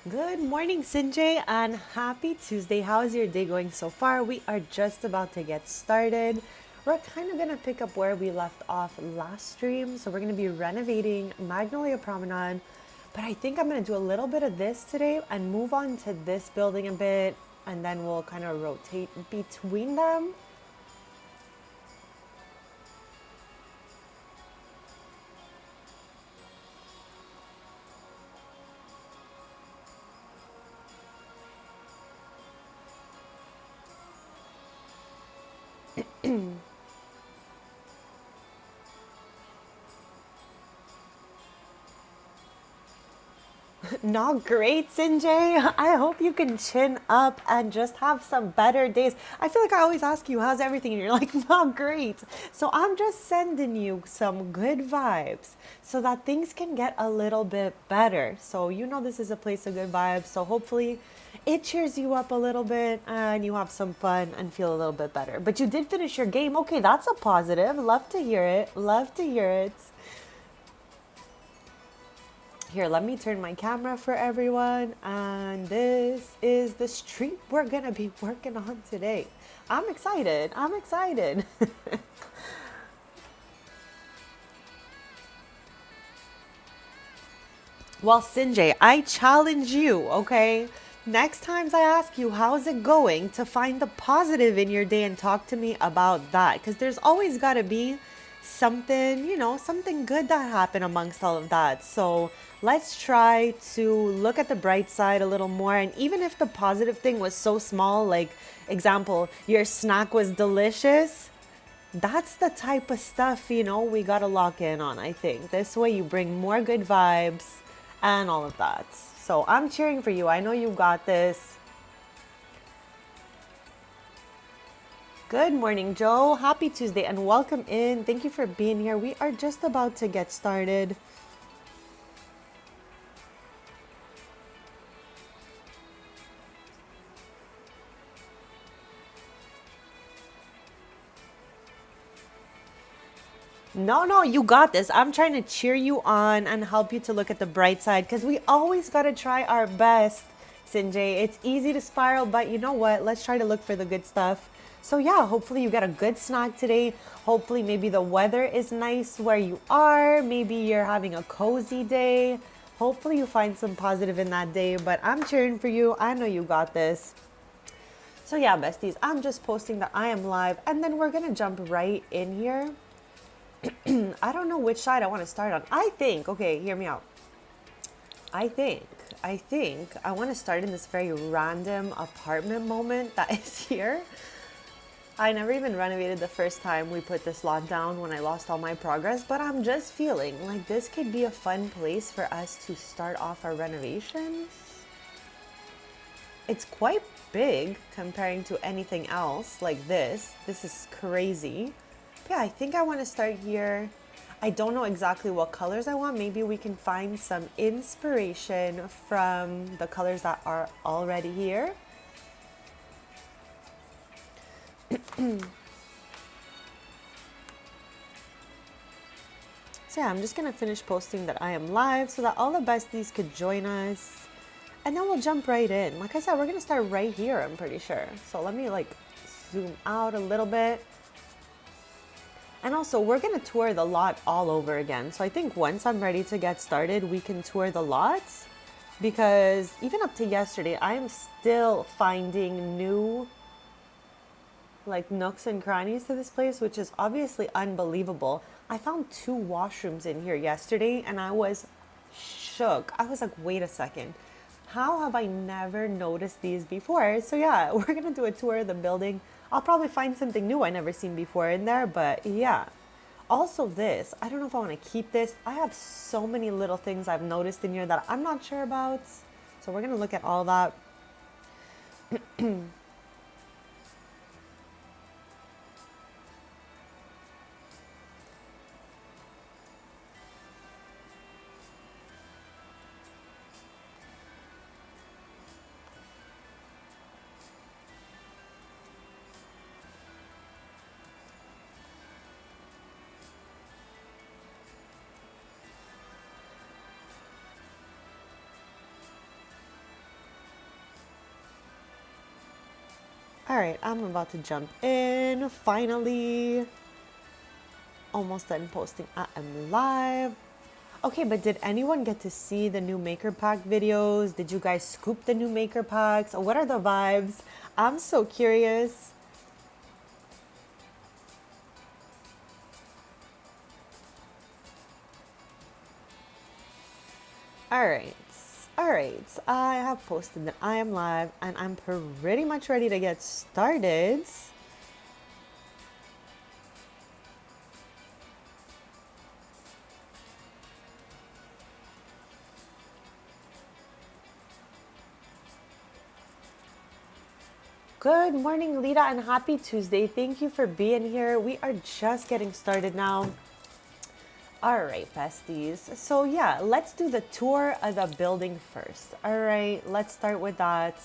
Good morning, Sinjay, and happy Tuesday. How is your day going so far? We are just about to get started. We're kind of going to pick up where we left off last stream. So, we're going to be renovating Magnolia Promenade. But I think I'm going to do a little bit of this today and move on to this building a bit. And then we'll kind of rotate between them. Not great, Sinjay. I hope you can chin up and just have some better days. I feel like I always ask you, how's everything? And you're like, not great. So I'm just sending you some good vibes so that things can get a little bit better. So, this is a place of good vibes. So hopefully it cheers you up a little bit and you have some fun and feel a little bit better. But you did finish your game. Okay, that's a positive. Love to hear it. Love to hear it. Here, let me turn my camera for everyone. And this is the street we're gonna be working on today. I'm excited. I'm excited. Well, Sinjay, I challenge you, okay? Next times I ask you, how's it going, to find the positive in your day and talk to me about that. Because there's always got to be something, something good that happened amongst all of that. So let's try to look at the bright side a little more. And even if the positive thing was so small, like, example, your snack was delicious, that's the type of stuff, we got to lock in on, I think. This way you bring more good vibes and all of that. So I'm cheering for you. I know you got this. Good morning, Joe. Happy Tuesday and welcome in. Thank you for being here. We are just about to get started. No, you got this. I'm trying to cheer you on and help you to look at the bright side because we always got to try our best, Sinjay. It's easy to spiral, but you know what? Let's try to look for the good stuff. So, yeah, hopefully you get a good snack today. Hopefully, maybe the weather is nice where you are. Maybe you're having a cozy day. Hopefully, you find some positive in that day, but I'm cheering for you. I know you got this. So, yeah, besties, I'm just posting that I am live, and then we're going to jump right in here. I don't know which side I want to start on. I think, okay, hear me out. I think I want to start in this very random apartment moment that is here. I never even renovated the first time we put this lot down when I lost all my progress, but I'm just feeling like this could be a fun place for us to start off our renovations. It's quite big comparing to anything else like this. This is crazy. Yeah, I think I want to start here. I don't know exactly what colors I want. Maybe we can find some inspiration from the colors that are already here. So yeah, I'm just going to finish posting that I am live so that all the besties could join us. And then we'll jump right in. Like I said, we're going to start right here, I'm pretty sure. So let me zoom out a little bit. And also, we're going to tour the lot all over again. So I think once I'm ready to get started, we can tour the lot. Because even up to yesterday, I'm still finding new nooks and crannies to this place, which is obviously unbelievable. I found 2 washrooms in here yesterday and I was shook. I was like, wait a second. How have I never noticed these before? So yeah, we're gonna do a tour of the building. I'll probably find something new I never seen before in there, but yeah. Also this, I don't know if I want to keep this. I have so many little things I've noticed in here that I'm not sure about. So we're gonna look at all that. All right, I'm about to jump in. Finally, almost done posting. I am live. Okay, but did anyone get to see the new Maker Pack videos? Did you guys scoop the new Maker Packs? What are the vibes? I'm so curious. All right. All right. I have posted that I am live and I'm pretty much ready to get started. Good morning, Lita, and happy Tuesday. Thank you for being here. We are just getting started now. All right, besties. So yeah, let's do the tour of the building first. All right, let's start with that.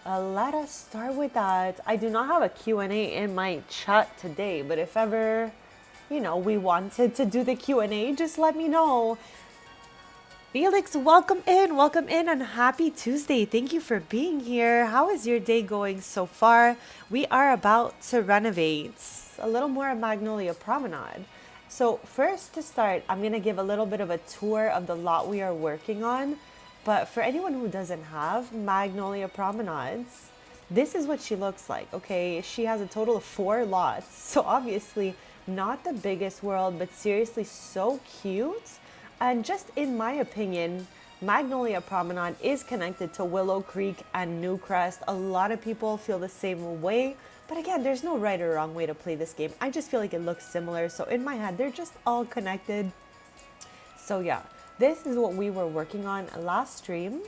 Let us start with that. I do not have a Q&A in my chat today, but if ever, we wanted to do the Q&A, just let me know. Felix, welcome in, and happy Tuesday. Thank you for being here. How is your day going so far? We are about to renovate a little more of Magnolia Promenade. So first to start, I'm going to give a little bit of a tour of the lot we are working on. But for anyone who doesn't have Magnolia Promenades, this is what she looks like, okay? She has a total of 4 lots. So obviously not the biggest world, but seriously so cute. And just in my opinion, Magnolia Promenade is connected to Willow Creek and Newcrest. A lot of people feel the same way. But again, there's no right or wrong way to play this game. I just feel like it looks similar. So in my head, they're just all connected. So yeah, this is what we were working on last stream.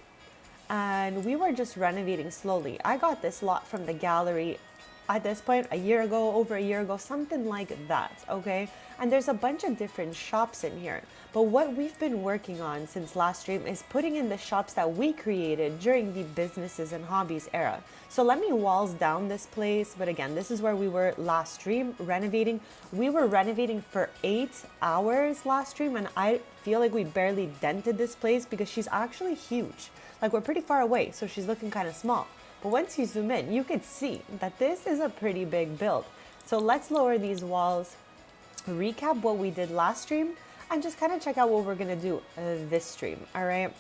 And we were just renovating slowly. I got this lot from the gallery at this point a year ago, over a year ago, something like that, okay? And there's a bunch of different shops in here. But what we've been working on since last stream is putting in the shops that we created during the businesses and hobbies era. So let me walls down this place. But again, this is where we were last stream renovating. We were renovating for 8 hours last stream, and I feel like we barely dented this place because she's actually huge. Like, we're pretty far away, so she's looking kind of small. But once you zoom in, you could see that this is a pretty big build. So let's lower these walls, recap what we did last stream, and just kind of check out what we're gonna do this stream, all right?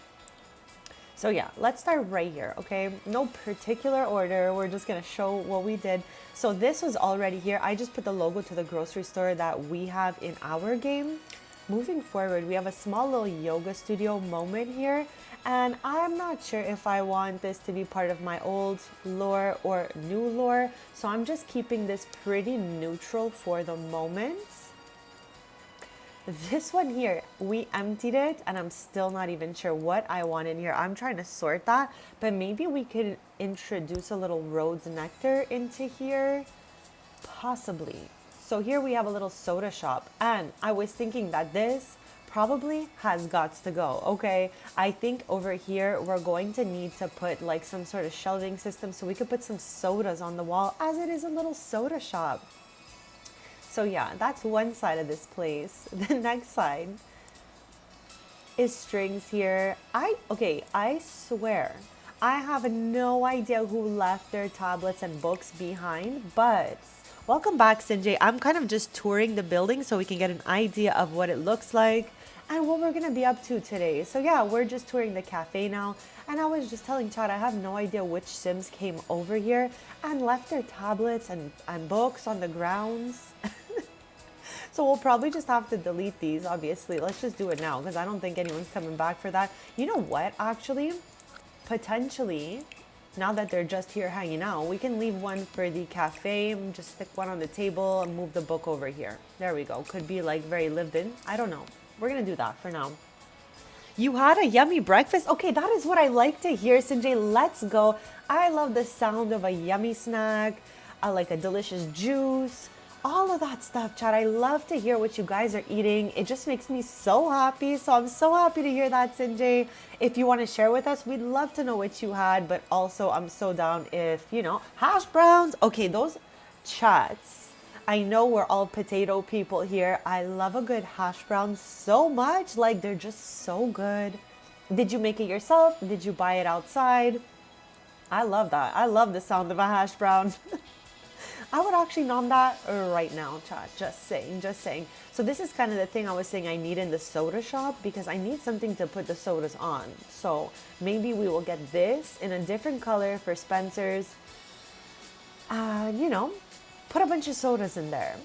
So yeah, let's start right here, okay? No particular order, we're just gonna show what we did. So this was already here. I just put the logo to the grocery store that we have in our game. Moving forward, we have a small little yoga studio moment here. And I'm not sure if I want this to be part of my old lore or new lore. So I'm just keeping this pretty neutral for the moment. This one here, we emptied it and I'm still not even sure what I want in here. I'm trying to sort that, but maybe we could introduce a little Rhodes Nectar into here. Possibly. So here we have a little soda shop, and I was thinking that this probably has got to go, okay? I think over here we're going to need to put like some sort of shelving system so we could put some sodas on the wall, as it is a little soda shop. So yeah, that's one side of this place. The next side is strings here. I swear, I have no idea who left their tablets and books behind, but welcome back, Sinjay. I'm kind of just touring the building so we can get an idea of what it looks like and what we're gonna be up to today. So yeah, we're just touring the cafe now. And I was just telling Chad, I have no idea which Sims came over here and left their tablets and books on the grounds. So we'll probably just have to delete these, obviously. Let's just do it now because I don't think anyone's coming back for that. You know what, actually? potentially, now that they're just here hanging out, we can leave one for the cafe, just stick one on the table and move the book over here. There we go. Could be like very lived in. I don't know. We're going to do that for now. You had a yummy breakfast? Okay, that is what I like to hear, Sinjay. Let's go. I love the sound of a yummy snack. I like a delicious juice. All of that stuff, Chad. I love to hear what you guys are eating. It just makes me so happy. So I'm so happy to hear that, Sinjay. If you want to share with us, we'd love to know what you had. But also, I'm so down if, hash browns. Okay, those chats. I know we're all potato people here. I love a good hash brown so much. Like, they're just so good. Did you make it yourself? Did you buy it outside? I love that. I love the sound of a hash brown. I would actually nom that right now, chat. Just saying, just saying. So this is kind of the thing I was saying I need in the soda shop, because I need something to put the sodas on. So maybe we will get this in a different color for Spencer's. Put a bunch of sodas in there.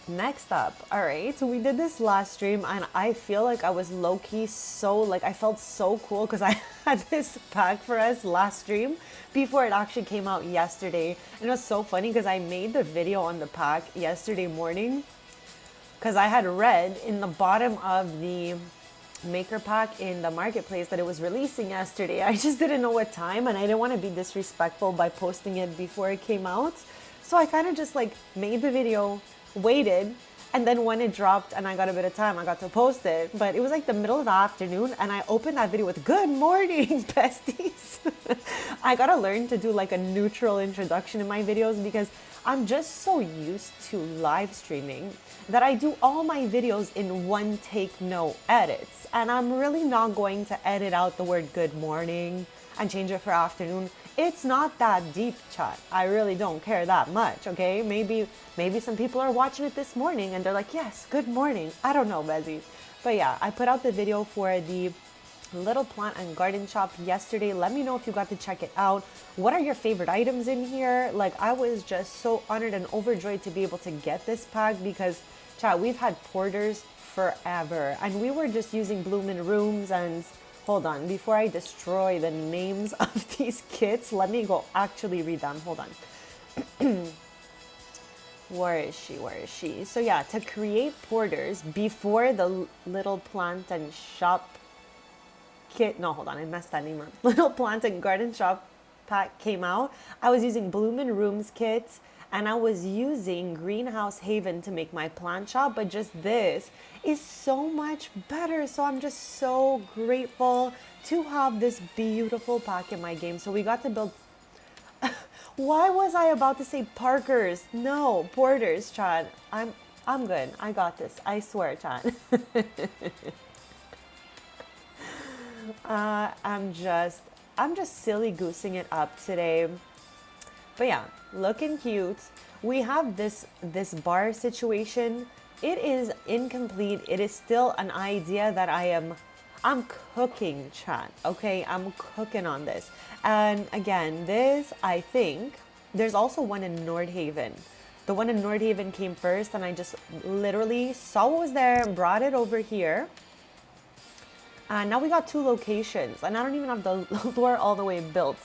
Next up, all right, so we did this last stream and I feel like I was low-key I felt so cool because I had this pack for us last stream before it actually came out yesterday. And it was so funny because I made the video on the pack yesterday morning because I had read in the bottom of the maker pack in the marketplace that it was releasing yesterday. I just didn't know what time and I didn't want to be disrespectful by posting it before it came out. So I kind of just made the video, waited, and then when it dropped and I got a bit of time, I got to post it. But it was the middle of the afternoon and I opened that video with "Good morning, besties." I gotta learn to do a neutral introduction in my videos because I'm just so used to live streaming that I do all my videos in one take, no edits. And I'm really not going to edit out the word "good morning" and change it for afternoon. It's not that deep, chat. I really don't care that much, okay? Maybe some people are watching it this morning and they're like, yes, good morning. I don't know, Bezzy. But yeah, I put out the video for the little plant and garden shop yesterday. Let me know if you got to check it out. What are your favorite items in here? I was just so honored and overjoyed to be able to get this pack because, chat, we've had porters forever and we were just using Bloomin' Rooms and... Hold on, before I destroy the names of these kits, let me go actually read them. Hold on. Where is she? So yeah, to create porters before the little plant and shop kit, no, hold on, I messed that name up. Little plant and garden shop pack came out. I was using Bloomin' Rooms kits and I was using Greenhouse Haven to make my plant shop, but just this is so much better. So I'm just so grateful to have this beautiful pack in my game. So we got to build... Why was I about to say Parkers? No, Porters, Chad. I'm good. I got this. I swear, Chad. I'm just silly goosing it up today. But yeah, looking cute. We have this bar situation. It is incomplete. It is still an idea that I'm cooking, chat. Okay, I'm cooking on this. And again, this, I think, there's also one in Nordhaven. The one in Nordhaven came first and I just literally saw what was there and brought it over here. And now we got two locations and I don't even have the door all the way built.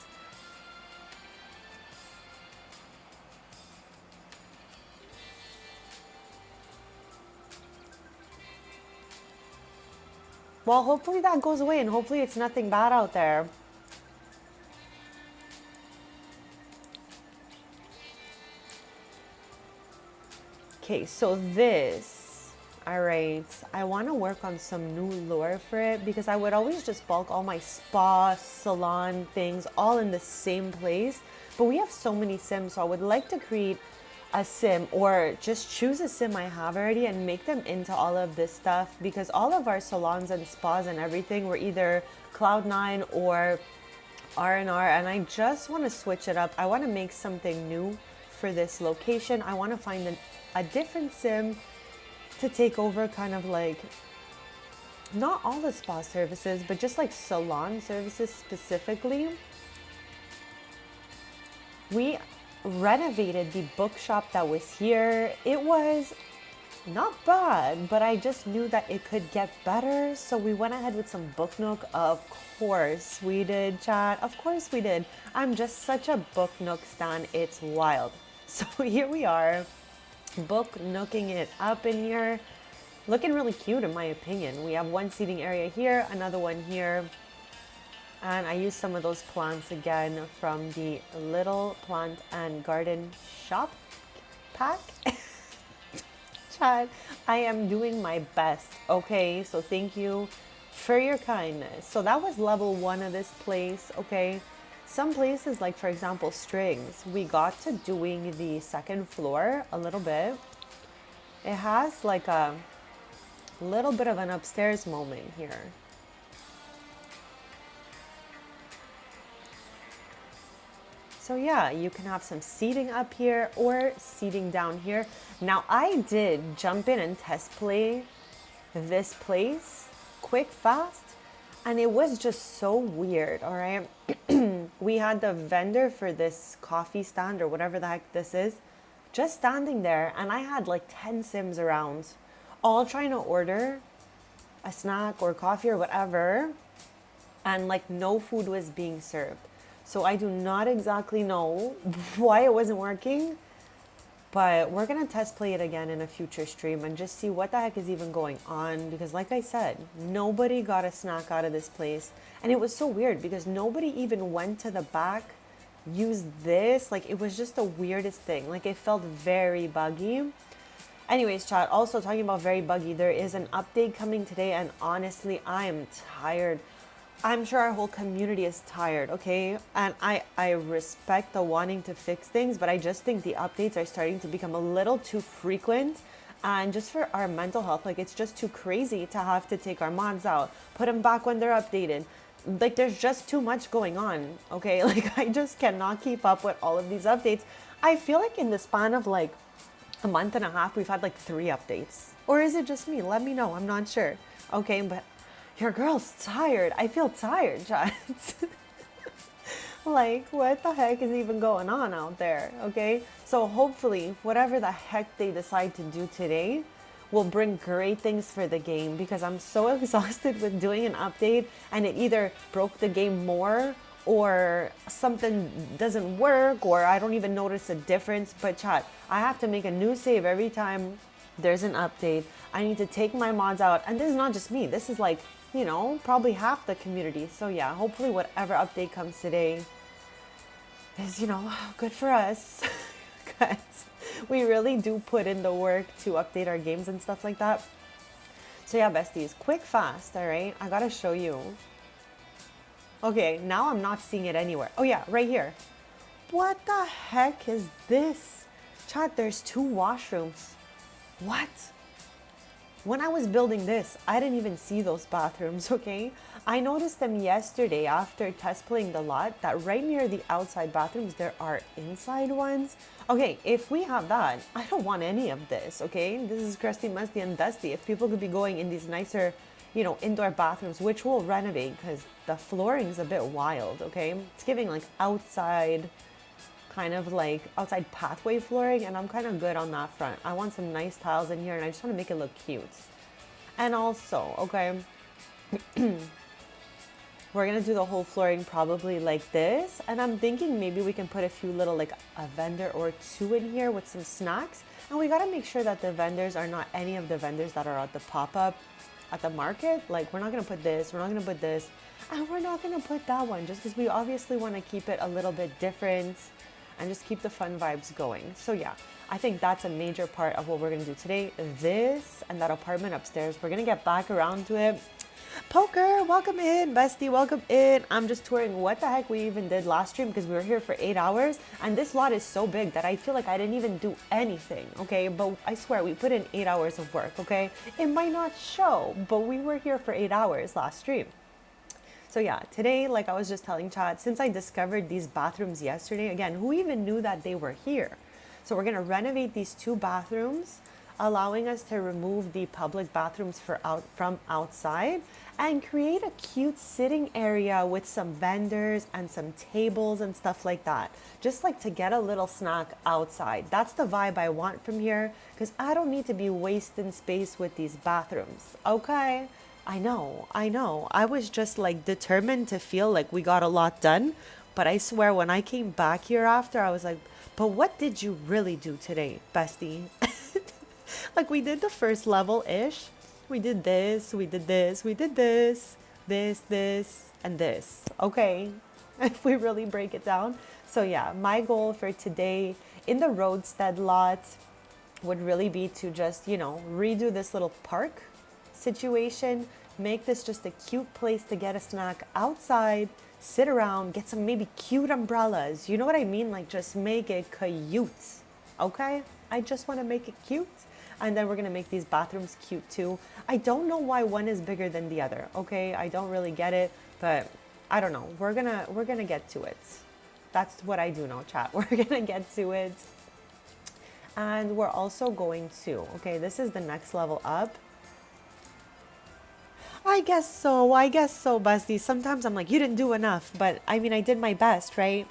Well, hopefully that goes away and hopefully it's nothing bad out there. Okay, so this, all right, I want to work on some new lore for it because I would always just bulk all my spa, salon things all in the same place. But we have so many sims, so I would like to create a sim or just choose a sim I have already and make them into all of this stuff because all of our salons and spas and everything were either Cloud9 or R&R and I just want to switch it up. I want to make something new for this location. I want to find a different sim to take over kind of not all the spa services, but just salon services specifically. We renovated the bookshop that was here. It was Not bad, but I just knew that it could get better. So we went ahead with some Book Nook. Of course we did, chat. Of course we did. I'm just such a Book Nook stan. It's wild. So here we are, Book Nooking it up in here. Looking really cute in my opinion. We have one seating area here, another one here. And I used some of those plants again from the Little Plant and Garden Shop pack. Chad, I am doing my best, okay? So thank you for your kindness. So that was level 1 of this place, okay? Some places, like for example, Strings, we got to doing the second floor a little bit. It has like a little bit of an upstairs moment here. So yeah, you can have some seating up here or seating down here. Now I did jump in and test play this place quick, fast, and it was just so weird, all right? We had the vendor for this coffee stand or whatever the heck this is, just standing there, and I had like 10 Sims around, all trying to order a snack or coffee or whatever, and like no food was being served. So I do not exactly know why it wasn't working, but we're going to test play it again in a future stream and just see what the heck is even going on. Because like I said, nobody got a snack out of this place. And it was so weird because nobody even went to the back, used this. Like it was just the weirdest thing. Like it felt very buggy. Anyways, chat, also talking about very buggy, there is an update coming today. And honestly, I am tired. I'm sure our whole community is tired, okay? And I respect the wanting to fix things, but I just think the updates are starting to become a little too frequent. And just for our mental health, like it's just too crazy to have to take our mods out, put them back when they're updated. Like there's just too much going on, okay? Like I just cannot keep up with all of these updates. I feel like in the span of like a month and a half, we've had like 3 updates. Or is it just me? Let me know. I'm not sure. Okay, but your girl's tired. I feel tired, chat. Like, what the heck is even going on out there? Okay, so hopefully, whatever the heck they decide to do today will bring great things for the game, because I'm so exhausted with doing an update and it either broke the game more or something doesn't work or I don't even notice a difference. But chat, I have to make a new save every time there's an update. I need to take my mods out, and this is not just me. This is like, you know, probably half the community. So yeah, hopefully whatever update comes today is, you know, good for us. Because we really do put in the work to update our games and stuff like that. So yeah, besties, quick, fast, all right? I gotta show you. Okay, now I'm not seeing it anywhere. Oh yeah, right here. What the heck is this? Chat, there's 2 washrooms. What? When I was building this, I didn't even see those bathrooms, okay? I noticed them yesterday after test playing the lot, that right near the outside bathrooms, there are inside ones. Okay, if we have that, I don't want any of this, okay? This is crusty, musty, and dusty. If people could be going in these nicer, you know, indoor bathrooms, which we'll renovate because the flooring's a bit wild, okay? It's giving like outside, kind of like outside pathway flooring, and I'm kind of good on that front. I want some nice tiles in here and I just want to make it look cute. And also, okay, we're gonna do the whole flooring probably like this, and I'm thinking maybe we can put a few little, like a vendor or 2 in here with some snacks. And we gotta make sure that the vendors are not any of the vendors that are at the pop-up at the market. Like we're not gonna put this, we're not gonna put this, and we're not gonna put that one, just because we obviously want to keep it a little bit different and just keep the fun vibes going. So yeah, I think that's a major part of what we're gonna do today. This and that apartment upstairs, we're gonna get back around to it. Poker, welcome in. Bestie, welcome in. I'm just touring what the heck we even did last stream, because we were here for 8 hours, and this lot is so big that I feel like I didn't even do anything, okay? But I swear, we put in 8 hours of work, okay? It might not show, but we were here for 8 hours last stream. So yeah, today, like I was just telling chat, since I discovered these bathrooms yesterday, again, who even knew that they were here? So we're gonna renovate these 2 bathrooms. allowing us to remove the public bathrooms from outside and create a cute sitting area with some vendors and some tables and stuff like that. Just like to get a little snack outside. That's the vibe I want from here, because I don't need to be wasting space with these bathrooms, okay? I know. I was just like determined to feel like we got a lot done. But I swear, when I came back here after, I was like, but what did you really do today, bestie? Like, we did the first level ish. We did this, we did this, we did this, and this. Okay. If we really break it down. So, yeah, my goal for today in the roadstead lot would really be to just, redo this little park situation, make this just a cute place to get a snack outside, sit around, get some maybe cute umbrellas. You know what I mean? Like, just make it cute. Okay? I just want to make it cute. And then we're going to make these bathrooms cute too. I don't know why one is bigger than the other. Okay? I don't really get it, but I don't know. We're going to get to it. That's what I do know, chat. We're going to get to it. And we're also going to, okay, this is the next level up. I guess so, bestie. Sometimes I'm like, you didn't do enough, but I mean, I did my best, right?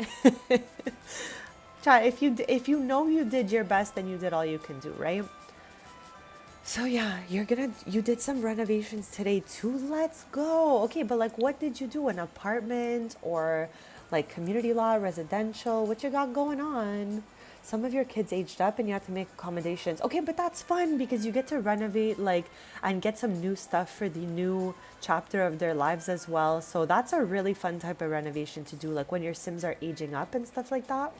Chat, if you know you did your best, then you did all you can do, right? So yeah, you did some renovations today too. Let's go. Okay, but like, what did you do? An apartment or like community law, residential? What you got going on? Some of your kids aged up and you have to make accommodations. Okay, but that's fun because you get to renovate and get some new stuff for the new chapter of their lives as well. So that's a really fun type of renovation to do, like when your Sims are aging up and stuff like that.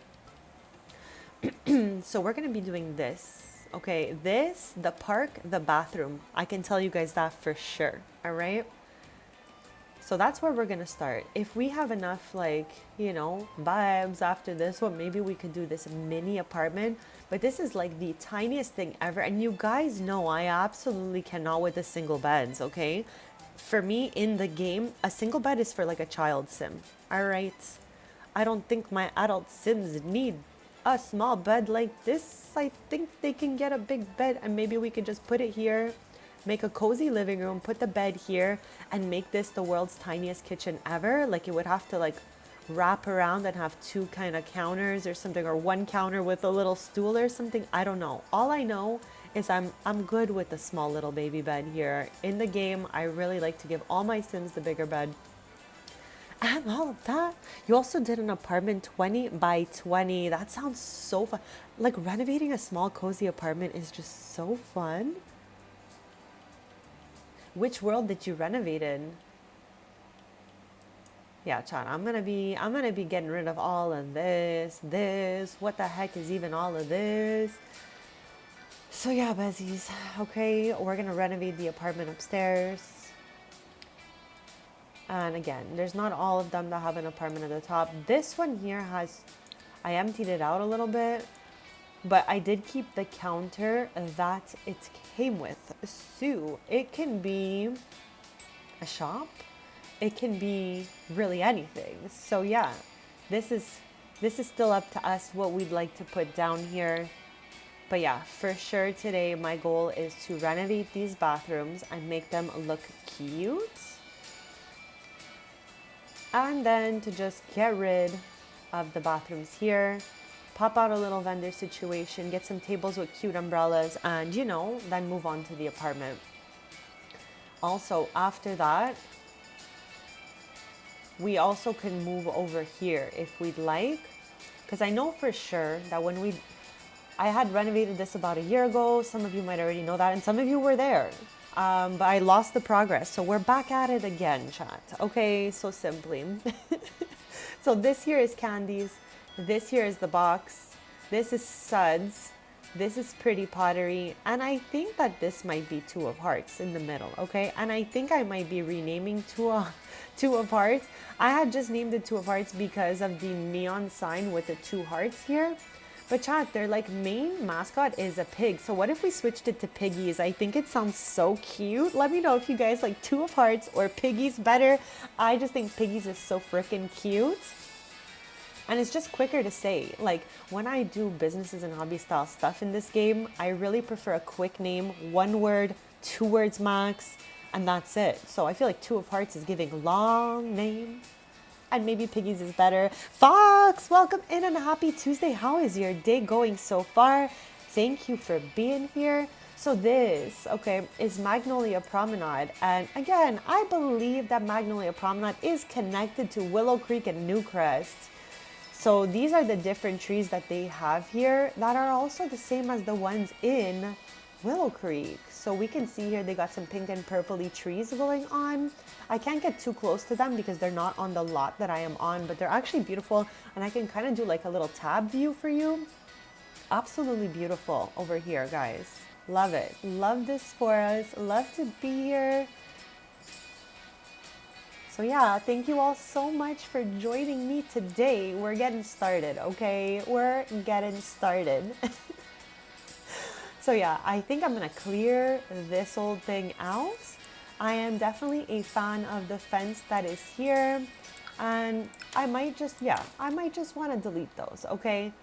So we're going to be doing this. Okay, the park, the bathroom. I can tell you guys that for sure. All right. So that's where we're going to start. If we have enough, vibes after this one, maybe we could do this mini apartment. But this is like the tiniest thing ever. And you guys know I absolutely cannot with the single beds, okay? For me, in the game, a single bed is for like a child sim. All right? I don't think my adult sims need a small bed like this. I think they can get a big bed and maybe we could just put it here. Make a cozy living room, put the bed here, and make this the world's tiniest kitchen ever. Like, it would have to wrap around and have two kind of counters or something, or one counter with a little stool or something. I don't know. All I know is I'm good with the small little baby bed here. In the game, I really like to give all my Sims the bigger bed. And all of that. You also did an apartment 20 by 20. That sounds so fun. Like, renovating a small cozy apartment is just so fun. Which world did you renovate in? Yeah, chat, I'm gonna be getting rid of all of this. What the heck is even all of this? So yeah, Bezzies. Okay, we're gonna renovate the apartment upstairs. And again, there's not all of them that have an apartment at the top. This one here I emptied it out a little bit. But I did keep the counter that it came with. So it can be a shop. It can be really anything. So yeah, this is still up to us what we'd like to put down here. But yeah, for sure today my goal is to renovate these bathrooms and make them look cute. And then to just get rid of the bathrooms here. Pop out a little vendor situation, get some tables with cute umbrellas, and then move on to the apartment. Also, after that, we also can move over here if we'd like, because I know for sure that I had renovated this about a year ago. Some of you might already know that, and some of you were there. But I lost the progress, so we're back at it again, chat. Okay, so simply. So this here is Candies. This here is the box. This is Suds. This is Pretty Pottery. And I think that this might be Two of Hearts in the middle, okay? And I think I might be renaming Two of Hearts. I had just named it Two of Hearts because of the neon sign with the two hearts here. But chat, their main mascot is a pig. So what if we switched it to Piggies? I think it sounds so cute. Let me know if you guys like Two of Hearts or Piggies better. I just think Piggies is so freaking cute. And it's just quicker to say. Like when I do businesses and hobby style stuff in this game, I really prefer a quick name, one word, 2 words max, and that's it. So I feel like Two of Hearts is giving long name. And maybe Piggies is better. Fox, welcome in and happy Tuesday. How is your day going so far? Thank you for being here. So this, okay, is Magnolia Promenade. And again, I believe that Magnolia Promenade is connected to Willow Creek and Newcrest. So these are the different trees that they have here that are also the same as the ones in Willow Creek. So we can see here they got some pink and purpley trees going on. I can't get too close to them because they're not on the lot that I am on, but they're actually beautiful. And I can kind of do like a little tab view for you. Absolutely beautiful over here, guys. Love it. Love this for us. Love to be here. So yeah, thank you all so much for joining me today. We're getting started, okay? We're getting started. So yeah, I think I'm gonna clear this old thing out. I am definitely a fan of the fence that is here. And I might just wanna delete those, okay?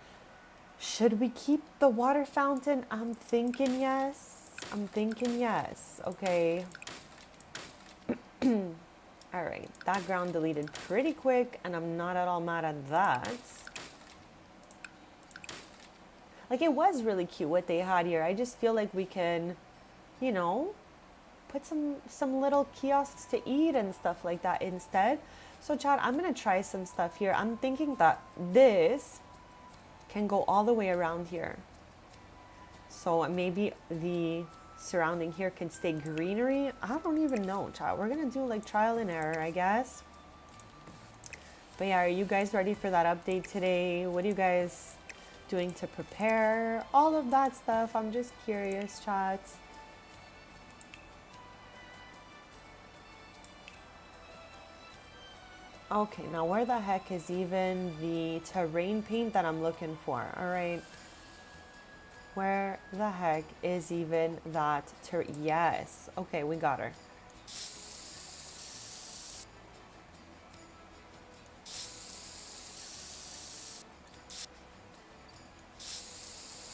Should we keep the water fountain? I'm thinking yes. Okay. All right, that ground deleted pretty quick, and I'm not at all mad at that. Like, it was really cute what they had here. I just feel like we can, you know, put some little kiosks to eat and stuff like that instead. So Chad, I'm gonna try some stuff here. I'm thinking that this can go all the way around here. So maybe the surrounding here can stay greenery. I don't even know, Chad. We're gonna do like trial and error, I guess. But yeah, are you guys ready for that update today? What are you guys doing to prepare? All of that stuff. I'm just curious, chat. Okay, now where the heck is even the terrain paint that I'm looking for? All right. Where the heck is even that yes. Okay, we got her.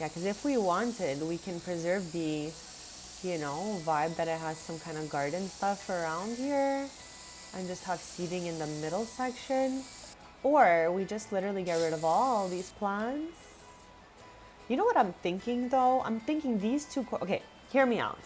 Yeah, because if we wanted, we can preserve the, you know, vibe that it has some kind of garden stuff around here and just have seating in the middle section. Or we just literally get rid of all these plants. You know what I'm thinking though? I'm thinking these two, okay, hear me out.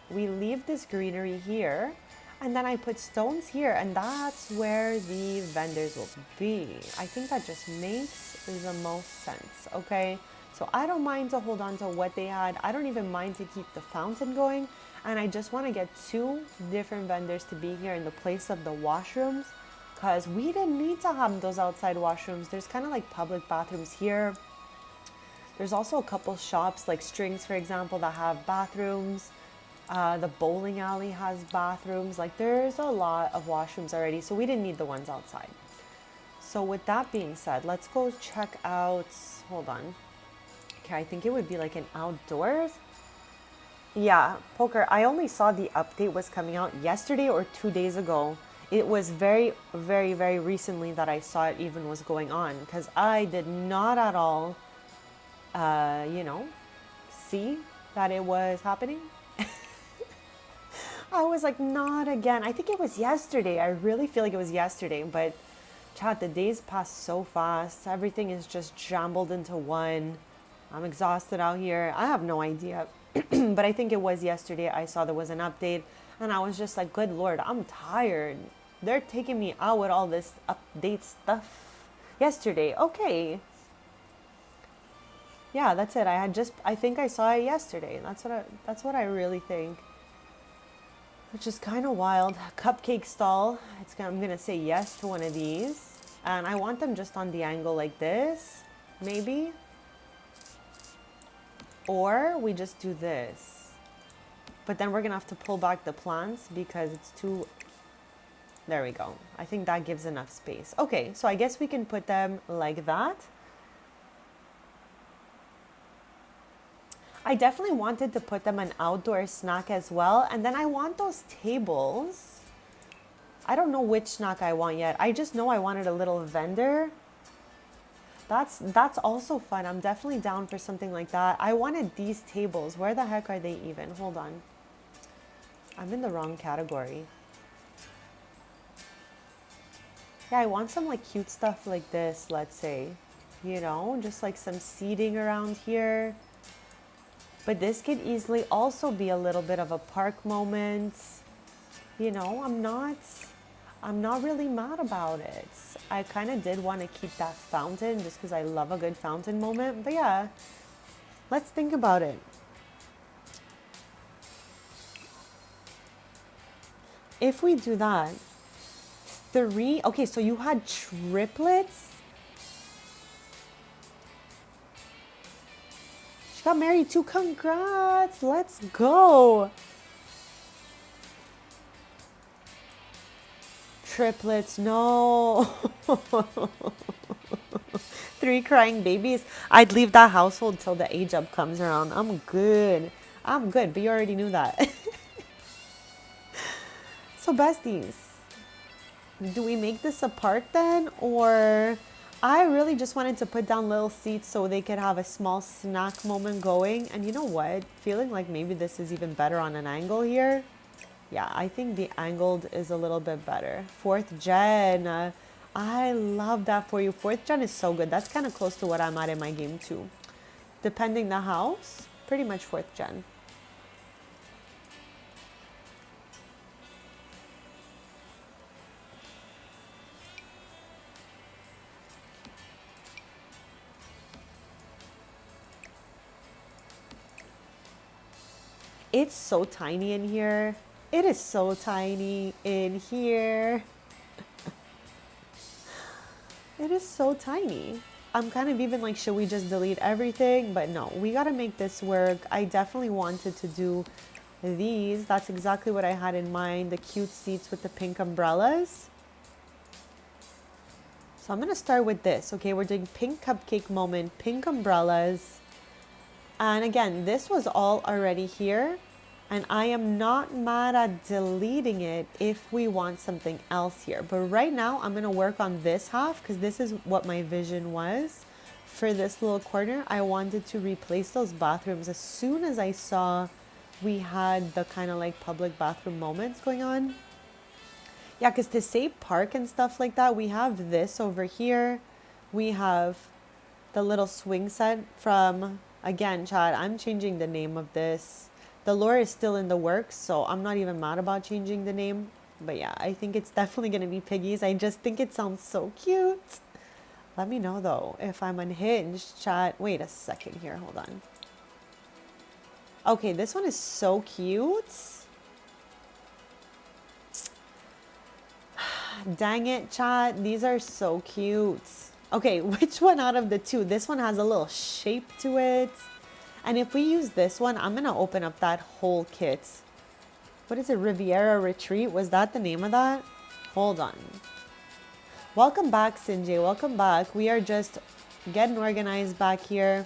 We leave this greenery here and then I put stones here and that's where the vendors will be. I think that just makes the most sense, okay? So I don't mind to hold on to what they had. I don't even mind to keep the fountain going. And I just want to get 2 different vendors to be here in the place of the washrooms because we didn't need to have those outside washrooms. There's kind of like public bathrooms here. There's also a couple shops like Strings, for example, that have bathrooms. The bowling alley has bathrooms. Like there's a lot of washrooms already. So we didn't need the ones outside. So with that being said, let's go check out, hold on. Okay, I think it would be like an outdoors. Yeah, Poker, I only saw the update was coming out yesterday or 2 days ago. It was very, very, very recently that I saw it even was going on because I did not at all, you know, see that it was happening. I was like, not again. I think it was yesterday. I really feel like it was yesterday, but chat, the days pass so fast. Everything is just jumbled into one. I'm exhausted out here. I have no idea. But I think it was yesterday I saw there was an update and I was just like, good Lord, I'm tired. They're taking me out with all this update stuff yesterday. Okay. Yeah, that's it. I think I saw it yesterday. That's what I really think. Which is kind of wild. Cupcake stall. I'm going to say yes to one of these. And I want them just on the angle like this, maybe. Or we just do this. But then we're going to have to pull back the plants because it's too... There we go. I think that gives enough space. Okay, so I guess we can put them like that. I definitely wanted to put them an outdoor snack as well. And then I want those tables. I don't know which snack I want yet. I just know I wanted a little vendor That's also fun. I'm definitely down for something like that. I wanted these tables. Where the heck are they even? Hold on. I'm in the wrong category. Yeah, I want some like cute stuff like this, let's say. You know, just like some seating around here. But this could easily also be a little bit of a park moment. You know, I'm not really mad about it. I kind of did want to keep that fountain just because I love a good fountain moment. But yeah, let's think about it. If we do that, three, okay, so you had triplets? She got married too. Congrats. Let's go. Triplets, no. Three crying babies. I'd leave that household till the age up comes around. I'm good. I'm good, but you already knew that. So, besties, do we make this a park then? Or I really just wanted to put down little seats so they could have a small snack moment going. And you know what? Feeling like maybe this is even better on an angle here. Yeah, I think the angled is a little bit better. Fourth gen. I love that for you. Fourth gen is so good. That's kind of close to what I'm at in my game too. Depending the house, pretty much fourth gen. It's so tiny in here. It is so tiny in here. It is so tiny. I'm kind of even like, should we just delete everything? But no, we got to make this work. I definitely wanted to do these. That's exactly what I had in mind. The cute seats with the pink umbrellas. So I'm going to start with this. Okay, we're doing pink cupcake moment, pink umbrellas. And again, this was all already here. And I am not mad at deleting it if we want something else here. But right now, I'm going to work on this half because this is what my vision was. For this little corner, I wanted to replace those bathrooms as soon as I saw we had the kind of like public bathroom moments going on. Yeah, because to say park and stuff like that, we have this over here. We have the little swing set from, again, Chad, I'm changing the name of this. The lore is still in the works, so I'm not even mad about changing the name. But yeah, I think it's definitely going to be Piggies. I just think it sounds so cute. Let me know, though, if I'm unhinged, chat. Wait a second here. Hold on. Okay, this one is so cute. Dang it, chat. These are so cute. Okay, which one out of the two? This one has a little shape to it. And if we use this one, I'm going to open up that whole kit. What is it? Riviera Retreat? Was that the name of that? Hold on. Welcome back, Sinjay. Welcome back. We are just getting organized back here.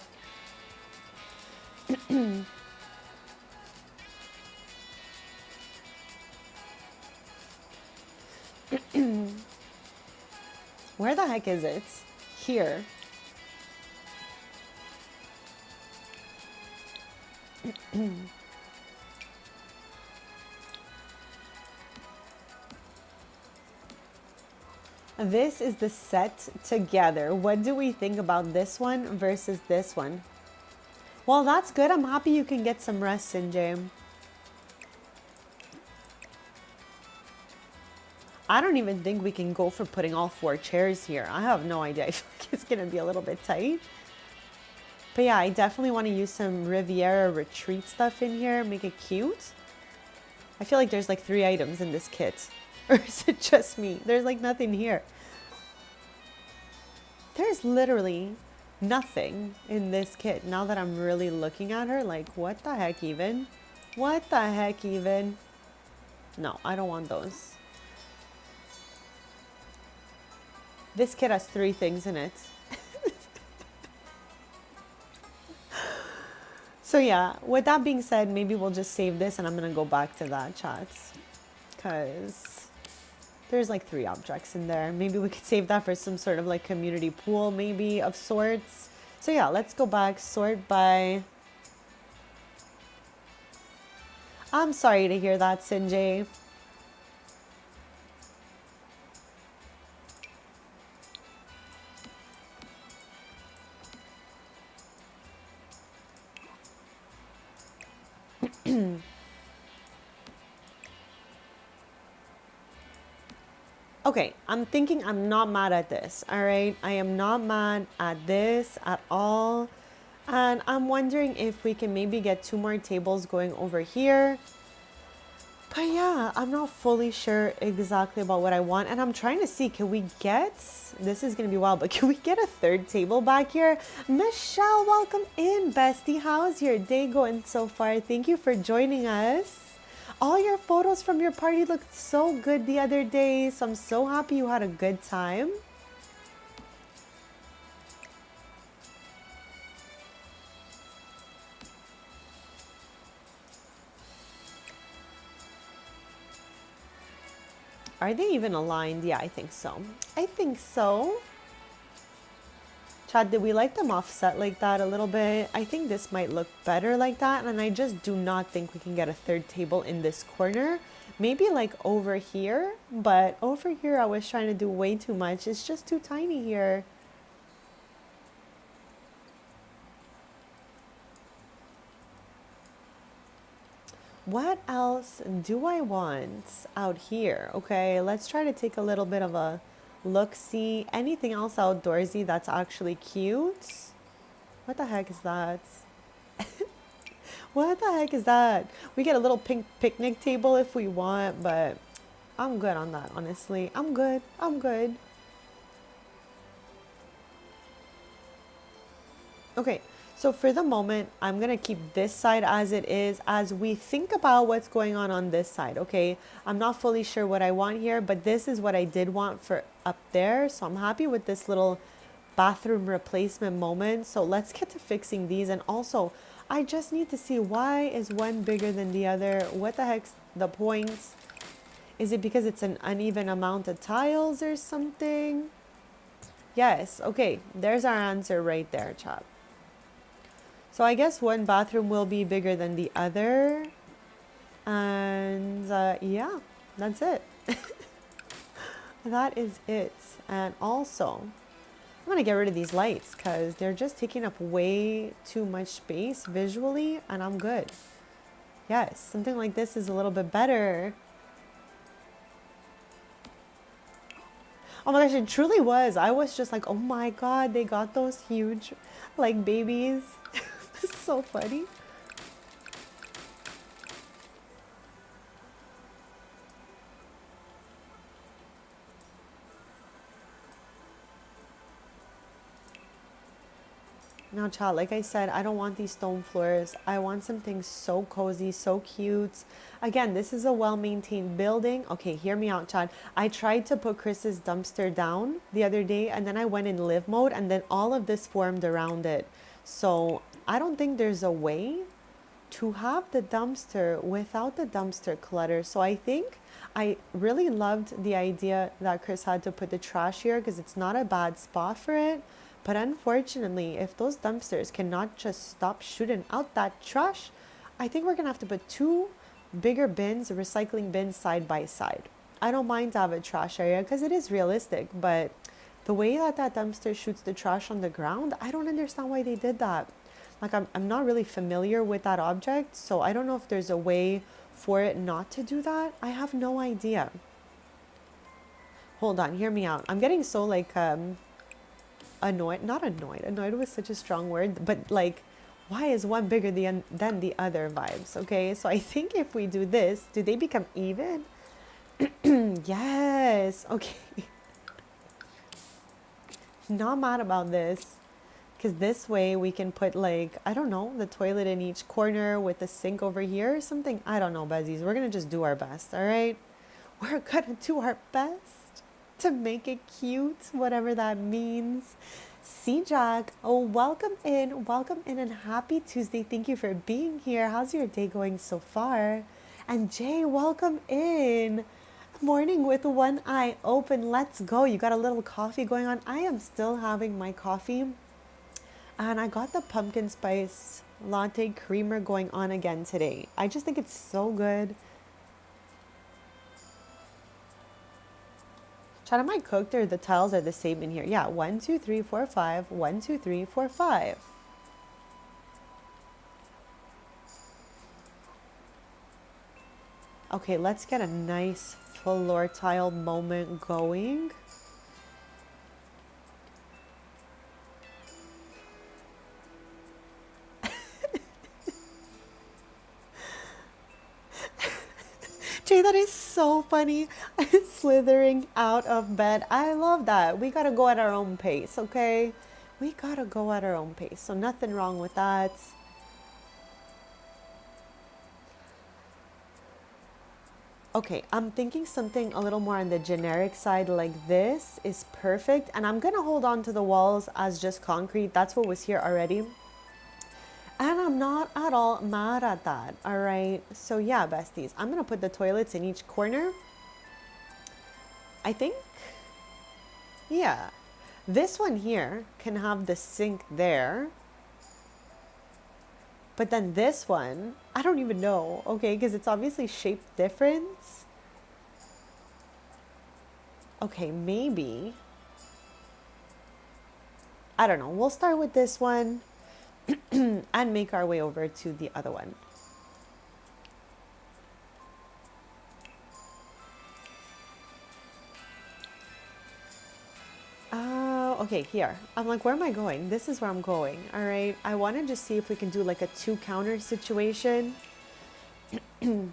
Where the heck is it? Here. This is the set together. What do we think about this one versus this one? Well, that's good. I'm happy you can get some rest, Sinjay. I don't even think we can go for putting all 4 chairs here. I have no idea. I feel like it's going to be a little bit tight. But yeah, I definitely want to use some Riviera Retreat stuff in here. Make it cute. I feel like there's like 3 items in this kit. Or is it just me? There's like nothing here. There's literally nothing in this kit. Now that I'm really looking at her, like, what the heck even? What the heck even? No, I don't want those. This kit has 3 things in it. So yeah, with that being said, maybe we'll just save this and I'm going to go back to that, chats. Because There's like 3 objects in there. Maybe we could save that for some sort of like community pool, maybe of sorts. So yeah, let's go back, sort by. I'm sorry to hear that, Sinjay. Okay, I'm thinking I'm not mad at this, all right? I am not mad at this at all. And I'm wondering if we can maybe get 2 more tables going over here. But yeah, I'm not fully sure exactly about what I want. And I'm trying to see, can we get, this is going to be wild, but can we get a 3rd table back here? Michelle, welcome in, bestie. How's your day going so far? Thank you for joining us. All your photos from your party looked so good the other day, so I'm so happy you had a good time. Are they even aligned? Yeah, I think so. I think so. Chad, did we like them offset like that a little bit? I think this might look better like that. And I just do not think we can get a 3rd table in this corner. Maybe like over here. But over here, I was trying to do way too much. It's just too tiny here. What else do I want out here? Okay, let's try to take a little bit of a look-see. Anything else outdoorsy that's actually cute? What the heck is that? What the heck is that? We get a little pink picnic table if we want, but I'm good on that, honestly. I'm good. I'm good. Okay, so for the moment, I'm going to keep this side as it is as we think about what's going on this side, okay? I'm not fully sure what I want here, but this is what I did want for up there. So I'm happy with this little bathroom replacement moment. So let's get to fixing these. And also, I just need to see, why is one bigger than the other? What the heck's the point? Is it because it's an uneven amount of tiles or something? Yes, okay, there's our answer right there, chap. So I guess one bathroom will be bigger than the other. And yeah, that's it. That is it. And also, I'm going to get rid of these lights because they're just taking up way too much space visually, and I'm good. Yes, something like this is a little bit better. Oh my gosh, it truly was. I was just like, oh my God, they got those huge, like, babies. It's so funny. Now, child, like I said, I don't want these stone floors. I want something so cozy, so cute. Again, this is a well-maintained building. Okay, hear me out, Chad. I tried to put Chris's dumpster down the other day, and then I went in live mode, and then all of this formed around it. So I don't think there's a way to have the dumpster without the dumpster clutter. So I think I really loved the idea that Chris had to put the trash here because it's not a bad spot for it. But unfortunately, if those dumpsters cannot just stop shooting out that trash, I think we're going to have to put 2 bigger bins, recycling bins, side by side. I don't mind to have a trash area because it is realistic, but the way that that dumpster shoots the trash on the ground, I don't understand why they did that. Like, I'm not really familiar with that object, so I don't know if there's a way for it not to do that. I have no idea. Hold on, hear me out. I'm getting so, like, annoyed. Not annoyed. Annoyed was such a strong word, but, like, why is one bigger than the other vibes, okay? So I think if we do this, do they become even? Yes, okay. Not mad about this. Because this way we can put, like, I don't know, the toilet in each corner with the sink over here or something. I don't know, Bezzies. We're going to just do our best, all right? We're going to do our best to make it cute, whatever that means. See, Jack. Oh, welcome in, and happy Tuesday. Thank you for being here. How's your day going so far? And Jay, welcome in. Morning with one eye open. Let's go. You got a little coffee going on. I am still having my coffee. And I got the pumpkin spice latte creamer going on again today. I just think it's so good. Chad, am I cooked or the tiles are the same in here? Yeah, 1, 2, 3, 4, 5. 1, 2, 3, 4, 5. Okay, let's get a nice floor tile moment going. Jay, that is so funny. Slithering out of bed. I love that. We gotta go at our own pace, okay? We gotta go at our own pace. So nothing wrong with that. Okay, I'm thinking something a little more on the generic side like this is perfect. And I'm gonna hold on to the walls as just concrete. That's what was here already. And I'm not at all mad at that, all right? So yeah, besties, I'm gonna put the toilets in each corner. I think, yeah. This one here can have the sink there. But then this one, I don't even know, okay? Because it's obviously shaped different. Okay, maybe. I don't know. We'll start with this one and make our way over to the other one. Okay, here. I'm like, where am I going? This is where I'm going. All right. I want to just see if we can do like a 2 counter situation. I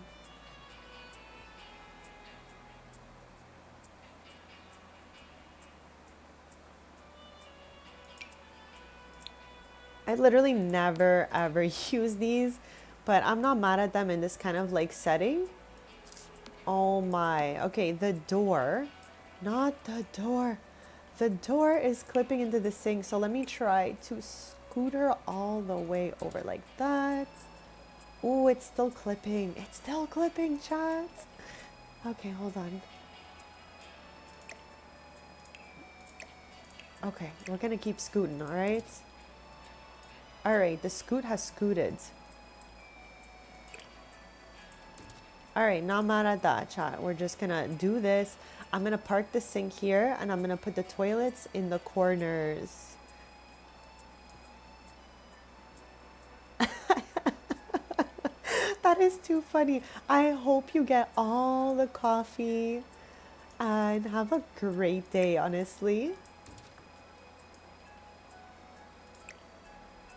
literally never ever use these, but I'm not mad at them in this kind of like setting. Oh my. Okay, the door. Not the door. The door is clipping into the sink, so let me try to scoot her all the way over like that. Ooh, it's still clipping. It's still clipping, chat. Okay, hold on. Okay, we're gonna keep scooting, all right? All right, the scoot has scooted. All right, not mad at that, chat. We're just gonna do this. I'm gonna park the sink here and I'm gonna put the toilets in the corners. That is too funny. I hope you get all the coffee and have a great day, honestly.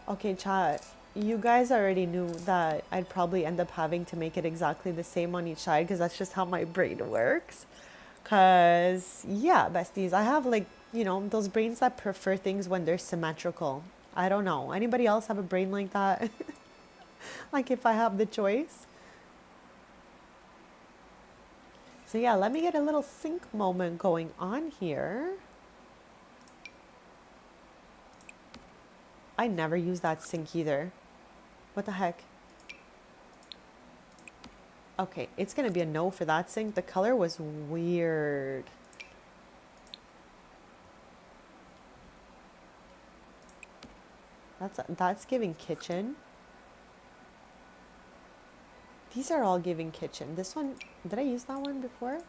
Okay, chat. You guys already knew that I'd probably end up having to make it exactly the same on each side because that's just how my brain works. Because, yeah, besties, I have like, you know, those brains that prefer things when they're symmetrical. I don't know. Anybody else have a brain like that? Like if I have the choice? So yeah, let me get a little sink moment going on here. I never use that sink either. What the heck? Okay, it's gonna be a no for that sink. The color was weird. That's giving kitchen. These are all giving kitchen. This one, did I use that one before?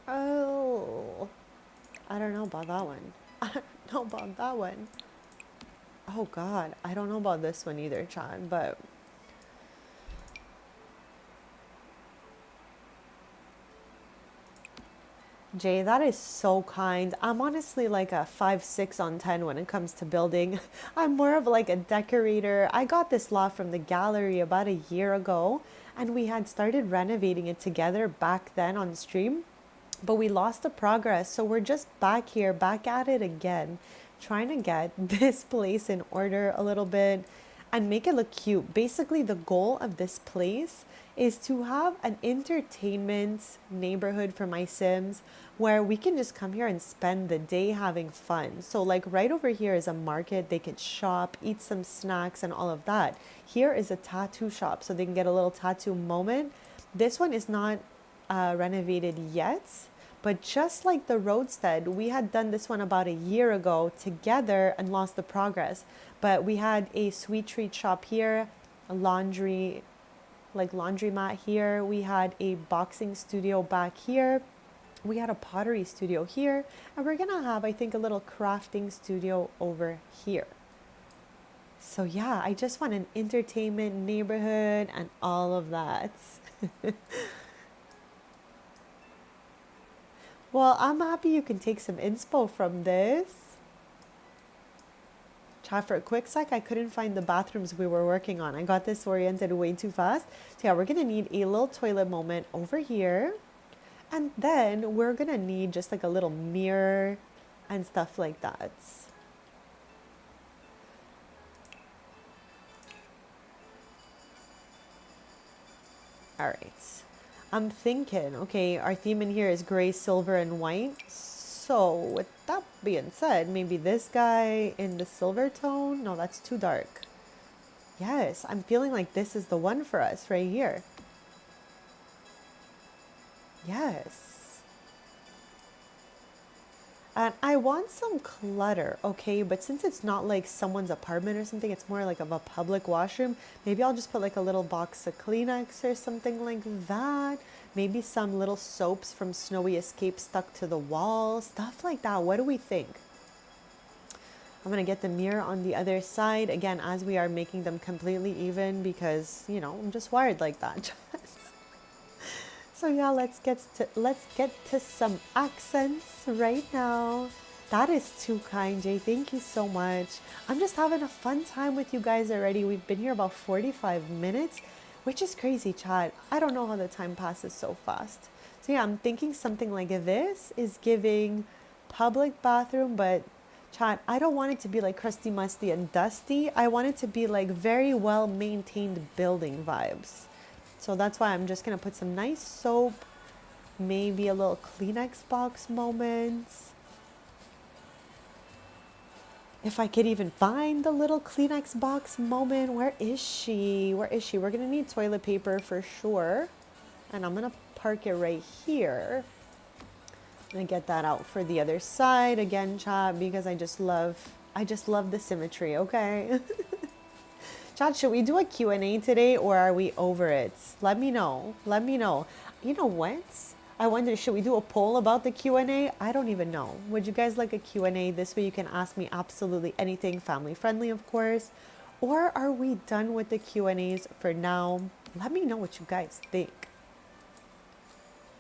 Oh, I don't know about that one. I don't know about that one. Oh God, I don't know about this one either, Chan, but Jay, that is so kind. I'm honestly like a 5, 6 on 10 when it comes to building. I'm more of like a decorator. I got this loft from the gallery about a year ago, and we had started renovating it together back then on stream, but we lost the progress. So we're just back here, back at it again, trying to get this place in order a little bit and make it look cute. Basically, the goal of this place is to have an entertainment neighborhood for my Sims where we can just come here and spend the day having fun. So like right over here is a market. They can shop, eat some snacks and all of that. Here is a tattoo shop so they can get a little tattoo moment. This one is not renovated yet. But just like the roadstead, we had done this one about a year ago together and lost the progress. But we had a sweet treat shop here, a laundry, like laundromat here. We had a boxing studio back here. We had a pottery studio here. And we're gonna have, I think, a little crafting studio over here. So yeah, I just want an entertainment neighborhood and all of that. Well, I'm happy you can take some inspo from this. Chat for a quick sec, I couldn't find the bathrooms we were working on. I got disoriented way too fast. So yeah, we're gonna need a little toilet moment over here. And then we're gonna need just like a little mirror and stuff like that. All right. I'm thinking, okay, our theme in here is gray, silver, and white. So with that being said, maybe this guy in the silver tone? No, that's too dark. Yes, I'm feeling like this is the one for us right here. Yes. And I want some clutter, okay? But since it's not like someone's apartment or something, it's more like of a public washroom. Maybe I'll just put like a little box of Kleenex or something like that. Maybe some little soaps from Snowy Escape stuck to the wall, stuff like that. What do we think? I'm gonna get the mirror on the other side again as we are making them completely even because, you know, I'm just wired like that. So yeah, let's get to some accents right now. That is too kind, Jay. Thank you so much. I'm just having a fun time with you guys already. We've been here about 45 minutes, which is crazy, chat. I don't know how the time passes so fast. So yeah, I'm thinking something like this is giving public bathroom, but chat, I don't want it to be like crusty, musty, and dusty. I want it to be like very well maintained building vibes. So that's why I'm just gonna put some nice soap, maybe a little Kleenex box moments. If I could even find the little Kleenex box moment, where is she? Where is she? We're gonna need toilet paper for sure. And I'm gonna park it right here. And get that out for the other side again, chat, because I just love the symmetry, okay? Chat, should we do a Q&A today or are we over it? Let me know. Let me know. You know what? I wonder, should we do a poll about the Q&A? I don't even know. Would you guys like a Q&A? This way you can ask me absolutely anything, family friendly, of course. Or are we done with the Q&As for now? Let me know what you guys think.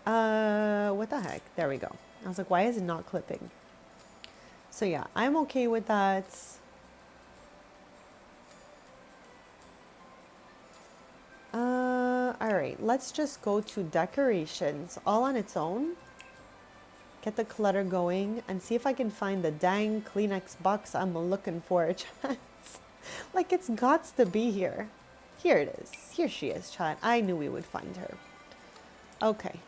What the heck? There we go. I was like, why is it not clipping? So yeah, I'm okay with that. All right, let's just go to decorations all on its own. Get the clutter going and see if I can find the dang Kleenex box I'm looking for, chat. Like it's gots to be here. Here it is. Here she is, chat. I knew we would find her. Okay.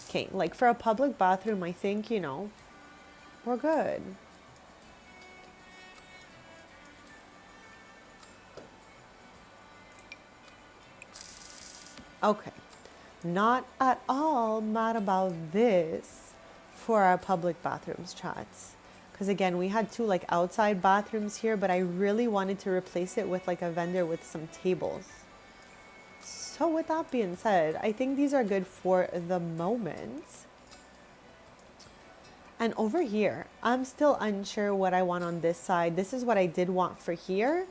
Okay, like for a public bathroom, I think, you know, we're good. Okay, not at all mad about this for our public bathrooms, chats. Because again, we had two like outside bathrooms here, but I really wanted to replace it with like a vendor with some tables. So with that being said, I think these are good for the moment. And over here, I'm still unsure what I want on this side. This is what I did want for here,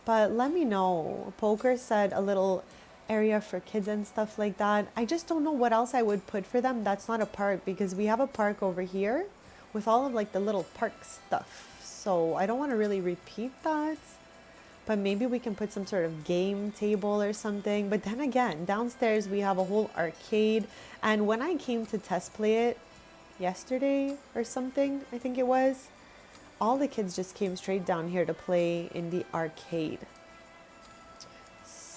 but let me know. Poker said a little area for kids and stuff like that. I just don't know what else I would put for them. That's not a park because we have a park over here with all of like the little park stuff. So I don't want to really repeat that, but maybe we can put some sort of game table or something. But then again, downstairs we have a whole arcade. And when I came to test play it yesterday or something, I think it was, all the kids just came straight down here to play in the arcade.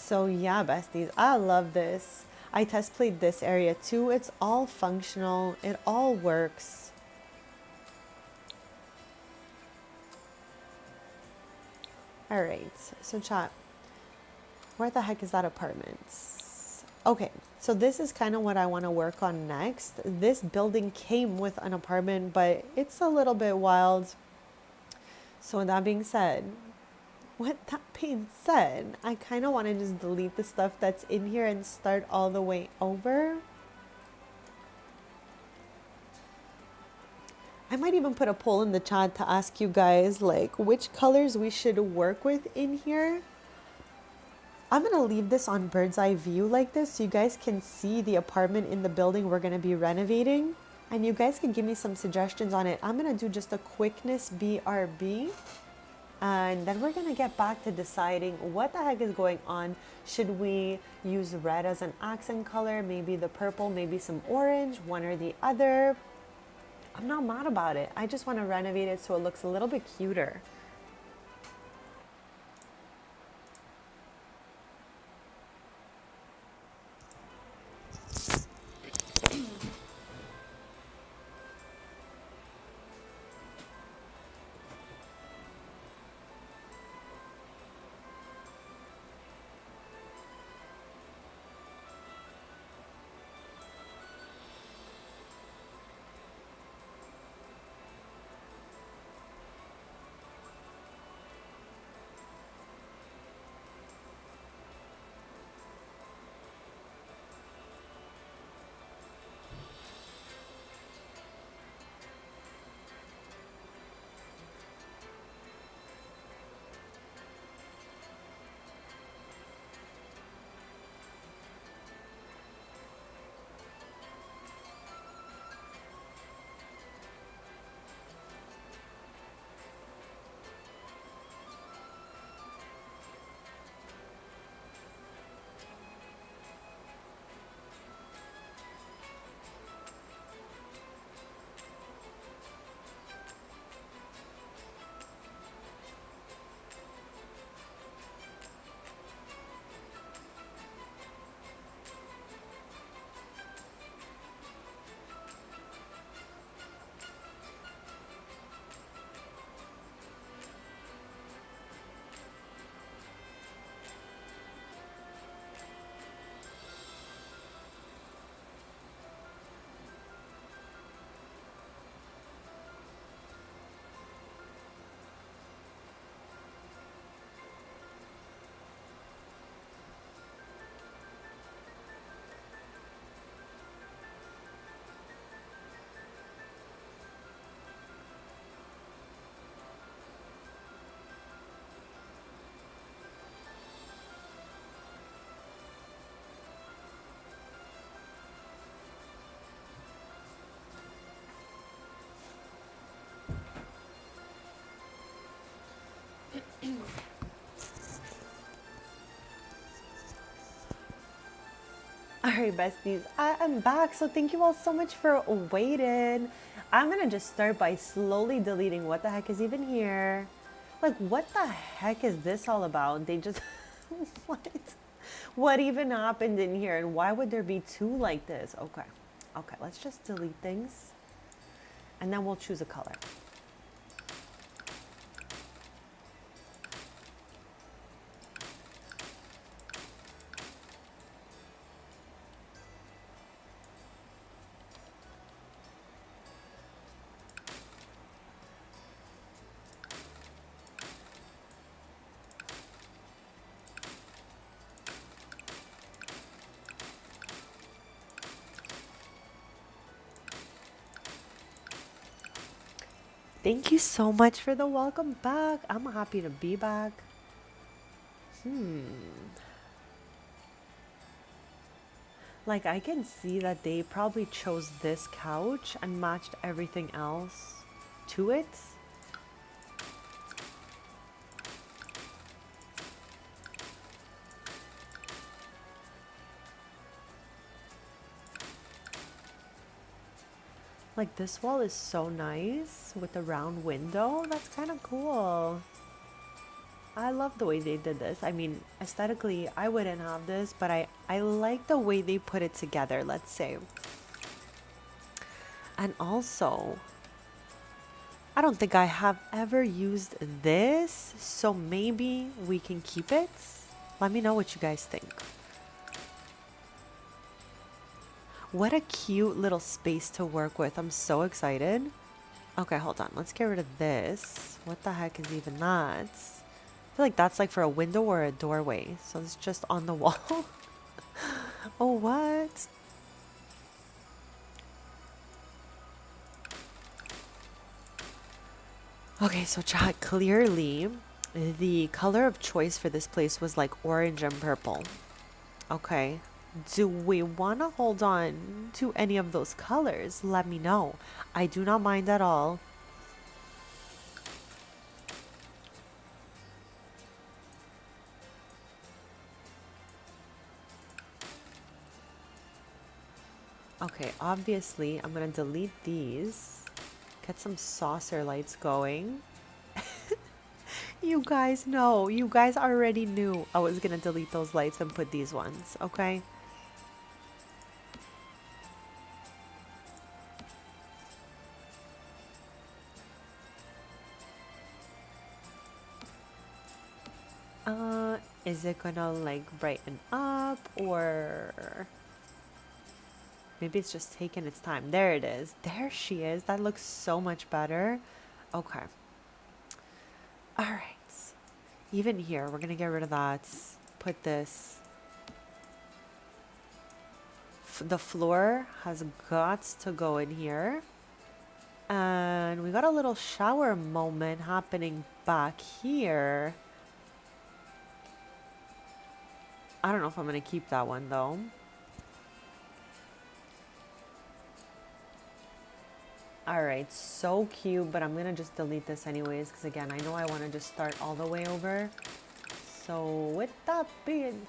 So yeah, besties, I love this. I test played this area too. It's all functional. It all works. All right, so chat. Where the heck is that apartment? Okay, so this is kind of what I want to work on next. This building came with an apartment, but it's a little bit wild. So with that being said, I kind of want to just delete the stuff that's in here and start all the way over. I might even put a poll in the chat to ask you guys like which colors we should work with in here. I'm going to leave this on bird's eye view like this so you guys can see the apartment in the building we're going to be renovating. And you guys can give me some suggestions on it. I'm going to do just a quickness BRB. And then we're going to get back to deciding what the heck is going on. Should we use red as an accent color? Maybe the purple, maybe some orange, one or the other. I'm not mad about it. I just want to renovate it so it looks a little bit cuter. All right, besties, I am back. So thank you all so much for waiting. I'm gonna just start by slowly deleting what the heck is even here. Like, what the heck is this all about? They just, what? What even happened in here? And why would there be two like this? Okay, okay, let's just delete things. And then we'll choose a color. Thank you so much for the welcome back. I'm happy to be back. Like, I can see that they probably chose this couch and matched everything else to it. Like, this wall is so nice with the round window. That's kind of cool. I love the way they did this. I mean, aesthetically, I wouldn't have this, but I like the way they put it together, let's say. And also, I don't think I have ever used this, so maybe we can keep it. Let me know what you guys think. What a cute little space to work with. I'm so excited. Okay, hold on. Let's get rid of this. What the heck is even that? I feel like that's like for a window or a doorway. So it's just on the wall. Oh, what? Okay, so chat, clearly the color of choice for this place was like orange and purple. Okay. Do we want to hold on to any of those colors? Let me know. I do not mind at all. Okay, obviously, I'm going to delete these. Get some saucer lights going. You guys know. You guys already knew I was going to delete those lights and put these ones, okay? Is it gonna like brighten up or maybe it's just taking its time? There it is. There she is. That looks so much better. Okay. All right. Even here, we're gonna get rid of that. Put this. The floor has got to go in here. And we got a little shower moment happening back here. I don't know if I'm going to keep that one though. Alright, so cute, but I'm going to just delete this anyways because again, I know I want to just start all the way over. So with that being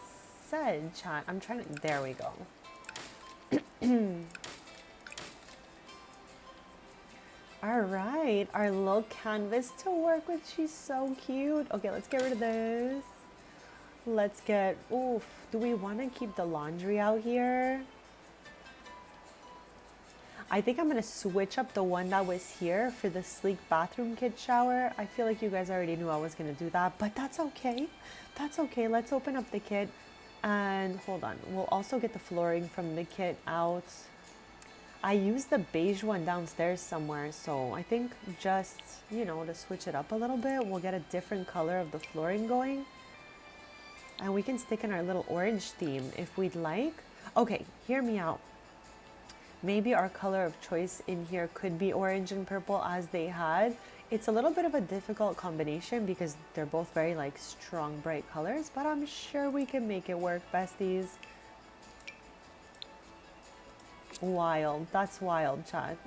said, chat, I'm trying to, there we go. Alright, our little canvas to work with. She's so cute. Okay, let's get rid of this. Let's get, oof, do we want to keep the laundry out here? I think I'm going to switch up the one that was here for the sleek bathroom kit shower. I feel like you guys already knew I was going to do that, but that's okay. That's okay. Let's open up the kit and hold on. We'll also get the flooring from the kit out. I used the beige one downstairs somewhere, so I think just, you know, to switch it up a little bit, we'll get a different color of the flooring going. And we can stick in our little orange theme if we'd like. Okay, hear me out. Maybe our color of choice in here could be orange and purple as they had. It's a little bit of a difficult combination because they're both very like strong, bright colors, but I'm sure we can make it work, besties. Wild. That's wild, chat.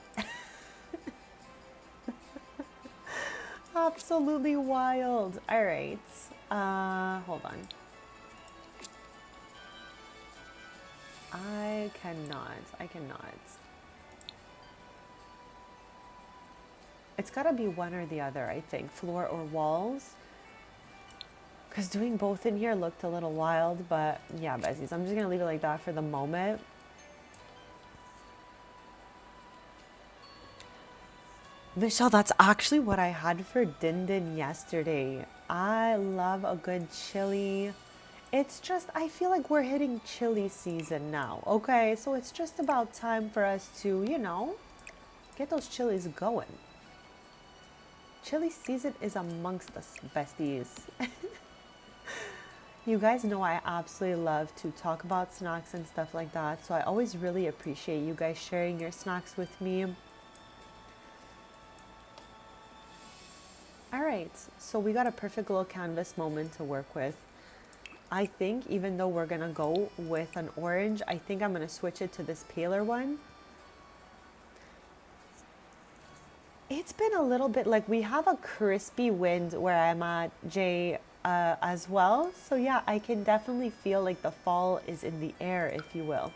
Absolutely wild. All right. Hold on. I cannot. It's gotta be one or the other, I think. Floor or walls. Because doing both in here looked a little wild, but yeah, besties. I'm just gonna leave it like that for the moment. Michelle, that's actually what I had for Din Din yesterday. I love a good chili. It's just, I feel like we're hitting chili season now, okay? So it's just about time for us to, you know, get those chilies going. Chili season is amongst us, besties. You guys know I absolutely love to talk about snacks and stuff like that, so I always really appreciate you guys sharing your snacks with me. All right, so we got a perfect little canvas moment to work with. I think even though we're gonna go with an orange, I think I'm gonna switch it to this paler one. It's been a little bit like we have a crispy wind where I'm at, Jay, as well. So yeah, I can definitely feel like the fall is in the air, if you will.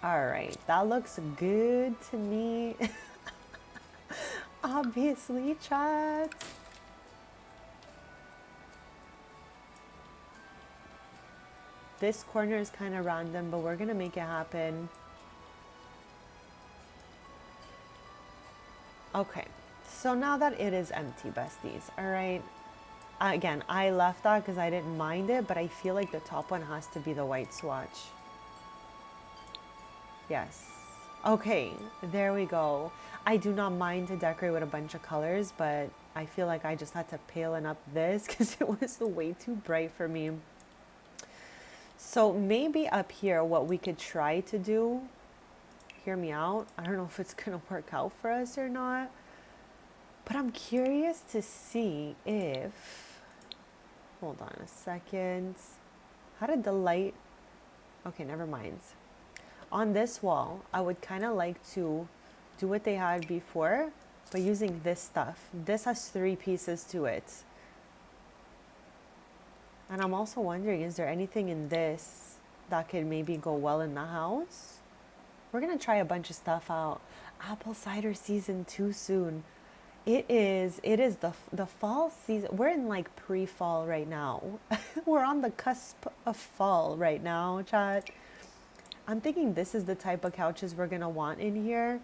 All right, that looks good to me. Obviously, chat. This corner is kind of random, but we're gonna make it happen. Okay, So now that it is empty, besties, all right. Again, I left that because I didn't mind it, but I feel like the top one has to be the white swatch. Yes. Okay, there we go. I do not mind to decorate with a bunch of colors, but I feel like I just had to palen up this because it was way too bright for me. So maybe up here, what we could try to do, hear me out. I don't know if it's gonna work out for us or not, but I'm curious to see if, hold on a second. How did the light, okay, never mind. On this wall, I would kind of like to do what they had before, but using this stuff. This has 3 pieces to it. And I'm also wondering, is there anything in this that could maybe go well in the house? We're gonna try a bunch of stuff out. Apple cider season too soon. It is the fall season. We're in like pre-fall right now. We're on the cusp of fall right now, chat. I'm thinking this is the type of couches we're gonna want in here.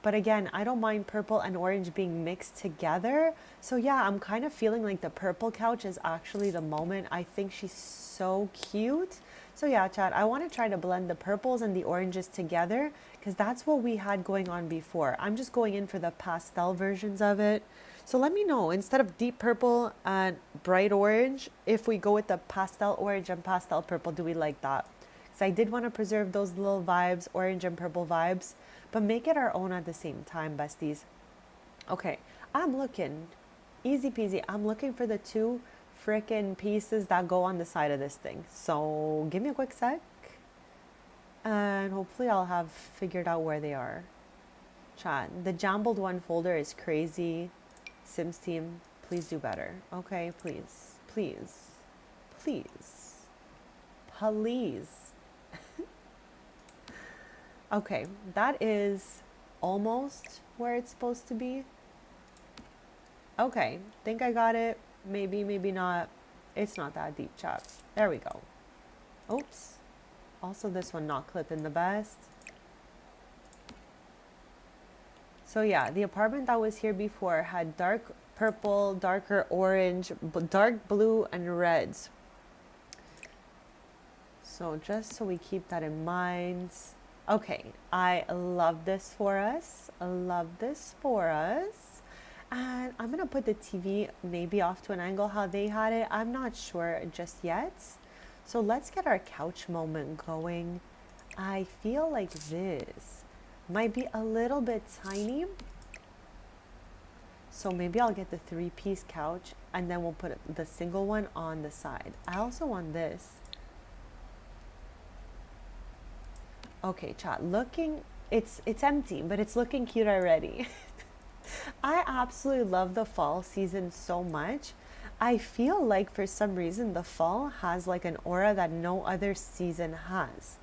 But again, I don't mind purple and orange being mixed together. So yeah, I'm kind of feeling like the purple couch is actually the moment. I think she's so cute. So yeah, chat, I want to try to blend the purples and the oranges together because that's what we had going on before. I'm just going in for the pastel versions of it. So let me know, instead of deep purple and bright orange, if we go with the pastel orange and pastel purple, do we like that? Because I did want to preserve those little vibes, orange and purple vibes, but make it our own at the same time, besties. Okay, I'm looking, easy peasy, I'm looking for the 2 frickin' pieces that go on the side of this thing. So give me a quick sec, and hopefully I'll have figured out where they are. Chat, the jumbled one folder is crazy. Sims team, please do better. Okay, please, please, please, please. Okay, that is almost where it's supposed to be. Okay, think I got it. Maybe, maybe not. It's not that deep, chat. There we go. Oops. Also, this one not clipping the best. So yeah, the apartment that was here before had dark purple, darker orange, dark blue, and reds. So just so we keep that in mind. Okay, I love this for us. I love this for us. And I'm gonna put the TV maybe off to an angle how they had it. I'm not sure just yet. So let's get our couch moment going. I feel like this might be a little bit tiny. So maybe I'll get the 3-piece couch and then we'll put the single one on the side. I also want this. Okay, chat, looking, it's empty, but it's looking cute already. I absolutely love the fall season so much. I feel like for some reason the fall has like an aura that no other season has.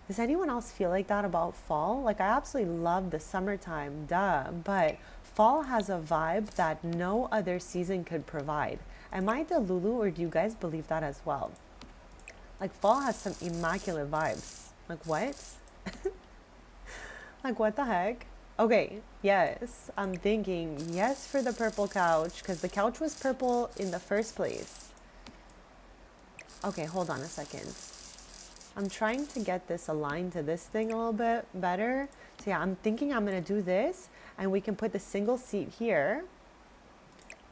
Does anyone else feel like that about fall? Like I absolutely love the summertime, duh, but fall has a vibe that no other season could provide. Am I Delulu or do you guys believe that as well? Like fall has some immaculate vibes. Like what? Like what the heck? Okay, yes, I'm thinking yes for the purple couch because the couch was purple in the first place. Okay, hold on a second. I'm trying to get this aligned to this thing a little bit better. So yeah, I'm thinking I'm gonna do this and we can put the single seat here.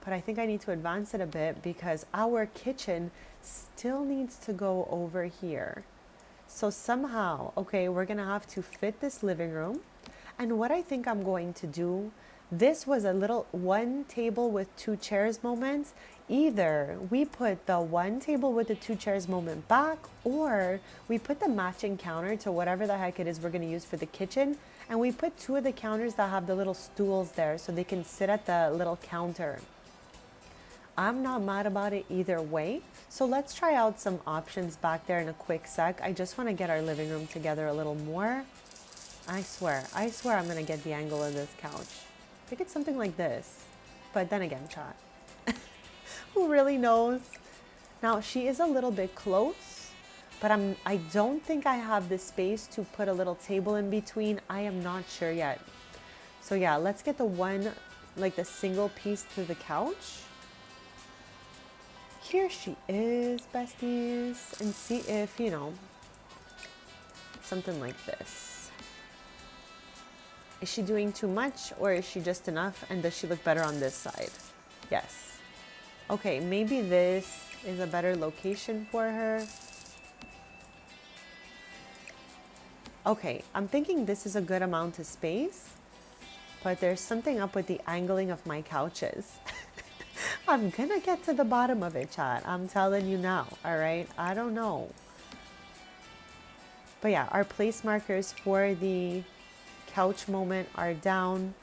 But I think I need to advance it a bit because our kitchen still needs to go over here. So somehow, okay, we're gonna have to fit this living room. And what I think I'm going to do, this was a little 1 table with 2 chairs moment. Either we put the 1 table with the 2 chairs moment back, or we put the matching counter to whatever the heck it is we're gonna use for the kitchen. And we put 2 of the counters that have the little stools there so they can sit at the little counter. I'm not mad about it either way. So let's try out some options back there in a quick sec. I just want to get our living room together a little more. I swear I'm going to get the angle of this couch. I think it's something like this. But then again, chat. Who really knows? Now, she is a little bit close, but I don't think I have the space to put a little table in between. I am not sure yet. So yeah, let's get the 1 like the single piece to the couch. Here she is, besties, and see if, you know, something like this. Is she doing too much or is she just enough? And does she look better on this side? Yes. Okay, maybe this is a better location for her. Okay, I'm thinking this is a good amount of space, but there's something up with the angling of my couches. I'm gonna get to the bottom of it, chat. I'm telling you now, all right? I don't know. But yeah, our place markers for the couch moment are down.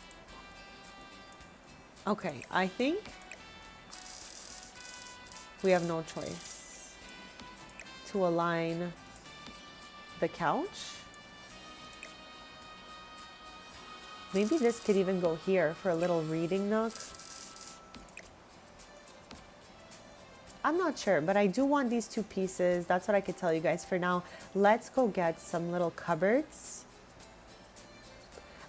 Okay, I think we have no choice to align the couch. Maybe this could even go here for a little reading nook. I'm not sure, but I do want these two pieces. That's what I could tell you guys for now. Let's go get some little cupboards.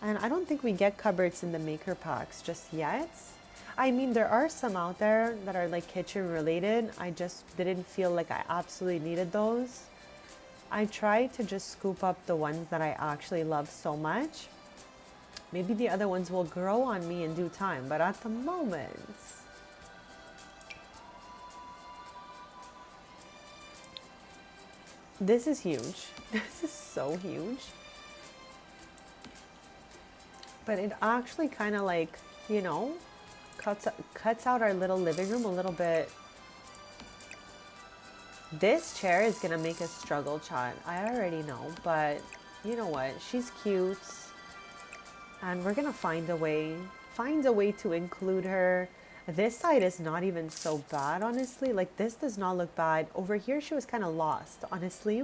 And I don't think we get cupboards in the maker packs just yet. I mean, there are some out there that are like kitchen related. I just didn't feel like I absolutely needed those. I tried to just scoop up the ones that I actually love so much. Maybe the other ones will grow on me in due time, but at the moment, this is huge. This is so huge. But it actually kind of like, you know, cuts out our little living room a little bit. This chair is gonna make us struggle, chat. I already know, but you know what? She's cute. And we're gonna find a way to include her. This side is not even so bad, honestly. Like, this does not look bad. Over here, she was kind of lost, honestly.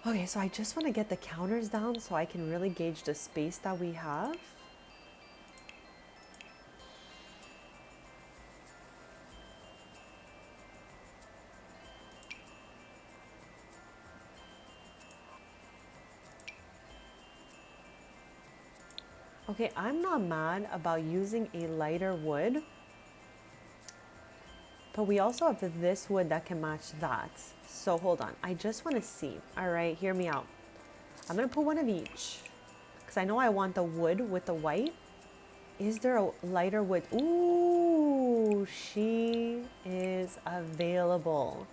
Okay, so I just want to get the counters down so I can really gauge the space that we have. Okay, I'm not mad about using a lighter wood, but we also have this wood that can match that. So hold on, I just want to see. All right, hear me out. I'm gonna put one of each because I know I want the wood with the white. Is there a lighter wood? Ooh, she is available.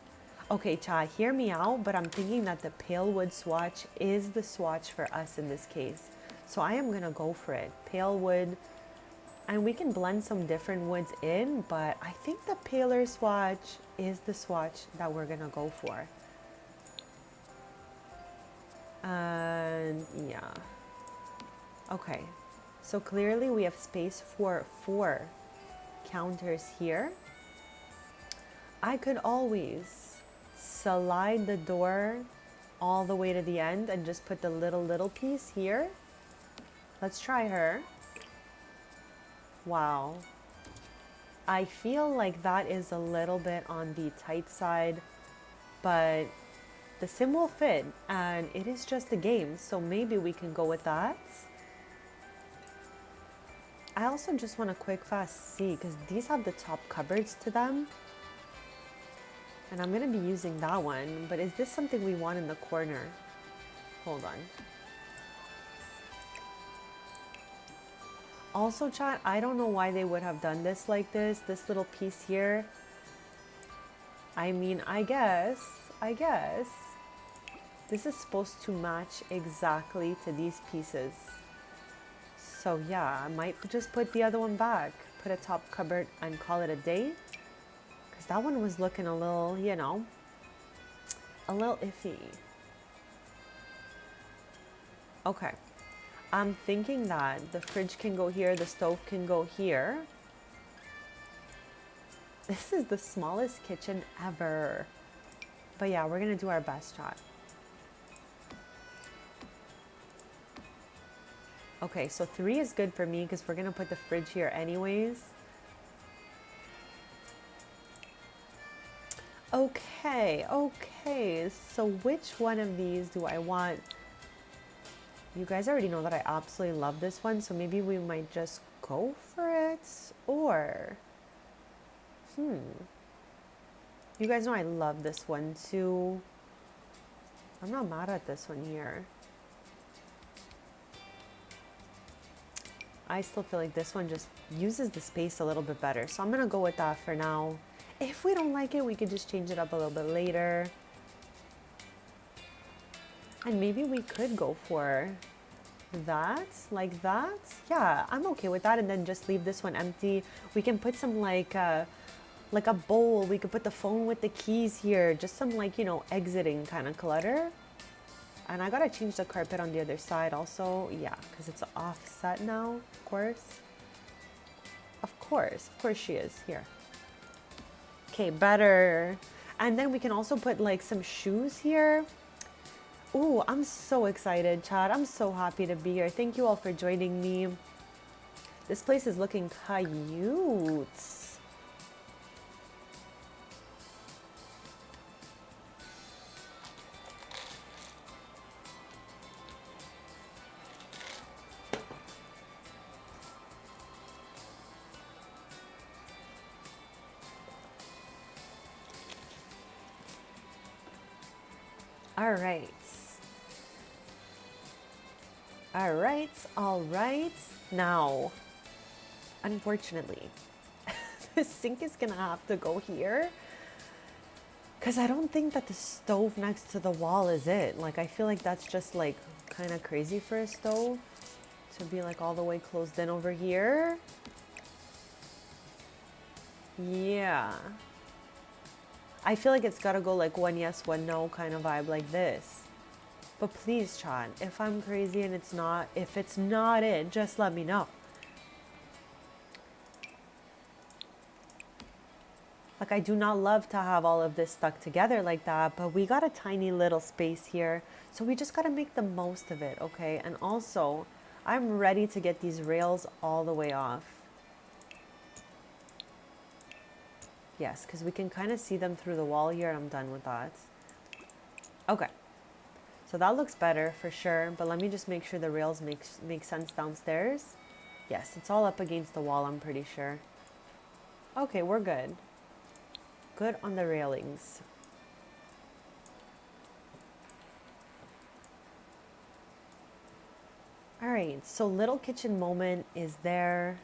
Okay, Cha, hear me out, but I'm thinking that the pale wood swatch is the swatch for us in this case. So I am gonna go for it. Pale wood, and we can blend some different woods in, but I think the paler swatch is the swatch that we're gonna go for. And yeah. Okay, so clearly we have space for 4 counters here. I could always slide the door all the way to the end and just put the little piece here. Let's try her. Wow. I feel like that is a little bit on the tight side, but the sim will fit and it is just a game, so maybe we can go with that. I also just want a quick fast see because these have the top cupboards to them. And I'm gonna be using that one, but is this something we want in the corner? Hold on. Also, chat, I don't know why they would have done this like this little piece here. I mean, I guess this is supposed to match exactly to these pieces. So yeah, I might just put the other one back, put a top cupboard and call it a day. Because that one was looking a little, you know, a little iffy. Okay. I'm thinking that the fridge can go here, the stove can go here. This is the smallest kitchen ever. But yeah, we're gonna do our best, chat. Okay, so 3 is good for me because we're gonna put the fridge here anyways. Okay, so which one of these do I want You guys already know that I absolutely love this one, so maybe we might just go for it. Or, you guys know I love this one too. I'm not mad at this one here. I still feel like this one just uses the space a little bit better. So I'm gonna go with that for now. If we don't like it, we could just change it up a little bit later. And maybe we could go for that, like that. Yeah, I'm okay with that. And then just leave this one empty. We can put some like a bowl. We could put the phone with the keys here. Just some like, you know, exiting kind of clutter. And I gotta change the carpet on the other side also. Yeah, because it's offset now, of course. Of course she is. Here. Okay, better. And then we can also put like some shoes here. Ooh, I'm so excited, Chad. I'm so happy to be here. Thank you all for joining me. This place is looking cute. All right. All right. Now, unfortunately, the sink is gonna have to go here because I don't think that the stove next to the wall is it. Like, I feel like that's just like kind of crazy for a stove to be like all the way closed in over here. Yeah. I feel like it's gotta go like one yes, one no kind of vibe like this. But please, Chan, if I'm crazy and if it's not it, just let me know. Like, I do not love to have all of this stuck together like that, but we got a tiny little space here. So we just gotta make the most of it, okay? And also, I'm ready to get these rails all the way off. Yes, because we can kind of see them through the wall here. I'm done with that. Okay. So that looks better for sure, but let me just make sure the rails make sense downstairs. Yes, it's all up against the wall, I'm pretty sure. Okay, we're good. Good on the railings. All right, so little kitchen moment is there.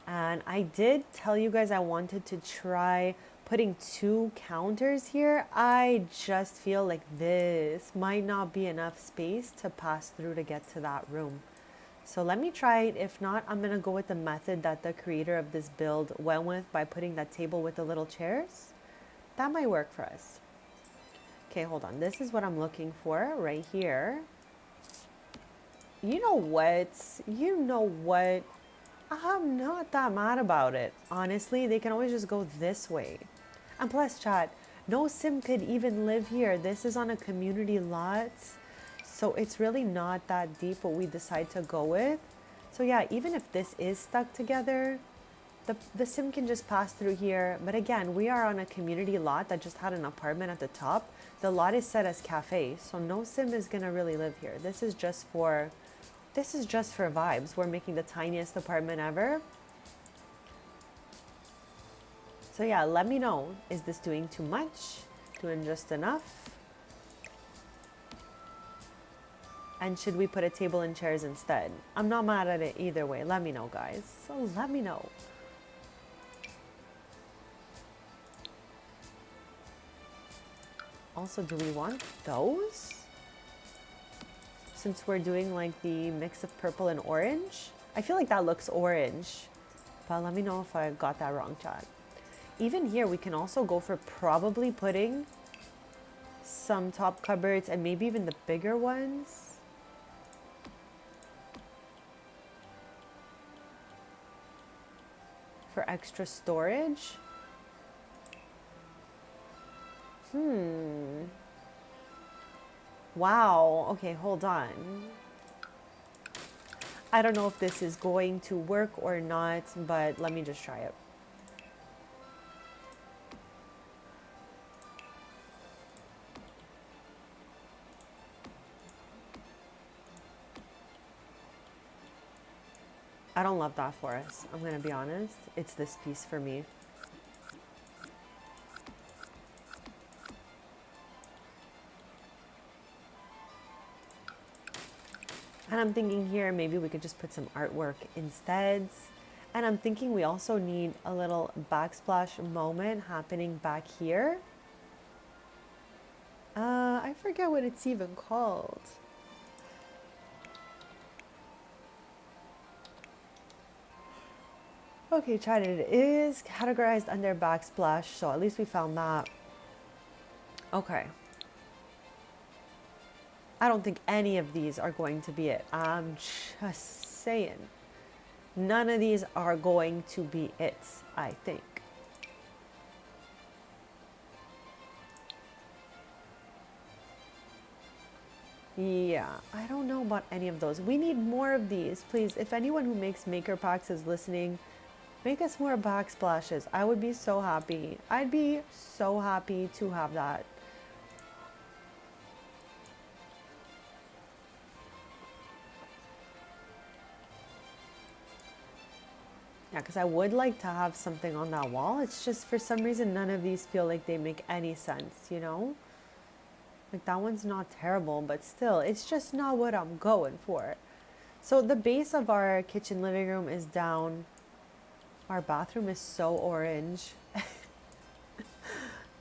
And I did tell you guys I wanted to try putting 2 counters here. I just feel like this might not be enough space to pass through to get to that room. So let me try it. If not, I'm gonna go with the method that the creator of this build went with by putting that table with the little chairs. That might work for us. Okay, hold on. This is what I'm looking for right here. You know what? I'm not that mad about it. Honestly, they can always just go this way. And plus, chat, no sim could even live here. This is on a community lot. So it's really not that deep what we decide to go with. So yeah, even if this is stuck together, the sim can just pass through here. But again, we are on a community lot that just had an apartment at the top. The lot is set as cafe, so no sim is gonna really live here. This is just for vibes. We're making the tiniest apartment ever. So yeah, let me know. Is this doing too much? Doing just enough? And should we put a table and chairs instead? I'm not mad at it either way. Let me know, guys. So let me know. Also, do we want those? Since we're doing like the mix of purple and orange. I feel like that looks orange. But let me know if I got that wrong, chat. Even here, we can also go for probably putting some top cupboards and maybe even the bigger ones. For extra storage. Wow. Okay, hold on. I don't know if this is going to work or not, but let me just try it. I don't love that for us. I'm gonna be honest. It's this piece for me. And I'm thinking here, maybe we could just put some artwork instead. And I'm thinking we also need a little backsplash moment happening back here. I forget what it's even called. Okay, chat, it is categorized under backsplash, so at least we found that. Okay. I don't think any of these are going to be it. I'm just saying. None of these are going to be it, I think. Yeah, I don't know about any of those. We need more of these, please. If anyone who makes maker packs is listening, make us more backsplashes. I would be so happy. I'd be so happy to have that. Yeah, because I would like to have something on that wall. It's just for some reason none of these feel like they make any sense, you know? Like that one's not terrible, but still, it's just not what I'm going for. So the base of our kitchen living room is down. Our bathroom is so orange. But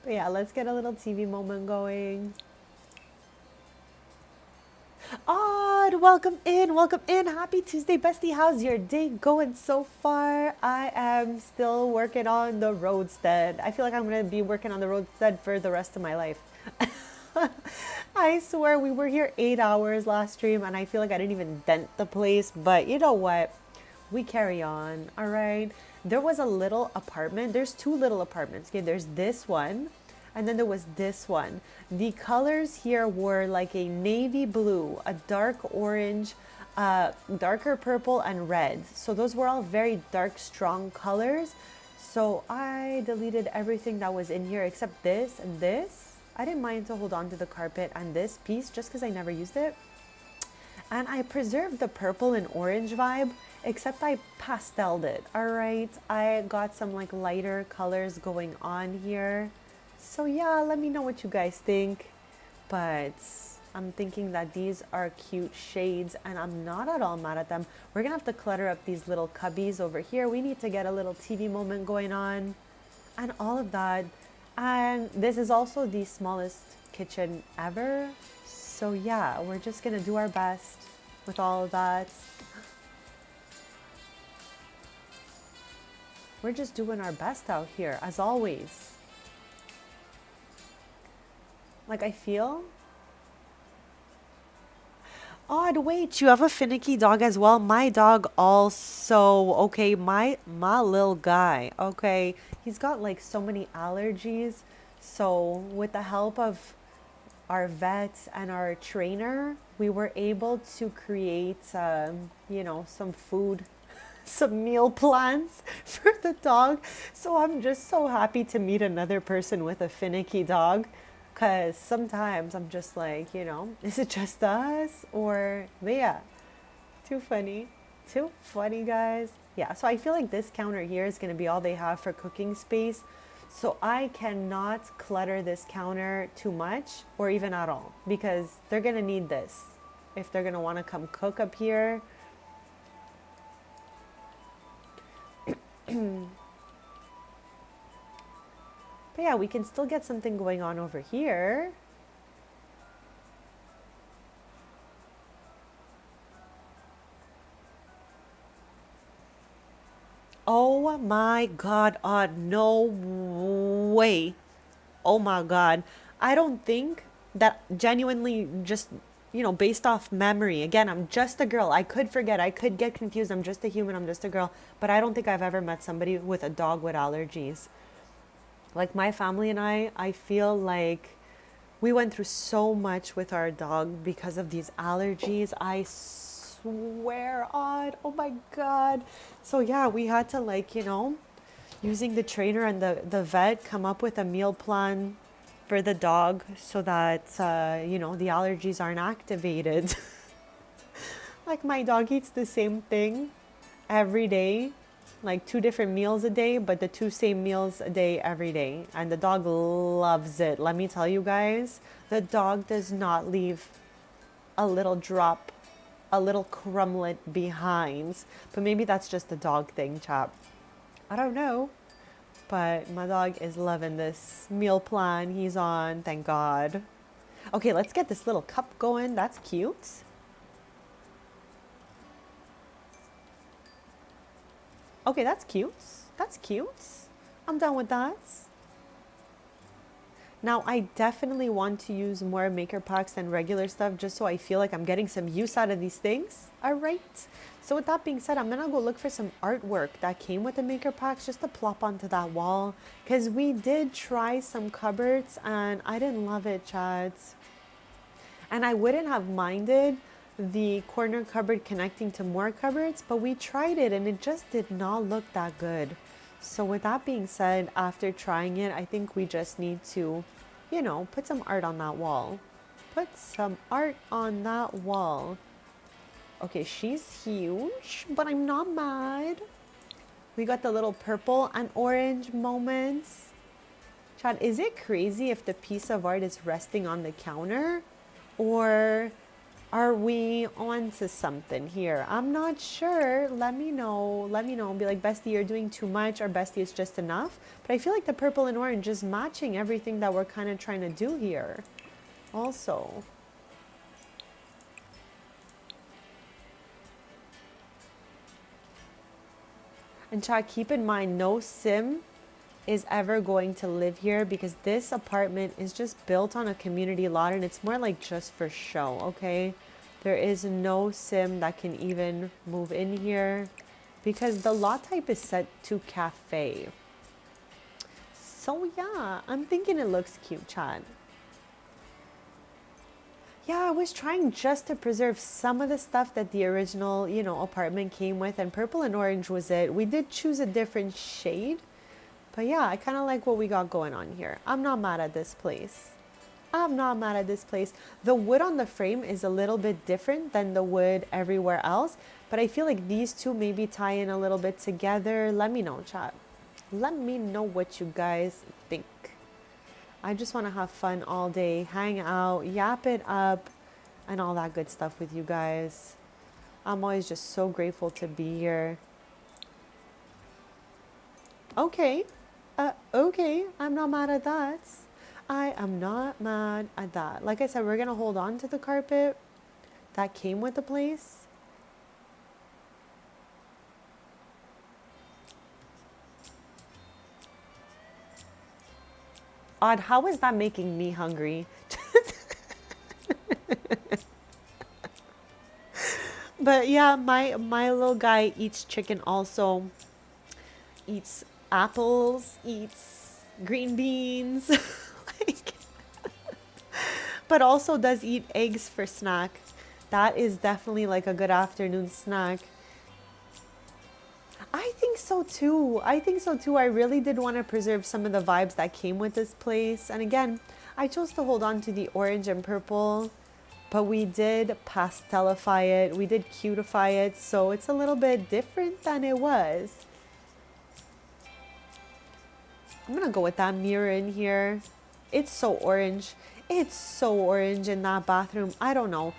yeah, let's get a little TV moment going. Odd, welcome in, welcome in. Happy Tuesday, bestie. How's your day going so far? I am still working on the roadstead. I feel like I'm going to be working on the roadstead for the rest of my life. I swear we were here 8 hours last stream and I feel like I didn't even dent the place, but you know what? We carry on, all right? There was a little apartment. There's two little apartments, okay? There's this one and then there was this one. The colors here were like a navy blue, a dark orange, darker purple and red. So those were all very dark, strong colors. So I deleted everything that was in here except this and this. I didn't mind to hold on to the carpet and this piece just because I never used it. And I preserved the purple and orange vibe, except I pasteled it, all right? I got some like lighter colors going on here. So yeah, let me know what you guys think. But I'm thinking that these are cute shades and I'm not at all mad at them. We're gonna have to clutter up these little cubbies over here. We need to get a little TV moment going on and all of that. And this is also the smallest kitchen ever. So yeah, we're just gonna do our best with all of that. We're just doing our best out here, as always. Like I feel... Odd, wait, you have a finicky dog as well? My dog also, okay, my little guy, okay, he's got like so many allergies. So with the help of our vet and our trainer, we were able to create, you know, some food, some meal plans for the dog. So I'm just so happy to meet another person with a finicky dog. Because sometimes I'm just like, you know, is it just us? Or, yeah, too funny. Too funny, guys. Yeah, so I feel like this counter here is going to be all they have for cooking space. So I cannot clutter this counter too much or even at all. Because they're going to need this if they're going to want to come cook up here. But yeah, we can still get something going on over here. Oh my God, no way. Oh my God. I don't think that genuinely just, you know, based off memory. Again, I'm just a girl. I could forget. I could get confused. I'm just a human. I'm just a girl. But I don't think I've ever met somebody with a dog with allergies. Like my family and I feel like we went through so much with our dog because of these allergies. I swear on, oh my God. So yeah, we had to like, you know, using the trainer and the vet come up with a meal plan for the dog so that, you know, the allergies aren't activated. Like my dog eats the same thing every day, like 2 different meals a day, but the 2 same meals a day every day. And the dog loves it. Let me tell you guys, the dog does not leave a little drop, a little crumblet behind. But maybe that's just a dog thing, chap. I don't know. But my dog is loving this meal plan he's on, thank God. Okay, let's get this little cup going. That's cute. Okay, that's cute. That's cute. I'm done with that. Now, I definitely want to use more maker packs than regular stuff just so I feel like I'm getting some use out of these things. All right. So with that being said, I'm going to go look for some artwork that came with the maker packs just to plop onto that wall. Because we did try some cupboards and I didn't love it, chads. And I wouldn't have minded the corner cupboard connecting to more cupboards, but we tried it and it just did not look that good. So with that being said, after trying it, I think we just need to, you know, put some art on that wall. Put some art on that wall. Okay, she's huge, but I'm not mad. We got the little purple and orange moments. Chad, is it crazy if the piece of art is resting on the counter? Or are we on to something here? I'm not sure. Let me know. Let me know. Be like, Bestie, you're doing too much, or Bestie, it's just enough. But I feel like the purple and orange is matching everything that we're kind of trying to do here. Also. And Chad, keep in mind, no sim is ever going to live here because this apartment is just built on a community lot and it's more like just for show, okay? There is no sim that can even move in here because the lot type is set to cafe. So yeah, I'm thinking it looks cute, Chad. Yeah, I was trying just to preserve some of the stuff that the original, you know, apartment came with, and purple and orange was it. We did choose a different shade. But yeah, I kind of like what we got going on here. I'm not mad at this place. I'm not mad at this place. The wood on the frame is a little bit different than the wood everywhere else. But I feel like these two maybe tie in a little bit together. Let me know, chat. Let me know what you guys think. I just want to have fun all day. Hang out, yap it up, and all that good stuff with you guys. I'm always just so grateful to be here. Okay. Okay, I'm not mad at that. I am not mad at that. Like I said, we're going to hold on to the carpet that came with the place. Odd, how is that making me hungry? But yeah, my little guy eats chicken also. Eats apples, eats green beans. Like, but also does eat eggs for snack. That is definitely like a good afternoon snack. I think so too. I think so too. I really did want to preserve some of the vibes that came with this place. And again, I chose to hold on to the orange and purple, but we did pastelify it. We did cutify it. So it's a little bit different than it was. I'm going to go with that mirror in here. It's so orange. It's so orange in that bathroom. I don't know.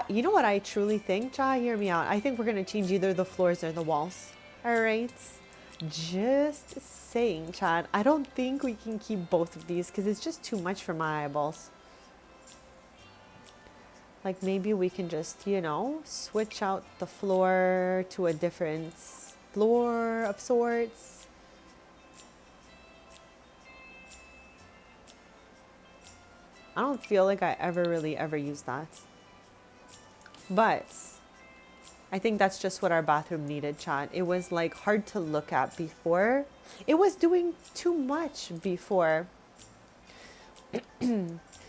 You know what I truly think, Cha? Hear me out. I think we're going to change either the floors or the walls. All right? Just saying, Chad. I don't think we can keep both of these because it's just too much for my eyeballs. Like maybe we can just, you know, switch out the floor to a different floor of sorts. I don't feel like I ever used that. But I think that's just what our bathroom needed, chat. It was like hard to look at before. It was doing too much before.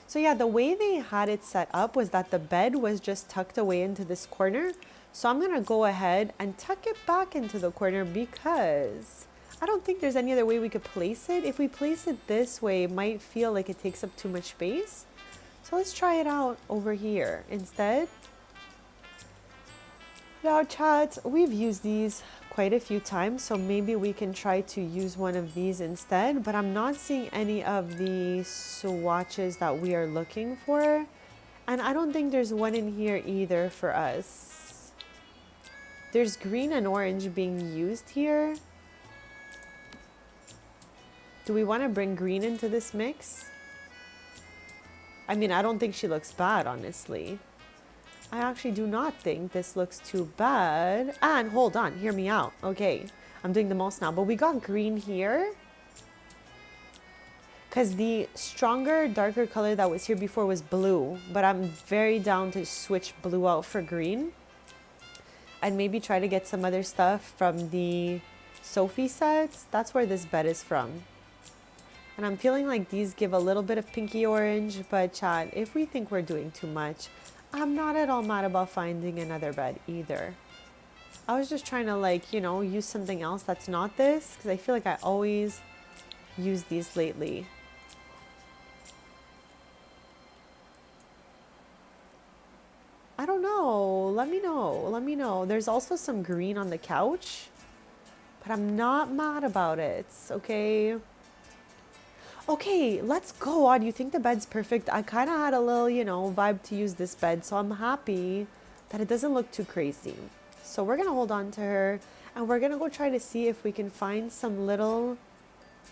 So yeah, the way they had it set up was that the bed was just tucked away into this corner. So I'm going to go ahead and tuck it back into the corner because I don't think there's any other way we could place it. If we place it this way, it might feel like it takes up too much space. So let's try it out over here instead. Now, chat, we've used these quite a few times, so maybe we can try to use one of these instead, but I'm not seeing any of the swatches that we are looking for. And I don't think there's one in here either for us. There's green and orange being used here. Do we want to bring green into this mix? I mean, I don't think she looks bad, honestly. I actually do not think this looks too bad. And hold on, hear me out. Okay, I'm doing the most now, but we got green here. Because the stronger, darker color that was here before was blue, but I'm very down to switch blue out for green. And maybe try to get some other stuff from the Sophie sets. That's where this bed is from. And I'm feeling like these give a little bit of pinky orange, but chat, if we think we're doing too much, I'm not at all mad about finding another bed either. I was just trying to, like, you know, use something else that's not this, because I feel like I always use these lately. I don't know. Let me know. Let me know. There's also some green on the couch, but I'm not mad about it, okay? Okay, let's go on. You think the bed's perfect? I kind of had a little, you know, vibe to use this bed, so I'm happy that it doesn't look too crazy. So we're going to hold on to her, and we're going to go try to see if we can find some little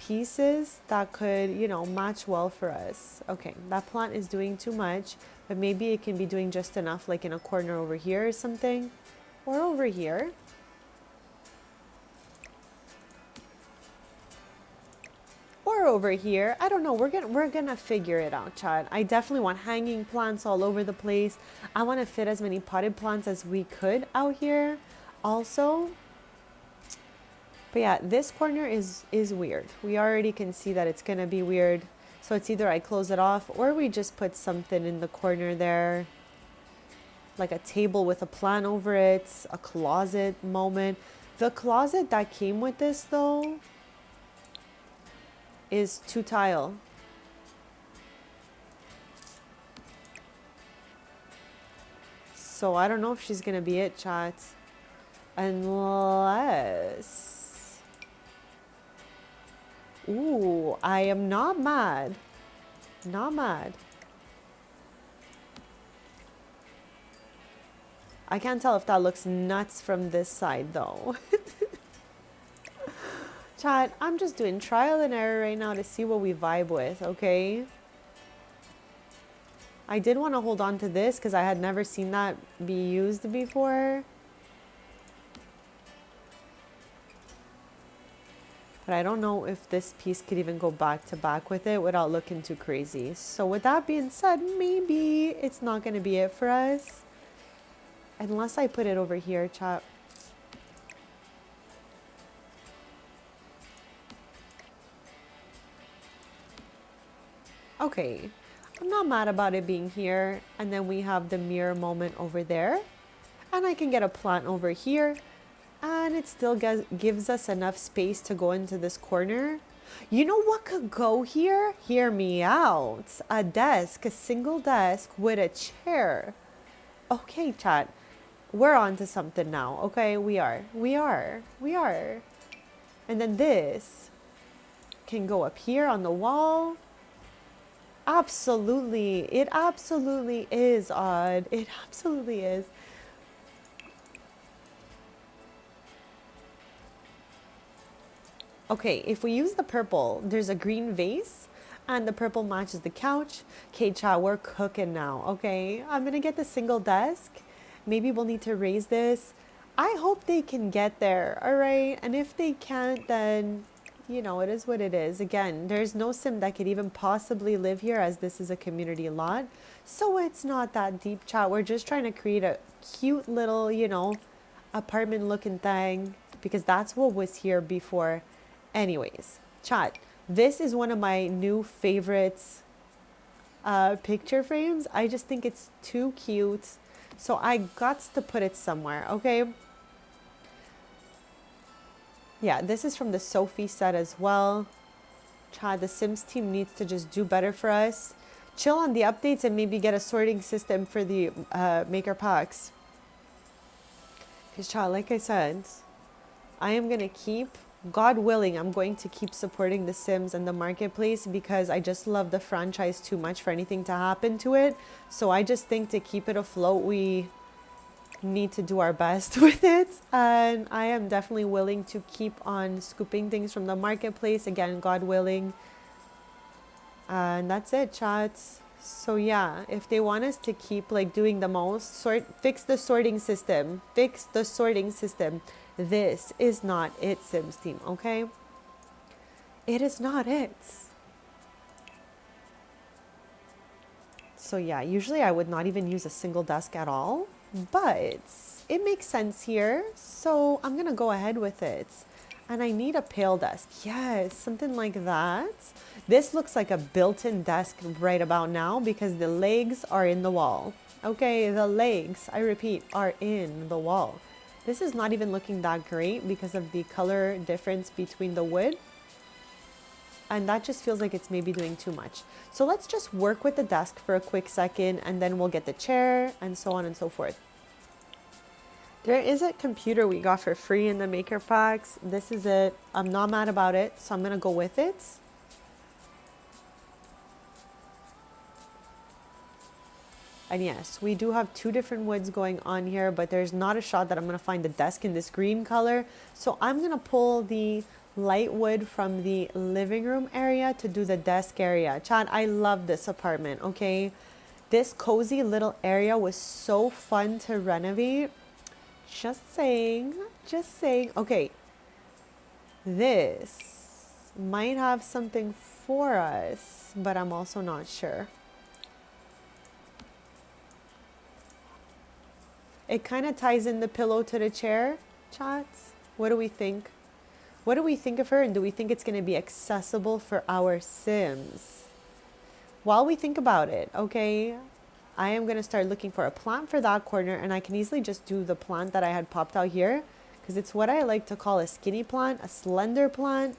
pieces that could, you know, match well for us. Okay, that plant is doing too much, but maybe it can be doing just enough, like in a corner over here or something, or over here. Or over here. I don't know. We're gonna figure it out, Chad. I definitely want hanging plants all over the place. I want to fit as many potted plants as we could out here also. But yeah, this corner is weird. We already can see that it's gonna be weird. So it's either I close it off or we just put something in the corner there. Like a table with a plant over it, a closet moment. The closet that came with this though is 2 tile. So I don't know if she's gonna be it, chat. Unless... Ooh, I am not mad. Not mad. I can't tell if that looks nuts from this side though. Chat, I'm just doing trial and error right now to see what we vibe with, okay? I did want to hold on to this because I had never seen that be used before. But I don't know if this piece could even go back to back with it without looking too crazy. So with that being said, maybe it's not going to be it for us. Unless I put it over here, chat. Okay, I'm not mad about it being here. And then we have the mirror moment over there. And I can get a plant over here. And it still gives us enough space to go into this corner. You know what could go here? Hear me out. A desk, a single desk with a chair. Okay, chat. We're on to something now. Okay, we are. And then this can go up here on the wall. Absolutely. It absolutely is odd. It absolutely is. Okay, if we use the purple, there's a green vase and the purple matches the couch. Okay, chat, we're cooking now, okay? I'm gonna get the single desk. Maybe we'll need to raise this. I hope they can get there, all right? And if they can't, then, you know, it is what it is. Again, there's no sim that could even possibly live here as this is a community lot. So it's not that deep, chat. We're just trying to create a cute little, you know, apartment looking thing because that's what was here before. Anyways, chat, this is one of my new favorites picture frames. I just think it's too cute. So I got to put it somewhere, okay? Yeah, this is from the Sophie set as well. Chat, the Sims team needs to just do better for us. Chill on the updates and maybe get a sorting system for the maker packs. Because, child, like I said, I am going to keep, God willing, I'm going to keep supporting The Sims and the marketplace because I just love the franchise too much for anything to happen to it. So I just think to keep it afloat, we need to do our best with it. And I am definitely willing to keep on scooping things from the marketplace, again, God willing. And that's it, chats. So yeah, if they want us to keep like doing the most, fix the sorting system. Fix the sorting system. This is not it, Sims team, okay? It is not it. So yeah, usually I would not even use a single desk at all, but it makes sense here. So I'm gonna go ahead with it. And I need a pale desk. Yes, something like that. This looks like a built-in desk right about now because the legs are in the wall. Okay, the legs, I repeat, are in the wall. This is not even looking that great because of the color difference between the wood. And that just feels like it's maybe doing too much. So let's just work with the desk for a quick second and then we'll get the chair and so on and so forth. There is a computer we got for free in the maker packs. This is it. I'm not mad about it, so I'm gonna go with it. And yes, we do have two different woods going on here, but there's not a shot that I'm gonna find the desk in this green color. So I'm gonna pull the light wood from the living room area to do the desk area. Chad, I love this apartment, okay? This cozy little area was so fun to renovate. Just saying, just saying. Okay, this might have something for us, but I'm also not sure. It kind of ties in the pillow to the chair, chats. What do we think? What do we think of her, and do we think it's going to be accessible for our Sims? While we think about it, okay, I am going to start looking for a plant for that corner, and I can easily just do the plant that I had popped out here because it's what I like to call a skinny plant, a slender plant.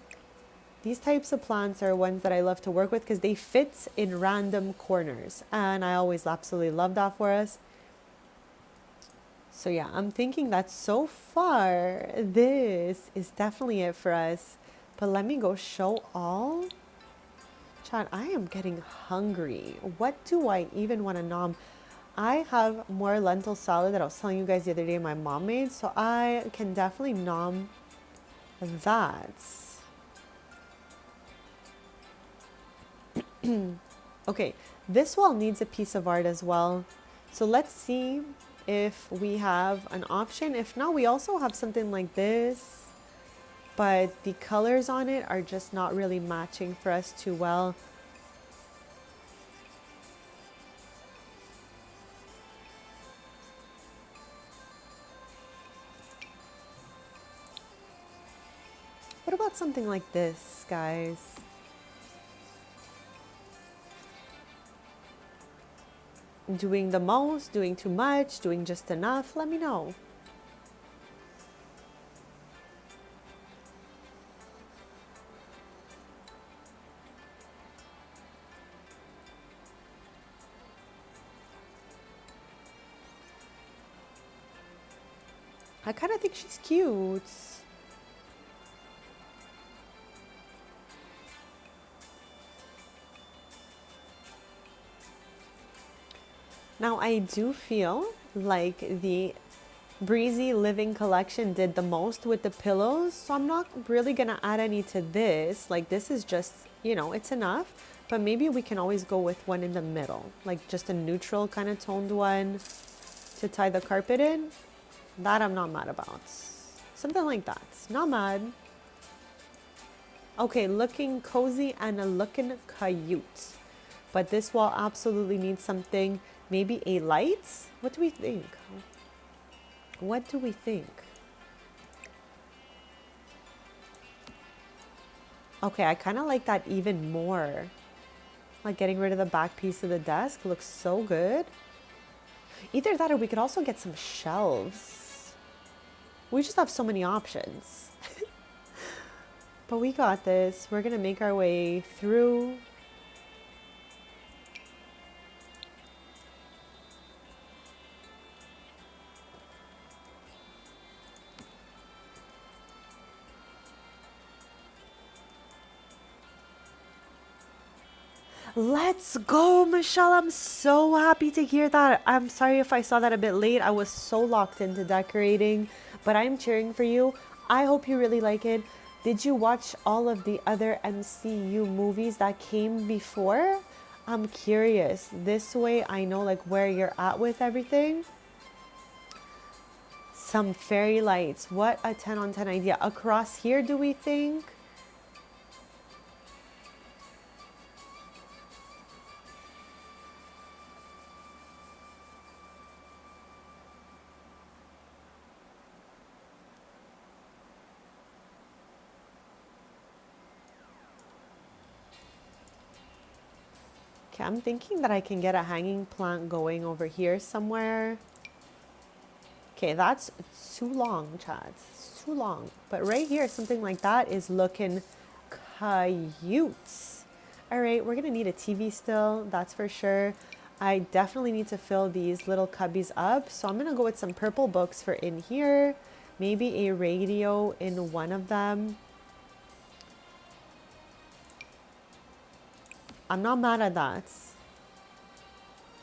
These types of plants are ones that I love to work with because they fit in random corners, and I always absolutely love that for us. So yeah, I'm thinking that so far, this is definitely it for us. But let me go show all. Chad, I am getting hungry. What do I even want to nom? I have more lentil salad that I was telling you guys the other day my mom made. So I can definitely nom that. Okay, this wall needs a piece of art as well. So let's see if we have an option. If not, we also have something like this, but the colors on it are just not really matching for us too well. What about something like this, guys? Doing the most, doing too much, doing just enough? Let me know. I kind of think she's cute. Now, I do feel like the Breezy Living Collection did the most with the pillows, so I'm not really gonna add any to this. Like, this is just, you know, it's enough, but maybe we can always go with one in the middle, like just a neutral kind of toned one to tie the carpet in. That I'm not mad about. Something like that. Not mad. Okay, looking cozy and a looking cute. But this wall absolutely needs something. Maybe a light? What do we think? What do we think? Okay, I kind of like that even more. Like getting rid of the back piece of the desk looks so good. Either that or we could also get some shelves. We just have so many options. But we got this. We're going to make our way through. Let's go, Michelle. I'm so happy to hear that. I'm sorry if I saw that a bit late. I was so locked into decorating, but I'm cheering for you. I hope you really like it. Did you watch all of the other MCU movies that came before? I'm curious. This way I know like where you're at with everything. Some fairy lights. What a 10 on 10 idea. Across here, do we think? Okay, I'm thinking that I can get a hanging plant going over here somewhere. Okay, that's too long, Chad. It's too long. But right here, something like that is looking cute. All right, we're gonna need a TV still, that's for sure. I definitely need to fill these little cubbies up. So I'm gonna go with some purple books for in here. Maybe a radio in one of them. I'm not mad at that.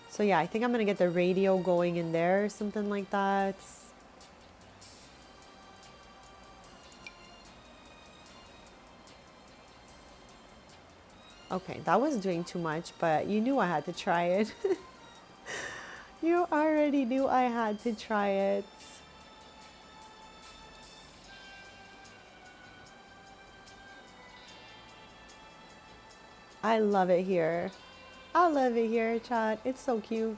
So yeah, I think I'm gonna get the radio going in there or something like that. Okay, that was doing too much, but you knew I had to try it. You already knew I had to try it. I love it here. I love it here, chat. It's so cute.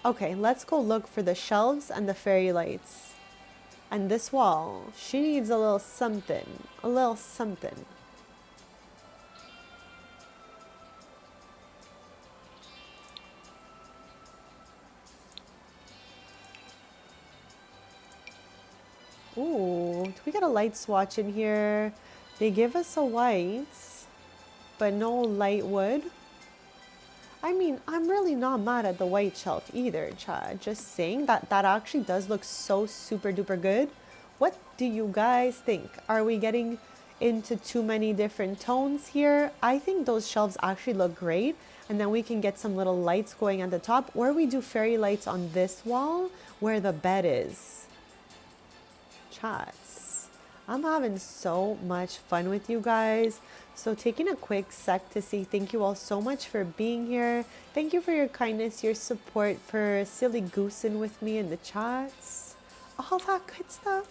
Okay, let's go look for the shelves and the fairy lights. And this wall, she needs a little something. A little something. Ooh, do we got a light swatch in here? They give us a white, but no light wood. I mean, I'm really not mad at the white shelf either, Chad. Just saying that that actually does look so super duper good. What do you guys think? Are we getting into too many different tones here? I think those shelves actually look great. And then we can get some little lights going at the top, or we do fairy lights on this wall where the bed is. Chats. I'm having so much fun with you guys. So taking a quick sec to say thank you all so much for being here. Thank you for your kindness, your support, for silly goosing with me in the chats. All that good stuff.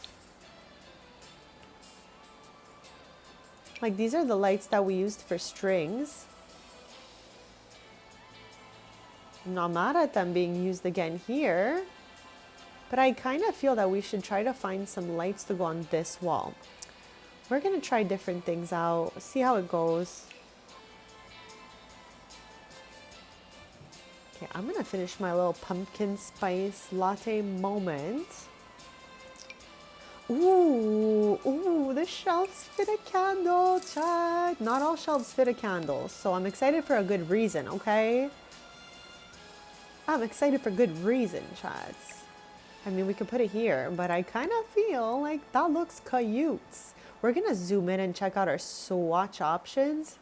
Like these are the lights that we used for strings. I'm not mad at them being used again here. But I kind of feel that we should try to find some lights to go on this wall. We're going to try different things out, see how it goes. Okay, I'm going to finish my little pumpkin spice latte moment. Ooh, the shelves fit a candle, Chad. Not all shelves fit a candle, so I'm excited for a good reason, okay? I'm excited for good reason, Chads. I mean, we could put it here, but I kind of feel like that looks cute. We're going to zoom in and check out our swatch options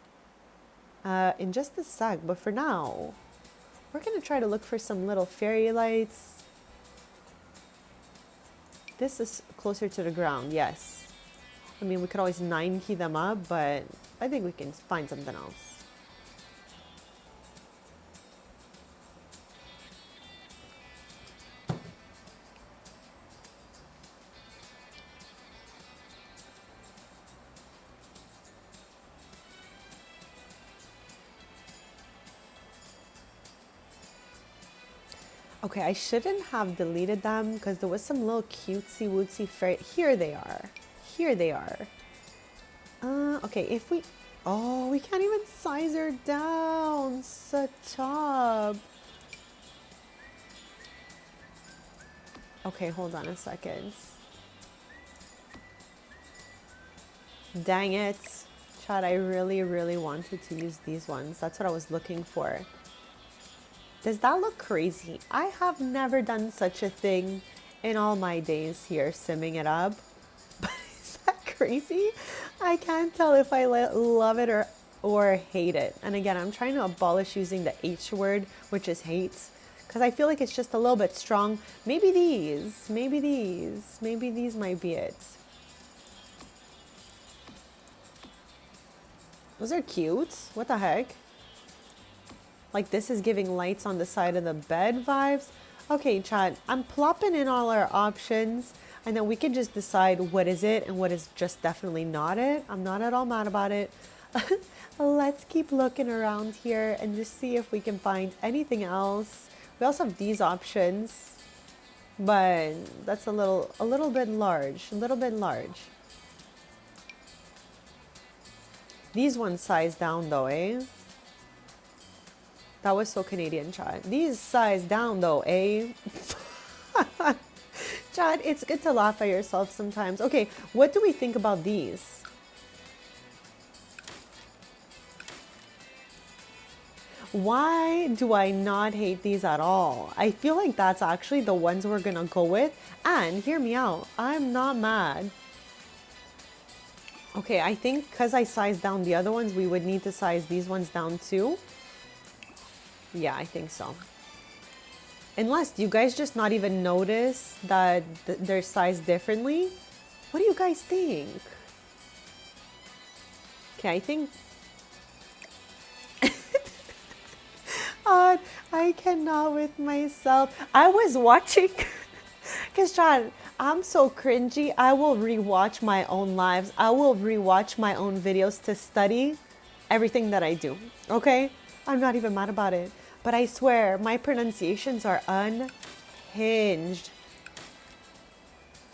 in just a sec. But for now, we're going to try to look for some little fairy lights. This is closer to the ground, yes. I mean, we could always 9-key them up, but I think we can find something else. Okay, I shouldn't have deleted them because there was some little cutesy wootsy fairy. Here they are. Here they are. Okay, if we... Oh, we can't even size her down. Stop. Okay, hold on a second. Dang it. Chad, I really, really wanted to use these ones. That's what I was looking for. Does that look crazy? I have never done such a thing in all my days here simming it up. But is that crazy? I can't tell if I love it or or hate it. And again, I'm trying to abolish using the H word, which is hate, because I feel like it's just a little bit strong. Maybe these might be it. Those are cute. What the heck? Like this is giving lights on the side of the bed vibes. Okay, chat, I'm plopping in all our options and then we can just decide what is it and what is just definitely not it. I'm not at all mad about it. Let's keep looking around here and just see if we can find anything else. We also have these options, but that's a little bit large, These ones size down though, eh? That was so Canadian, chat. These size down though, eh? Chat, it's good to laugh at yourself sometimes. Okay, what do we think about these? Why do I not hate these at all? I feel like that's actually the ones we're gonna go with. And hear me out, I'm not mad. Okay, I think because I sized down the other ones, we would need to size these ones down too. Yeah, I think so. Unless you guys just not even notice that they're sized differently. What do you guys think? Okay, I think... I cannot with myself. I was watching... Because, John, I'm so cringy. I will rewatch my own lives. I will rewatch my own videos to study everything that I do. Okay? I'm not even mad about it. But I swear, my pronunciations are unhinged.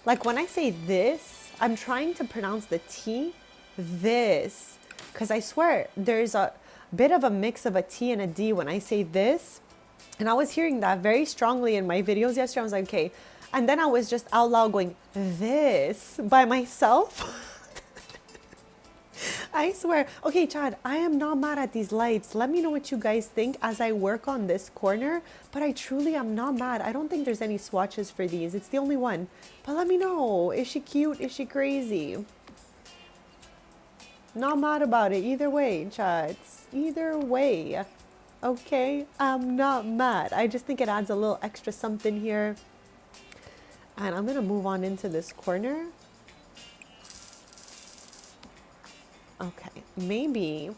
Like when I say this, I'm trying to pronounce the T, this. Because I swear, there's a bit of a mix of a T and a D when I say this. And I was hearing that very strongly in my videos yesterday. I was like, okay. And then I was just out loud going, this, by myself. I swear. Okay, Chad, I am not mad at these lights. Let me know what you guys think as I work on this corner. But I truly am not mad. I don't think there's any swatches for these. It's the only one. But let me know. Is she cute? Is she crazy? Not mad about it. Either way, Chad. Either way. Okay? I'm not mad. I just think it adds a little extra something here. And I'm going to move on into this corner. Okay, maybe,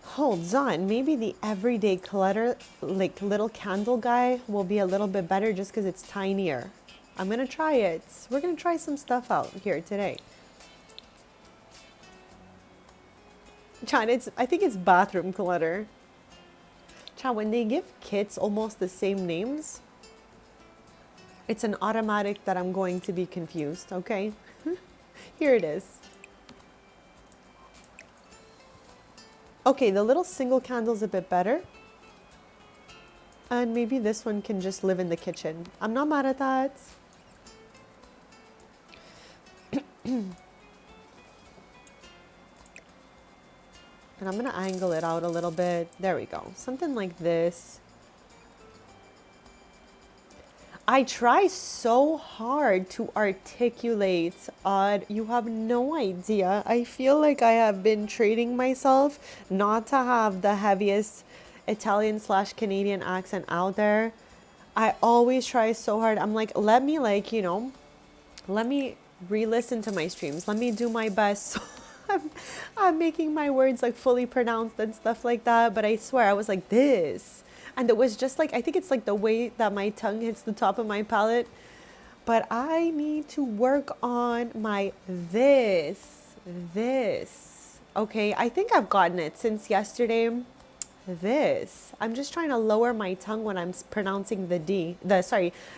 hold on, maybe the everyday clutter, like little candle guy will be a little bit better just because it's tinier. I'm going to try it. We're going to try some stuff out here today. Chan, I think it's bathroom clutter. Chan, when they give kits almost the same names, it's an automatic that I'm going to be confused, okay? Here it is. Okay, the little single candle's a bit better. And maybe this one can just live in the kitchen. I'm not mad at that. And I'm gonna angle it out a little bit. There we go. Something like this. I try so hard to articulate odd. You have no idea. I feel like I have been training myself not to have the heaviest Italian/Canadian accent out there. I always try so hard. I'm like, let me re-listen to my streams. Let me do my best. So I'm making my words like fully pronounced and stuff like that. But I swear I was like this. And it was just like, I think it's like the way that my tongue hits the top of my palate. But I need to work on my this. Okay, I think I've gotten it since yesterday. This. I'm just trying to lower my tongue when I'm pronouncing the D.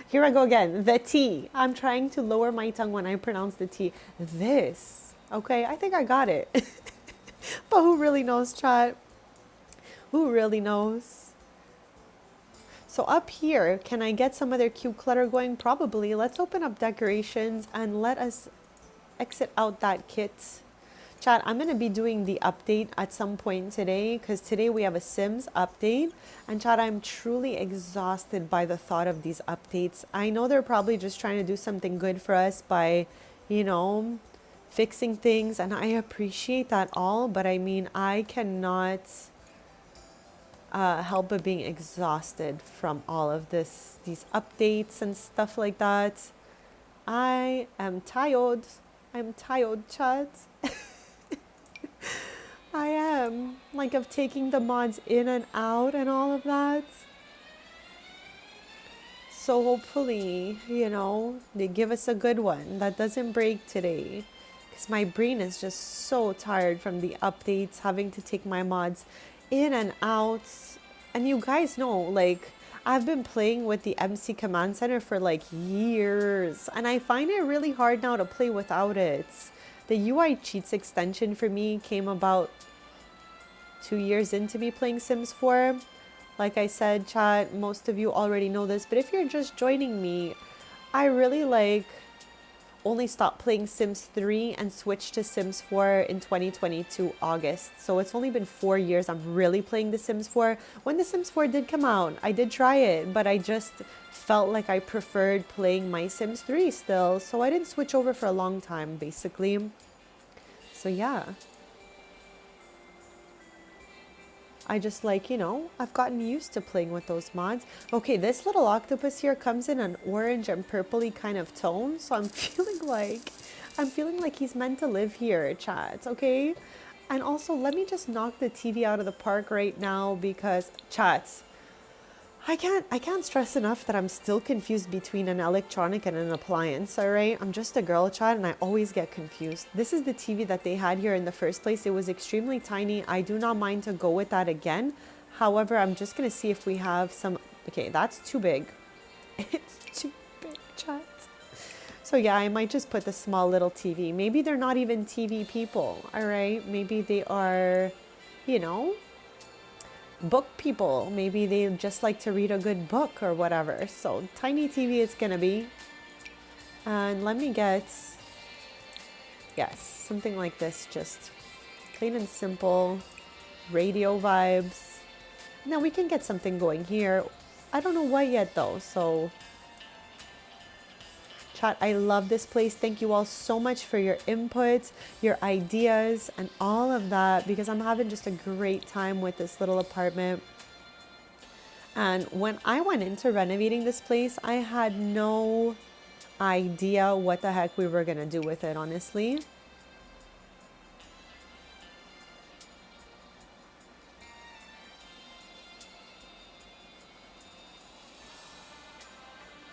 Here I go again. The T. I'm trying to lower my tongue when I pronounce the T. This. Okay, I think I got it. But who really knows, chat? Who really knows? So up here, can I get some other cute clutter going? Probably. Let's open up decorations and let us exit out that kit. Chat, I'm going to be doing the update at some point today because today we have a Sims update. And chat, I'm truly exhausted by the thought of these updates. I know they're probably just trying to do something good for us by, fixing things, and I appreciate that all, but I mean, I cannot help but being exhausted from all of these updates and stuff like that. I am tired. I'm tired, chat. I am, like, of taking the mods in and out and all of that. So hopefully, you know, they give us a good one that doesn't break today. Because my brain is just so tired from the updates, having to take my mods in and out. And you guys know, like, I've been playing with the MC Command Center for like years, and I find it really hard now to play without it. The UI Cheats extension for me came about 2 years into me playing Sims 4. Like I said, chat, most of you already know this, but if you're just joining me, I really like only stopped playing Sims 3 and switched to Sims 4 in 2022 August. So it's only been 4 years I'm really playing The Sims 4. When The Sims 4 did come out, I did try it, but I just felt like I preferred playing my Sims 3 still. So I didn't switch over for a long time, basically. So yeah. I just like, you know, I've gotten used to playing with those mods. Okay, this little octopus here comes in an orange and purpley kind of tone. So I'm feeling like he's meant to live here, chat, okay? And also, let me just knock the TV out of the park right now because, chat, I can't stress enough that I'm still confused between an electronic and an appliance, all right? I'm just a girl, chat, and I always get confused. This is the TV that they had here in the first place. It was extremely tiny. I do not mind to go with that again. However, I'm just going to see if we have some... Okay, that's too big. It's too big, chat. So yeah, I might just put the small little TV. Maybe they're not even TV people, all right? Maybe they are, you know, book people. Maybe they just like to read a good book or whatever. So tiny TV it's gonna be. And let me get, yes, something like this, just clean and simple, radio vibes. Now we can get something going here. I don't know what yet though, so chat, I love this place. Thank you all so much for your input, your ideas, and all of that, because I'm having just a great time with this little apartment. And when I went into renovating this place, I had no idea what the heck we were gonna do with it, honestly.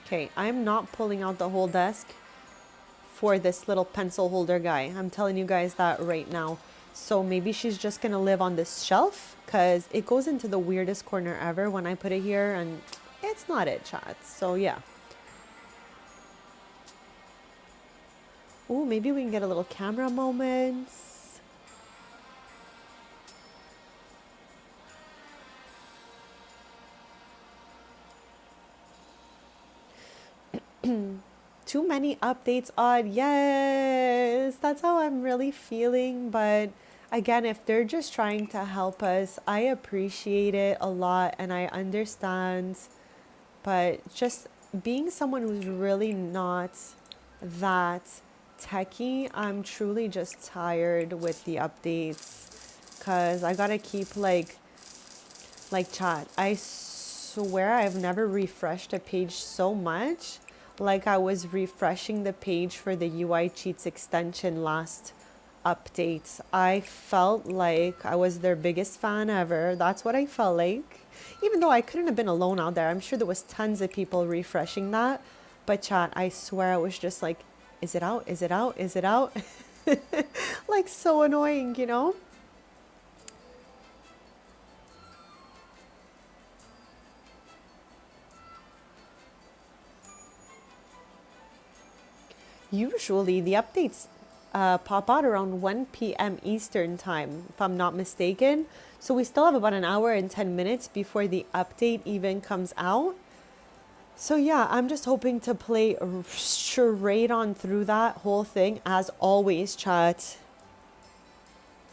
Okay, I'm not pulling out the whole desk for this little pencil holder guy. I'm telling you guys that right now. So maybe she's just gonna live on this shelf because it goes into the weirdest corner ever when I put it here, and it's not it, chat. So yeah. Ooh, maybe we can get a little camera moment. Too many updates on, yes, that's how I'm really feeling. But again, if they're just trying to help us, I appreciate it a lot and I understand. But just being someone who's really not that techie, I'm truly just tired with the updates because I gotta keep like chat, I swear I've never refreshed a page so much like I was refreshing the page for the UI Cheats extension last update. I felt like I was their biggest fan ever. That's what I felt like. Even though I couldn't have been alone out there. I'm sure there was tons of people refreshing that. But chat, I swear I was just like, is it out? Is it out? Is it out? Like so annoying, you know? Usually the updates pop out around 1 p.m. Eastern time, if I'm not mistaken. So we still have about an hour and 10 minutes before the update even comes out. So yeah, I'm just hoping to play straight on through that whole thing as always, chat.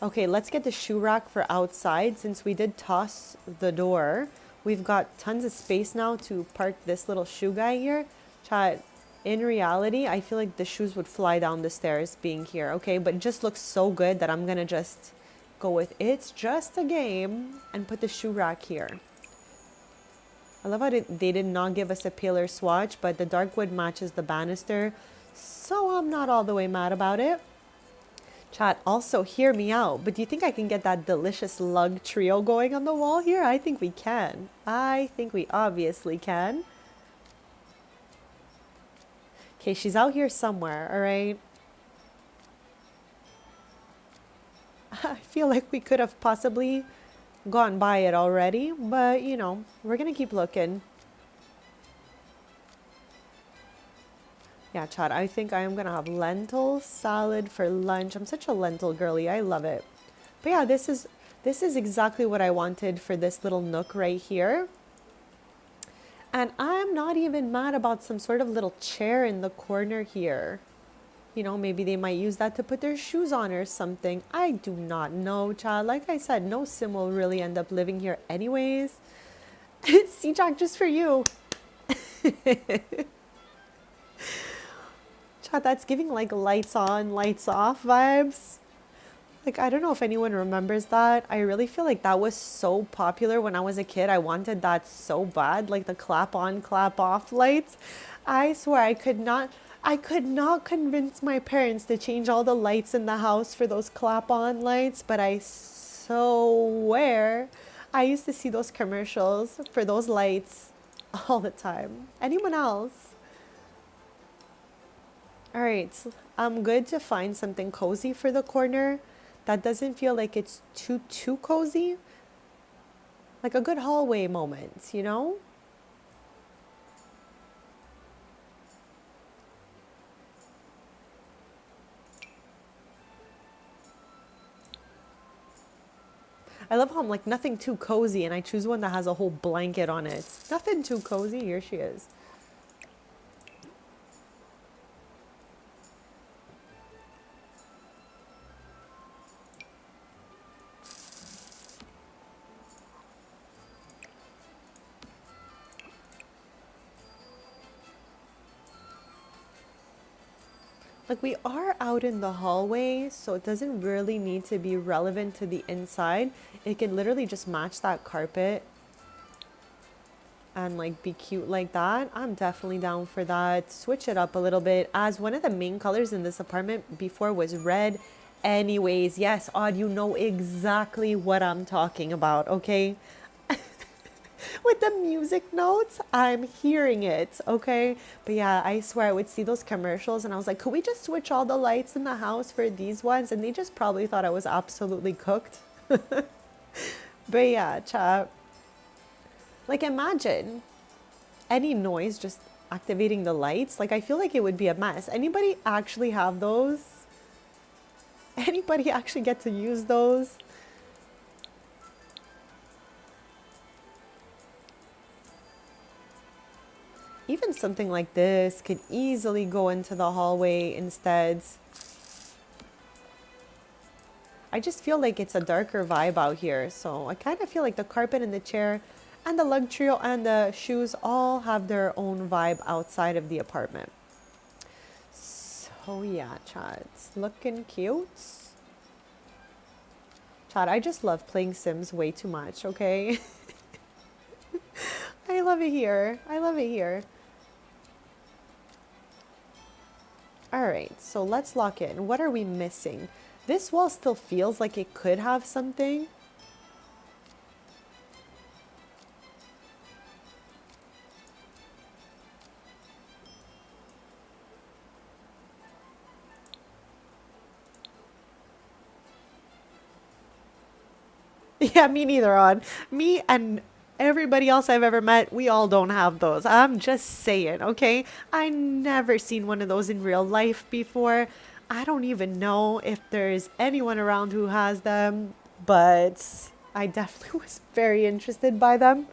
Okay, let's get the shoe rack for outside since we did toss the door. We've got tons of space now to park this little shoe guy here. Chat, In reality, I feel like the shoes would fly down the stairs being here, okay? But it just looks so good that I'm gonna just go with it's just a game and put the shoe rack here. I love how they did not give us a paler swatch, but the dark wood matches the banister, so I'm not all the way mad about it. Chat, also hear me out, but do you think I can get that delicious lug trio going on the wall here? I think we can. I think we obviously can. Okay, she's out here somewhere, all right? I feel like we could have possibly gone by it already, but you know, we're gonna keep looking. Yeah, Chad, I think I am gonna have lentil salad for lunch. I'm such a lentil girly. I love it. But yeah, this is exactly what I wanted for this little nook right here. And I'm not even mad about some sort of little chair in the corner here. You know, maybe they might use that to put their shoes on or something. I do not know, child. Like I said, no sim will really end up living here anyways. See, Jack, just for you. Chat, that's giving like lights on, lights off vibes. Like, I don't know if anyone remembers that. I really feel like that was so popular when I was a kid. I wanted that so bad, like the clap on, clap off lights. I swear I could not convince my parents to change all the lights in the house for those clap on lights, but I swear I used to see those commercials for those lights all the time. Anyone else? All right, so I'm good to find something cozy for the corner that doesn't feel like it's too cozy. Like a good hallway moment, you know? I love how I'm like nothing too cozy and I choose one that has a whole blanket on it. Nothing too cozy. Here she is. Like we are out in the hallway, so it doesn't really need to be relevant to the inside. It can literally just match that carpet and like be cute like that. I'm definitely down for that. Switch it up a little bit, as one of the main colors in this apartment before was red anyways. Yes, Odd, you know exactly what I'm talking about, okay? With the music notes, I'm hearing it, okay? But yeah, I swear I would see those commercials and I was like, could we just switch all the lights in the house for these ones? And they just probably thought I was absolutely cooked. But yeah, chat. Like imagine any noise just activating the lights. Like I feel like it would be a mess. Anybody actually have those? Anybody actually get to use those? Even something like this could easily go into the hallway instead. I just feel like it's a darker vibe out here. So I kind of feel like the carpet and the chair and the lug trio and the shoes all have their own vibe outside of the apartment. So yeah, Chad, it's looking cute. Chad, I just love playing Sims way too much, okay? I love it here. I love it here. All right, so let's lock in. What are we missing? This wall still feels like it could have something. Yeah, me neither, on. Me and everybody else I've ever met, we all don't have those. I'm just saying, okay? I never seen one of those in real life before. I don't even know if there's anyone around who has them, but I definitely was very interested by them.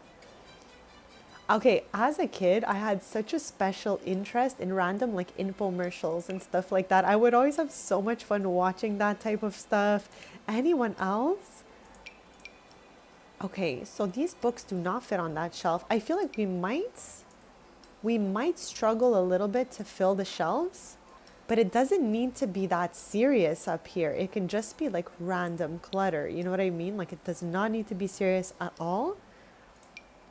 Okay, as a kid, I had such a special interest in random like infomercials and stuff like that. I would always have so much fun watching that type of stuff. Anyone else? Okay, so these books do not fit on that shelf. I feel like we might. we might struggle a little bit to fill the shelves, but it doesn't need to be that serious up here. It can just be like random clutter. You know what I mean? Like it does not need to be serious at all.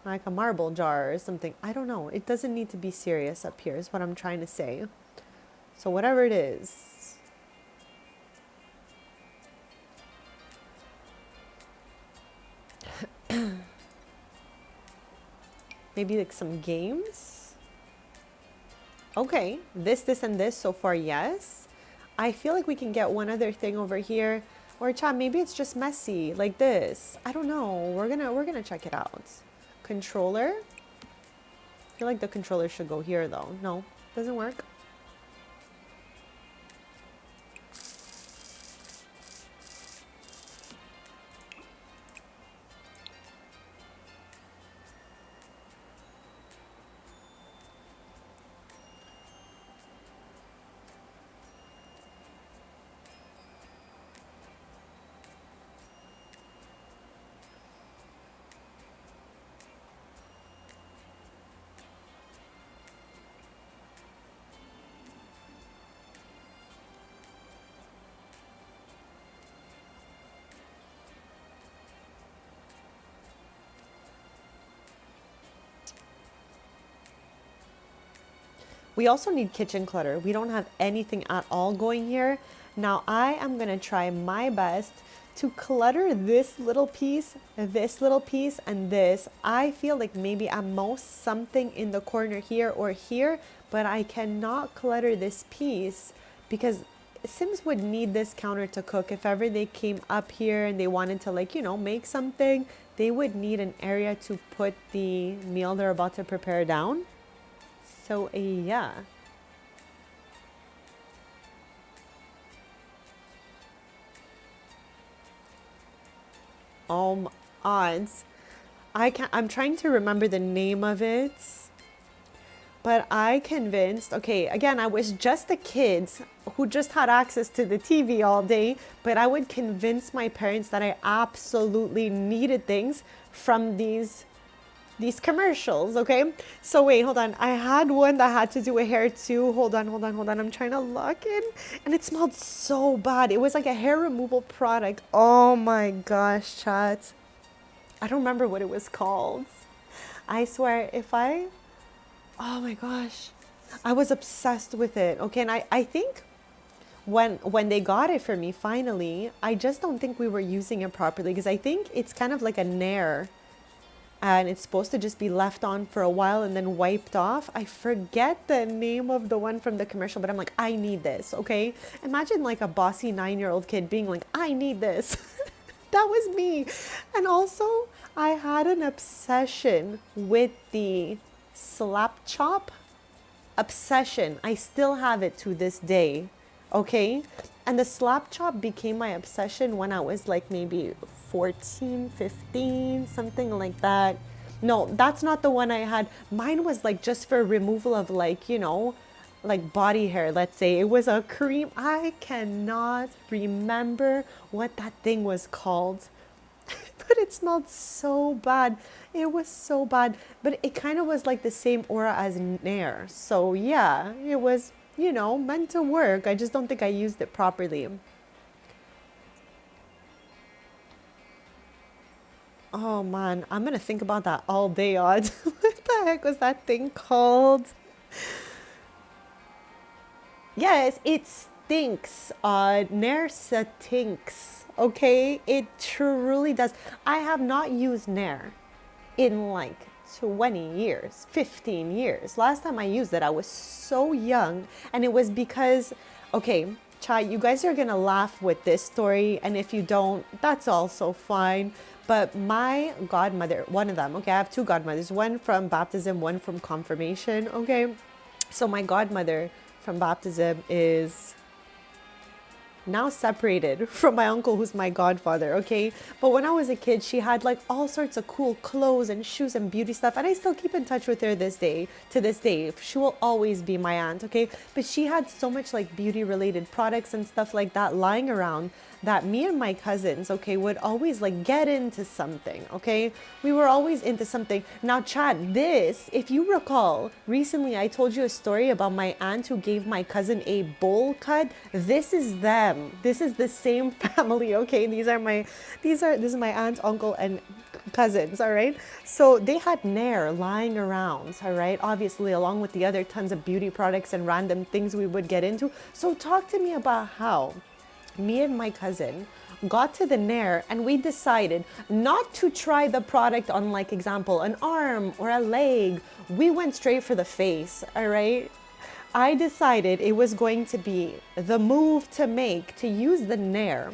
Like a marble jar or something. I don't know. It doesn't need to be serious up here is what I'm trying to say. So whatever it is. Maybe like some games. Okay, this, and this so far, yes. I feel like we can get one other thing over here. Or chat, maybe it's just messy, like this. I don't know. We're gonna check it out. Controller. I feel like the controller should go here though. No, doesn't work. We also need kitchen clutter. We don't have anything at all going here. Now I am gonna try my best to clutter this little piece, and this. I feel like maybe at most something in the corner here or here, but I cannot clutter this piece because Sims would need this counter to cook. If ever they came up here and they wanted to, like, you know, make something, they would need an area to put the meal they're about to prepare down. So yeah. Odds. I'm trying to remember the name of it, but I convinced, okay, again, I was just the kids who just had access to the TV all day, but I would convince my parents that I absolutely needed things from these commercials, okay? So wait, hold on. I had one that had to do with hair too. Hold on. I'm trying to lock in. And it smelled so bad. It was like a hair removal product. Oh my gosh, chat. I don't remember what it was called. I swear, oh my gosh. I was obsessed with it. Okay, and I think when they got it for me finally, I just don't think we were using it properly because I think it's kind of like a nair and it's supposed to just be left on for a while and then wiped off. I forget the name of the one from the commercial, but I'm like, I need this, okay? Imagine like a bossy 9-year-old kid being like, I need this. That was me. And also, I had an obsession with the slap chop. Obsession. I still have it to this day, okay? And the slap chop became my obsession when I was like maybe 14, 15, something like that. No, that's not the one I had. Mine was like just for removal of like, you know, like body hair, let's say. It was a cream. I cannot remember what that thing was called, but it smelled so bad. It was so bad, but it kind of was like the same aura as Nair. So yeah, it was, you know, meant to work. I just don't think I used it properly. Oh man, I'm gonna think about that all day, Odd. What the heck was that thing called? Yes, it stinks. Nair stinks. Okay, it truly does. I have not used Nair in like 20 years, 15 years. Last time I used it, I was so young, and it was because, okay, Chai, you guys are gonna laugh with this story, and if you don't, that's also fine. But my godmother, one of them, okay, I have two godmothers, one from baptism, one from confirmation, okay? So my godmother from baptism is now separated from my uncle who's my godfather, okay? But when I was a kid, she had like all sorts of cool clothes and shoes and beauty stuff, and I still keep in touch with her to this day. She will always be my aunt, okay? But she had so much like beauty related products and stuff like that lying around that me and my cousins, okay, would always like get into something, okay? We were always into something. Now, Chad, this, if you recall, recently I told you a story about my aunt who gave my cousin a bowl cut. This is them. This is the same family, okay? This is my aunt, uncle, and cousins, all right? So they had Nair lying around, all right? Obviously, along with the other tons of beauty products and random things we would get into. So talk to me about how me and my cousin got to the Nair and we decided not to try the product on, like, example, an arm or a leg. We went straight for the face, all right? I decided it was going to be the move to make to use the Nair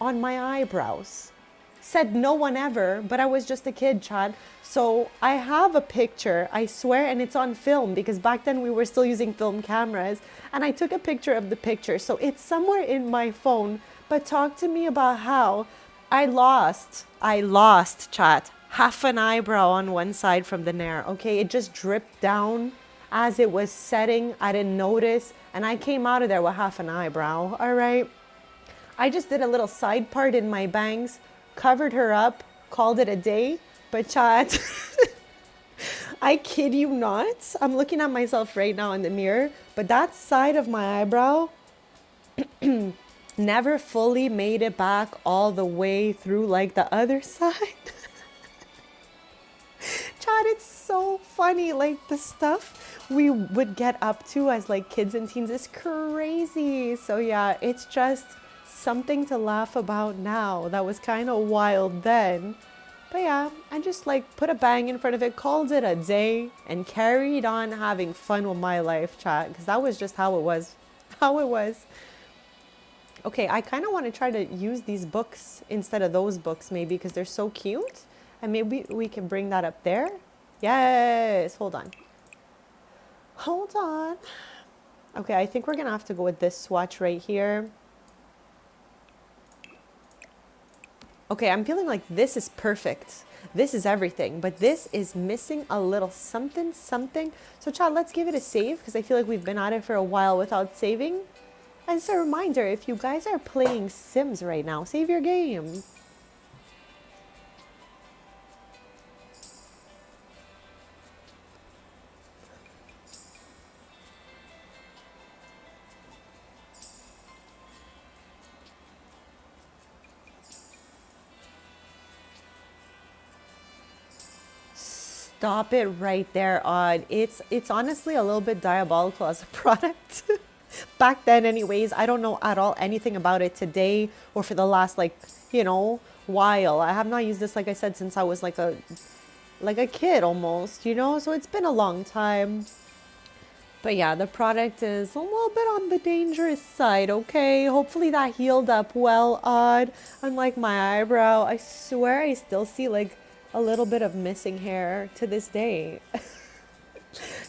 on my eyebrows. Said no one ever, but I was just a kid, Chad. So I have a picture, I swear, and it's on film because back then we were still using film cameras. And I took a picture of the picture. So it's somewhere in my phone. But talk to me about how I lost, chat, half an eyebrow on one side from the Nair. Okay, it just dripped down as it was setting. I didn't notice. And I came out of there with half an eyebrow, all right? I just did a little side part in my bangs, covered her up, called it a day. But chat, I kid you not. I'm looking at myself right now in the mirror, but that side of my eyebrow never fully made it back all the way through like the other side. Chat, it's so funny. Like the stuff we would get up to as like kids and teens is crazy. So yeah, it's just something to laugh about now. That was kind of wild then. But yeah, I just like put a bang in front of it, called it a day, and carried on having fun with my life, chat, because that was just how it was. How it was. Okay, I kind of want to try to use these books instead of those books maybe because they're so cute. And maybe we can bring that up there. Yes, hold on. Hold on. Okay, I think we're going to have to go with this swatch right here. Okay, I'm feeling like this is perfect. This is everything, but this is missing a little something. So chat, let's give it a save because I feel like we've been at it for a while without saving. And it's a reminder, if you guys are playing Sims right now, save your game. Stop it right there, Odd. It's honestly a little bit diabolical as a product. Back then anyways, I don't know at all anything about it today or for the last while. I have not used this, like I said, since I was like a kid almost, so it's been a long time. But yeah, the product is a little bit on the dangerous side, okay? Hopefully that healed up well, Odd. Unlike my eyebrow, I swear I still see like a little bit of missing hair to this day.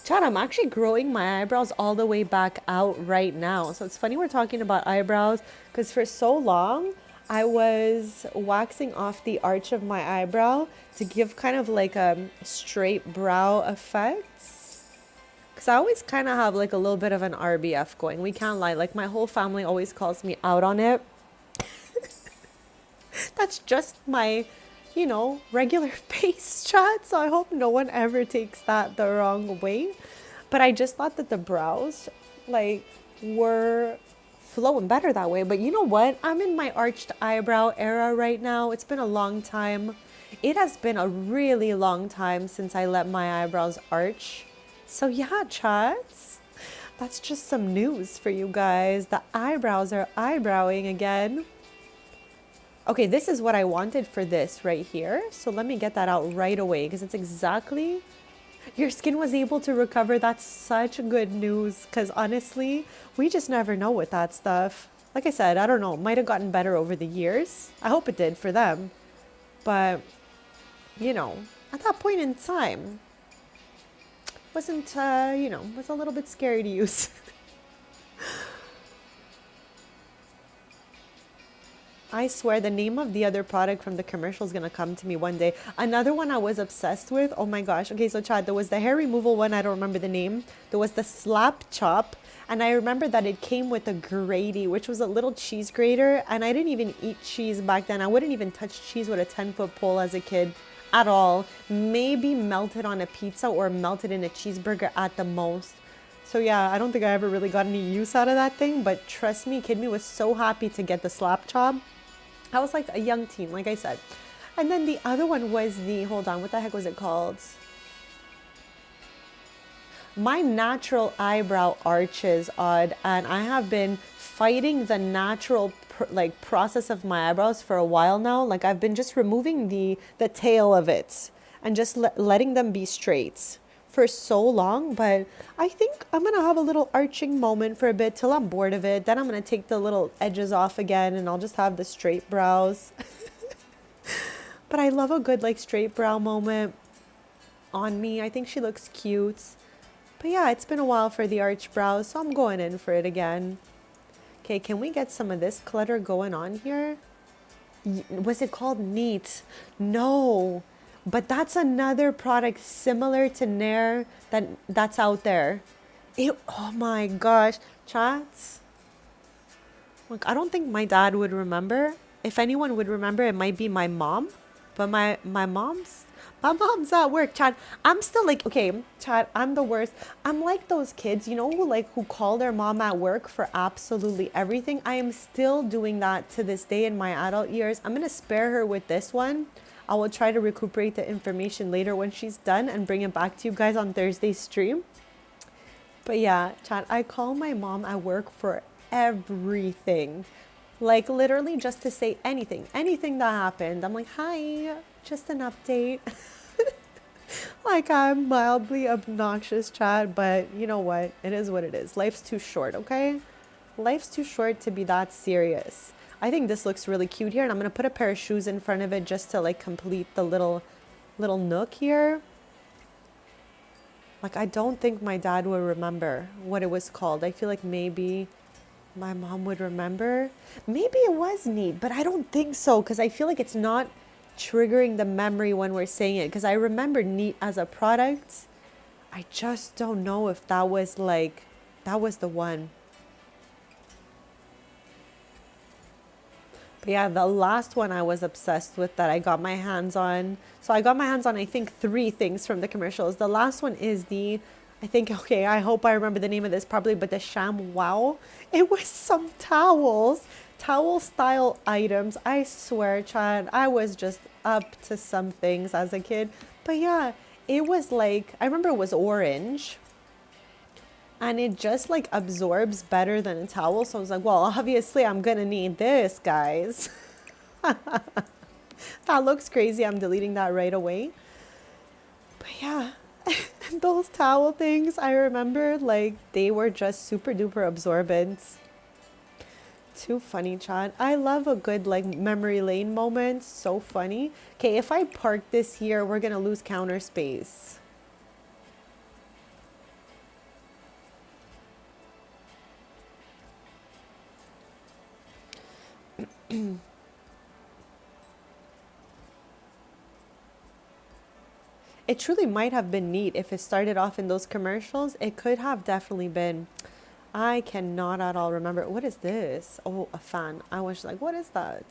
Chad, I'm actually growing my eyebrows all the way back out right now. So it's funny we're talking about eyebrows because for so long I was waxing off the arch of my eyebrow to give kind of like a straight brow effect. Because I always kind of have like a little bit of an RBF going. We can't lie. Like my whole family always calls me out on it. That's just my regular face, chat. So I hope no one ever takes that the wrong way. But I just thought that the brows were flowing better that way. But you know what? I'm in my arched eyebrow era right now. It's been a long time. It has been a really long time since I let my eyebrows arch. So yeah, chats. That's just some news for you guys. The eyebrows are eyebrowing again. Okay, this is what I wanted for this right here. So let me get that out right away because it's exactly... Your skin was able to recover. That's such good news because honestly, we just never know with that stuff. Like I said, I don't know. Might have gotten better over the years. I hope it did for them. But, at that point in time, wasn't, was a little bit scary to use. I swear the name of the other product from the commercial is gonna come to me one day. Another one I was obsessed with. Oh my gosh. Okay, so Chad, there was the hair removal one. I don't remember the name. There was the slap chop. And I remember that it came with a grady, which was a little cheese grater. And I didn't even eat cheese back then. I wouldn't even touch cheese with a 10-foot pole as a kid at all. Maybe melted on a pizza or melted in a cheeseburger at the most. So yeah, I don't think I ever really got any use out of that thing. But trust me, kid me was so happy to get the slap chop. I was like a young teen, like I said. And then the other one was the, hold on, what the heck was it called? My natural eyebrow arches, odd, and I have been fighting the natural process of my eyebrows for a while now. Like I've been just removing the tail of it and just letting them be straight for so long, but I think I'm gonna have a little arching moment for a bit till I'm bored of it. Then I'm gonna take the little edges off again and I'll just have the straight brows. But I love a good like straight brow moment on me. I think she looks cute. But yeah, it's been a while for the arch brows, so I'm going in for it again. Okay, can we get some of this clutter going on here? Was it called Neat? No. But that's another product similar to Nair that's out there. Oh my gosh. Chats. Look, I don't think my dad would remember. If anyone would remember, it might be my mom. But my mom's at work, Chad. I'm still like, okay, Chad, I'm the worst. I'm like those kids, you know, who call their mom at work for absolutely everything. I am still doing that to this day in my adult years. I'm going to spare her with this one. I will try to recuperate the information later when she's done and bring it back to you guys on Thursday's stream. But yeah, Chad, I call my mom at work for everything. Like literally just to say anything that happened. I'm like, hi, just an update. Like I'm mildly obnoxious, Chad, but you know what? It is what it is. Life's too short, okay? Life's too short to be that serious. I think this looks really cute here, and I'm going to put a pair of shoes in front of it just to like complete the little nook here. Like I don't think my dad would remember what it was called. I feel like maybe my mom would remember. Maybe it was Neat, but I don't think so because I feel like it's not triggering the memory when we're saying it because I remember Neat as a product. I just don't know if that was the one. But yeah, the last one I was obsessed with that I got my hands on. So I got my hands on, I think, 3 things from the commercials. The last one is okay, I hope I remember the name of this properly, but the Sham Wow. It was some towel style items. I swear, Chad, I was just up to some things as a kid. But yeah, it was like, I remember it was orange. And it just like absorbs better than a towel. So I was like, well, obviously I'm gonna need this, guys. That looks crazy. I'm deleting that right away. But yeah, those towel things, I remember like they were just super duper absorbent. Too funny, Chad. I love a good like memory lane moment. So funny. Okay, if I park this here, we're gonna lose counter space. It truly might have been Neat if it started off in those commercials. It could have definitely been. I cannot at all remember. What is this? Oh, a fan. I was like, what is that?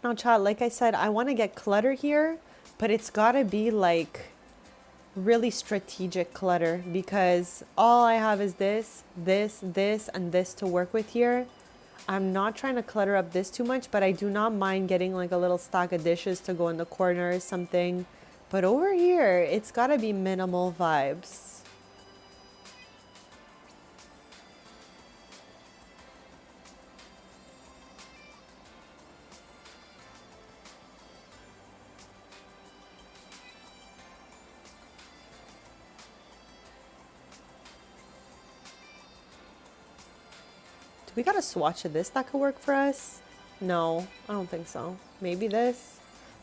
Now, child, like I said, I want to get clutter here, but it's got to be like really strategic clutter because all I have is this, and this to work with here. I'm not trying to clutter up this too much, but I do not mind getting like a little stack of dishes to go in the corner or something. But over here, it's got to be minimal vibes. We got a swatch of this that could work for us? No, I don't think so. Maybe this?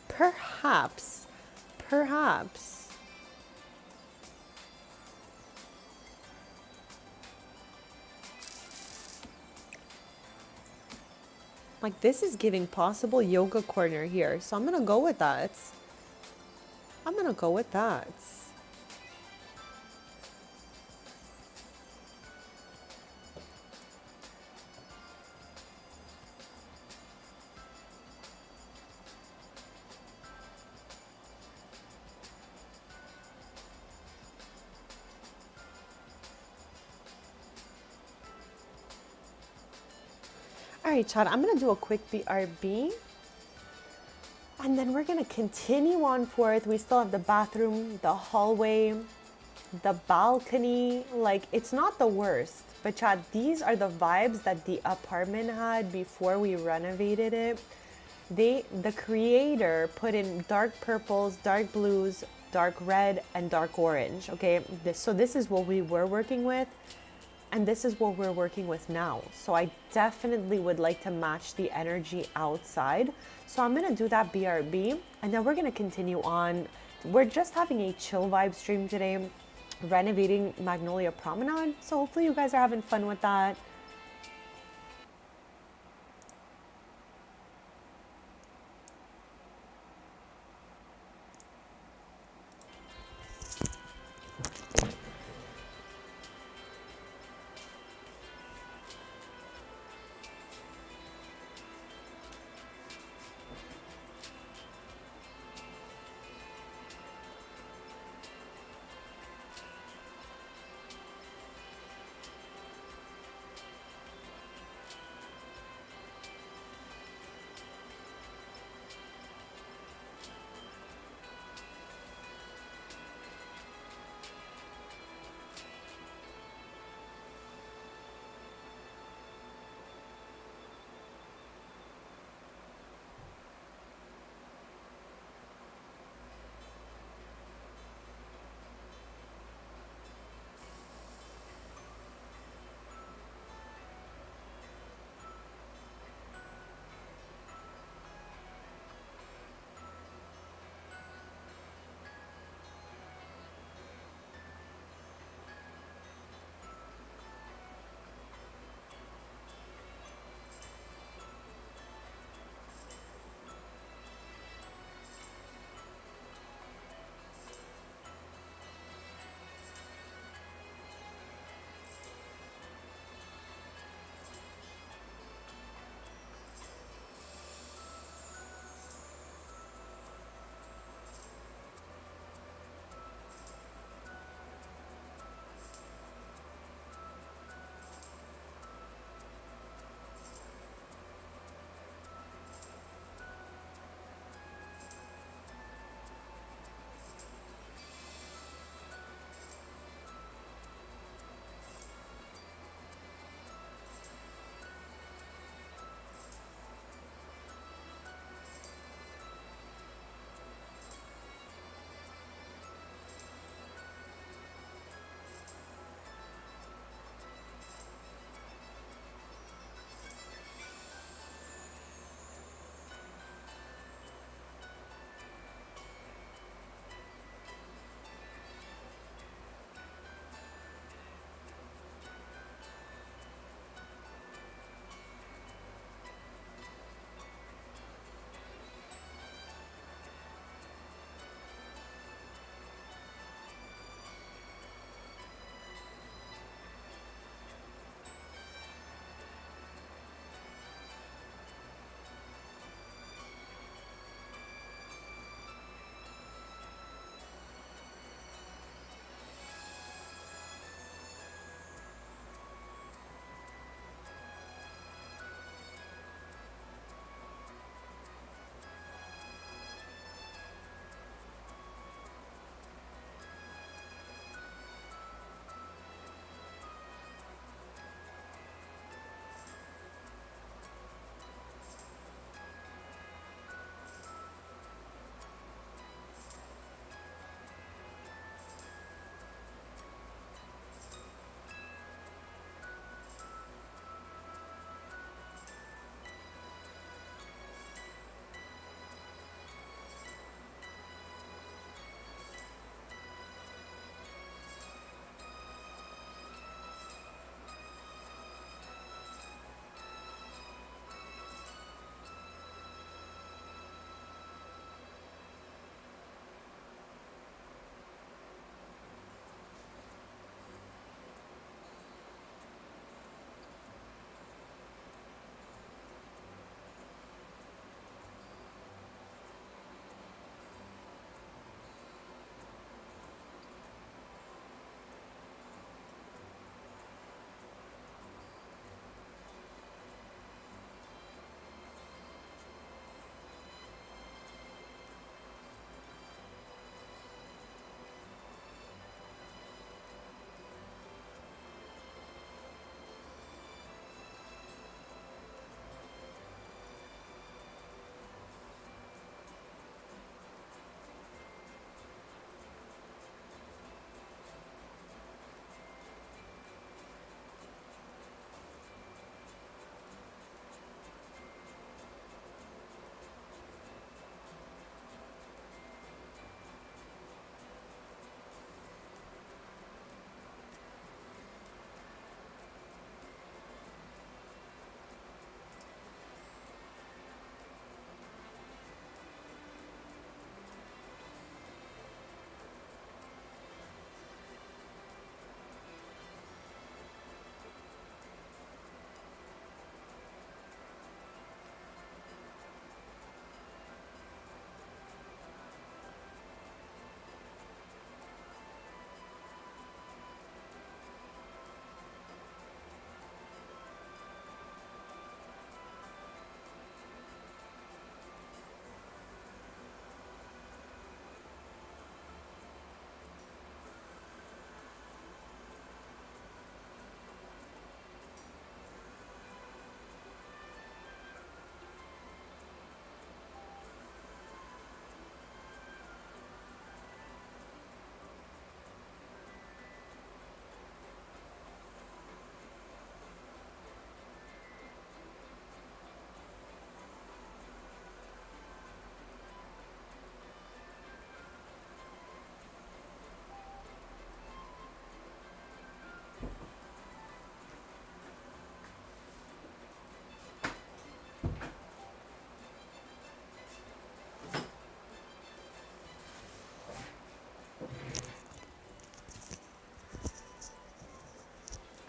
Perhaps. Perhaps. Like this is giving possible yoga corner here. So I'm going to go with that. I'm going to go with that. All right, Chad, I'm going to do a quick BRB. And then we're going to continue on forth. We still have the bathroom, the hallway, the balcony. Like, it's not the worst. But Chad, these are the vibes that the apartment had before we renovated it. The creator put in dark purples, dark blues, dark red, and dark orange. Okay, so this is what we were working with. And this is what we're working with now. So I definitely would like to match the energy outside. So I'm gonna do that BRB and then we're gonna continue on. We're just having a chill vibe stream today, renovating Magnolia Promenade. So hopefully you guys are having fun with that.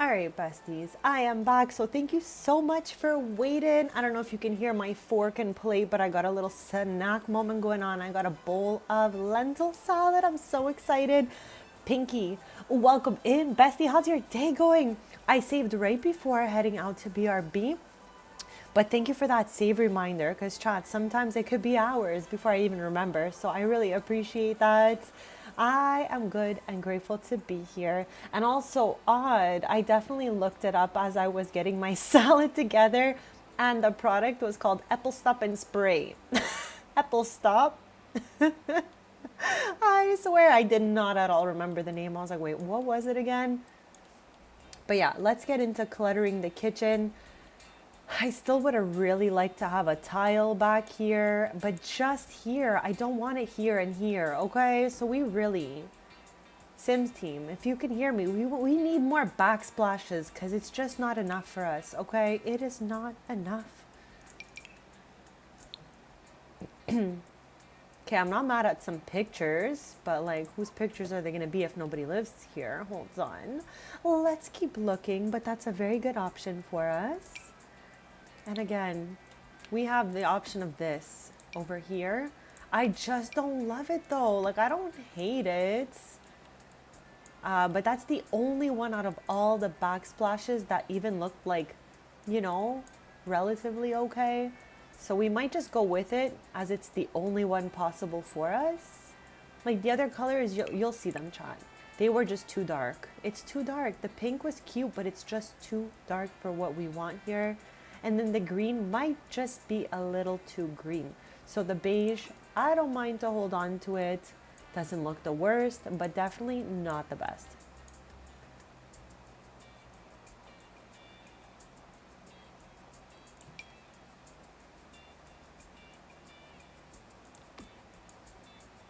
All right, besties, I am back. So thank you so much for waiting. I don't know if you can hear my fork and plate, but I got a little snack moment going on. I got a bowl of lentil salad. I'm so excited. Pinky, welcome in. Bestie, how's your day going? I saved right before heading out to BRB. But thank you for that save reminder, because chat, sometimes it could be hours before I even remember. So I really appreciate that. I am good and grateful to be here. And also odd, I definitely looked it up as I was getting my salad together. And the product was called Apple Stop and Spray. Apple Stop. I swear I did not at all remember the name. I was like, wait, what was it again? But yeah, let's get into cluttering the kitchen. I still would have really liked to have a tile back here, but just here, I don't want it here and here, okay? So we really, Sims team, if you can hear me, we need more backsplashes because it's just not enough for us, okay? It is not enough. Okay, I'm not mad at some pictures, but like, whose pictures are they going to be if nobody lives here? Hold on. Let's keep looking, but that's a very good option for us. And again, we have the option of this over here. I just don't love it though. Like, I don't hate it. But that's the only one out of all the backsplashes that even looked like, you know, relatively okay. So we might just go with it as it's the only one possible for us. Like the other colors, you'll see them, chat. They were just too dark. It's too dark. The pink was cute, but it's just too dark for what we want here. And then the green might just be a little too green. So the beige, I don't mind to hold on to it. Doesn't look the worst, but definitely not the best.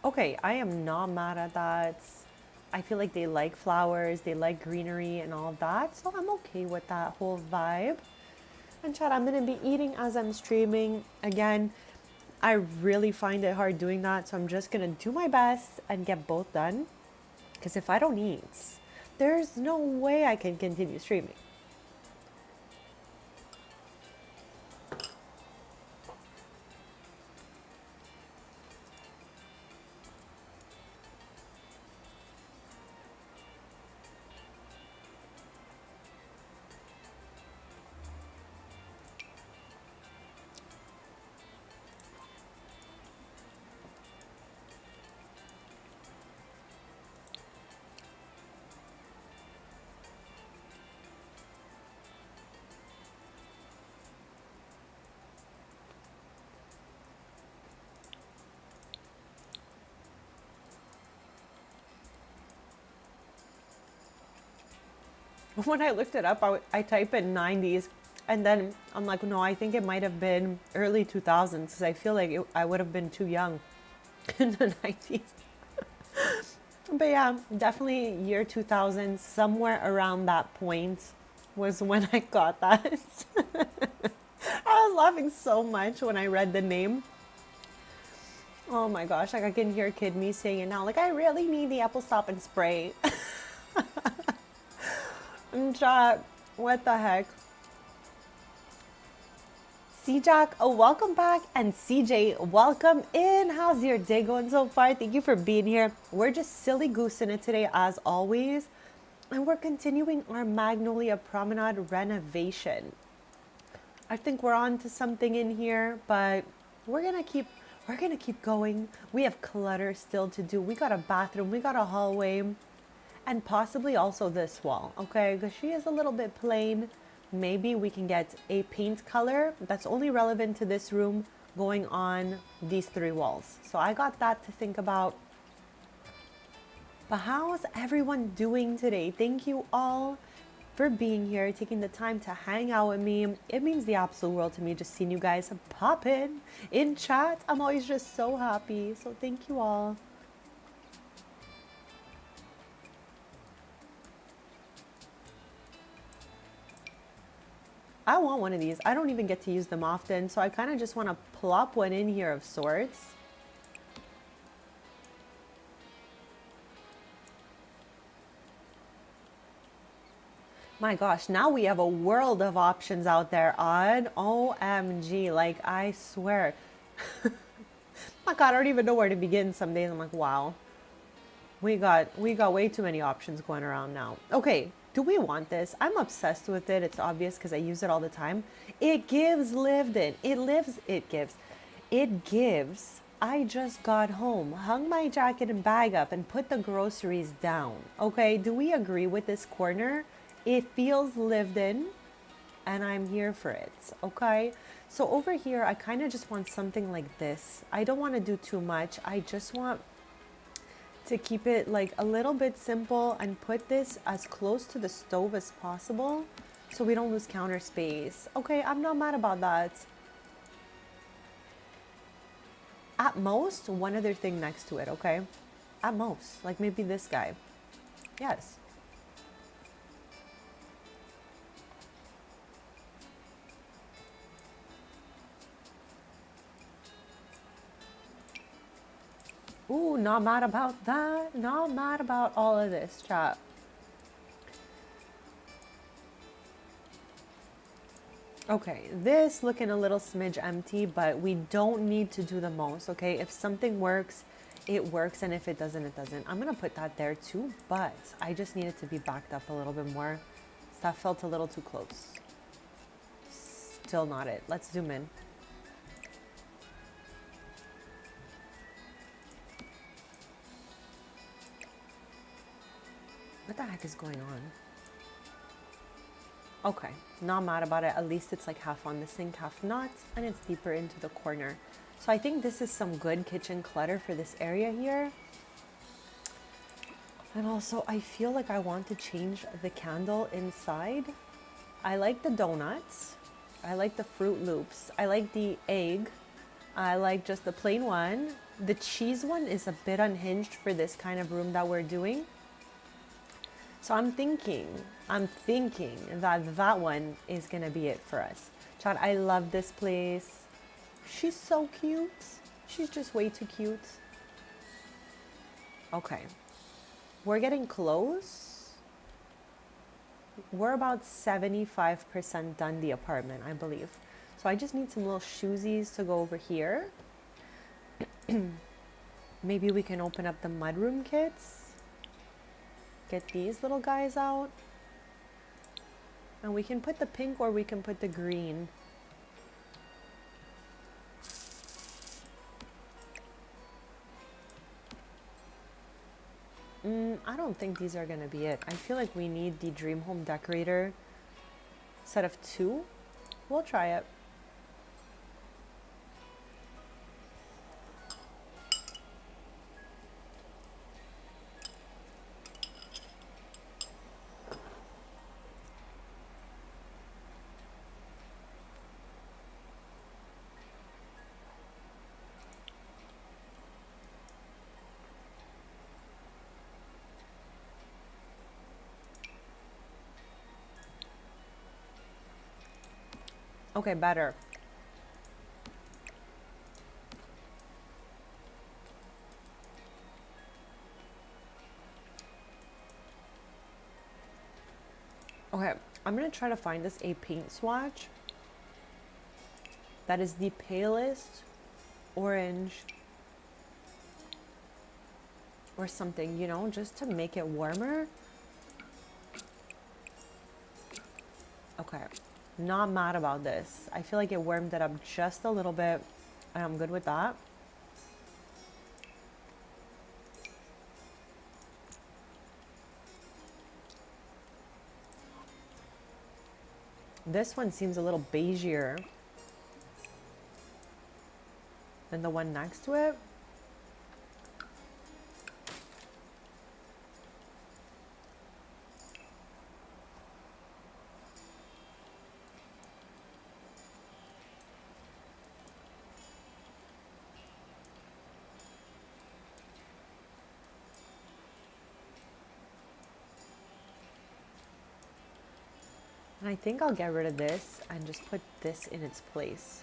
Okay, I am not mad at that. I feel like they like flowers, they like greenery and all of that. So I'm okay with that whole vibe. And chat, I'm going to be eating as I'm streaming. Again, I really find it hard doing that. So I'm just going to do my best and get both done. Because if I don't eat, there's no way I can continue streaming. When I looked it up, I type in 90s. And then I'm like, no, I think it might have been early 2000s. Because I feel like I would have been too young in the 90s. But yeah, definitely year 2000, somewhere around that point was when I got that. I was laughing so much when I read the name. Oh my gosh, like I can hear Kid Me saying it now. Like, I really need the Apple Stop and Spray. Chat, what the heck? C-Jack, welcome back. And CJ, welcome in. How's your day going so far? Thank you for being here. We're just silly goosing it today as always. And we're continuing our Magnolia Promenade renovation. I think we're on to something in here, but we're gonna keep going. We have clutter still to do. We got a bathroom, we got a hallway, and possibly also this wall, okay? Because she is a little bit plain. Maybe we can get a paint color that's only relevant to this room going on these three walls. So I got that to think about. But how's everyone doing today? Thank you all for being here, taking the time to hang out with me. It means the absolute world to me just seeing you guys pop in chat. I'm always just so happy. So thank you all. I want one of these. I don't even get to use them often, so I kind of just want to plop one in here of sorts. My gosh, now we have a world of options out there, Odd. OMG, like I swear. My God, I don't even know where to begin some days. I'm like, wow. We got way too many options going around now. Okay, do we want this? I'm obsessed with it. It's obvious because I use it all the time. It gives lived in. It lives, it gives. It gives. I just got home, hung my jacket and bag up, and put the groceries down. Okay, do we agree with this corner? It feels lived in, and I'm here for it. Okay, so over here, I kind of just want something like this. I don't want to do too much. I just want to keep it like a little bit simple and put this as close to the stove as possible so we don't lose counter space. Okay, I'm not mad about that. At most, one other thing next to it, okay? At most, like maybe this guy. Yes. Ooh, not mad about that. Not mad about all of this, chat. Okay, this looking a little smidge empty, but we don't need to do the most, okay? If something works, it works, and if it doesn't, it doesn't. I'm gonna put that there too, but I just need it to be backed up a little bit more. That felt a little too close. Still not it. Let's zoom in. What the heck is going on? Okay, not mad about it. At least it's like half on the sink, half not, and it's deeper into the corner. So I think this is some good kitchen clutter for this area here. And also, I feel like I want to change the candle inside. I like the donuts. I like the Fruit Loops. I like the egg. I like just the plain one. The cheese one is a bit unhinged for this kind of room that we're doing. So I'm thinking that that one is gonna be it for us. Chad, I love this place. She's so cute. She's just way too cute. Okay, we're getting close. We're about 75% done the apartment, I believe. So I just need some little shoesies to go over here. Maybe we can open up the mudroom kits. Get these little guys out. And we can put the pink or we can put the green. I don't think these are gonna be it. I feel like we need the Dream Home Decorator set of 2. We'll try it. Okay, better. Okay, I'm gonna try to find us a paint swatch that is the palest orange or something, you know, just to make it warmer. Okay, not mad about this. I feel like it warmed it up just a little bit, and I'm good with that. This one seems a little beigeier than the one next to it. And I think I'll get rid of this and just put this in its place.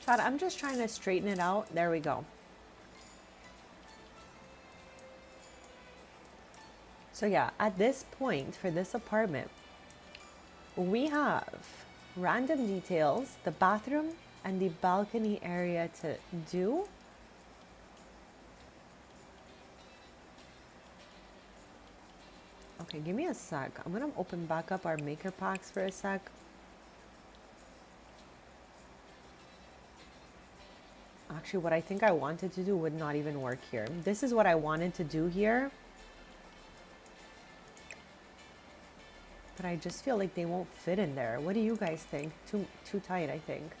Chad, I'm just trying to straighten it out. There we go. So yeah, at this point for this apartment, we have random details, the bathroom and the balcony area to do. Okay, give me a sec. I'm gonna open back up our maker packs for a sec. Actually, what I think I wanted to do would not even work here. This is what I wanted to do here. But I just feel like they won't fit in there. What do you guys think? Too tight, I think.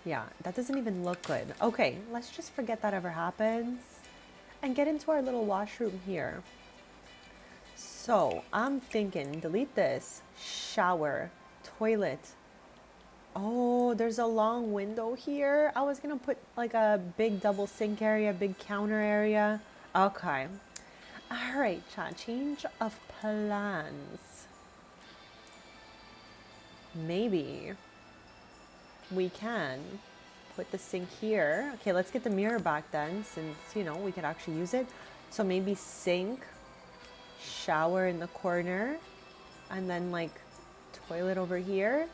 Yeah, that doesn't even look good. Okay, let's just forget that ever happens and get into our little washroom here. So I'm thinking, delete this, shower, toilet. Oh, there's a long window here. I was gonna put like a big double sink area, big counter area. Okay. All right, chat, change of plans. Maybe we can put the sink here. Okay, let's get the mirror back then, since, you know, we could actually use it. So maybe sink, shower in the corner, and then like toilet over here.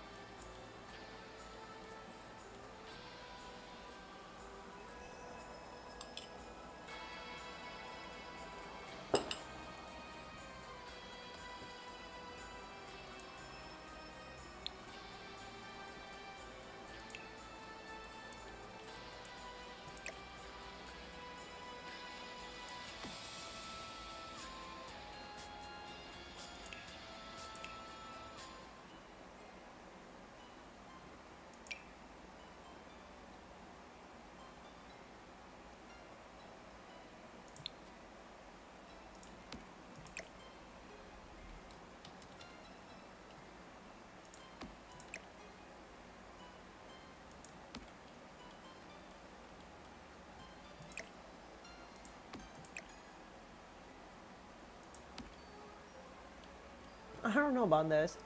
I don't know about this.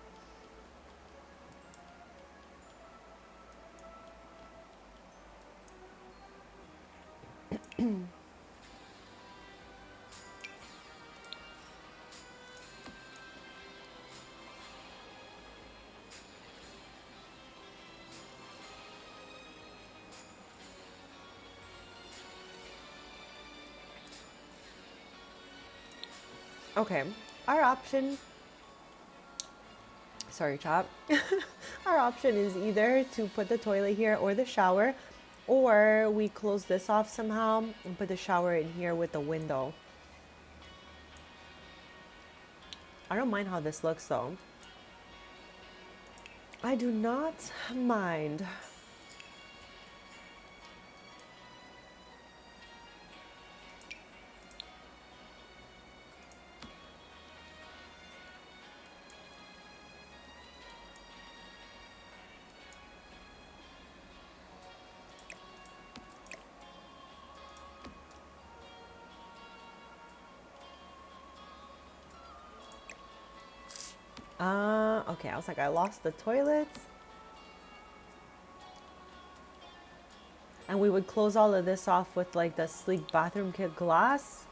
Okay, our option, sorry, chop. Our option is either to put the toilet here or the shower, or we close this off somehow and put the shower in here with the window. I don't mind how this looks though. I do not mind. Okay, I was like, I lost the toilets. And we would close all of this off with like the sleek bathroom kit glass.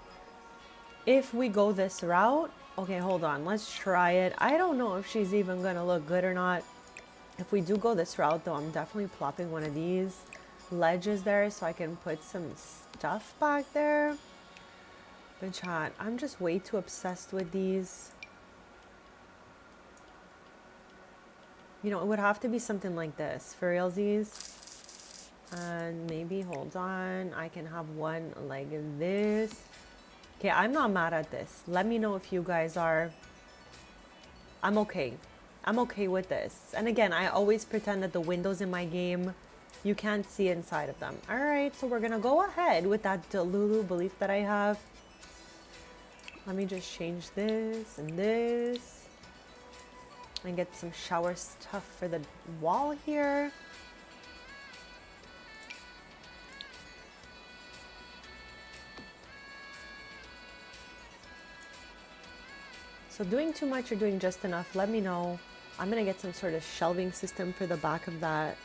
If we go this route, okay, hold on, let's try it. I don't know if she's even gonna look good or not. If we do go this route though, I'm definitely plopping one of these ledges there so I can put some stuff back there. But chat, I'm just way too obsessed with these. You know, it would have to be something like this for realsies. And maybe, hold on, I can have one like this. Okay, I'm not mad at this. Let me know if you guys are. I'm okay. I'm okay with this. And again, I always pretend that the windows in my game, you can't see inside of them. All right, so we're gonna go ahead with that Delulu belief that I have. Let me just change this and this. And get some shower stuff for the wall here. So doing too much or doing just enough, let me know. I'm gonna get some sort of shelving system for the back of that.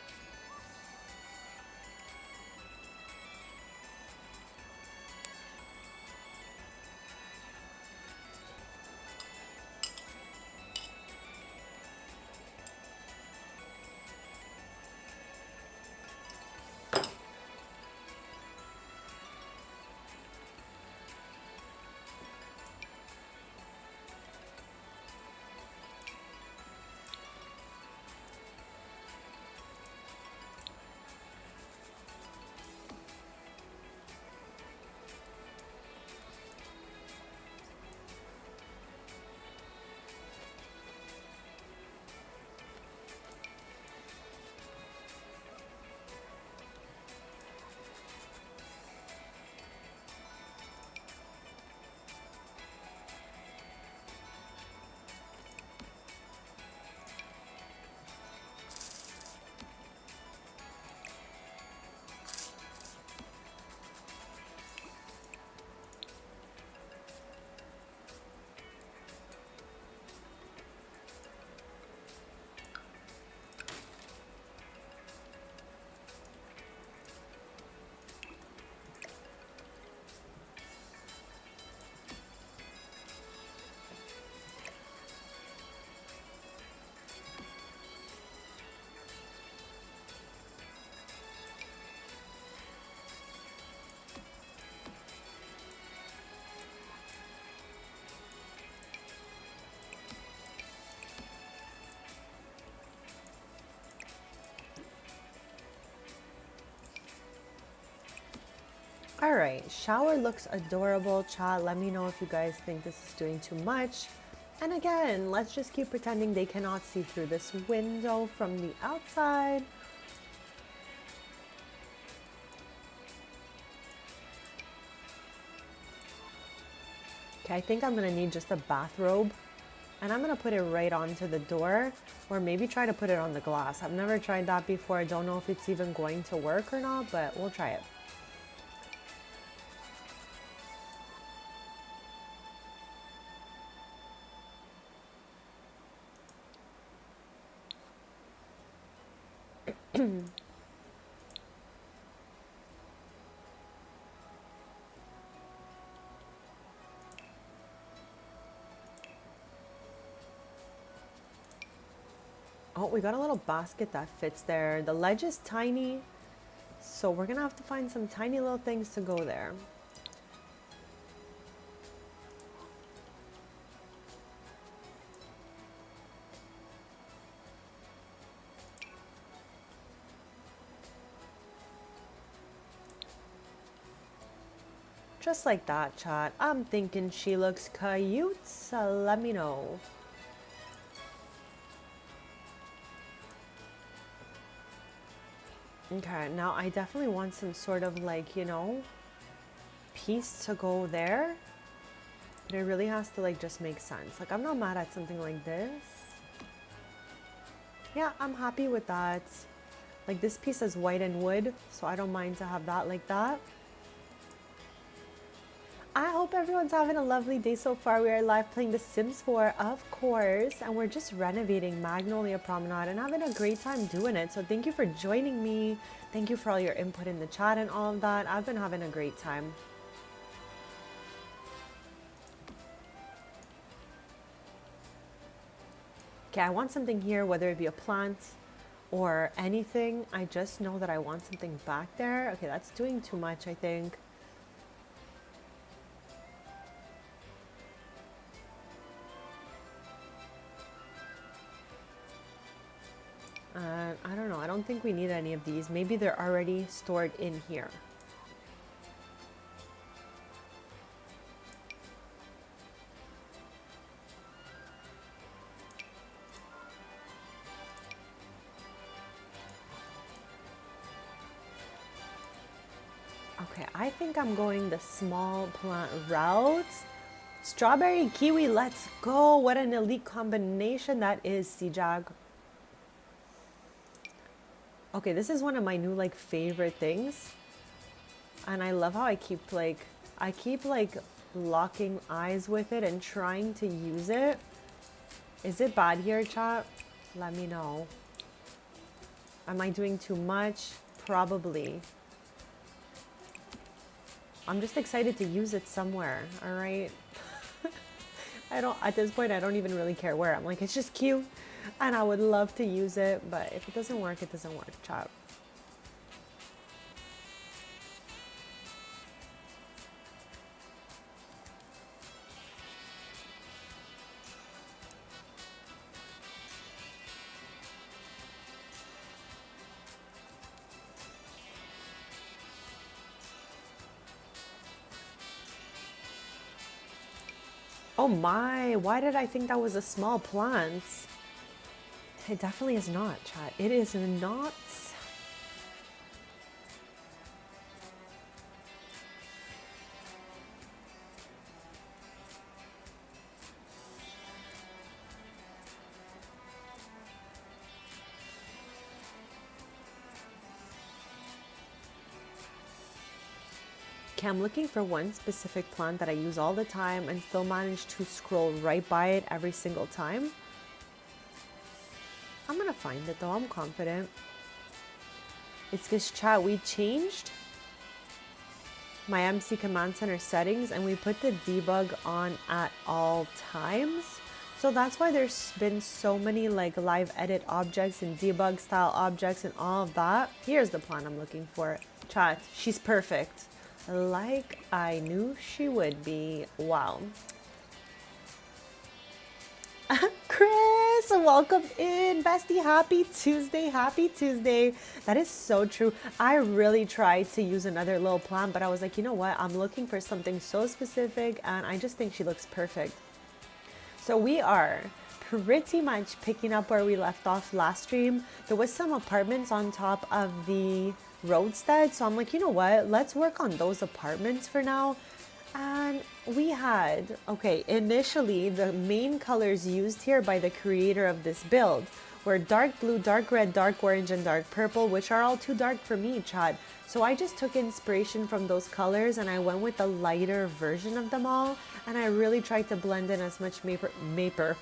All right, shower looks adorable, chat. Let me know if you guys think this is doing too much. And again, let's just keep pretending they cannot see through this window from the outside. Okay, I think I'm gonna need just a bathrobe, and I'm gonna put it right onto the door, or maybe try to put it on the glass. I've never tried that before. I don't know if it's even going to work or not, but we'll try it. Oh, we got a little basket that fits there. The ledge is tiny, so we're gonna have to find some tiny little things to go there. Just like that, chat. I'm thinking she looks cute, so let me know. Okay, now I definitely want some sort of like, you know, piece to go there. But it really has to like just make sense. Like I'm not mad at something like this. Yeah, I'm happy with that. Like this piece is white and wood, so I don't mind to have that like that. I hope everyone's having a lovely day so far. We are live playing The Sims 4, of course, and we're just renovating Magnolia Promenade and having a great time doing it. So thank you for joining me. Thank you for all your input in the chat and all of that. I've been having a great time. Okay, I want something here, whether it be a plant or anything. I just know that I want something back there. Okay, that's doing too much, I think. I don't know. I don't think we need any of these. Maybe they're already stored in here. Okay, I think I'm going the small plant route. Strawberry kiwi, let's go. What an elite combination that is, C-Jag. Okay, this is one of my new like favorite things. And I love how I keep like locking eyes with it and trying to use it. Is it bad here, chat? Let me know. Am I doing too much? Probably. I'm just excited to use it somewhere, all right? At this point, I don't even really care where. I'm like, it's just cute and I would love to use it, but if it doesn't work, it doesn't work, chat. Oh my, why did I think that was a small plant? It definitely is not, chat. It is not. Okay, I'm looking for one specific plant that I use all the time and still manage to scroll right by it every single time. I'm gonna find it though, I'm confident. It's because, chat, we changed my MC Command Center settings and we put the debug on at all times. So that's why there's been so many like live edit objects and debug style objects and all of that. Here's the plant I'm looking for. Chat, she's perfect. Like I knew she would be. Wow. Chris, So welcome in, bestie. Happy Tuesday. Happy Tuesday. That is so true. I really tried to use another little plant, but I was like, you know what? I'm looking for something so specific, and I just think she looks perfect. So we are pretty much picking up where we left off last stream. There was some apartments on top of the roadstead, so I'm like, you know what? Let's work on those apartments for now. And we had, okay, initially the main colors used here by the creator of this build were dark blue, dark red, dark orange, and dark purple, which are all too dark for me, Chad. So I just took inspiration from those colors and I went with the lighter version of them all. And I really tried to blend in as much maker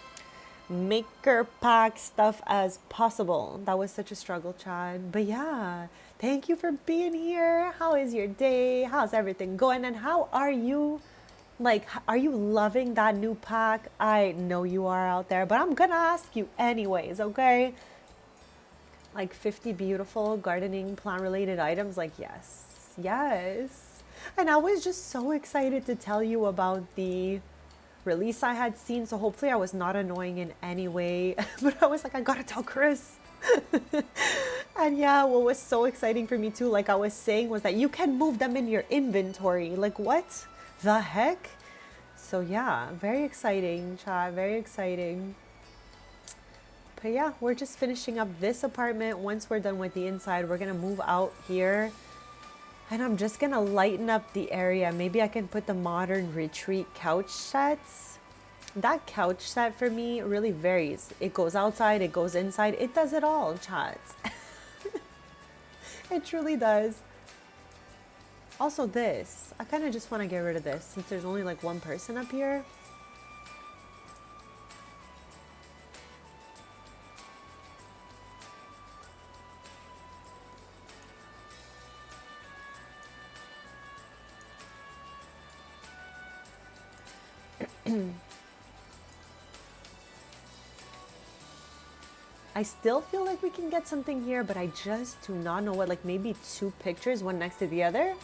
pack stuff as possible. That was such a struggle, Chad. But yeah, thank you for being here. How is your day? How's everything going? And how are you? Like, are you loving that new pack? I know you are out there, but I'm gonna ask you anyways, okay? Like 50 beautiful gardening plant related items. Like, yes, yes. And I was just so excited to tell you about the release I had seen. So hopefully I was not annoying in any way, but I was like, I gotta tell Chris. And yeah, what was so exciting for me too, like I was saying, was that you can move them in your inventory. Like, what the heck? So yeah, very exciting, chat, very exciting. But yeah, we're just finishing up this apartment. Once we're done with the inside, we're gonna move out here. And I'm just gonna lighten up the area. Maybe I can put the modern retreat couch sets. That couch set for me really varies. It goes outside, it goes inside, it does it all, chat. It truly does. Also this, I kind of just want to get rid of this since there's only like one person up here. I still feel like we can get something here, but I just do not know what, like maybe two pictures, one next to the other.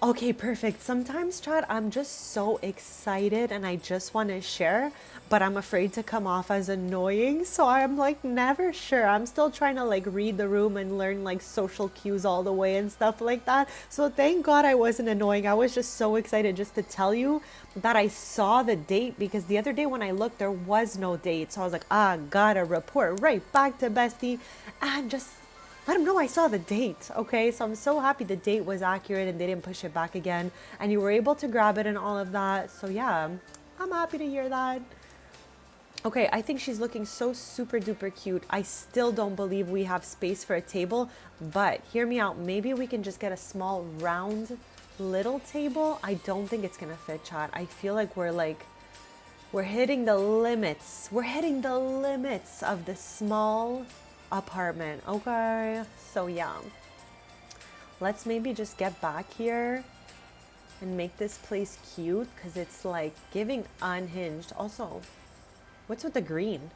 Okay, perfect. Sometimes, chat, I'm just so excited and I just want to share, but I'm afraid to come off as annoying. So I'm like never sure. I'm still trying to like read the room and learn like social cues all the way and stuff like that. So thank God I wasn't annoying. I was just so excited just to tell you that I saw the date, because the other day when I looked, there was no date. So I was like, gotta report right back to Bestie and just let them know I saw the date, okay? So I'm so happy the date was accurate and they didn't push it back again. And you were able to grab it and all of that. So yeah, I'm happy to hear that. Okay, I think she's looking so super duper cute. I still don't believe we have space for a table, but hear me out. Maybe we can just get a small round little table. I don't think it's gonna fit, chat. I feel like we're hitting the limits. We're hitting the limits of the small apartment. Okay, so yeah, let's maybe just get back here and make this place cute, because it's like giving unhinged. Also, what's with the green?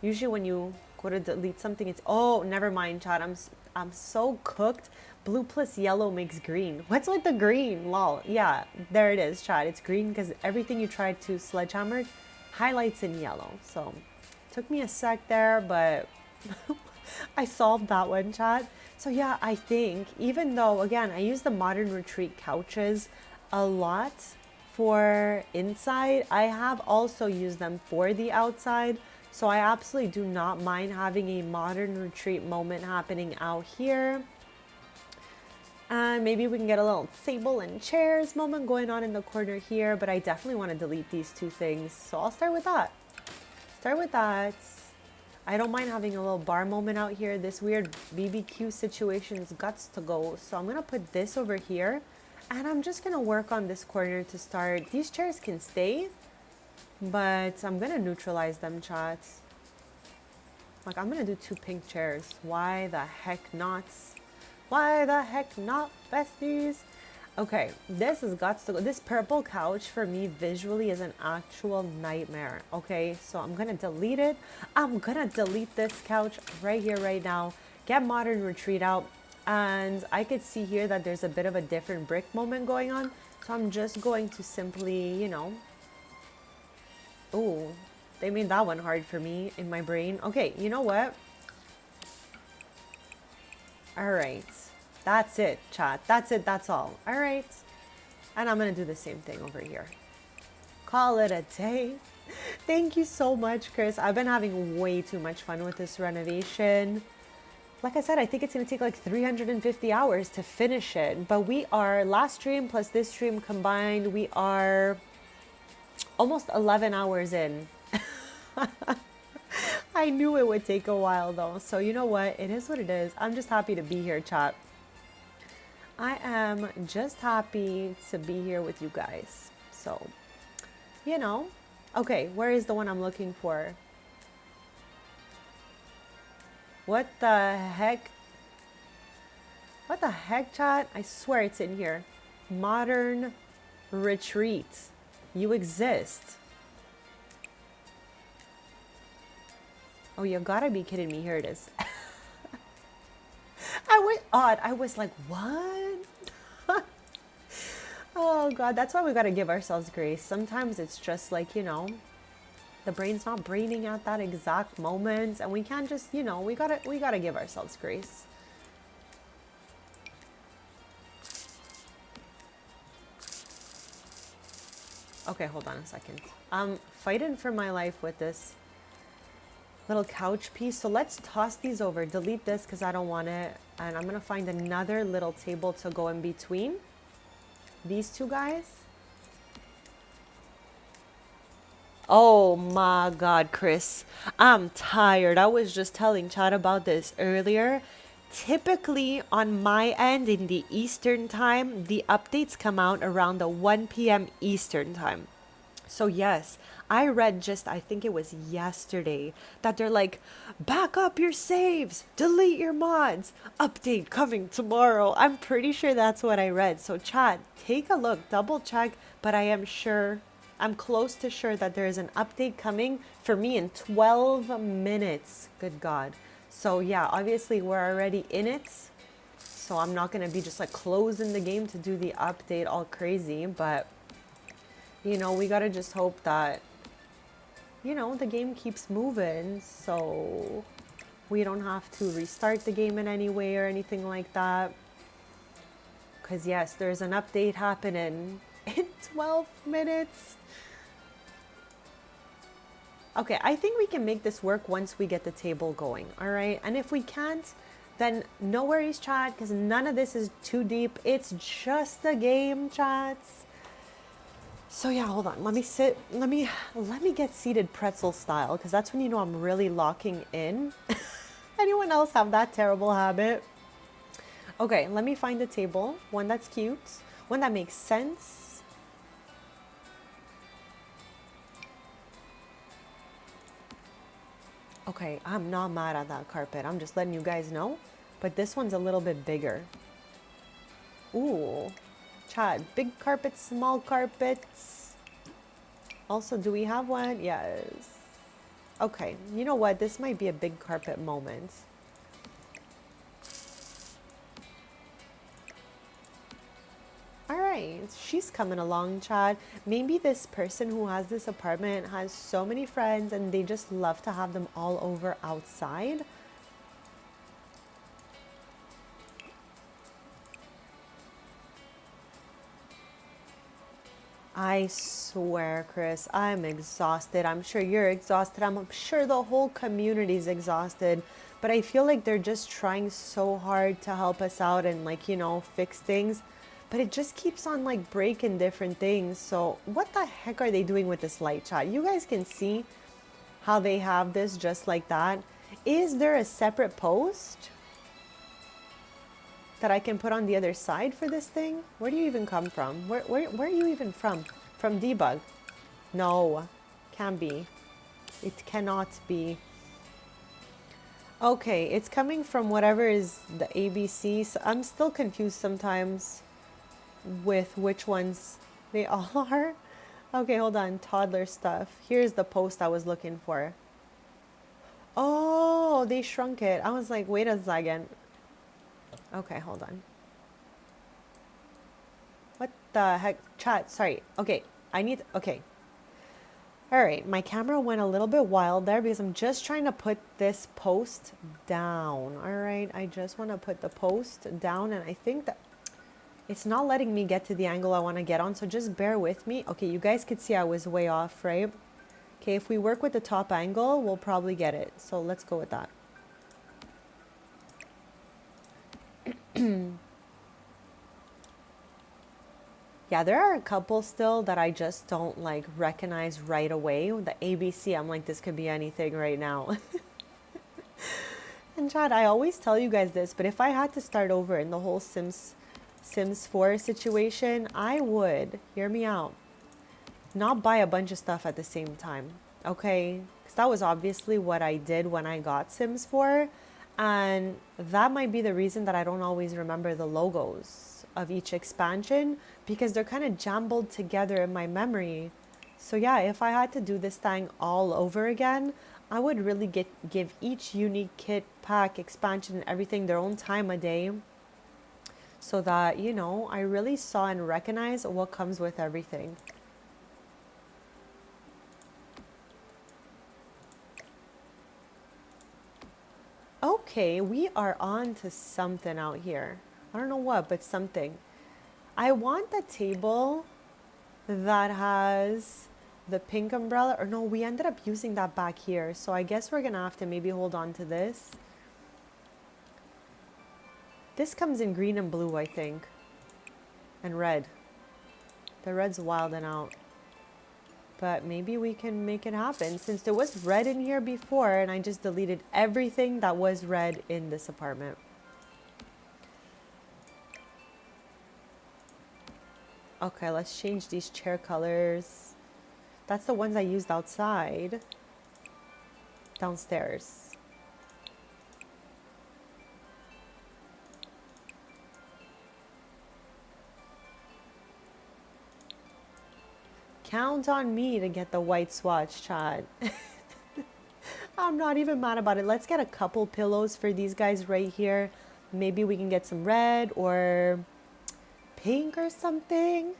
Usually when you go to delete something, it's, oh, never mind, chat. I'm so cooked. Blue plus yellow makes green. What's with the green? Lol. Yeah, there it is, chat. It's green because everything you tried to sledgehammer highlights in yellow. So took me a sec there, but I solved that one, chat. So yeah, I think even though, again, I use the modern retreat couches a lot for inside, I have also used them for the outside. So I absolutely do not mind having a modern retreat moment happening out here. And maybe we can get a little table and chairs moment going on in the corner here, but I definitely want to delete these two things. So I'll start with that. I don't mind having a little bar moment out here. This weird BBQ situation's guts to go. So I'm going to put this over here. And I'm just going to work on this corner to start. These chairs can stay, but I'm going to neutralize them, chats. Like, I'm going to do two pink chairs. Why the heck not? Why the heck not, besties? Okay, this has got to go. This purple couch for me visually is an actual nightmare. Okay, so I'm gonna delete it. I'm gonna delete this couch right here, right now. Get modern retreat out. And I could see here that there's a bit of a different brick moment going on. So I'm just going to simply, oh, they made that one hard for me in my brain. Okay, you know what? All right. That's it, chat. That's it. That's all. All right. And I'm going to do the same thing over here. Call it a day. Thank you so much, Chris. I've been having way too much fun with this renovation. Like I said, I think it's going to take like 350 hours to finish it. But we are, last stream plus this stream combined, we are almost 11 hours in. I knew it would take a while though. So you know what? It is what it is. I'm just happy to be here, chat. I am just happy to be here with you guys. So, okay, where is the one I'm looking for? What the heck? What the heck, chat? I swear it's in here. Modern retreat. You exist. Oh, you gotta be kidding me. Here it is. I went odd. I was like, what? Oh, God. That's why we gotta give ourselves grace. Sometimes it's just like, the brain's not braining at that exact moment. And we can't just, we gotta give ourselves grace. Okay, hold on a second. I'm fighting for my life with this little couch piece. So let's toss these over. Delete this because I don't want it. And I'm going to find another little table to go in between these two guys. Oh my God, Chris. I'm tired. I was just telling Chad about this earlier. Typically on my end in the Eastern time, the updates come out around the 1 p.m. Eastern time. So yes, I read just, I think it was yesterday, that they're like, back up your saves, delete your mods, update coming tomorrow. I'm pretty sure that's what I read. So chat, take a look, double check, but I am sure, I'm close to sure that there is an update coming for me in 12 minutes. Good God. So yeah, obviously we're already in it. So I'm not going to be just like closing the game to do the update all crazy, but we got to just hope that, the game keeps moving, so we don't have to restart the game in any way or anything like that. Because, yes, there's an update happening in 12 minutes. Okay, I think we can make this work once we get the table going, all right? And if we can't, then no worries, chat, because none of this is too deep. It's just a game, chats. So yeah, hold on. Let me get seated pretzel style, because that's when I'm really locking in. Anyone else have that terrible habit? Okay, let me find a table, one that's cute, one that makes sense. Okay, I'm not mad at that carpet. I'm just letting you guys know, but this one's a little bit bigger. Ooh. Chad, big carpets, small carpets. Also, do we have one? Yes. Okay, you know what? This might be a big carpet moment. All right, she's coming along, Chad. Maybe this person who has this apartment has so many friends and they just love to have them all over outside. I swear, Chris, I'm exhausted. I'm sure you're exhausted. I'm sure the whole community's exhausted. But I feel like they're just trying so hard to help us out and fix things. But it just keeps on breaking different things. So what the heck are they doing with this light, chat? You guys can see how they have this just like that. Is there a separate post that I can put on the other side for this thing? Where do you even come from? Where are you even from? From debug? No, can't be. It cannot be. Okay, it's coming from whatever is the ABC. So I'm still confused sometimes with which ones they all are. Okay, hold on. Toddler stuff. Here's the post I was looking for. Oh, they shrunk it. I was like, wait a second. Okay, hold on. What the heck? Chat, sorry. Okay, okay. All right, my camera went a little bit wild there because I'm just trying to put this post down. All right, I just want to put the post down, and I think that it's not letting me get to the angle I want to get on, so just bear with me. Okay, you guys could see I was way off, right? Okay, if we work with the top angle, we'll probably get it. So let's go with that. Yeah, there are a couple still that I just don't like recognize right away. The ABC, I'm like, this could be anything right now. And Chad, I always tell you guys this, but if I had to start over in the whole Sims 4 situation, I would, hear me out, not buy a bunch of stuff at the same time, okay? Because that was obviously what I did when I got Sims 4, and that might be the reason that I don't always remember the logos of each expansion because they're kind of jumbled together in my memory. So yeah, if I had to do this thing all over again, I would really give each unique kit, pack, expansion, and everything their own time a day so that, you know, I really saw and recognized what comes with everything. Okay, we are on to something out here. I don't know what, but something. I want the table that has the pink umbrella, or no, we ended up using that back here. So I guess we're gonna have to maybe hold on to this. This comes in green and blue, I think. And red. The red's wilding out. But maybe we can make it happen since there was red in here before and I just deleted everything that was red in this apartment. Okay, let's change these chair colors. That's the ones I used outside. Downstairs. Count on me to get the white swatch, Chad. I'm not even mad about it. Let's get a couple pillows for these guys right here. Maybe we can get some red or pink or something.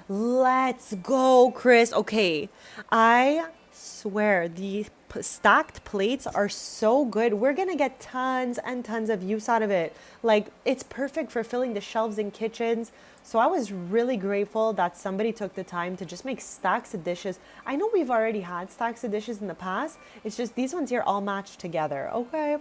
Let's go, Chris. Okay, I swear the stacked plates are so good. We're gonna get tons and tons of use out of it. Like, it's perfect for filling the shelves in kitchens. So I was really grateful that somebody took the time to just make stacks of dishes. I know we've already had stacks of dishes in the past. It's just these ones here all matched together, okay?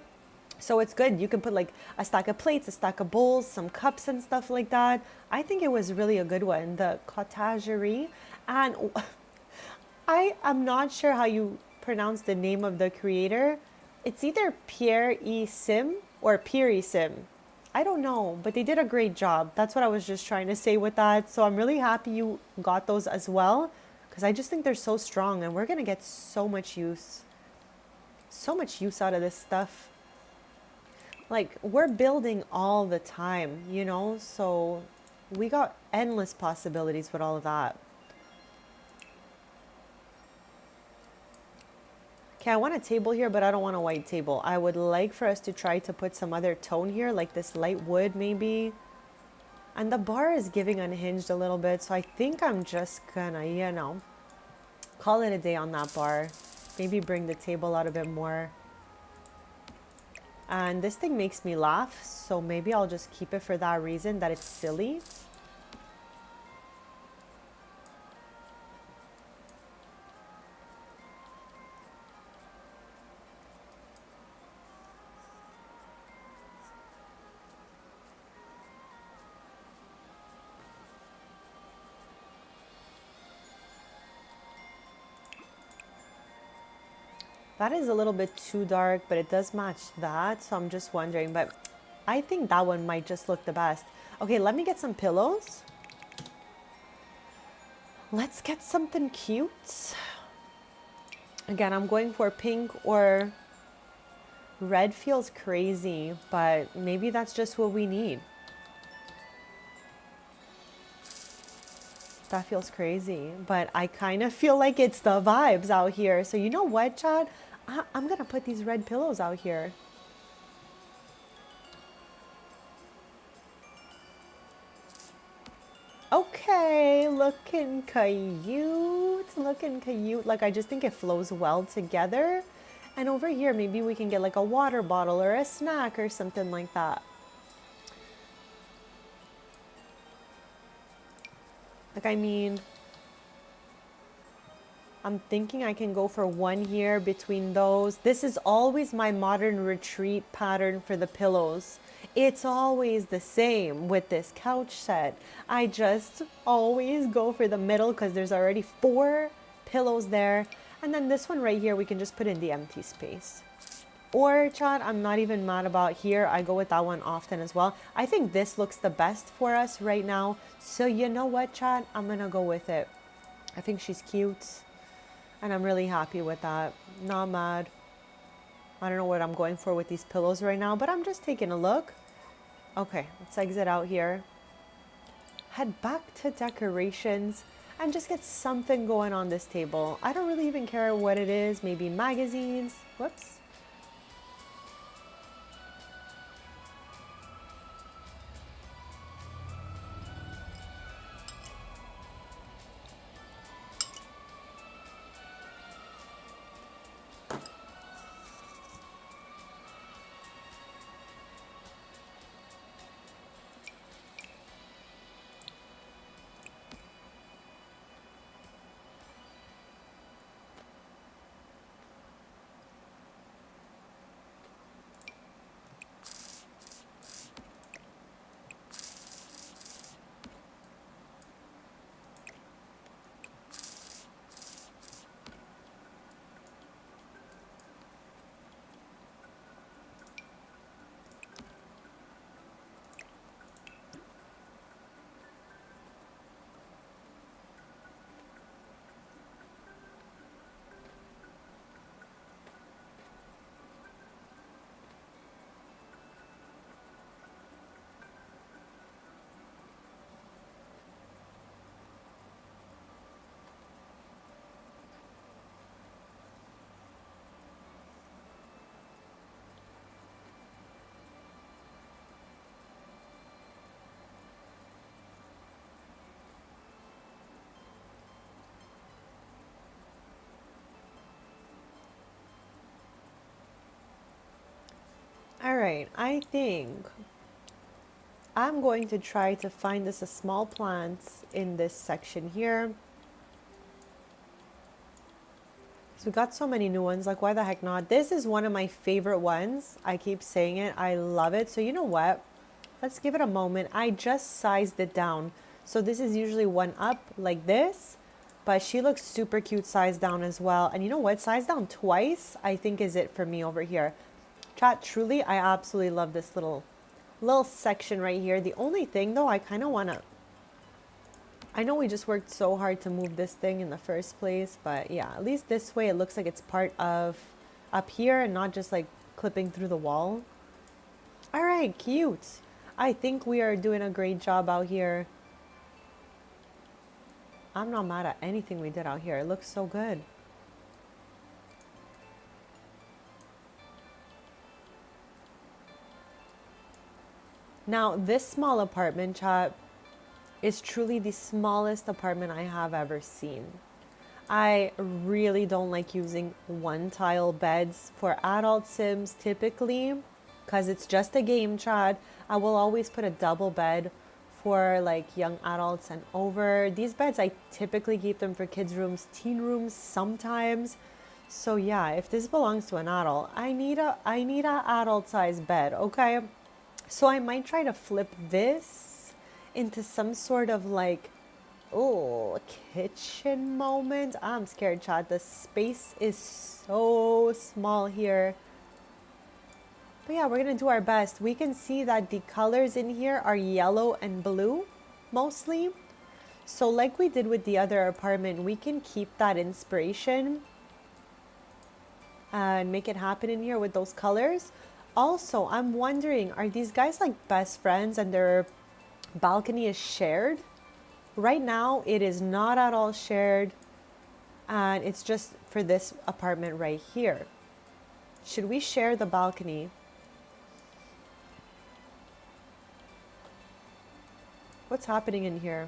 So it's good. You can put like a stack of plates, a stack of bowls, some cups and stuff like that. I think it was really a good one, the cottagerie. And I am not sure how you pronounce the name of the creator. It's either Pierre E. Sim or Pierre E. Sim. I don't know, but they did a great job. That's what I was just trying to say with that. So I'm really happy you got those as well because I just think they're so strong and we're going to get so much use. So much use out of this stuff. Like, we're building all the time, you know? So we got endless possibilities with all of that. Okay, I want a table here, but I don't want a white table. I would like for us to try to put some other tone here, like this light wood maybe. And the bar is giving unhinged a little bit, so I think I'm just gonna, you know, call it a day on that bar. Maybe bring the table out a bit more. And this thing makes me laugh, so maybe I'll just keep it for that reason, that it's silly. That is a little bit too dark, but it does match that, so I'm just wondering, but I think that one might just look the best. Okay, let me get some pillows. Let's get something cute. Again, I'm going for pink or red feels crazy, but maybe that's just what we need. That feels crazy, but I kind of feel like it's the vibes out here. So you know what, Chad? I'm gonna put these red pillows out here. Okay, looking cute, looking cute. Like, I just think it flows well together. And over here, maybe we can get like a water bottle or a snack or something like that. Like, I mean, I'm thinking I can go for one here between those. This is always my modern retreat pattern for the pillows. It's always the same with this couch set. I just always go for the middle because there's already 4 pillows there. And then this one right here, we can just put in the empty space. Or chat, I'm not even mad about here. I go with that one often as well. I think this looks the best for us right now. So you know what, chat? I'm gonna go with it. I think she's cute. And I'm really happy with that. Not mad. I don't know what I'm going for with these pillows right now, but I'm just taking a look. Okay, let's exit out here. Head back to decorations and just get something going on this table. I don't really even care what it is. Maybe magazines. Whoops. All right, I think I'm going to try to find us a small plants in this section here. So we got so many new ones, like why the heck not? This is one of my favorite ones. I keep saying it, I love it. So you know what? Let's give it a moment. I just sized it down. So this is usually one up like this, but she looks super cute sized down as well. And you know what? Size down twice, I think is it for me over here. Chat, truly, I absolutely love this little section right here. The only thing though, I kind of want to, I know we just worked so hard to move this thing in the first place, but yeah, at least this way it looks like it's part of up here and not just like clipping through the wall. All right, cute. I think we are doing a great job out here. I'm not mad at anything we did out here. It looks so good. Now, this small apartment, chat, is truly the smallest apartment I have ever seen. I really don't like using one tile beds for adult sims typically because it's just a game, chat. I will always put a double bed for like young adults and over. These beds, I typically keep them for kids' rooms, teen rooms sometimes. So yeah, if this belongs to an adult, I need a adult size bed, okay? So I might try to flip this into some sort of like, oh, kitchen moment. I'm scared, chat. The space is so small here. But yeah, we're going to do our best. We can see that the colors in here are yellow and blue, mostly. So like we did with the other apartment, we can keep that inspiration and make it happen in here with those colors. Also, I'm wondering, are these guys like best friends and their balcony is shared? Right now, it is not at all shared, and it's just for this apartment right here. Should we share the balcony? What's happening in here?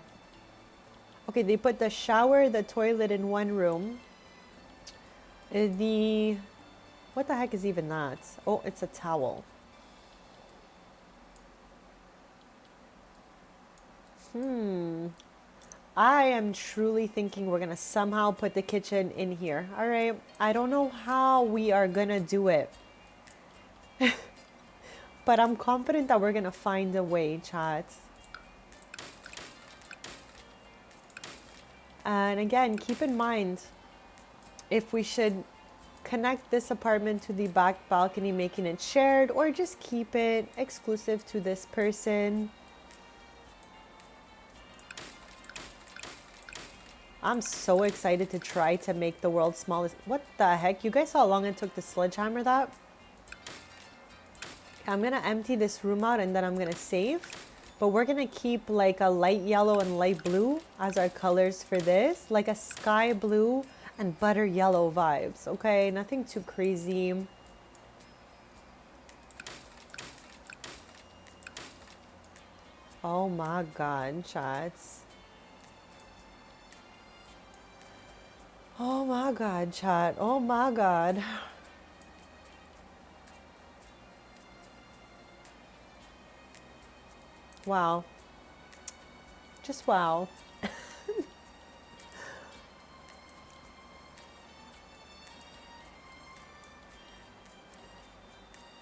Okay, they put the shower, the toilet in one room. The, what the heck is even that? Oh, it's a towel. I am truly thinking we're gonna somehow put the kitchen in here. All right, I don't know how we are gonna do it, but I'm confident that we're gonna find a way, chat. And again, keep in mind if we should connect this apartment to the back balcony, making it shared, or just keep it exclusive to this person. I'm so excited to try to make the world's smallest. What the heck? You guys saw how long it took to sledgehammer that? Okay, I'm gonna empty this room out and then I'm gonna save. But we're gonna keep like a light yellow and light blue as our colors for this. Like a sky blue and butter yellow vibes, okay? Nothing too crazy. Oh my God, chats. Oh my God, chat. Oh my God. Wow. Just wow.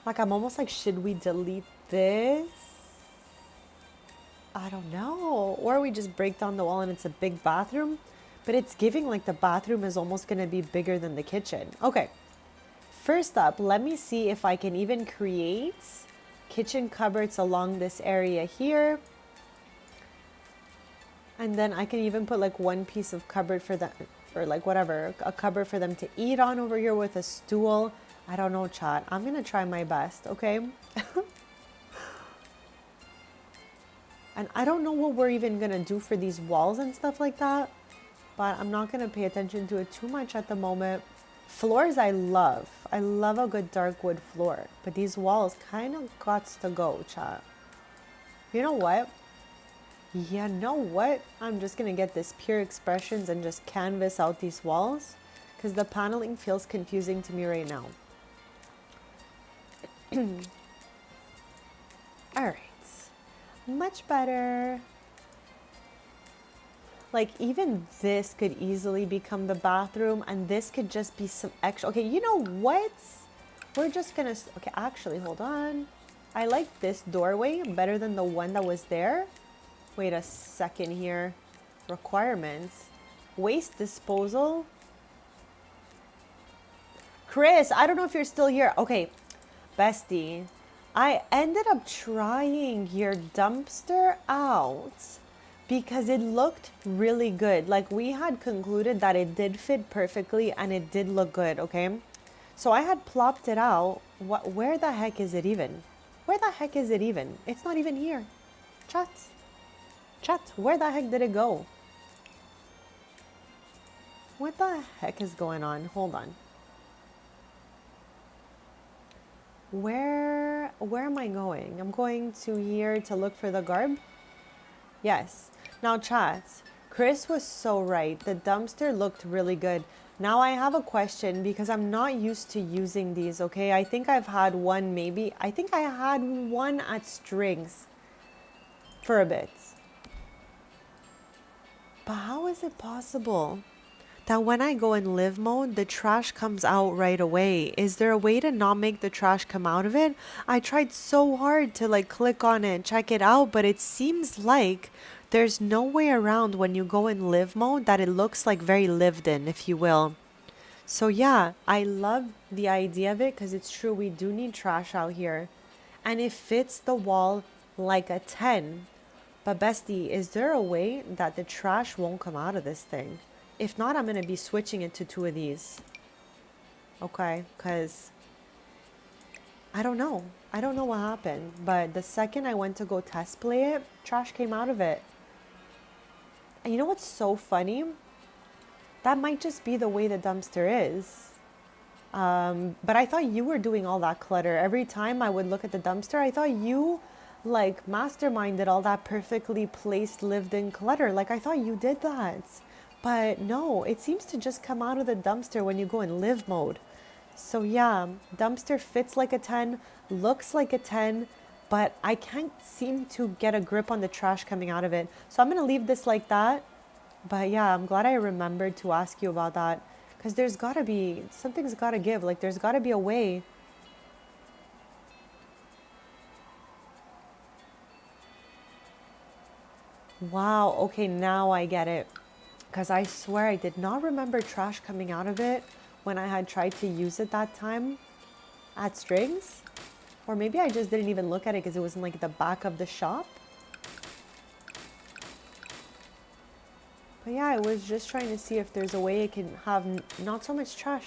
Like, I'm almost like, should we delete this? I don't know. Or we just break down the wall and it's a big bathroom. But it's giving like the bathroom is almost going to be bigger than the kitchen. Okay. First up, let me see if I can even create kitchen cupboards along this area here. And then I can even put like one piece of cupboard for them, or like whatever, a cupboard for them to eat on over here with a stool. I don't know, chat. I'm going to try my best, okay? And I don't know what we're even going to do for these walls and stuff like that. But I'm not going to pay attention to it too much at the moment. Floors I love. I love a good dark wood floor. But these walls kind of gots to go, chat. You know what? You know what? I'm just going to get this Pure Expressions and just canvas out these walls. Because the paneling feels confusing to me right now. Alright. Much better. Like, even this could easily become the bathroom, and this could just be some extra. Okay, you know what? We're just gonna, okay, actually, hold on. I like this doorway better than the one that was there. Wait a second here. Requirements. Waste disposal. Chris, I don't know if you're still here. Okay, bestie. I ended up trying your dumpster out because it looked really good. Like, we had concluded that it did fit perfectly and it did look good, okay? So I had plopped it out. Where the heck is it even? Where the heck is it even? It's not even here. Chat. Chat, where the heck did it go? What the heck is going on? Hold on. Where am I going? I'm going to here to look for the garb. Yes. Now, chat. Chris was so right. The dumpster looked really good. Now I have a question because I'm not used to using these, okay? I think I've had one maybe. I think I had one at Strings for a bit. But how is it possible that when I go in live mode, the trash comes out right away? Is there a way to not make the trash come out of it? I tried so hard to like click on it and check it out, but it seems like there's no way around when you go in live mode that it looks like very lived in, if you will. So yeah, I love the idea of it because it's true, we do need trash out here. And it fits the wall like a 10. But bestie, is there a way that the trash won't come out of this thing? If not, I'm going to be switching it to 2 of these. Okay, because I don't know. I don't know what happened. But the second I went to go test play it, trash came out of it. And you know what's so funny? That might just be the way the dumpster is. But I thought you were doing all that clutter. Every time I would look at the dumpster, I thought you like masterminded all that perfectly placed lived in clutter. Like I thought you did that. But no, it seems to just come out of the dumpster when you go in live mode. So yeah, dumpster fits like a 10, looks like a 10, but I can't seem to get a grip on the trash coming out of it. So I'm going to leave this like that. But yeah, I'm glad I remembered to ask you about that because there's got to be, something's got to give. Like there's got to be a way. Wow, okay, now I get it. Because I swear I did not remember trash coming out of it when I had tried to use it that time at Strings. Or maybe I just didn't even look at it because it was in like the back of the shop. But yeah, I was just trying to see if there's a way it can have not so much trash.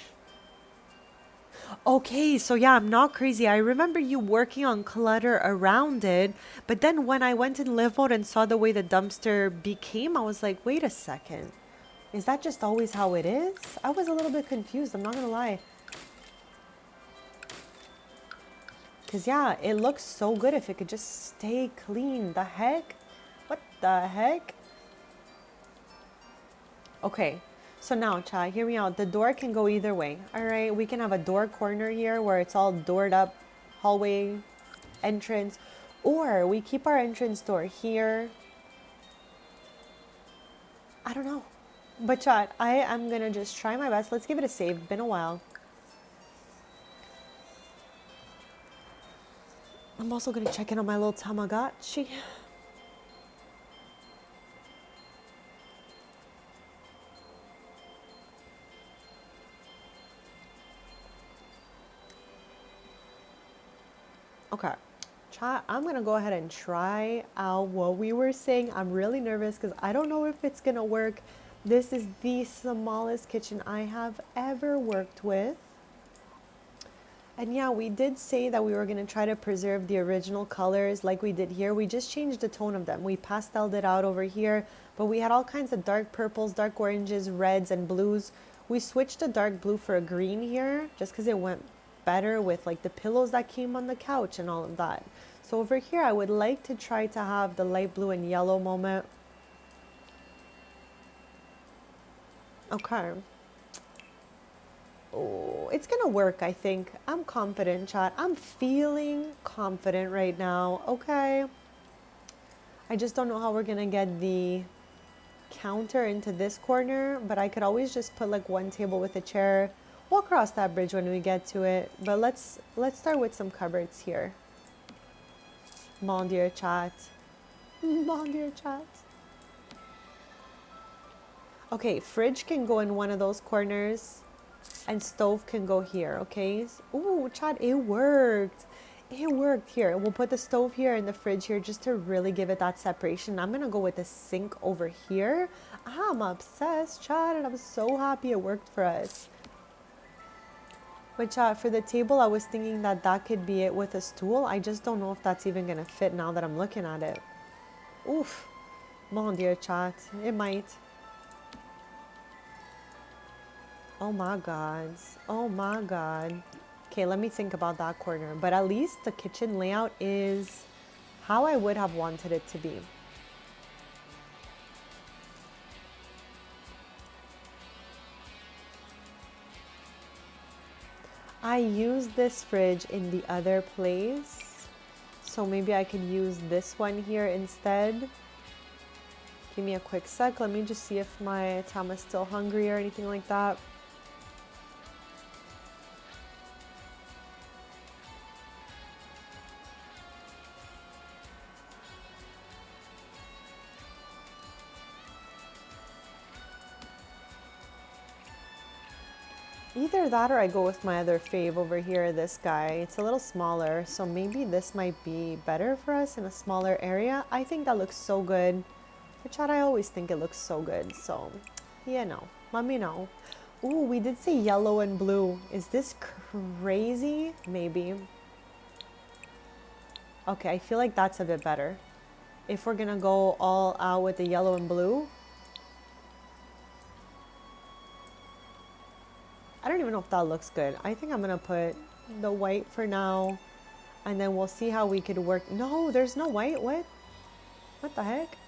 Okay, so yeah, I'm not crazy. I remember you working on clutter around it, but then when I went in live mode and saw the way the dumpster became, I was like, wait a second. Is that just always how it is? I was a little bit confused, I'm not gonna lie. Because yeah, it looks so good if it could just stay clean. The heck? What the heck? Okay, so now, Chad, hear me out. The door can go either way. All right, we can have a door corner here where it's all doored up, hallway, entrance, or we keep our entrance door here. I don't know. But Chad, I am gonna just try my best. Let's give it a save. Been a while. I'm also gonna check in on my little Tamagotchi. Okay, chat, I'm gonna go ahead and try out what we were saying. I'm really nervous because I don't know if it's gonna work. This is the smallest kitchen I have ever worked with. And yeah, we did say that we were gonna try to preserve the original colors like we did here. We just changed the tone of them. We pasteled it out over here, but we had all kinds of dark purples, dark oranges, reds, and blues. We switched the dark blue for a green here just because it went better with like the pillows that came on the couch and all of that. So over here, I would like to try to have the light blue and yellow moment. Okay. Oh, it's gonna work, I think. I'm confident, chat. I'm feeling confident right now, okay? I just don't know how we're gonna get the counter into this corner, but I could always just put like one table with a chair. We'll cross that bridge when we get to it, but let's start with some cupboards here. Mon dear chat. Mon dear chat. Okay, fridge can go in one of those corners and stove can go here, okay? Ooh, chat, it worked. It worked. Here, we'll put the stove here and the fridge here just to really give it that separation. I'm gonna go with the sink over here. I'm obsessed, chat, and I'm so happy it worked for us. But chat, for the table, I was thinking that that could be it with a stool. I just don't know if that's even gonna fit now that I'm looking at it. Oof. Mon dear chat, it might. Oh my god. Oh my god. Okay, let me think about that corner. But at least the kitchen layout is how I would have wanted it to be. I use this fridge in the other place, so maybe I could use this one here instead. Give me a quick sec. Let me just see if my Tam is still hungry or anything like that. Either that or I go with my other fave over here, this guy. It's a little smaller, so maybe this might be better for us in a smaller area. I think that looks so good. For chat, I always think it looks so good, so yeah, no. Let me know. Ooh, we did say yellow and blue. Is this crazy? Maybe. Okay, I feel like that's a bit better. If we're gonna go all out with the yellow and blue, I don't even know if that looks good. I think I'm gonna put the white for now. And then we'll see how we could work. No, there's no white. What the heck?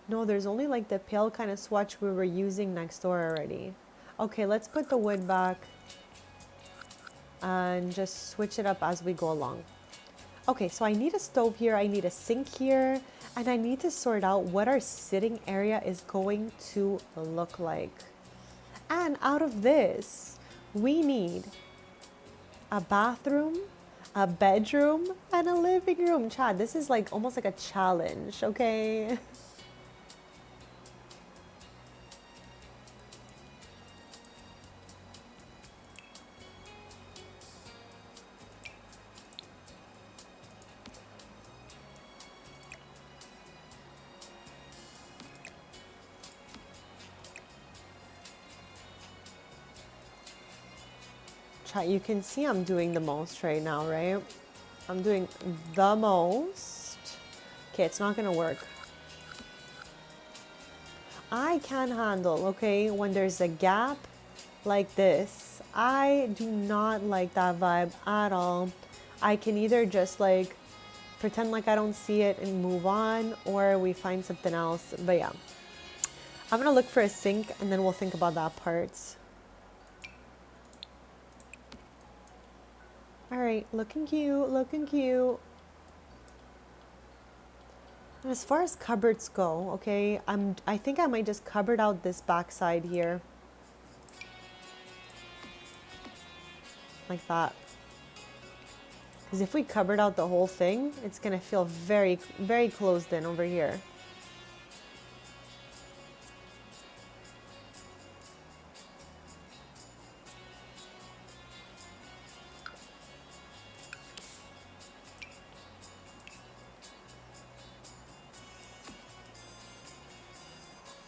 No, there's only like the pale kind of swatch we were using next door already. Okay, let's put the wood back and just switch it up as we go along. Okay, so I need a stove here, I need a sink here, and I need to sort out what our sitting area is going to look like. And out of this, we need a bathroom, a bedroom, and a living room. Chad, this is like almost like a challenge, okay? Chat, you can see I'm doing the most right now, right? I'm doing the most. Okay, it's not gonna work. I can handle, okay, when there's a gap like this. I do not like that vibe at all. I can either just like pretend like I don't see it and move on, or we find something else. But yeah, I'm gonna look for a sink and then we'll think about that part. All right, looking cute, looking cute. And as far as cupboards go, okay, I think I might just cupboard out this backside here. Like that. Because if we cupboard out the whole thing, it's gonna feel very, very closed in over here.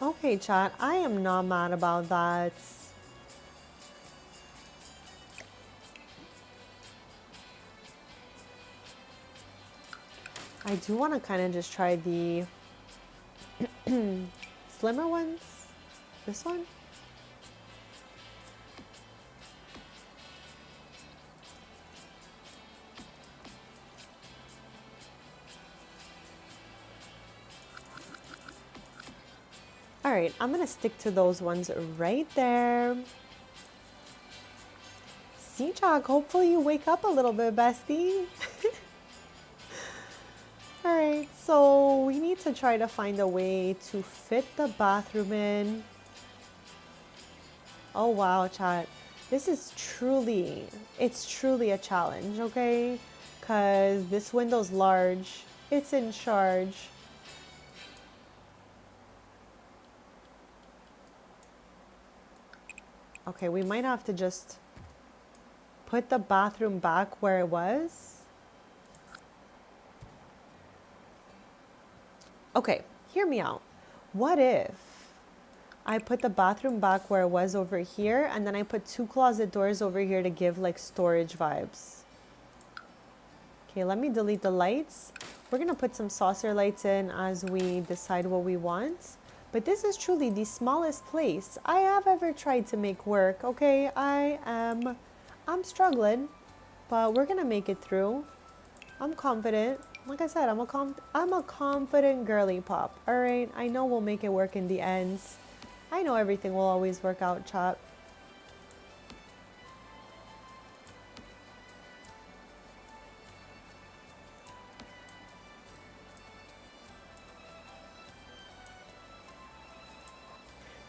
Okay, chat, I am not mad about that. I do want to kind of just try the slimmer ones. This one? All right, I'm gonna stick to those ones right there. See, Chalk, hopefully you wake up a little bit, bestie. All right, so we need to try to find a way to fit the bathroom in. Oh wow, chat. This is truly, it's truly a challenge, okay? Because this window's large, it's in charge. Okay, we might have to just put the bathroom back where it was. Okay, hear me out. What if I put the bathroom back where it was over here, and then I put 2 closet doors over here to give like storage vibes? Okay, let me delete the lights. We're gonna put some saucer lights in as we decide what we want. But this is truly the smallest place I have ever tried to make work, okay? I'm struggling, but we're gonna make it through. I'm confident. Like I said, I'm a confident girly pop, all right? I know we'll make it work in the end. I know everything will always work out, chat.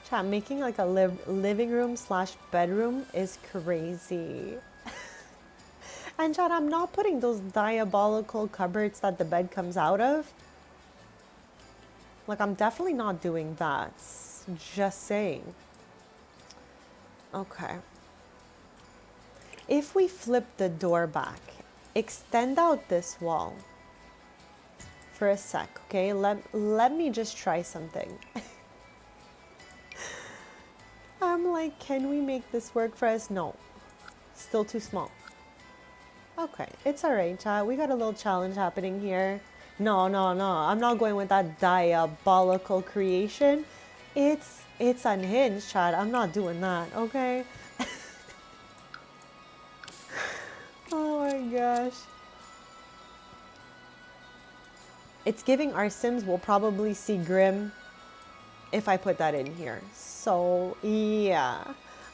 Chat, making like a living room / bedroom is crazy. And chat, I'm not putting those diabolical cupboards that the bed comes out of. Like, I'm definitely not doing that. Just saying. Okay. If we flip the door back, extend out this wall for a sec, okay? Let me just try something. I'm like, can we make this work for us? No. Still too small. Okay, it's all right, chat. We got a little challenge happening here. No. I'm not going with that diabolical creation. It's unhinged, chat. I'm not doing that, okay? Oh gosh. It's giving our Sims will probably see Grim if I put that in here. So, yeah.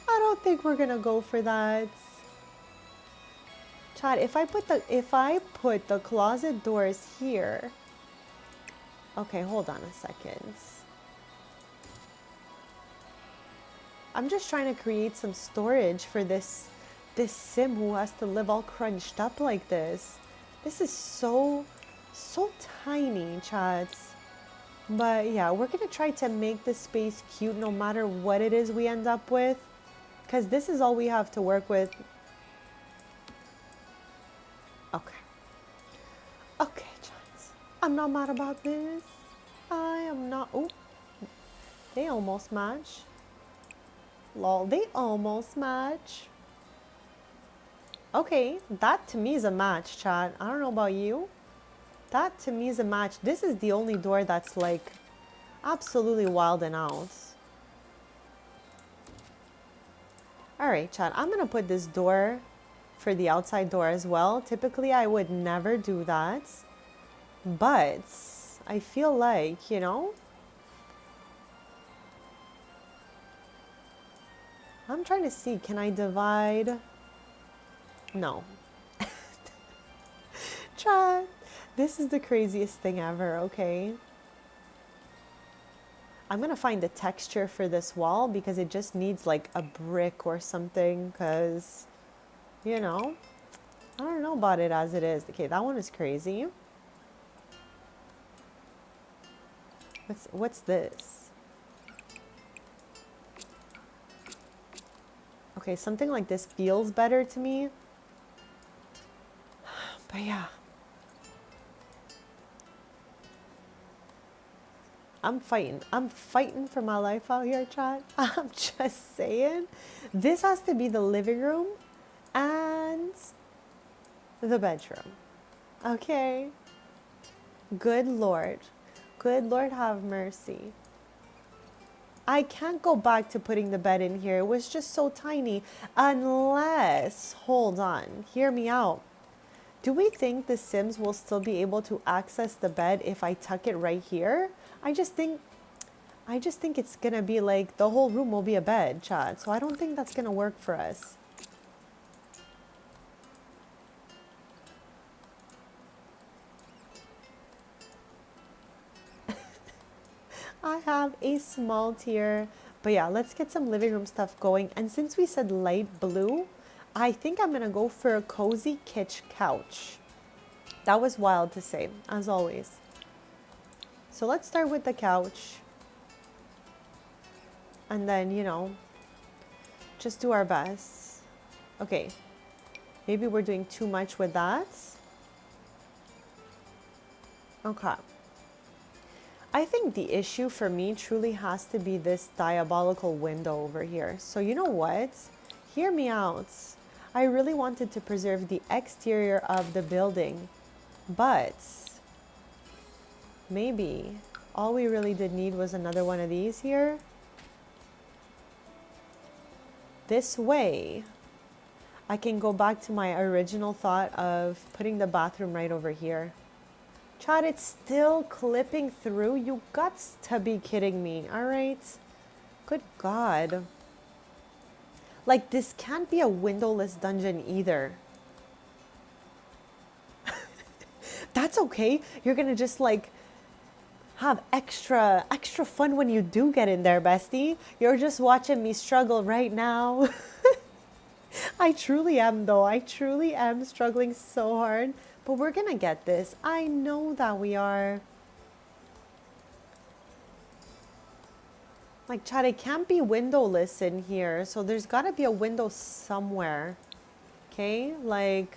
I don't think we're gonna go for that. Chad, if I put the closet doors here. Okay, hold on a second. I'm just trying to create some storage for this Sim who has to live all crunched up like this. This is so tiny, chats. But yeah, we're gonna try to make this space cute no matter what it is we end up with, because this is all we have to work with. Okay. Okay, chats. I'm not mad about this. I am not. Oh, they almost match. Lol, they almost match. Okay, that to me is a match, chat. I don't know about you. That to me is a match. This is the only door that's like absolutely wild and out. All right, chat. I'm gonna put this door for the outside door as well. Typically, I would never do that, but I feel like, you know, I'm trying to see, can I divide? No. Chat, this is the craziest thing ever, okay? I'm gonna find the texture for this wall because it just needs like a brick or something, because, you know, I don't know about it as it is. Okay, that one is crazy. What's this? Okay, something like this feels better to me. But yeah. I'm fighting for my life out here, chat. I'm just saying. This has to be the living room and the bedroom. Okay? Good Lord. Good Lord have mercy. I can't go back to putting the bed in here. It was just so tiny. Unless, hold on, hear me out. Do we think the Sims will still be able to access the bed if I tuck it right here? I just think it's gonna be like the whole room will be a bed, chat. So I don't think that's gonna work for us. I have a small tier. But yeah, let's get some living room stuff going. And since we said light blue, I think I'm gonna go for a cozy kitsch couch. That was wild to say, as always. So let's start with the couch. And then, you know, just do our best. Okay, maybe we're doing too much with that. Okay. I think the issue for me truly has to be this diabolical window over here. So you know what? Hear me out. I really wanted to preserve the exterior of the building, but maybe all we really did need was another one of these here. This way, I can go back to my original thought of putting the bathroom right over here. Chad, it's still clipping through. You got to be kidding me, all right? Good God. Like, this can't be a windowless dungeon either. That's okay. You're gonna just like have extra fun when you do get in there, bestie. You're just watching me struggle right now. I truly am, though. I truly am struggling so hard. But we're gonna get this. I know that we are. Like, Chad, it can't be windowless in here. So there's gotta be a window somewhere. Okay? Like,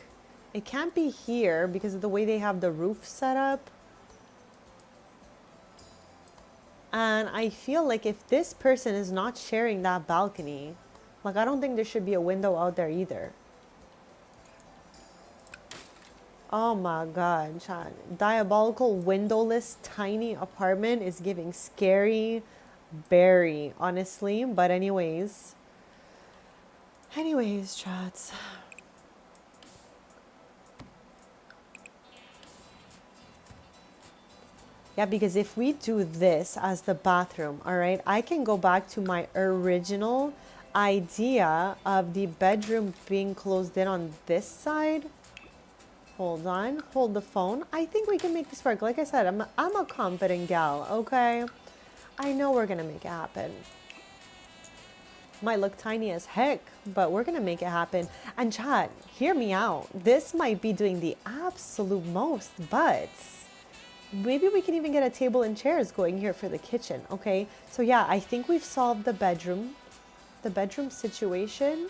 it can't be here because of the way they have the roof set up. And I feel like if this person is not sharing that balcony, like, I don't think there should be a window out there either. Oh my God, Chad. Diabolical windowless tiny apartment is giving scary berry, honestly. But anyways, chats. Yeah, because if we do this as the bathroom, all right, I can go back to my original idea of the bedroom being closed in on this side. Hold on, hold the phone. I think we can make this work. Like I said, I'm a confident gal, okay? I know we're gonna make it happen. Might look tiny as heck, but we're gonna make it happen. And chat, hear me out. This might be doing the absolute most, but maybe we can even get a table and chairs going here for the kitchen, okay? So yeah, I think we've solved the bedroom situation.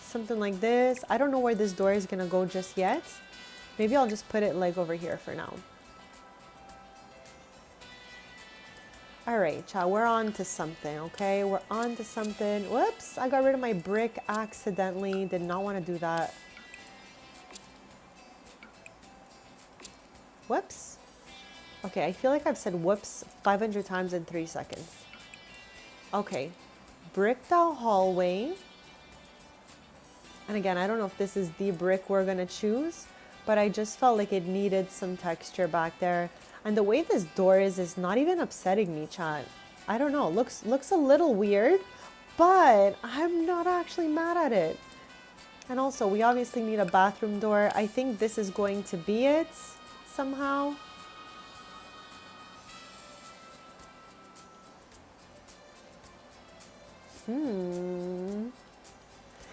Something like this. I don't know where this door is gonna go just yet. Maybe I'll just put it like over here for now. All right, child, we're on to something, okay? We're on to something. Whoops, I got rid of my brick accidentally. Did not want to do that. Whoops. Okay, I feel like I've said whoops 500 times in 3 seconds. Okay, bricked out hallway. And again, I don't know if this is the brick we're gonna choose, but I just felt like it needed some texture back there. And the way this door is not even upsetting me, chat. I don't know, looks a little weird, but I'm not actually mad at it. And also, we obviously need a bathroom door. I think this is going to be it somehow.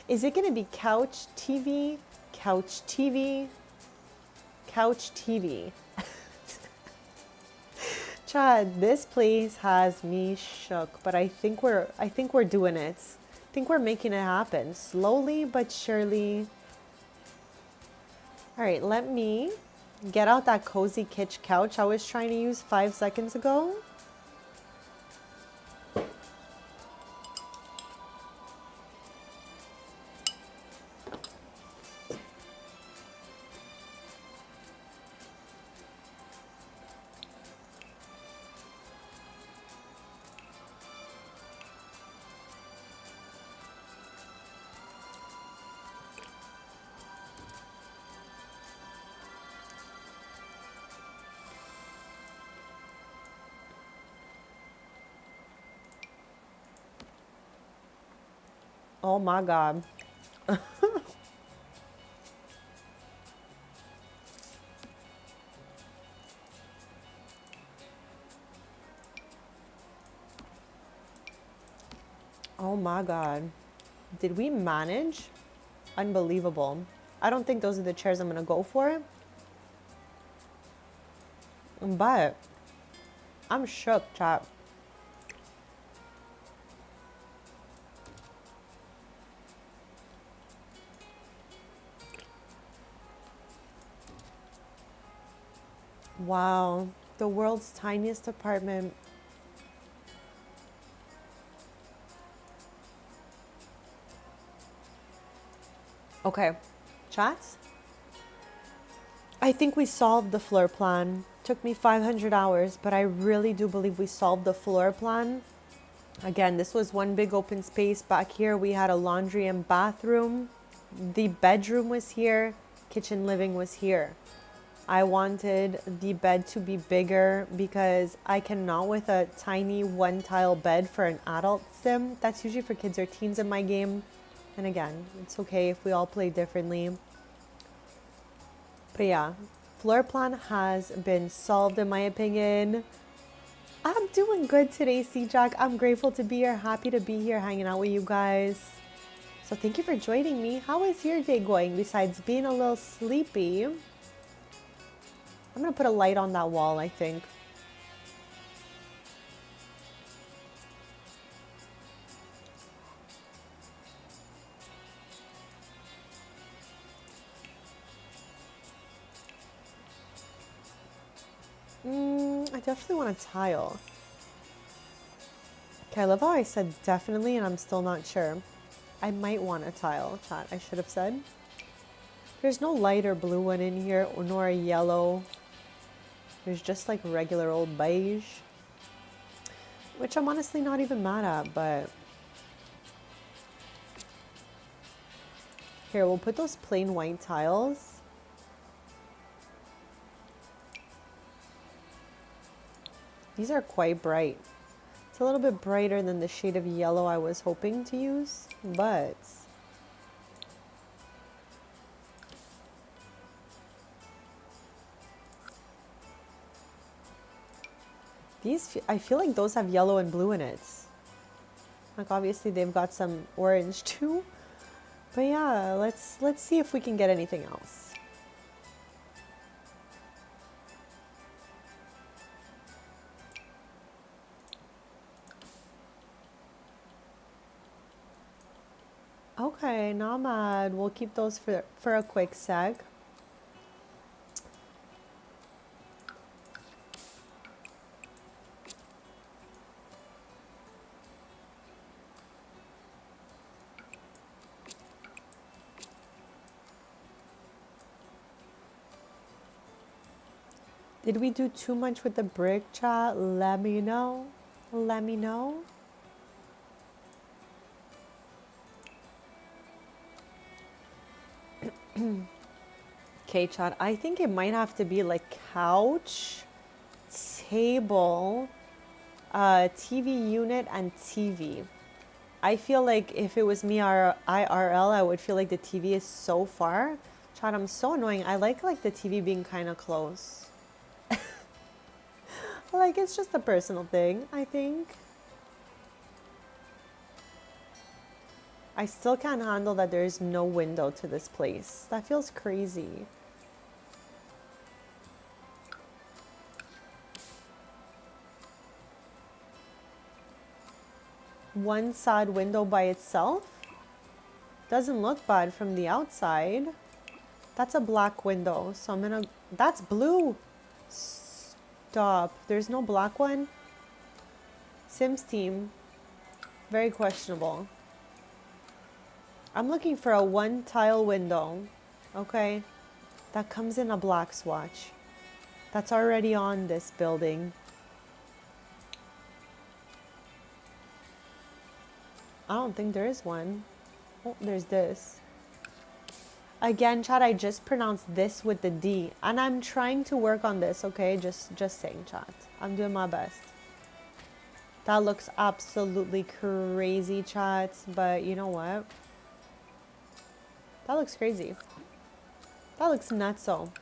Is it going to be couch TV, couch TV, couch TV? Chad, this place has me shook, but I think we're doing it. I think we're making it happen slowly but surely. All right, let me get out that cozy kitsch couch I was trying to use 5 seconds ago. Oh my God. Oh my God. Did we manage? Unbelievable. I don't think those are the chairs I'm gonna go for. But I'm shook, chap. Wow, the world's tiniest apartment. Okay, chat. I think we solved the floor plan. Took me 500 hours, but I really do believe we solved the floor plan. Again, this was one big open space. Back here, we had a laundry and bathroom. The bedroom was here. Kitchen living was here. I wanted the bed to be bigger because I cannot with a tiny one tile bed for an adult sim. That's usually for kids or teens in my game. And again, it's okay if we all play differently. But yeah, floor plan has been solved in my opinion. I'm doing good today, C-Jack. I'm grateful to be here, happy to be here hanging out with you guys. So thank you for joining me. How is your day going besides being a little sleepy? I'm gonna put a light on that wall, I think. I definitely want a tile. Okay, I love how I said definitely and I'm still not sure. I might want a tile, chat, I should have said. There's no lighter blue one in here, nor a yellow. There's just like regular old beige. Which I'm honestly not even mad at, but... Here, we'll put those plain white tiles. These are quite bright. It's a little bit brighter than the shade of yellow I was hoping to use, but these, I feel like those have yellow and blue in it. Like obviously they've got some orange too. But yeah, let's see if we can get anything else. Okay, not bad. We'll keep those for a quick sec. Did we do too much with the brick, chat? Let me know. Let me know. Okay, chat. I think it might have to be like couch, table, TV unit, and TV. I feel like if it was me IRL, I would feel like the TV is so far. Chat, I'm so annoying. I like the TV being kind of close. Like, it's just a personal thing, I think. I still can't handle that there is no window to this place. That feels crazy. One side window by itself doesn't look bad from the outside. That's a black window, so I'm gonna, that's blue. Stop, there's no black one. Sims team, very questionable. I'm looking for a one tile window, okay, that comes in a black swatch. That's already on this building. I don't think there is one. Oh, there's this. Again, chat, I just pronounced this with the D, and I'm trying to work on this, okay? Just saying, chat. I'm doing my best. That looks absolutely crazy, chat, but you know what? That looks crazy. That looks nutso.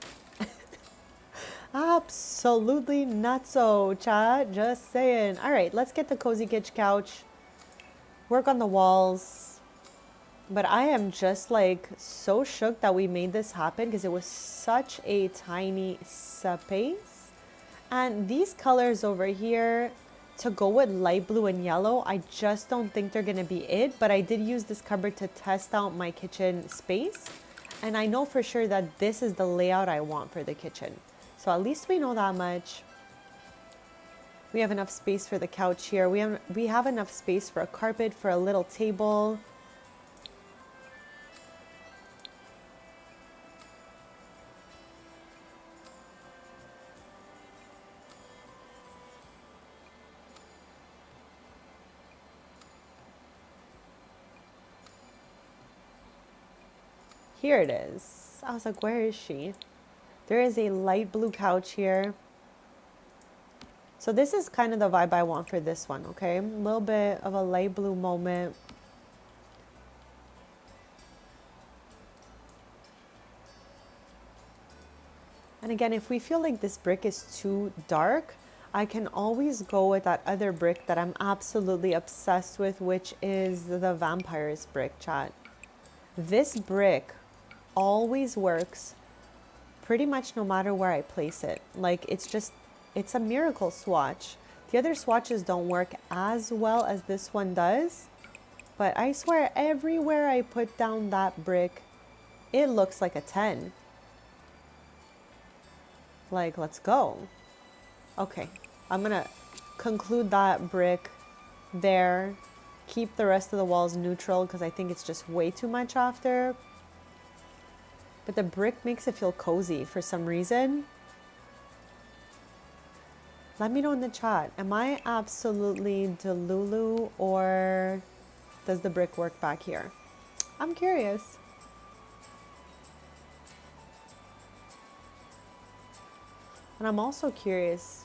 Absolutely nutso, chat. Just saying. All right, let's get the cozy kitsch couch. Work on the walls. But I am just like so shook that we made this happen because it was such a tiny space. And these colors over here to go with light blue and yellow, I just don't think they're gonna be it. But I did use this cupboard to test out my kitchen space. And I know for sure that this is the layout I want for the kitchen. So at least we know that much. We have enough space for the couch here. We have enough space for a carpet, for a little table. Here it is. I was like, where is she? There is a light blue couch here. So this is kind of the vibe I want for this one, okay? A little bit of a light blue moment. And again, if we feel like this brick is too dark, I can always go with that other brick that I'm absolutely obsessed with, which is the vampires brick, chat. This brick always works pretty much no matter where I place it. Like, it's a miracle swatch. The other swatches don't work as well as this one does, but I swear everywhere I put down that brick, it looks like a 10. Like, let's go. Okay, I'm gonna conclude that brick there. Keep the rest of the walls neutral because I think it's just way too much after. But the brick makes it feel cozy for some reason. Let me know in the chat. Am I absolutely delulu or does the brick work back here? I'm curious. And I'm also curious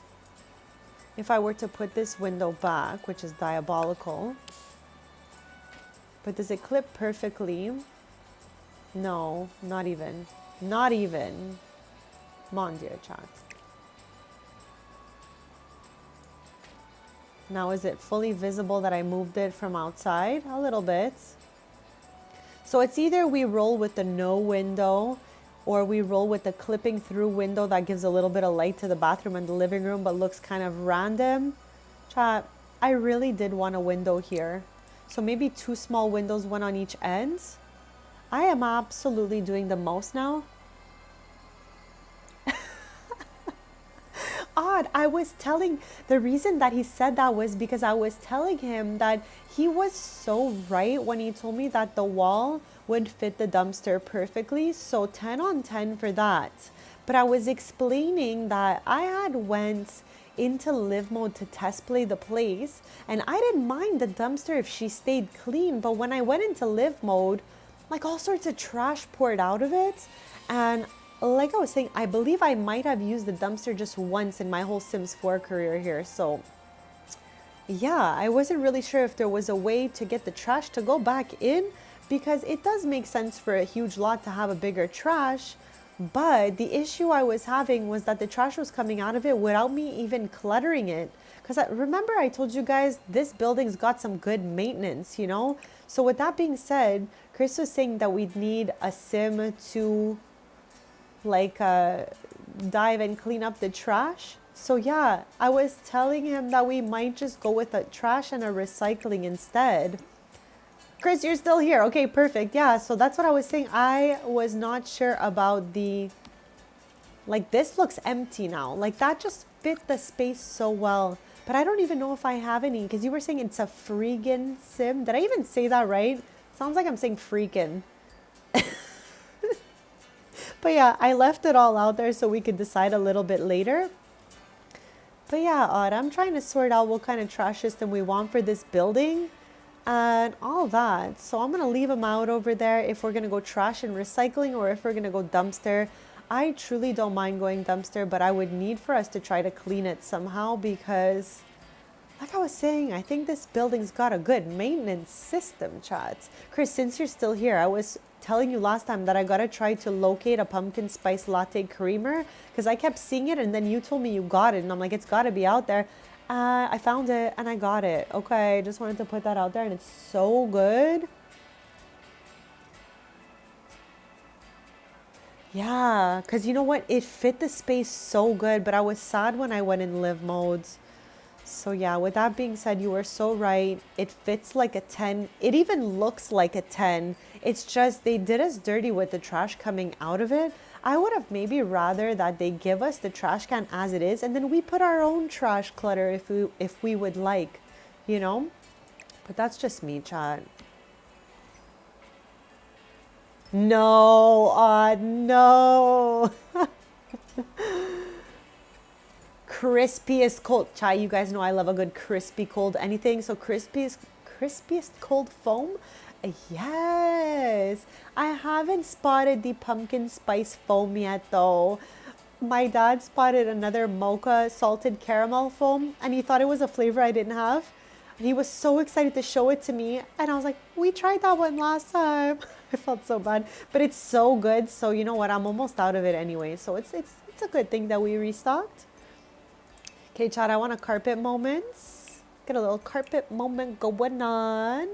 if I were to put this window back, which is diabolical, but does it clip perfectly? No, not even. Not even. Mon Dieu, chat. Now, is it fully visible that I moved it from outside? A little bit. So it's either we roll with the no window or we roll with the clipping through window that gives a little bit of light to the bathroom and the living room but looks kind of random. Chat, I really did want a window here. So maybe 2 small windows, one on each end. I am absolutely doing the most now. Odd. The reason that he said that was because I was telling him that he was so right when he told me that the wall would fit the dumpster perfectly. So 10 on 10 for that. But I was explaining that I had went into live mode to test play the place and I didn't mind the dumpster if she stayed clean. But when I went into live mode, like all sorts of trash poured out of it. And like I was saying, I believe I might have used the dumpster just once in my whole Sims 4 career here. So yeah, I wasn't really sure if there was a way to get the trash to go back in because it does make sense for a huge lot to have a bigger trash. But the issue I was having was that the trash was coming out of it without me even cluttering it. Because remember I told you guys this building's got some good maintenance, you know? So with that being said, Chris was saying that we'd need a sim to like dive and clean up the trash. So yeah, I was telling him that we might just go with a trash and a recycling instead. Chris, you're still here. Okay, perfect. Yeah, so that's what I was saying. I was not sure about the, like this looks empty now. Like that just fit the space so well. But I don't even know if I have any because you were saying it's a freaking sim. Did I even say that right? Sounds like I'm saying freaking. But yeah, I left it all out there so we could decide a little bit later. But yeah, Odd, I'm trying to sort out what kind of trash system we want for this building and all that. So I'm going to leave them out over there if we're going to go trash and recycling or if we're going to go dumpster. I truly don't mind going dumpster, but I would need for us to try to clean it somehow because, like I was saying, I think this building's got a good maintenance system, chat. Chris, since you're still here, I was telling you last time that I gotta try to locate a pumpkin spice latte creamer because I kept seeing it and then you told me you got it and I'm like, it's gotta be out there. I found it and I got it. Okay, just wanted to put that out there and it's so good. Yeah, because you know what? It fit the space so good, but I was sad when I went in live modes. So yeah, with that being said, you were so right. It fits like a 10. It even looks like a 10. It's just they did us dirty with the trash coming out of it. I would have maybe rather that they give us the trash can as it is and then we put our own trash clutter if we would like, you know? But that's just me, chat. No, no. Crispiest cold chai. You guys know I love a good crispy cold anything. So crispiest cold foam. Yes. I haven't spotted the pumpkin spice foam yet though. My dad spotted another mocha salted caramel foam and he thought it was a flavor I didn't have. And he was so excited to show it to me and I was like, we tried that one last time. I felt so bad, but it's so good. So you know what? I'm almost out of it anyway. So it's a good thing that we restocked. Okay, chat, I want a carpet moment. Get a little carpet moment going on.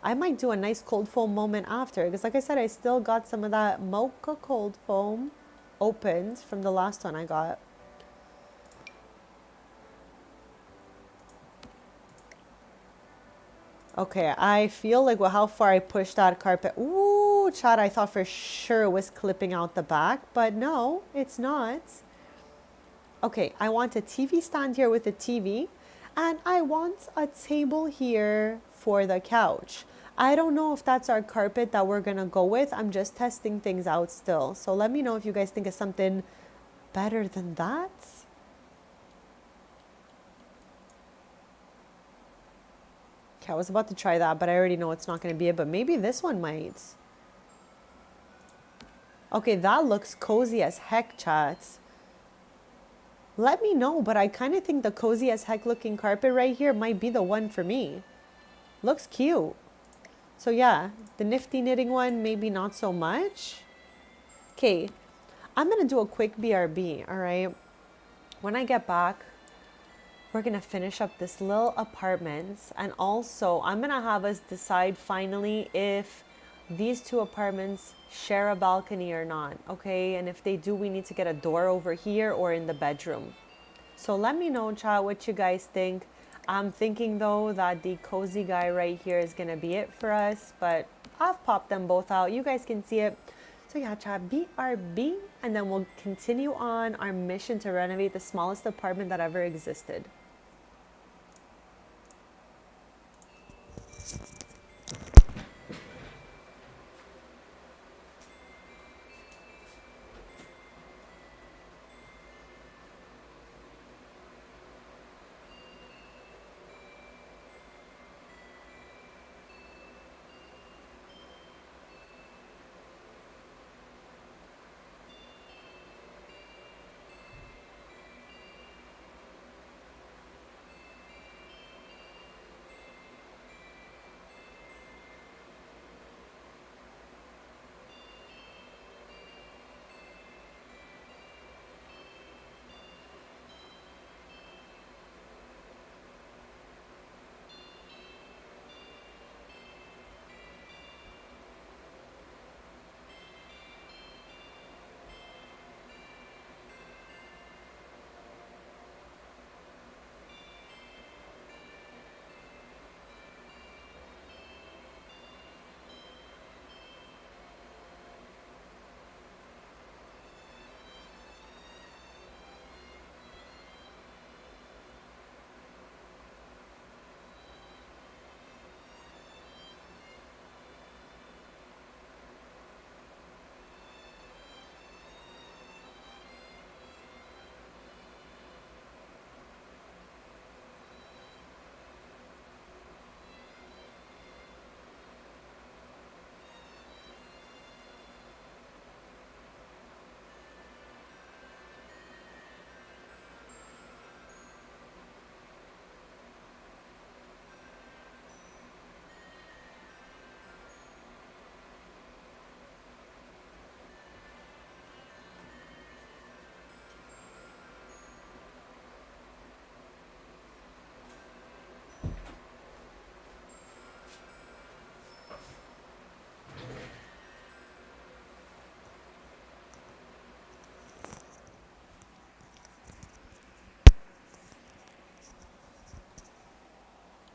I might do a nice cold foam moment after because like I said, I still got some of that mocha cold foam opened from the last one I got. Okay, I feel like how far I pushed that carpet. Ooh, chat, I thought for sure it was clipping out the back, but no, it's not. Okay, I want a TV stand here with a TV, and I want a table here for the couch. I don't know if that's our carpet that we're gonna go with. I'm just testing things out still. So let me know if you guys think of something better than that. Okay, I was about to try that, but I already know it's not gonna be it, but maybe this one might. Okay, that looks cozy as heck, chat. let me know. But I kind of think the cozy as heck looking carpet right here might be the one for me. Looks cute. So yeah, the nifty knitting one, maybe not so much. Okay, I'm gonna do a quick BRB, all right? When I get back, we're gonna finish up this little apartments, and also I'm gonna have us decide finally if these two apartments share a balcony or not, okay? And if they do, we need to get a door over here or in the bedroom. So let me know, chat, what you guys think. I'm thinking though that the cozy guy right here is gonna be it for us, but I've popped them both out. You guys can see it. So yeah, chat, BRB, and then we'll continue on our mission to renovate the smallest apartment that ever existed.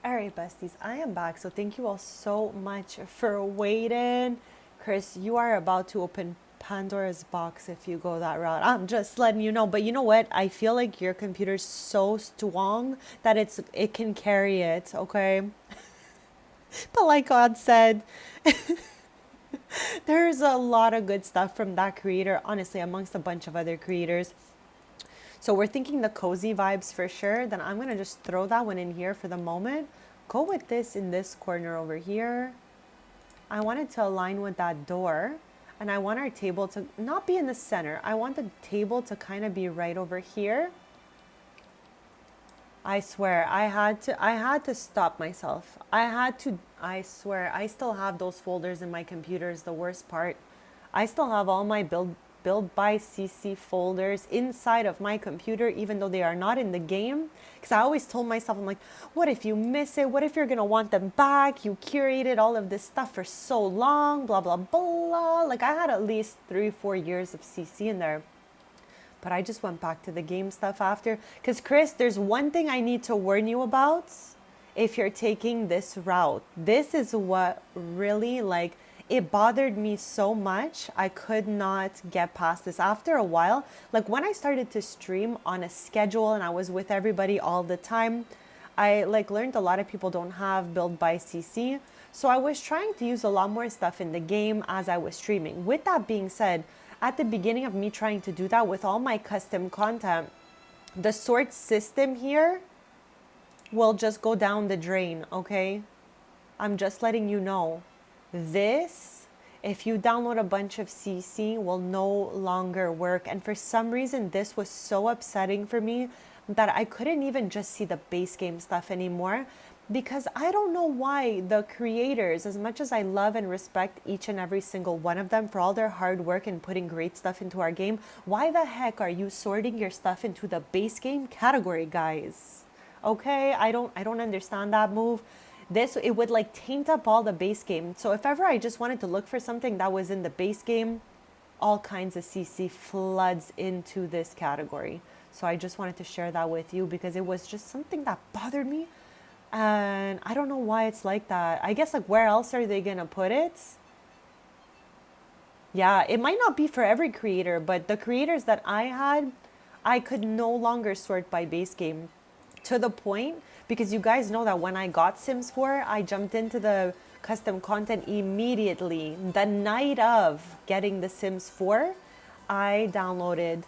All right, besties, I am back. So thank you all so much for waiting. Chris, you are about to open Pandora's box if you go that route. I'm just letting you know. But you know what? I feel like your computer's so strong that it can carry it, okay? But like God said, there's a lot of good stuff from that creator, honestly, amongst a bunch of other creators. So we're thinking the cozy vibes for sure. Then I'm going to just throw that one in here for the moment. Go with this in this corner over here. I want it to align with that door. And I want our table to not be in the center. I want the table to kind of be right over here. I swear, I had to stop myself. I swear, I still have those folders in my computer is the worst part. I still have all my build by CC folders inside of my computer, even though they are not in the game. Because I always told myself, I'm like, what if you miss it? What if you're going to want them back? You curated all of this stuff for so long, blah, blah, blah. Like I had at least 3-4 years of CC in there. But I just went back to the game stuff after. Because Chris, there's one thing I need to warn you about if you're taking this route. This is what really, like, it bothered me so much. I could not get past this after a while. Like when I started to stream on a schedule and I was with everybody all the time, I like learned a lot of people don't have build by CC. So I was trying to use a lot more stuff in the game as I was streaming. With that being said, at the beginning of me trying to do that with all my custom content, the sort system here will just go down the drain, okay? I'm just letting you know. This if you download a bunch of CC, will no longer work. And for some reason, this was so upsetting for me that I couldn't even just see the base game stuff anymore, because I don't know why the creators, as much as I love and respect each and every single one of them for all their hard work and putting great stuff into our game, why the heck are you sorting your stuff into the base game category, guys? Okay, I don't understand that move. This, it would like taint up all the base game. So if ever I just wanted to look for something that was in the base game, all kinds of CC floods into this category. So I just wanted to share that with you because it was just something that bothered me. And I don't know why it's like that. I guess like where else are they gonna put it? Yeah, it might not be for every creator, but the creators that I had, I could no longer sort by base game, to the point, because you guys know that when I got Sims 4, I jumped into the custom content immediately. The night of getting the Sims 4, I downloaded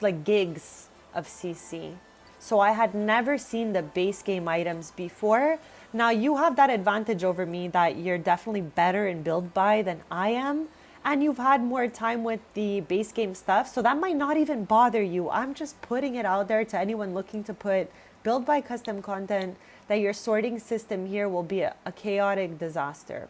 like gigs of CC. So I had never seen the base game items before. Now you have that advantage over me that you're definitely better in build buy than I am. And you've had more time with the base game stuff. So that might not even bother you. I'm just putting it out there to anyone looking to put build by custom content that your sorting system here will be a chaotic disaster.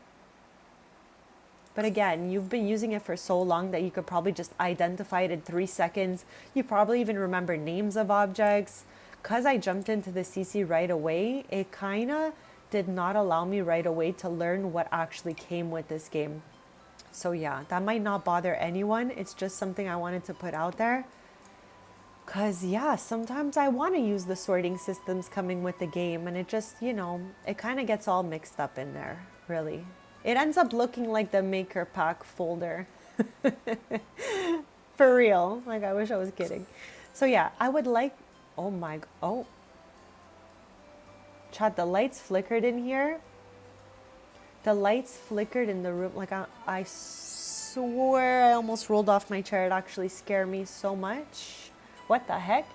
But again, you've been using it for so long that you could probably just identify it in 3 seconds. You probably even remember names of objects. Because I jumped into the CC right away, it kind of did not allow me right away to learn what actually came with this game. So yeah, that might not bother anyone. It's just something I wanted to put out there. Because yeah, sometimes I want to use the sorting systems coming with the game, and it just, you know, it kind of gets all mixed up in there, really. It ends up looking like the maker pack folder. For real. Like, I wish I was kidding. So yeah, I would like, oh my, oh. Chat, the lights flickered in here. The lights flickered in the room. Like, I swear I almost rolled off my chair. It actually scared me so much. What the heck?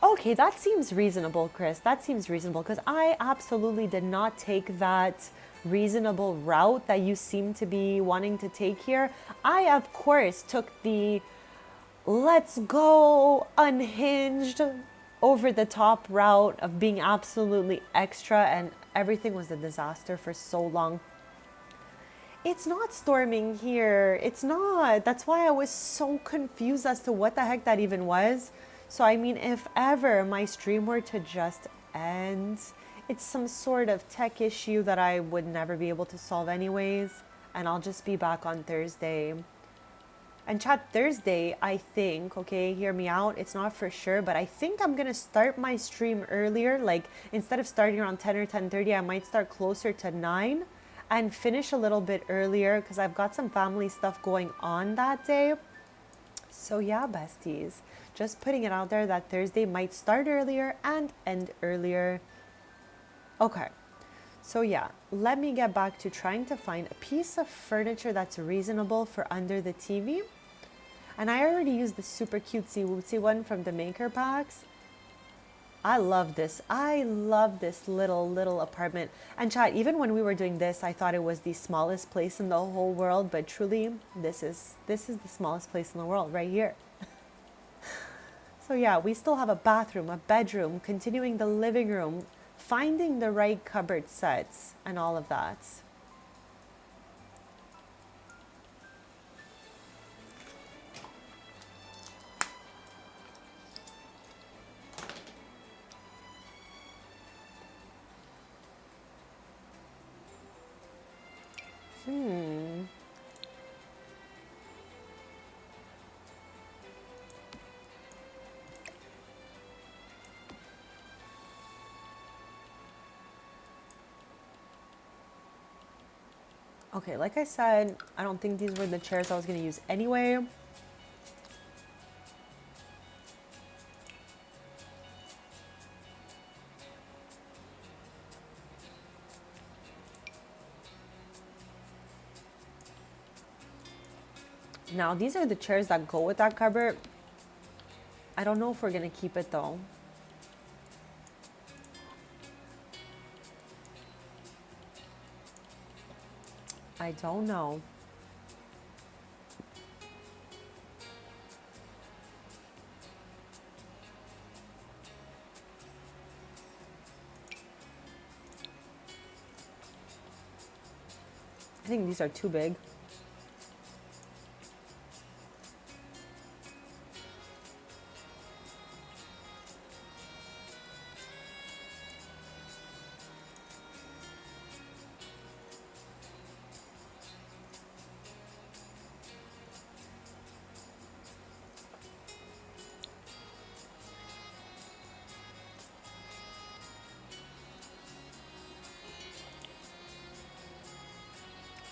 Okay, that seems reasonable, Chris. That seems reasonable, because I absolutely did not take that reasonable route that you seem to be wanting to take here. I, of course, took the let's go unhinged, over the top route of being absolutely extra, and everything was a disaster for so long. It's not storming here. It's not. That's why I was so confused as to what the heck that even was. So, I mean, if ever my stream were to just end, it's some sort of tech issue that I would never be able to solve anyways. And I'll just be back on Thursday. And chat, Thursday, I think, okay, hear me out, it's not for sure, but I think I'm going to start my stream earlier. Like, instead of starting around 10 or 10:30, I might start closer to 9 and finish a little bit earlier because I've got some family stuff going on that day. So yeah, besties, just putting it out there that Thursday might start earlier and end earlier. Okay. So yeah, let me get back to trying to find a piece of furniture that's reasonable for under the TV. And I already used the super cutesy wootsy one from the maker packs. I love this. I love this little apartment. And chat, even when we were doing this, I thought it was the smallest place in the whole world, but truly this is the smallest place in the world right here. So yeah, we still have a bathroom, a bedroom, continuing the living room, finding the right cupboard sets and all of that. Okay, like I said, I don't think these were the chairs I was going to use anyway. Now, these are the chairs that go with that cupboard. I don't know if we're going to keep it though. I don't know. I think these are too big.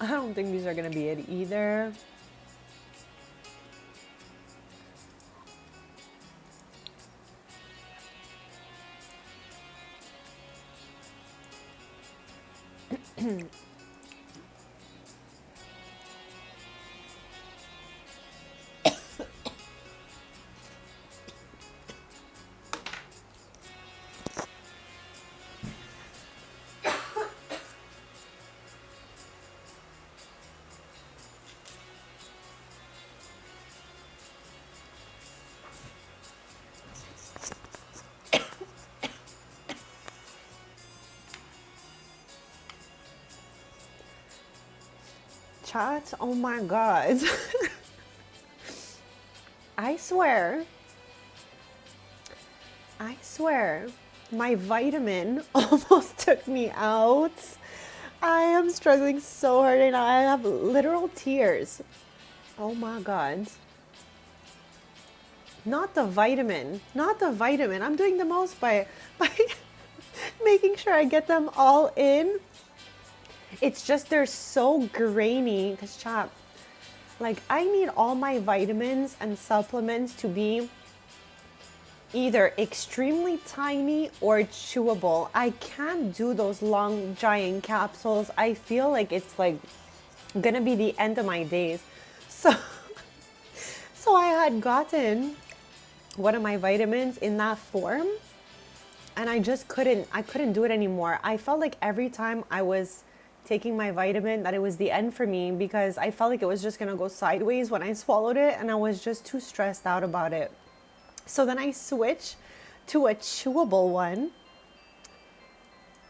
I don't think these are gonna be it either. Chat, oh my god. I swear, my vitamin almost took me out. I am struggling so hard right now. I have literal tears. Oh my god. Not the vitamin. Not the vitamin. I'm doing the most by making sure I get them all in. It's just they're so grainy. Because, chat, like, I need all my vitamins and supplements to be either extremely tiny or chewable. I can't do those long giant capsules. I feel like it's like gonna be the end of my days. So so I had gotten one of my vitamins in that form and I couldn't do it anymore. I felt like every time I was taking my vitamin that it was the end for me because I felt like it was just gonna go sideways when I swallowed it and I was just too stressed out about it. So then I switched to a chewable one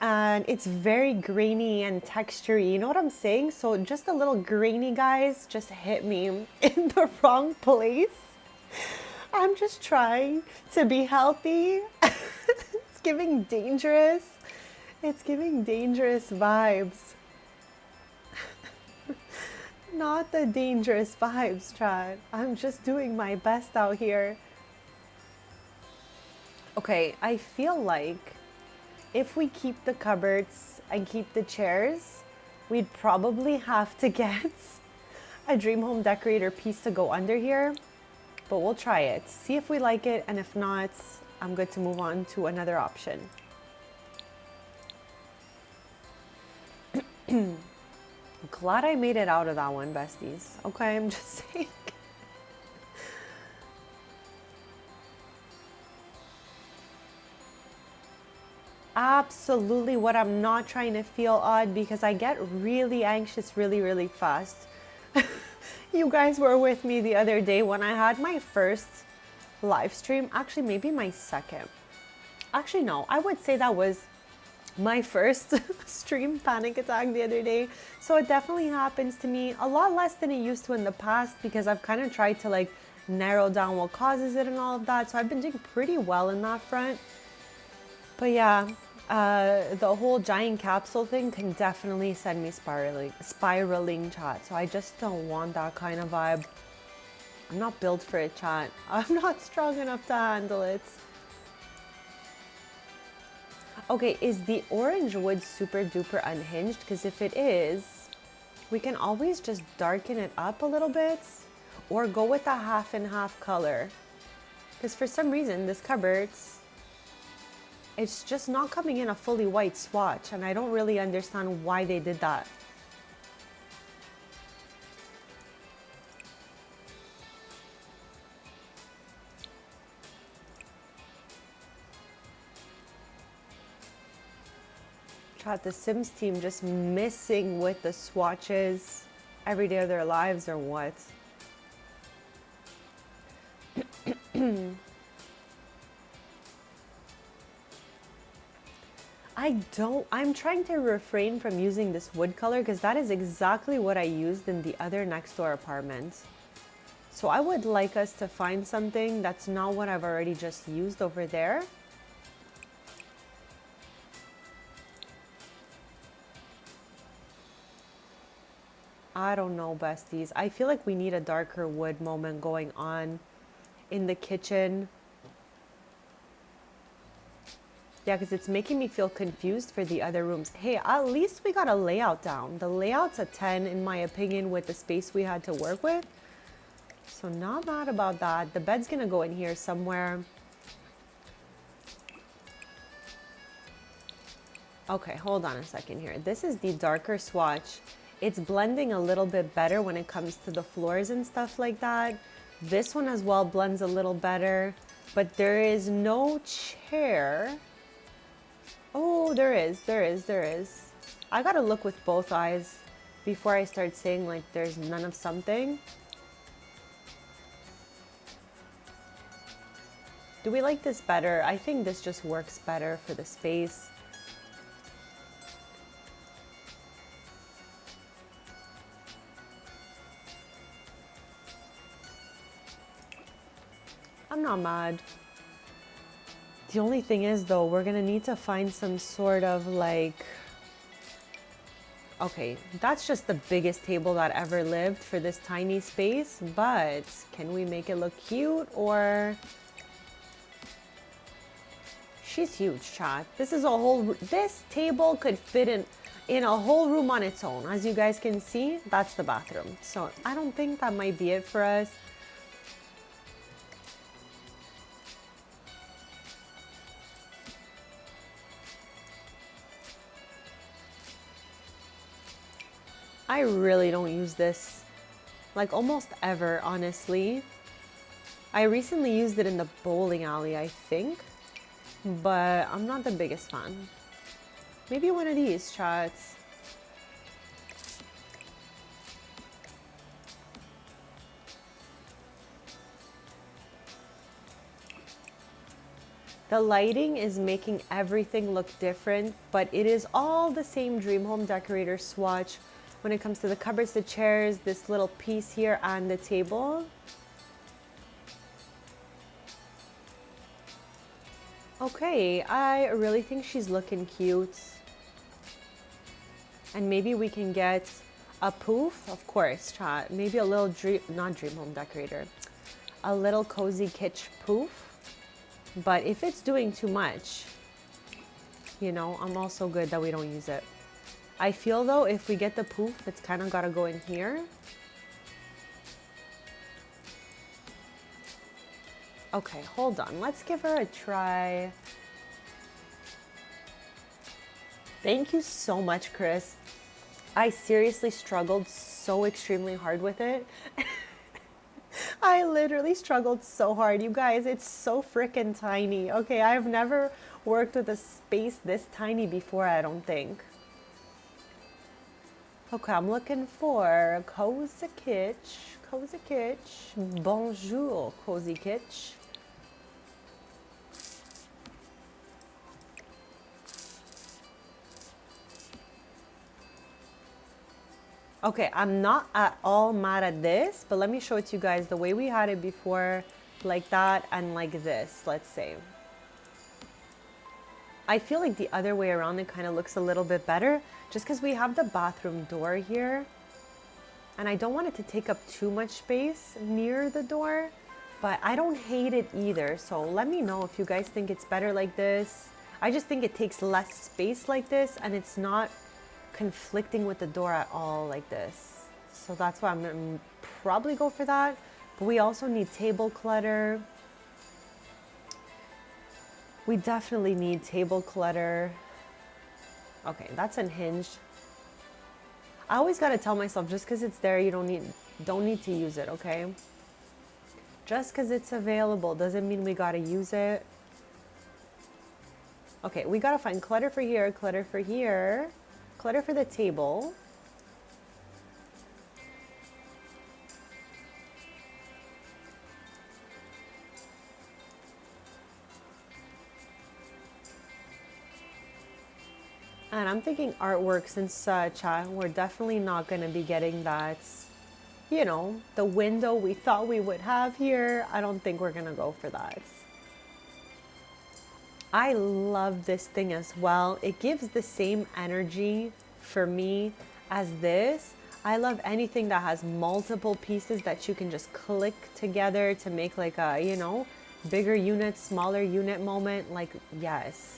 and it's very grainy and textury. You know what I'm saying? So just a little grainy, guys, just hit me in the wrong place. I'm just trying to be healthy. It's giving dangerous. It's giving dangerous vibes. Not the dangerous vibes, Chad. I'm just doing my best out here. Okay, I feel like if we keep the cupboards and keep the chairs, we'd probably have to get a dream home decorator piece to go under here, but we'll try it. See if we like it, and if not, I'm good to move on to another option. Glad I made it out of that one, besties. Okay, I'm just saying. Absolutely what I'm not trying to feel odd because I get really anxious really fast. You guys were with me the other day when I had my first live stream. Actually, maybe my second. Actually, no, I would say that was my first stream panic attack the other day. So it definitely happens to me a lot less than it used to in the past because I've kind of tried to like narrow down what causes it and all of that. So I've been doing pretty well in that front. But yeah, the whole giant capsule thing can definitely send me spiraling, chat. So I just don't want that kind of vibe. I'm not built for it, chat. I'm not strong enough to handle it. Okay, is the orange wood super duper unhinged? Because if it is, we can always just darken it up a little bit or go with a half and half color. Because for some reason, this cupboard, it's just not coming in a fully white swatch, and I don't really understand why they did that. Chat, the Sims team just missing with the swatches every day of their lives or what? I'm trying to refrain from using this wood color because that is exactly what I used in the other next door apartment. So I would like us to find something that's not what I've already just used over there. I don't know, besties. I feel like we need a darker wood moment going on in the kitchen. Yeah, because it's making me feel confused for the other rooms. Hey, at least we got a layout down. The layout's a 10, in my opinion, with the space we had to work with. So not mad about that. The bed's gonna go in here somewhere. Okay, hold on a second here. This is the darker swatch. It's blending a little bit better when it comes to the floors and stuff like that. This one as well blends a little better, but there is no chair. Oh, there is. I gotta look with both eyes before I start saying like there's none of something. Do we like this better? I think this just works better for the space. I'm not mad. The only thing is though, we're gonna need to find some sort of like, okay, that's just the biggest table that ever lived for this tiny space, but can we make it look cute? Or she's huge, chat. This is a whole, this table could fit in a whole room on its own. As you guys can see, that's the bathroom. So I don't think that might be it for us. I really don't use this like almost ever, honestly. I recently used it in the bowling alley, I think, but I'm not the biggest fan. Maybe one of these, chats. The lighting is making everything look different, but it is all the same Dream Home Decorator swatch when it comes to the cupboards, the chairs, this little piece here, and the table. Okay, I really think she's looking cute. And maybe we can get a poof, of course, chat. Maybe a little not Dream Home Decorator, a little cozy kitsch poof. But if it's doing too much, you know, I'm also good that we don't use it. I feel though, if we get the poof, it's kind of got to go in here. Okay, hold on. Let's give her a try. Thank you so much, Chris. I seriously struggled so extremely hard with it. I literally struggled so hard. You guys, it's so freaking tiny. Okay, I've never worked with a space this tiny before, I don't think. Okay, I'm looking for cozy kitsch, cozy kitsch. Bonjour, cozy kitsch. Okay, I'm not at all mad at this, but let me show it to you guys the way we had it before, like that and like this, let's say. I feel like the other way around it kind of looks a little bit better just because we have the bathroom door here and I don't want it to take up too much space near the door, but I don't hate it either. So let me know if you guys think it's better like this. I just think it takes less space like this and it's not conflicting with the door at all like this. So that's why I'm gonna probably go for that. But we also need table clutter. We definitely need table clutter. Okay, that's unhinged. I always gotta tell myself, just because it's there, you don't need to use it, okay? Just because it's available doesn't mean we gotta use it. Okay, we gotta find clutter for here, clutter for here, clutter for the table. And I'm thinking artwork since we're definitely not gonna be getting that, you know, the window we thought we would have here. I don't think we're gonna go for that. I love this thing as well. It gives the same energy for me as this. I love anything that has multiple pieces that you can just click together to make like a, you know, bigger unit, smaller unit moment. Like, yes.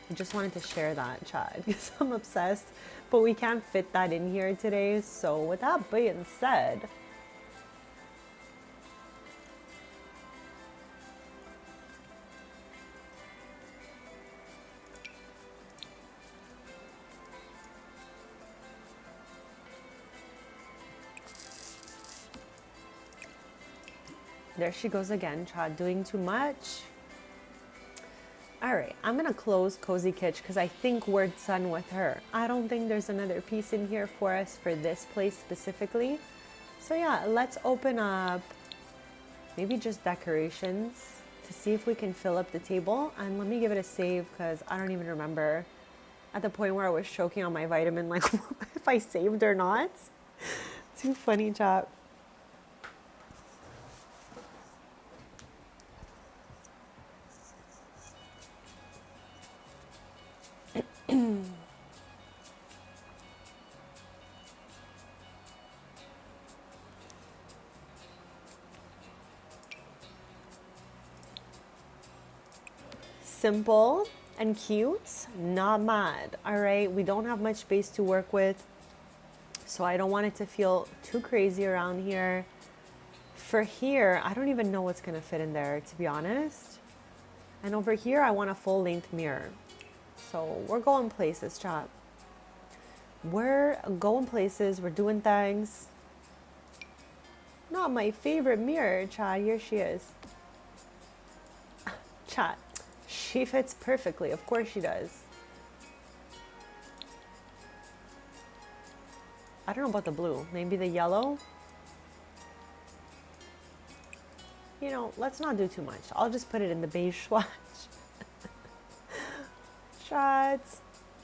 I just wanted to share that, Chad, because I'm obsessed. But we can't fit that in here today. So with that being said, there she goes again, Chad, doing too much. All right, I'm gonna close Cozy Kitch because I think we're done with her. I don't think there's another piece in here for us for this place specifically. So yeah, let's open up maybe just decorations to see if we can fill up the table. And let me give it a save because I don't even remember at the point where I was choking on my vitamin, like if I saved or not. Too funny, chat. Simple and cute, not mad. All right, we don't have much space to work with, so I don't want it to feel too crazy around here. For here, I don't even know what's gonna fit in there, to be honest. And over here, I want a full length mirror. So we're going places, chat. We're going places, we're doing things. Not my favorite mirror, Chad. Here she is. Chat. She fits perfectly. Of course she does. I don't know about the blue. Maybe the yellow? You know, let's not do too much. I'll just put it in the beige swatch. Shots.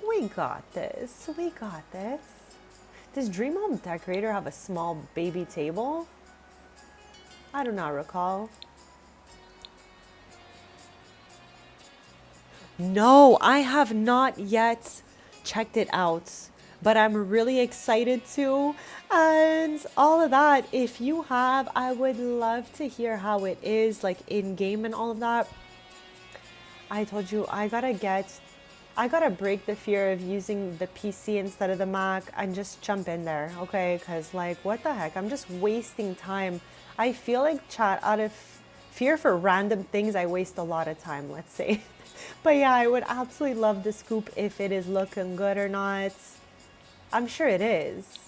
We got this. We got this. Does Dream Home Decorator have a small baby table? I do not recall. No, I have not yet checked it out, but I'm really excited to. And all of that, if you have, I would love to hear how it is, like in game and all of that. I told you, I gotta break the fear of using the PC instead of the Mac and just jump in there, okay? Because, like, what the heck? I'm just wasting time. I feel like, chat, out of fear for random things, I waste a lot of time, let's say. But yeah, I would absolutely love the scoop if it is looking good or not. I'm sure it is.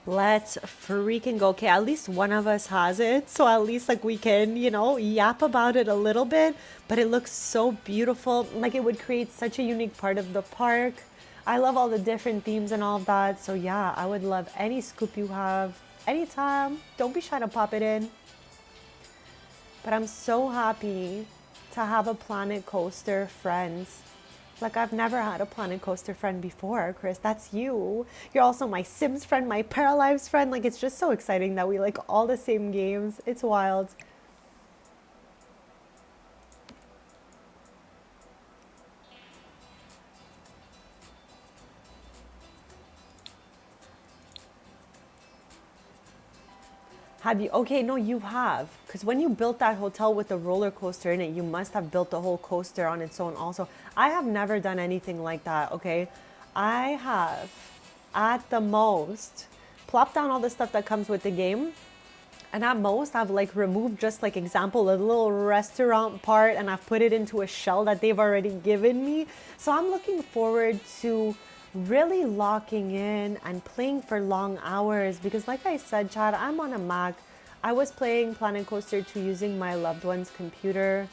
Let's freaking go. Okay, at least one of us has it. So at least like we can, you know, yap about it a little bit. But it looks so beautiful. Like it would create such a unique part of the park. I love all the different themes and all of that. So yeah, I would love any scoop you have anytime. Don't be shy to pop it in. But I'm so happy to have a Planet Coaster friend. Like, I've never had a Planet Coaster friend before, Chris. That's you. You're also my Sims friend, my Paralives friend. Like, it's just so exciting that we like all the same games. It's wild. Have you? Okay, no, you have. Because when you built that hotel with the roller coaster in it, you must have built the whole coaster on its own also. I have never done anything like that, okay? I have, at the most, plopped down all the stuff that comes with the game. And at most, I've like removed just like example, a little restaurant part, and I've put it into a shell that they've already given me. So I'm looking forward to really locking in and playing for long hours because like I said, Chad, I'm on a Mac. I was playing Planet Coaster 2 using my loved one's computer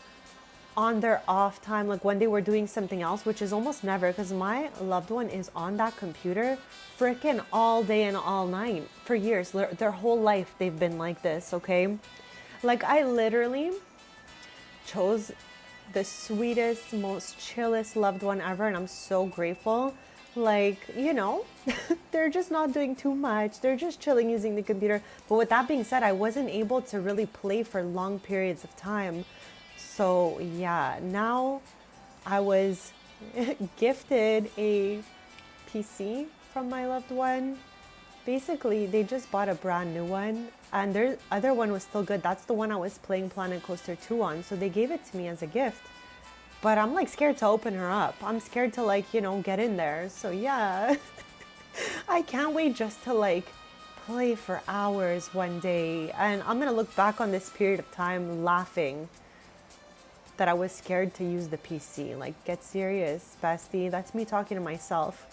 on their off time, like when they were doing something else, which is almost never because my loved one is on that computer freaking all day and all night for years. Their whole life they've been like this, okay? Like I literally chose the sweetest, most chillest loved one ever, and I'm so grateful. Like, you know, they're just not doing too much. They're just chilling using the computer. But with that being said, I wasn't able to really play for long periods of time. So, yeah, now I was gifted a PC from my loved one. Basically, they just bought a brand new one, and their other one was still good. That's the one I was playing Planet Coaster 2 on. So they gave it to me as a gift. But I'm like scared to open her up. I'm scared to like, you know, get in there. So yeah, I can't wait just to like play for hours one day. And I'm going to look back on this period of time laughing that I was scared to use the PC. Like, get serious, bestie. That's me talking to myself.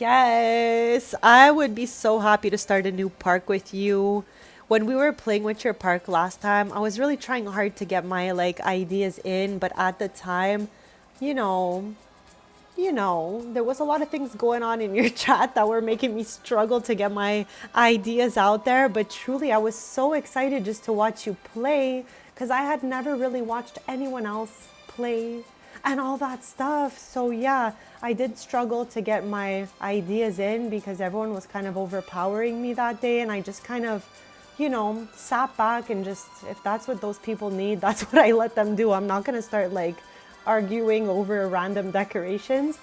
Yes, I would be so happy to start a new park with you. When we were playing with your park last time, I was really trying hard to get my like ideas in, but at the time, you know, there was a lot of things going on in your chat that were making me struggle to get my ideas out there, but truly I was so excited just to watch you play because I had never really watched anyone else play and all that stuff. So yeah, I did struggle to get my ideas in because everyone was kind of overpowering me that day, and I just kind of, sat back and just, if that's what those people need, that's what I let them do. I'm not going to start like arguing over random decorations.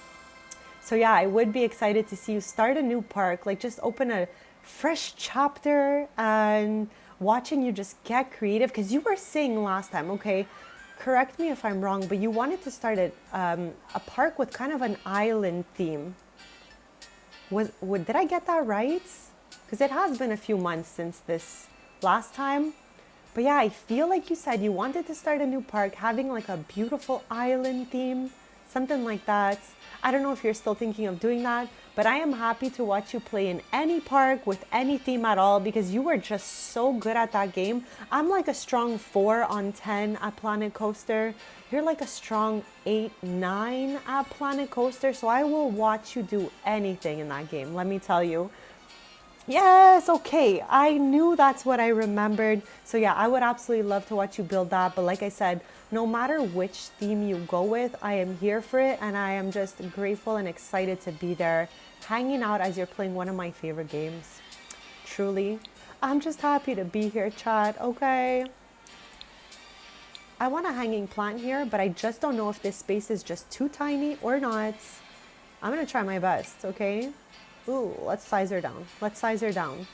So yeah, I would be excited to see you start a new park, like just open a fresh chapter and watching you just get creative. Because you were saying last time, okay, correct me if I'm wrong, but you wanted to start a park with kind of an island theme. Did I get that right? Because it has been a few months since this last time. But yeah, I feel like you said you wanted to start a new park having like a beautiful island theme, something like that. I don't know if you're still thinking of doing that, but I am happy to watch you play in any park with any theme at all because you were just so good at that game. I'm like a strong 4 on 10 at Planet Coaster. You're like a strong 8, 9 at Planet Coaster. So I will watch you do anything in that game, let me tell you. Yes, okay. I knew that's what I remembered. So yeah, I would absolutely love to watch you build that. But like I said, no matter which theme you go with, I am here for it. And I am just grateful and excited to be there, hanging out as you're playing one of my favorite games. Truly. I'm just happy to be here, chat. Okay. I want a hanging plant here, but I just don't know if this space is just too tiny or not. I'm going to try my best, okay? Ooh, let's size her down. Let's size her down.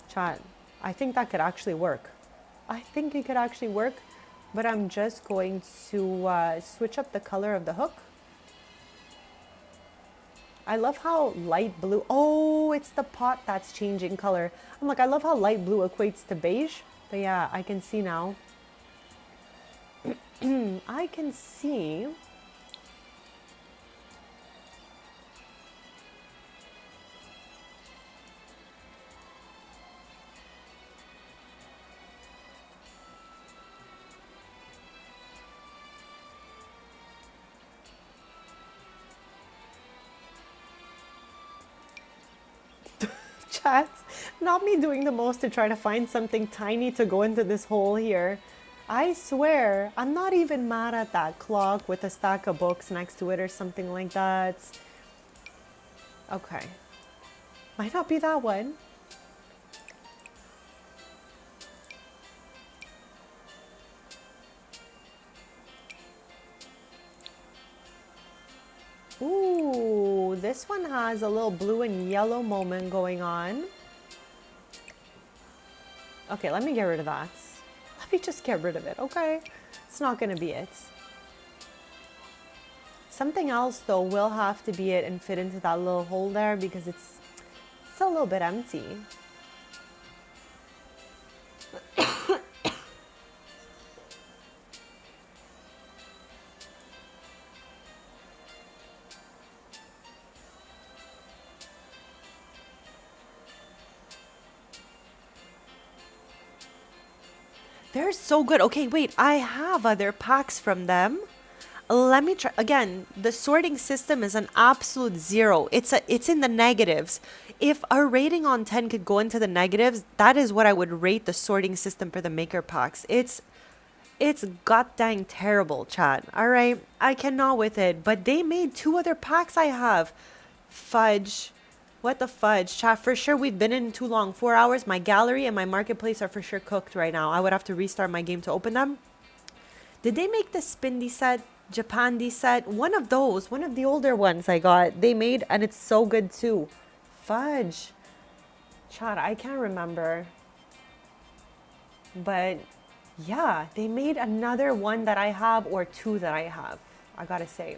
Chat, I think that could actually work. I think it could actually work, but I'm just going to switch up the color of the hook. I love how light blue, oh, it's the pot that's changing color. I'm like, I love how light blue equates to beige, but yeah, I can see now. I can see. Chat, not me doing the most to try to find something tiny to go into this hole here. I swear, I'm not even mad at that clock with a stack of books next to it or something like that. Okay. Might not be that one. this one has a little blue and yellow moment going on. Okay, let me get rid of that. Let me just get rid of it, okay? It's not gonna be it. Something else though will have to be it and fit into that little hole there because it's a little bit empty. They're so good. Okay, wait, I have other packs from them. Let me try again. The sorting system is an absolute zero. It's in the negatives. If a rating on 10 could go into the negatives, that is what I would rate the sorting system for the maker packs. It's god dang terrible, chat. All right, I cannot with it. But they made two other packs I have. Fudge. What the fudge, chat? For sure, we've been in too long. 4 hours. My gallery and my marketplace are for sure cooked right now. I would have to restart my game to open them. Did they make the Spindy set, Japandi set? One of those, one of the older ones I got. They made, and it's so good too. Fudge. Chat, I can't remember. But yeah, they made another one that I have, or two that I have, I gotta say.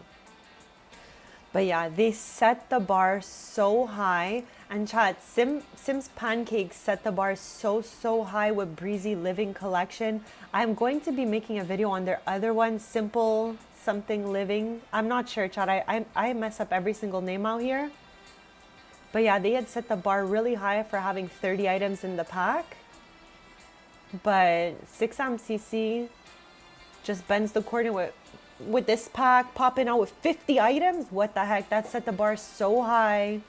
But yeah, they set the bar so high. And chat, Sims Pancakes set the bar so high with Breezy Living Collection. I'm going to be making a video on their other one, Simple Something Living. I'm not sure, chat. I mess up every single name out here. But yeah, they had set the bar really high for having 30 items in the pack. But 6MCC just bends the coordinate with this pack popping out with 50 items. What the heck? That set the bar so high.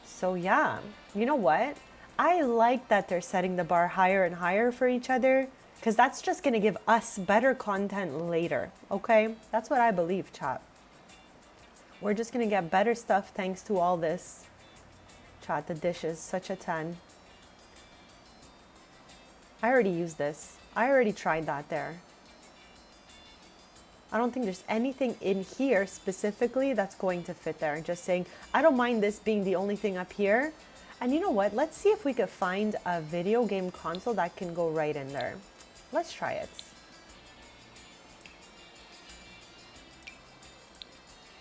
So yeah, you know what? I like that they're setting the bar higher and higher for each other because that's just going to give us better content later. Okay? That's what I believe, chat. We're just going to get better stuff thanks to all this. Chat, the dish is such a 10. I already used this. I already tried that there. I don't think there's anything in here specifically that's going to fit there. Just saying, I don't mind this being the only thing up here. And you know what? Let's see if we could find a video game console that can go right in there. Let's try it.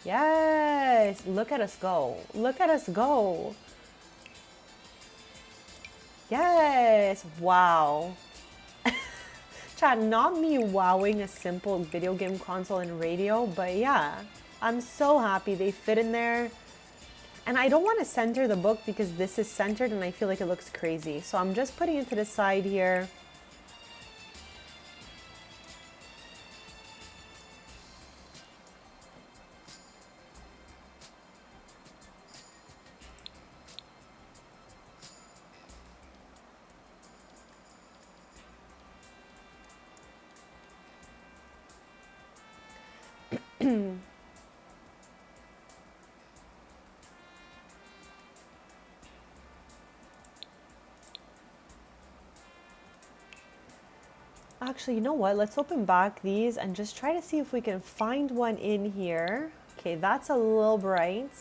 Yes, look at us go. Look at us go. Yes, wow. Chat, not me wowing a simple video game console and radio, but yeah, I'm so happy they fit in there. And I don't want to center the book because this is centered and I feel like it looks crazy. So I'm just putting it to the side here. Actually, you know what? Let's open back these and just try to see if we can find one in here. Okay, that's a little bright.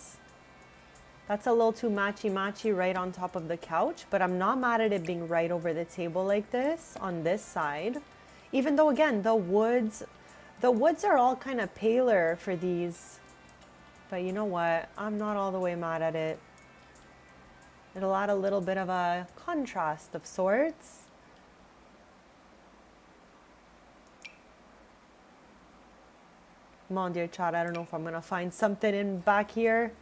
That's a little too matchy-matchy right on top of the couch, but I'm not mad at it being right over the table like this on this side. Even though, again, the woods are all kind of paler for these. But you know what? I'm not all the way mad at it. It'll add a little bit of a contrast of sorts. Mon dear chat, I don't know if I'm gonna find something in back here.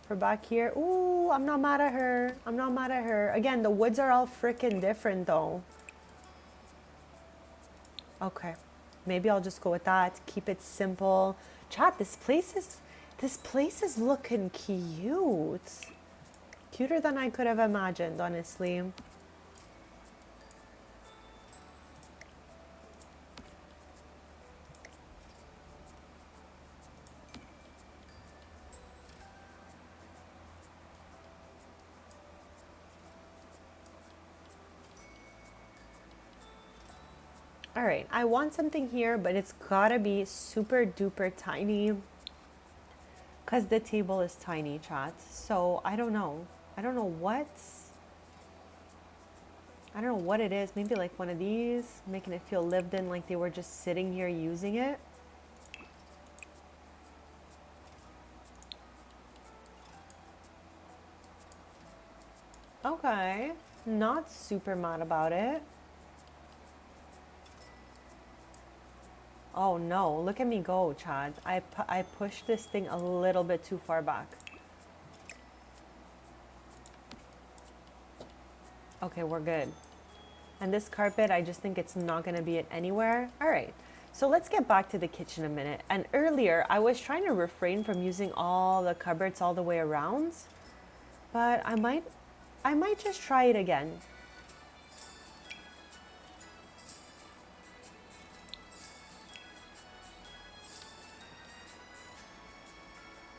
For back here. Ooh, I'm not mad at her. I'm not mad at her. Again, the woods are all freaking different though. Okay. Maybe I'll just go with that. Keep it simple. Chat, this place is looking cute. Cuter than I could have imagined, honestly. All right, I want something here, but it's gotta be super duper tiny. Because the table is tiny, chat. So I don't know. I don't know what. I don't know what it is. Maybe like one of these, making it feel lived in, like they were just sitting here using it. Okay. Not super mad about it. Oh no, look at me go, Chad. I pushed this thing a little bit too far back. Okay, we're good. And this carpet, I just think it's not gonna be it anywhere. All right, so let's get back to the kitchen a minute. And earlier, I was trying to refrain from using all the cupboards all the way around, but I might just try it again.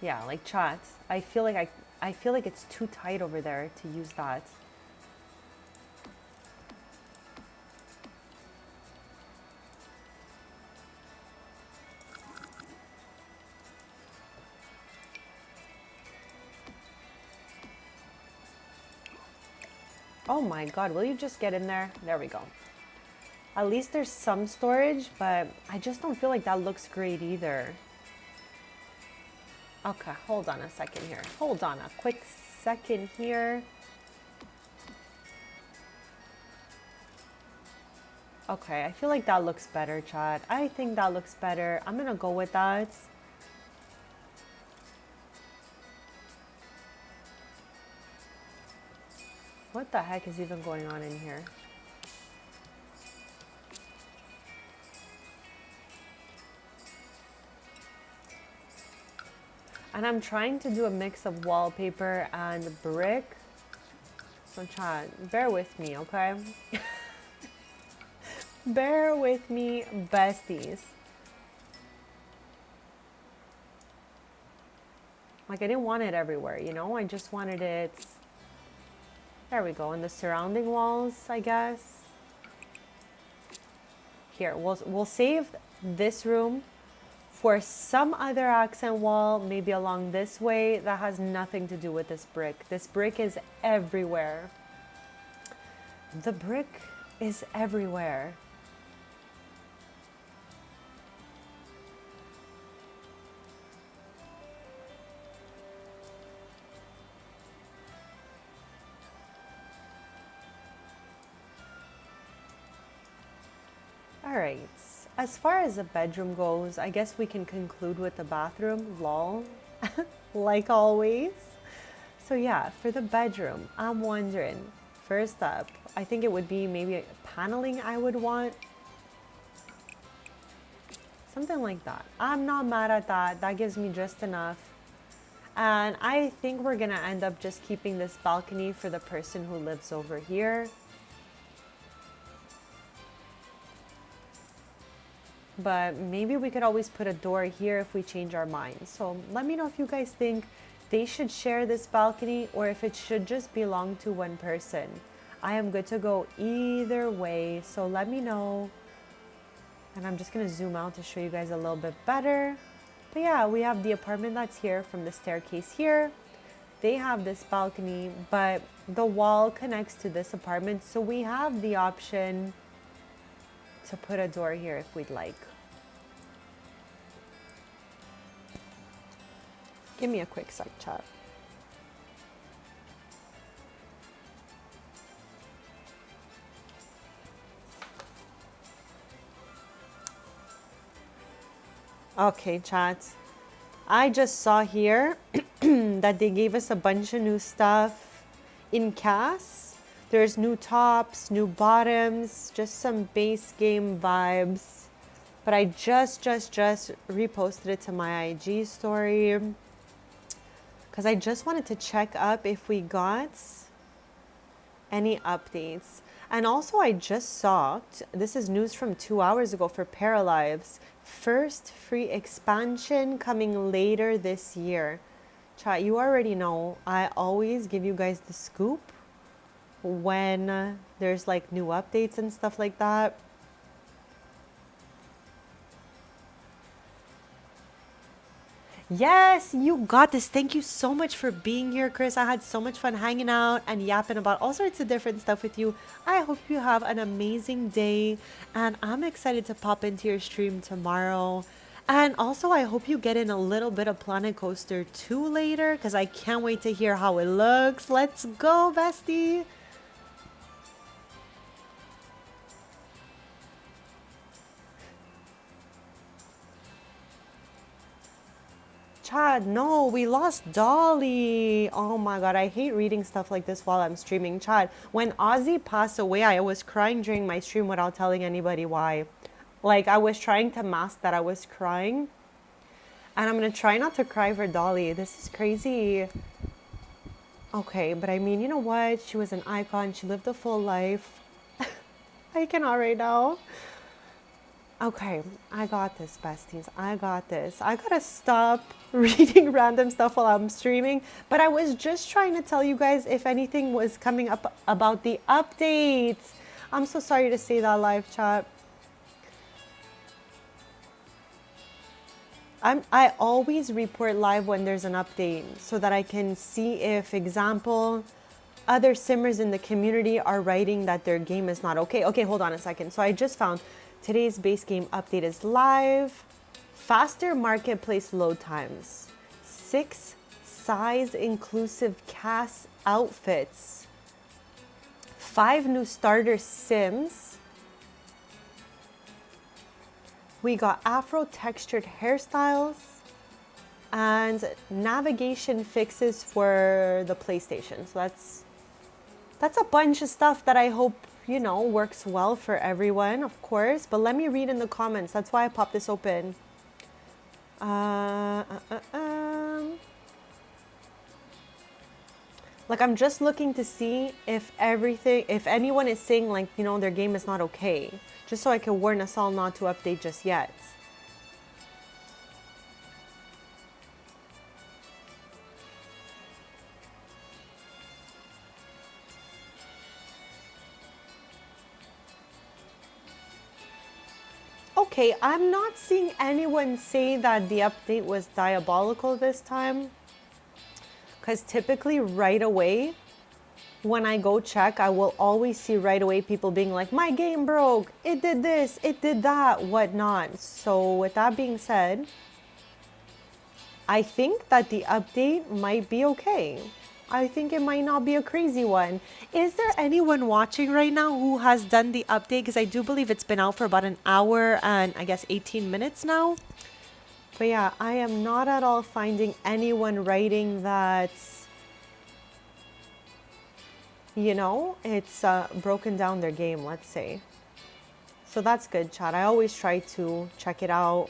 Yeah, like chat. I feel like it's too tight over there to use that. Oh my God, will you just get in there? There we go. At least there's some storage, but I just don't feel like that looks great either. Okay, hold on a second here. Hold on a quick second here. Okay, I feel like that looks better, chat. I think that looks better. I'm gonna go with that. What the heck is even going on in here? And I'm trying to do a mix of wallpaper and brick. So chat, bear with me, okay? Bear with me, besties. Like I didn't want it everywhere, you know? I just wanted it, there we go, in the surrounding walls, I guess. Here, we'll save this room for some other accent wall, maybe along this way, that has nothing to do with this brick. This brick is everywhere. The brick is everywhere. All right. As far as the bedroom goes, I guess we can conclude with the bathroom, lol, like always. So yeah, for the bedroom, I'm wondering, first up, I think it would be maybe paneling I would want. Something like that. I'm not mad at that. That gives me just enough. And I think we're gonna end up just keeping this balcony for the person who lives over here. But maybe we could always put a door here if we change our minds. So let me know if you guys think they should share this balcony or if it should just belong to one person. I am good to go either way, so let me know. And I'm just gonna zoom out to show you guys a little bit better. But yeah, we have the apartment that's here from the staircase here. They have this balcony, but the wall connects to this apartment, so we have the option to put a door here if we'd like. Give me a quick sec, chat. Okay, chat. I just saw here that they gave us a bunch of new stuff in CAS. There's new tops, new bottoms, just some base game vibes. But I just reposted it to my IG story because I just wanted to check up if we got any updates. And also I just saw, this is news from 2 hours ago for Paralives, first free expansion coming later this year. Chat, you already know, I always give you guys the scoop when there's like new updates and stuff like that. Yes, you got this. Thank you so much for being here, Chris. I had so much fun hanging out and yapping about all sorts of different stuff with you. I hope you have an amazing day, and I'm excited to pop into your stream tomorrow. And also, I hope you get in a little bit of Planet Coaster 2 later, because I can't wait to hear how it looks. Let's go, bestie. Chad, no, we lost Dolly. Oh my god, I hate reading stuff like this while I'm streaming. Chad, when Ozzy passed away, I was crying during my stream without telling anybody why. Like, I was trying to mask that I was crying. And I'm gonna try not to cry for Dolly. This is crazy. Okay, but I mean, you know what? She was an icon. She lived a full life. I cannot right now. Okay, I got this, besties. I got this. I gotta stop reading random stuff while I'm streaming. But I was just trying to tell you guys if anything was coming up about the updates. I'm so sorry to say that live chat. I always report live when there's an update so that I can see if, example, other simmers in the community are writing that their game is not okay. Okay, hold on a second. So I just found today's base game update is live. Faster marketplace load times. 6 size inclusive cast outfits. 5 new starter sims. We got Afro textured hairstyles and navigation fixes for the PlayStation. So that's a bunch of stuff that I hope, you know, works well for everyone, of course. But let me read in the comments. That's why I popped this open. Like, I'm just looking to see if anyone is saying, like, you know, their game is not okay. Just so I can warn us all not to update just yet. Okay, I'm not seeing anyone say that the update was diabolical this time. Because typically right away, when I go check, I will always see right away people being like, my game broke, it did this, it did that, whatnot. So with that being said, I think that the update might be okay. I think it might not be a crazy one. Is there anyone watching right now who has done the update? Because I do believe it's been out for about an hour and I guess 18 minutes now. But yeah, I am not at all finding anyone writing that, you know, it's broken down their game, let's say. So that's good, chat. I always try to check it out.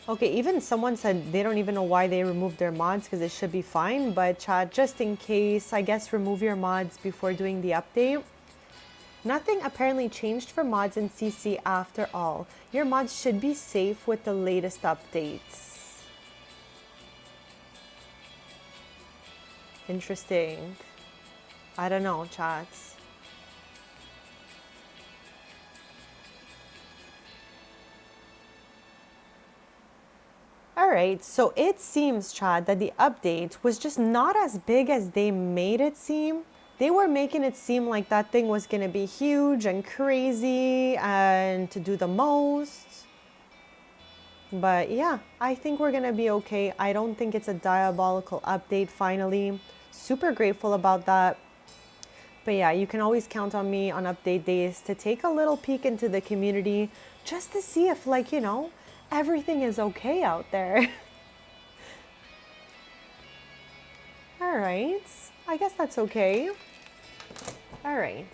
Okay, even someone said they don't even know why they removed their mods because it should be fine. But chat, just in case, I guess remove your mods before doing the update. Nothing apparently changed for mods in CC after all. Your mods should be safe with the latest updates. Interesting. I don't know, chats. Alright, so it seems, Chad, that the update was just not as big as they made it seem. They were making it seem like that thing was gonna be huge and crazy and to do the most. But yeah, I think we're gonna be okay. I don't think it's a diabolical update finally. Super grateful about that. But yeah, you can always count on me on update days to take a little peek into the community just to see if, like, you know, everything is okay out there. All right, I guess that's okay. All right.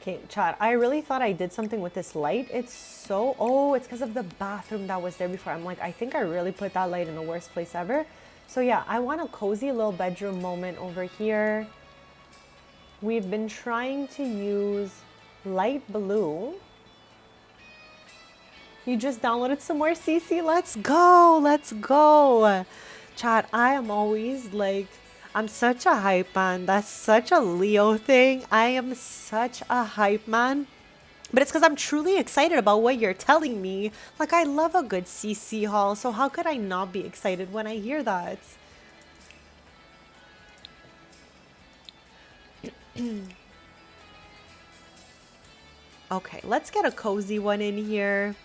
Okay, chat, I really thought I did something with this light. It's so, oh, it's because of the bathroom that was there before. I'm like, I think I really put that light in the worst place ever. So yeah, I want a cozy little bedroom moment over here. We've been trying to use light blue. You just downloaded some more CC. Let's go. Let's go. Chat, I am always like, I'm such a hype man. That's such a Leo thing. I am such a hype man. But it's because I'm truly excited about what you're telling me. Like, I love a good CC haul. So how could I not be excited when I hear that? Okay, let's get a cozy one in here.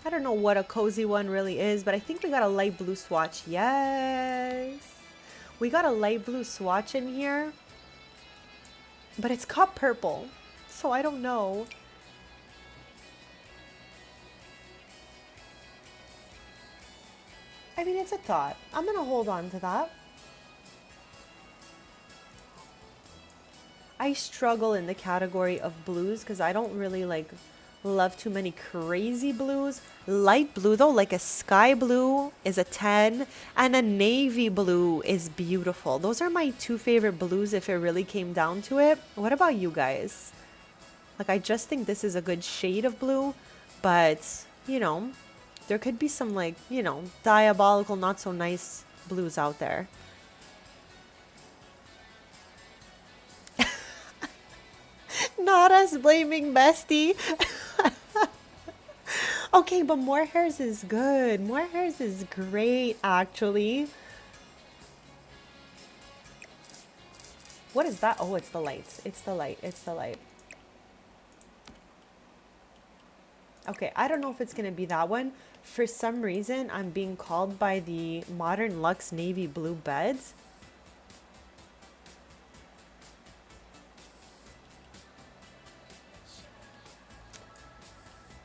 I don't know what a cozy one really is, but I think we got a light blue swatch. Yes. We got a light blue swatch in here, but it's got purple, so I don't know. I mean, it's a thought. I'm gonna hold on to that. I struggle in the category of blues because I don't really like love too many crazy blues. Light blue though, like a sky blue is a 10 and a navy blue is beautiful. Those are my two favorite blues if it really came down to it. What about you guys? Like, I just think this is a good shade of blue, but you know, there could be some like, you know, diabolical, not so nice blues out there. Not us blaming Bestie. Okay, but more hairs is good. More hairs is great, actually. What is that? Oh, it's the light. It's the light. It's the light. Okay, I don't know if it's going to be that one. For some reason, I'm being called by the Modern Luxe Navy Blue beds.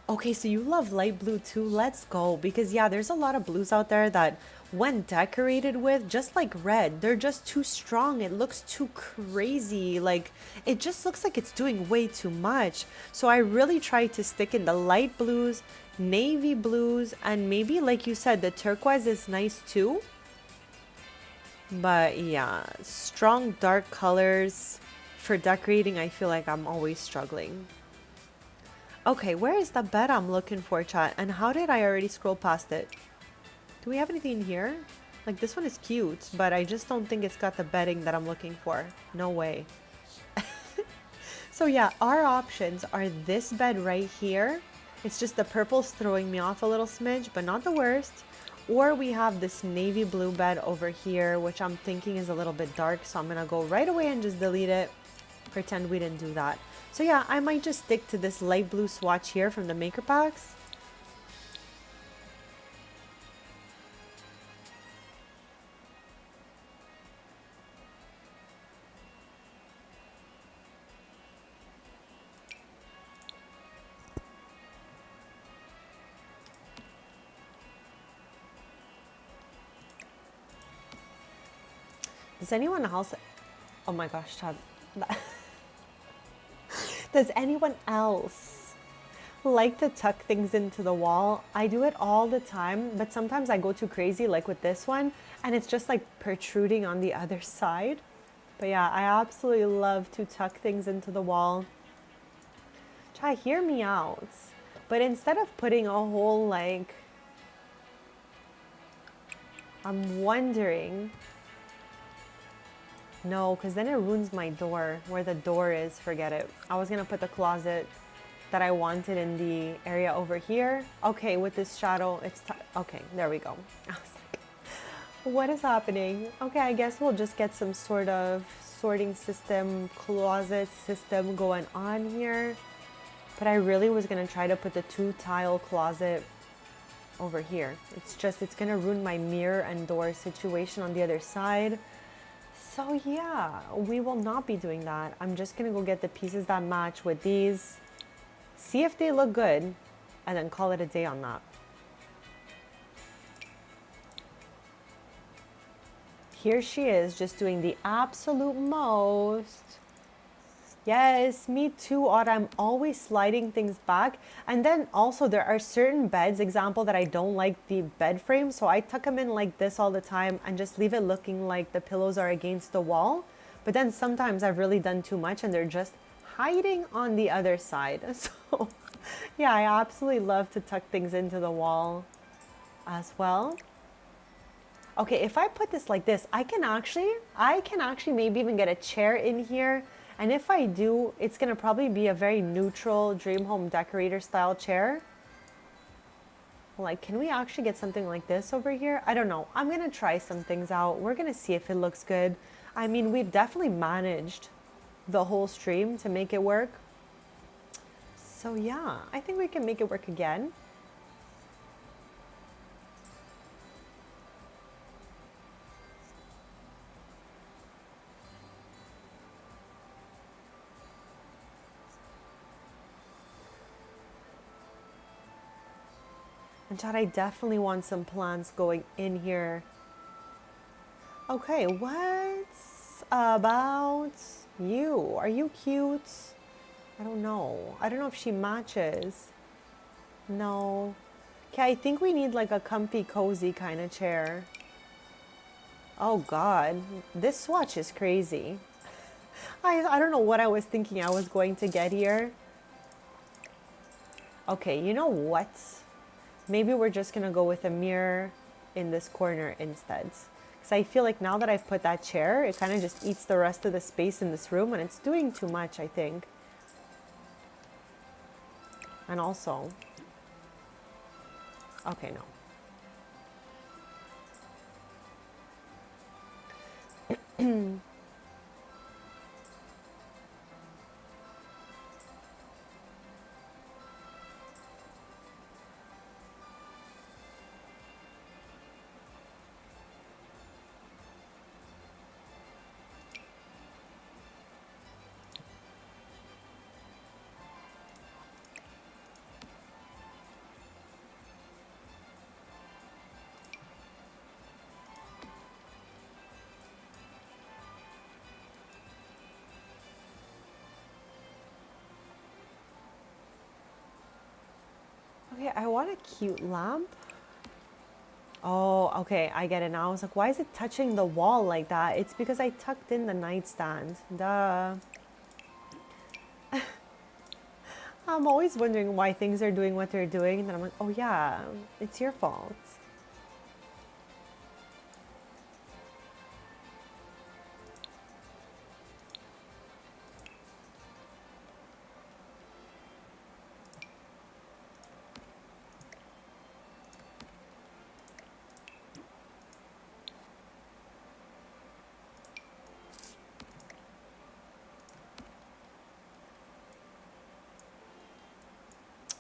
Okay, so you love light blue too. Let's go. Because yeah, there's a lot of blues out there that when decorated with, just like red, they're just too strong. It looks too crazy. Like, it just looks like it's doing way too much. So I really try to stick in the light blues, navy blues, and maybe like you said, the turquoise is nice too. But yeah, strong dark colors for decorating, I feel like I'm always struggling. Okay, where is the bed I'm looking for, chat? And how did I already scroll past it? Do we have anything in here? Like, this one is cute, but I just don't think it's got the bedding that I'm looking for. No way. So yeah, our options are this bed right here. It's just the purple's throwing me off a little smidge, but not the worst. Or we have this navy blue bed over here, which I'm thinking is a little bit dark, so I'm gonna go right away and just delete it. Pretend we didn't do that. So yeah, I might just stick to this light blue swatch here from the maker packs. Does anyone else... Oh my gosh, Chad. Does anyone else like to tuck things into the wall? I do it all the time, but sometimes I go too crazy, like with this one, and it's just like protruding on the other side. But yeah, I absolutely love to tuck things into the wall. Try, hear me out. But instead of putting a whole like... I'm wondering... No, because then it ruins my door. Where the door is, forget it. I was going to put the closet that I wanted in the area over here. Okay, with this shadow, it's... Okay, there we go. I was like, what is happening? Okay, I guess we'll just get some sort of sorting system, closet system going on here. But I really was going to try to put the 2-tile closet over here. It's just, it's going to ruin my mirror and door situation on the other side. So yeah, we will not be doing that. I'm just gonna go get the pieces that match with these, see if they look good, and then call it a day on that. Here she is, just doing the absolute most. Yes, me too, Odd. I'm always sliding things back. And then also there are certain beds, example, that I don't like the bed frame. So I tuck them in like this all the time and just leave it looking like the pillows are against the wall. But then sometimes I've really done too much and they're just hiding on the other side. So Yeah, I absolutely love to tuck things into the wall as well. Okay, if I put this like this, I can actually maybe even get a chair in here. And if I do, it's gonna probably be a very neutral dream home decorator style chair. Like, can we actually get something like this over here? I don't know. I'm gonna try some things out. We're gonna see if it looks good. I mean, we've definitely managed the whole stream to make it work. So yeah, I think we can make it work again. And Chad, I definitely want some plants going in here. Okay, what's about you? Are you cute? I don't know. I don't know if she matches. No. Okay, I think we need like a comfy, cozy kind of chair. Oh God, this swatch is crazy. I don't know what I was thinking I was going to get here. Okay, you know what? Maybe we're just gonna go with a mirror in this corner instead. Because I feel like now that I've put that chair, it kind of just eats the rest of the space in this room and it's doing too much, I think. And also, okay, no. Okay, I want a cute lamp. Oh, okay, I get it now. I was like, why is it touching the wall like that? It's because I tucked in the nightstand. Duh. I'm always wondering why things are doing what they're doing, and then I'm like, oh yeah, it's your fault.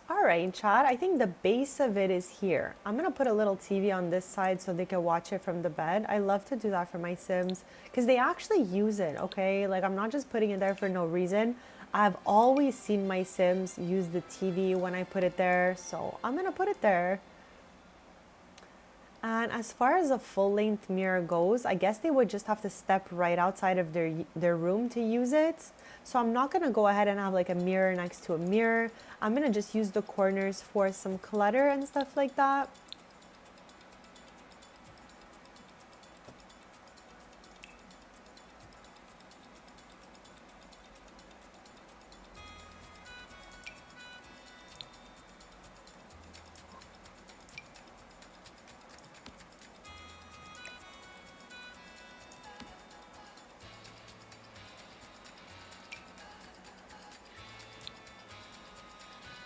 All right, Chad, I think the base of it is here. I'm gonna put a little TV on this side so they can watch it from the bed. I love to do that for my Sims because they actually use it, okay? Like, I'm not just putting it there for no reason. I've always seen my Sims use the TV when I put it there, so I'm gonna put it there. And as far as a full-length mirror goes, I guess they would just have to step right outside of their room to use it. So I'm not gonna go ahead and have like a mirror next to a mirror. I'm gonna just use the corners for some clutter and stuff like that.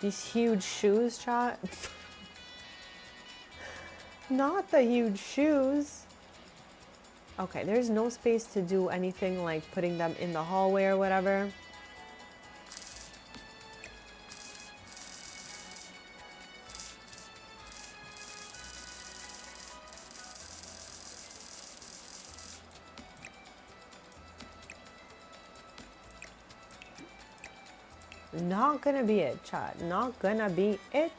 These huge shoes, chat. Not the huge shoes. Okay, there's no space to do anything like putting them in the hallway or whatever. Not gonna be it, chat. Not gonna be it.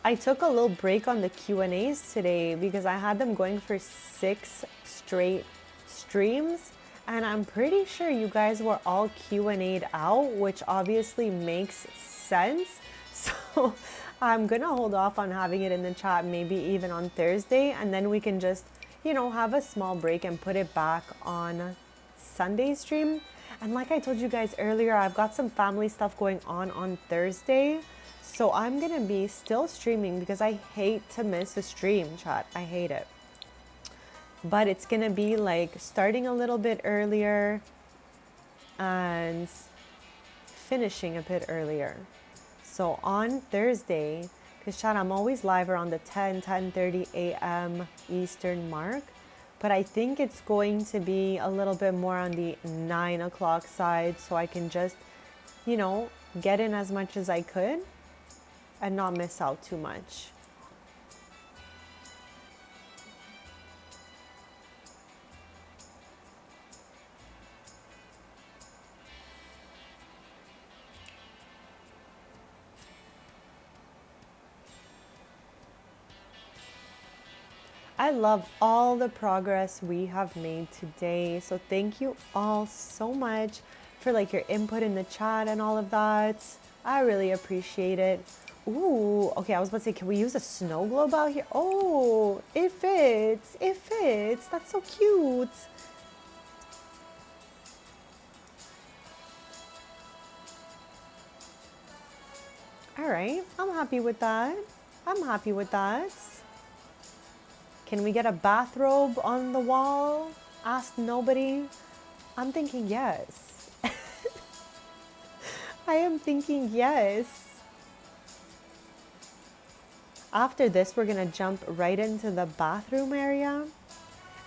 I took a little break on the Q&As today because I had them going for 6 straight streams, and I'm pretty sure you guys were all Q&A'd out, which obviously makes sense. So I'm gonna hold off on having it in the chat maybe even on Thursday, and then we can just, you know, have a small break and put it back on Sunday stream. And like I told you guys earlier, I've got some family stuff going on Thursday. So I'm going to be still streaming because I hate to miss a stream, chat. I hate it. But it's going to be like starting a little bit earlier and finishing a bit earlier. So on Thursday, because chat, I'm always live around the 10:30 a.m. Eastern mark. But I think it's going to be a little bit more on the 9 o'clock side so I can just, you know, get in as much as I could and not miss out too much. I love all the progress we have made today. So thank you all so much for like your input in the chat and all of that. I really appreciate it. Ooh, okay, I was about to say, can we use a snow globe out here? Oh, it fits. It fits. That's so cute. All right, I'm happy with that. I'm happy with that. Can we get a bathrobe on the wall? Ask nobody. I'm thinking yes. I am thinking yes. After this, we're gonna jump right into the bathroom area.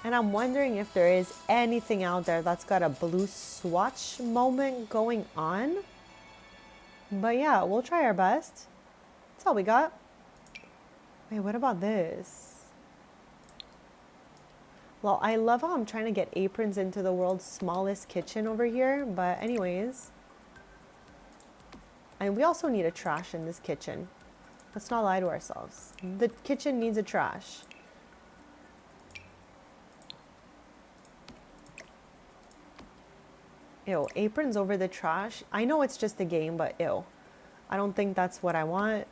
And I'm wondering if there is anything out there that's got a blue swatch moment going on. But yeah, we'll try our best. That's all we got. Wait, what about this? Well, I love how I'm trying to get aprons into the world's smallest kitchen over here. But anyways. And we also need a trash in this kitchen. Let's not lie to ourselves. The kitchen needs a trash. Ew, aprons over the trash. I know it's just a game, but ew. I don't think that's what I want.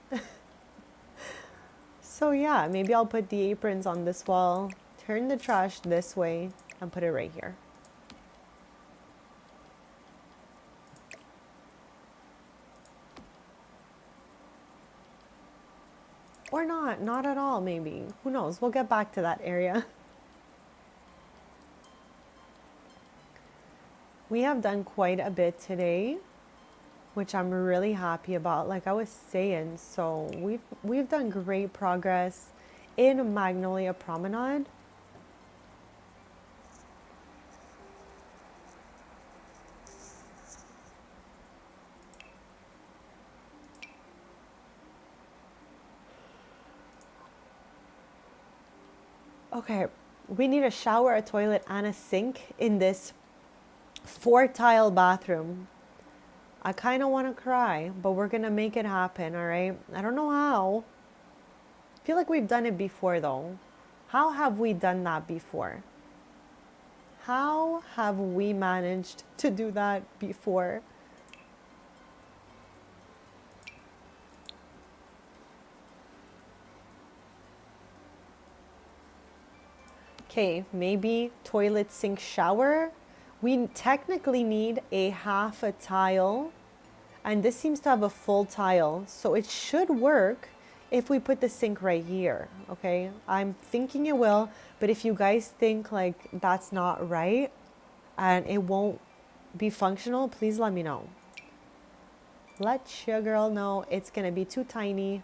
So yeah, maybe I'll put the aprons on this wall. Turn the trash this way and put it right here. Or not at all maybe. Who knows? We'll get back to that area. We have done quite a bit today, which I'm really happy about. Like I was saying, so we've done great progress in Magnolia Promenade. Okay, we need a shower, a toilet, and a sink in this 4-tile bathroom. I kind of want to cry, but we're going to make it happen, all right? I don't know how. I feel like we've done it before, though. How have we done that before? How have we managed to do that before? Okay, maybe toilet, sink, shower. We technically need a half a tile, and this seems to have a full tile, so it should work if we put the sink right here, okay? I'm thinking it will, but if you guys think like that's not right and it won't be functional, please let me know. Let your girl know it's gonna be too tiny.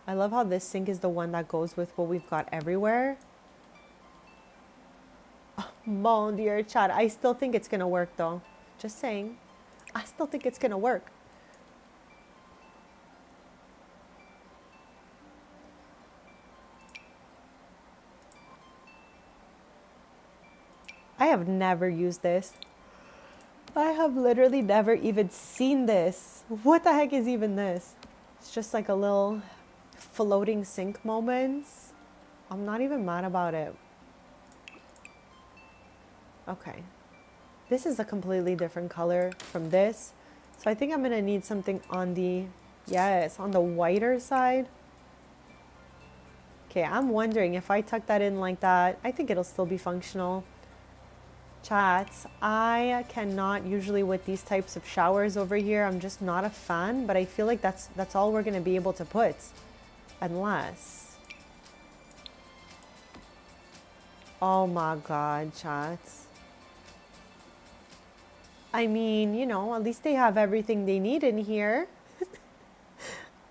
I love how this sink is the one that goes with what we've got everywhere. Oh, mon dear chat. I still think it's going to work though. Just saying. I still think it's going to work. I have never used this. I have literally never even seen this. What the heck is even this? It's just like a little floating sink moments. I'm not even mad about it. Okay. This is a completely different color from this. So I think I'm gonna need something on the, yes, on the whiter side. Okay, I'm wondering if I tuck that in like that, I think it'll still be functional. Chats, I cannot usually with these types of showers over here. I'm just not a fan, but I feel like that's all we're gonna be able to put. Unless... Oh my god, chats. I mean, you know, at least they have everything they need in here.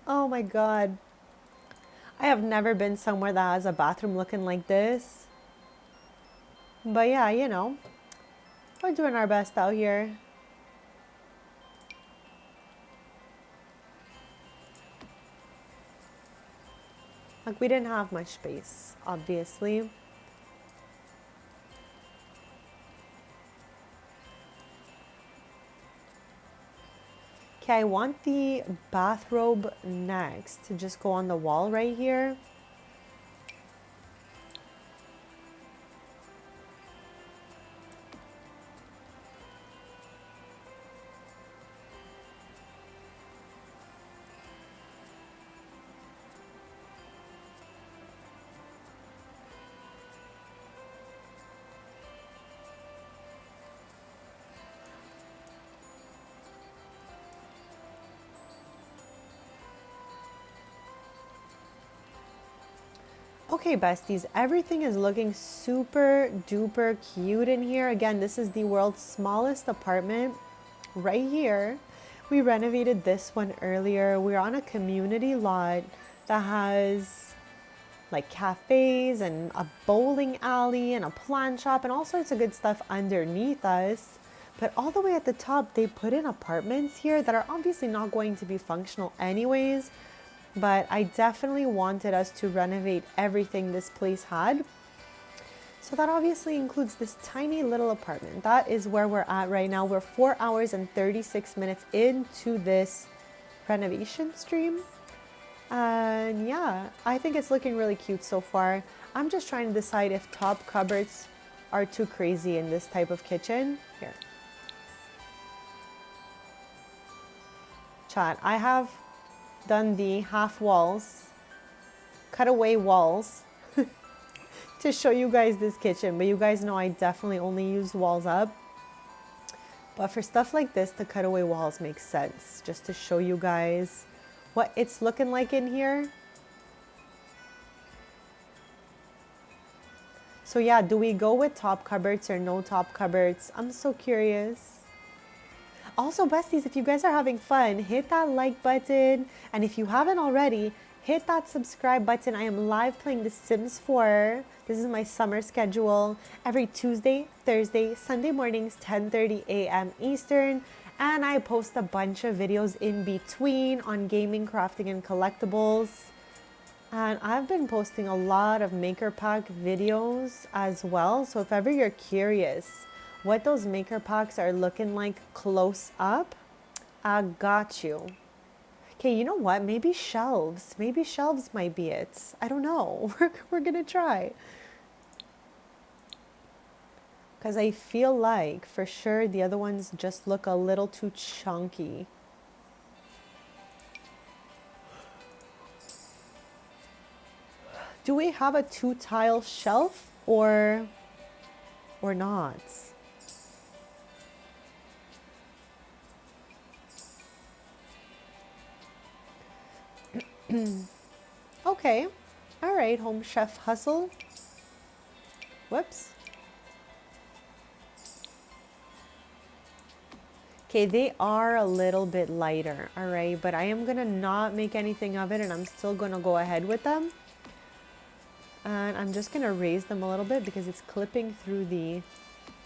Oh my god. I have never been somewhere that has a bathroom looking like this. But yeah, you know, we're doing our best out here. Like, we didn't have much space, obviously. Okay, I want the bathrobe next to just go on the wall right here. Okay, besties, everything is looking super duper cute in here. Again, this is the world's smallest apartment right here. We renovated this one earlier. We're on a community lot that has like cafes and a bowling alley and a plant shop and all sorts of good stuff underneath us. But all the way at the top, they put in apartments here that are obviously not going to be functional anyways. But I definitely wanted us to renovate everything this place had. So that obviously includes this tiny little apartment. That is where we're at right now. We're 4 hours and 36 minutes into this renovation stream. And yeah, I think it's looking really cute so far. I'm just trying to decide if top cupboards are too crazy in this type of kitchen. Here. Chat, I have done the half walls, cutaway walls to show you guys this kitchen, but you guys know I definitely only use walls up. But for stuff like this, the cutaway walls make sense, just to show you guys what it's looking like in here. So yeah, do we go with top cupboards or no top cupboards? I'm so curious. Also, besties, if you guys are having fun, hit that like button. And if you haven't already, hit that subscribe button. I am live playing The Sims 4. This is my summer schedule. Every Tuesday, Thursday, Sunday mornings, 10:30 a.m. Eastern. And I post a bunch of videos in between on gaming, crafting, and collectibles. And I've been posting a lot of maker pack videos as well. So if ever you're curious what those maker packs are looking like close up, I got you. Okay, you know what? Maybe shelves. Maybe shelves might be it. I don't know. We're gonna try. Because I feel like, for sure, the other ones just look a little too chunky. Do we have a 2-tile shelf or not? Okay. All right, Home Chef Hustle. Whoops. Okay, they are a little bit lighter, all right, but I am gonna not make anything of it and I'm still gonna go ahead with them. And I'm just gonna raise them a little bit because it's clipping through the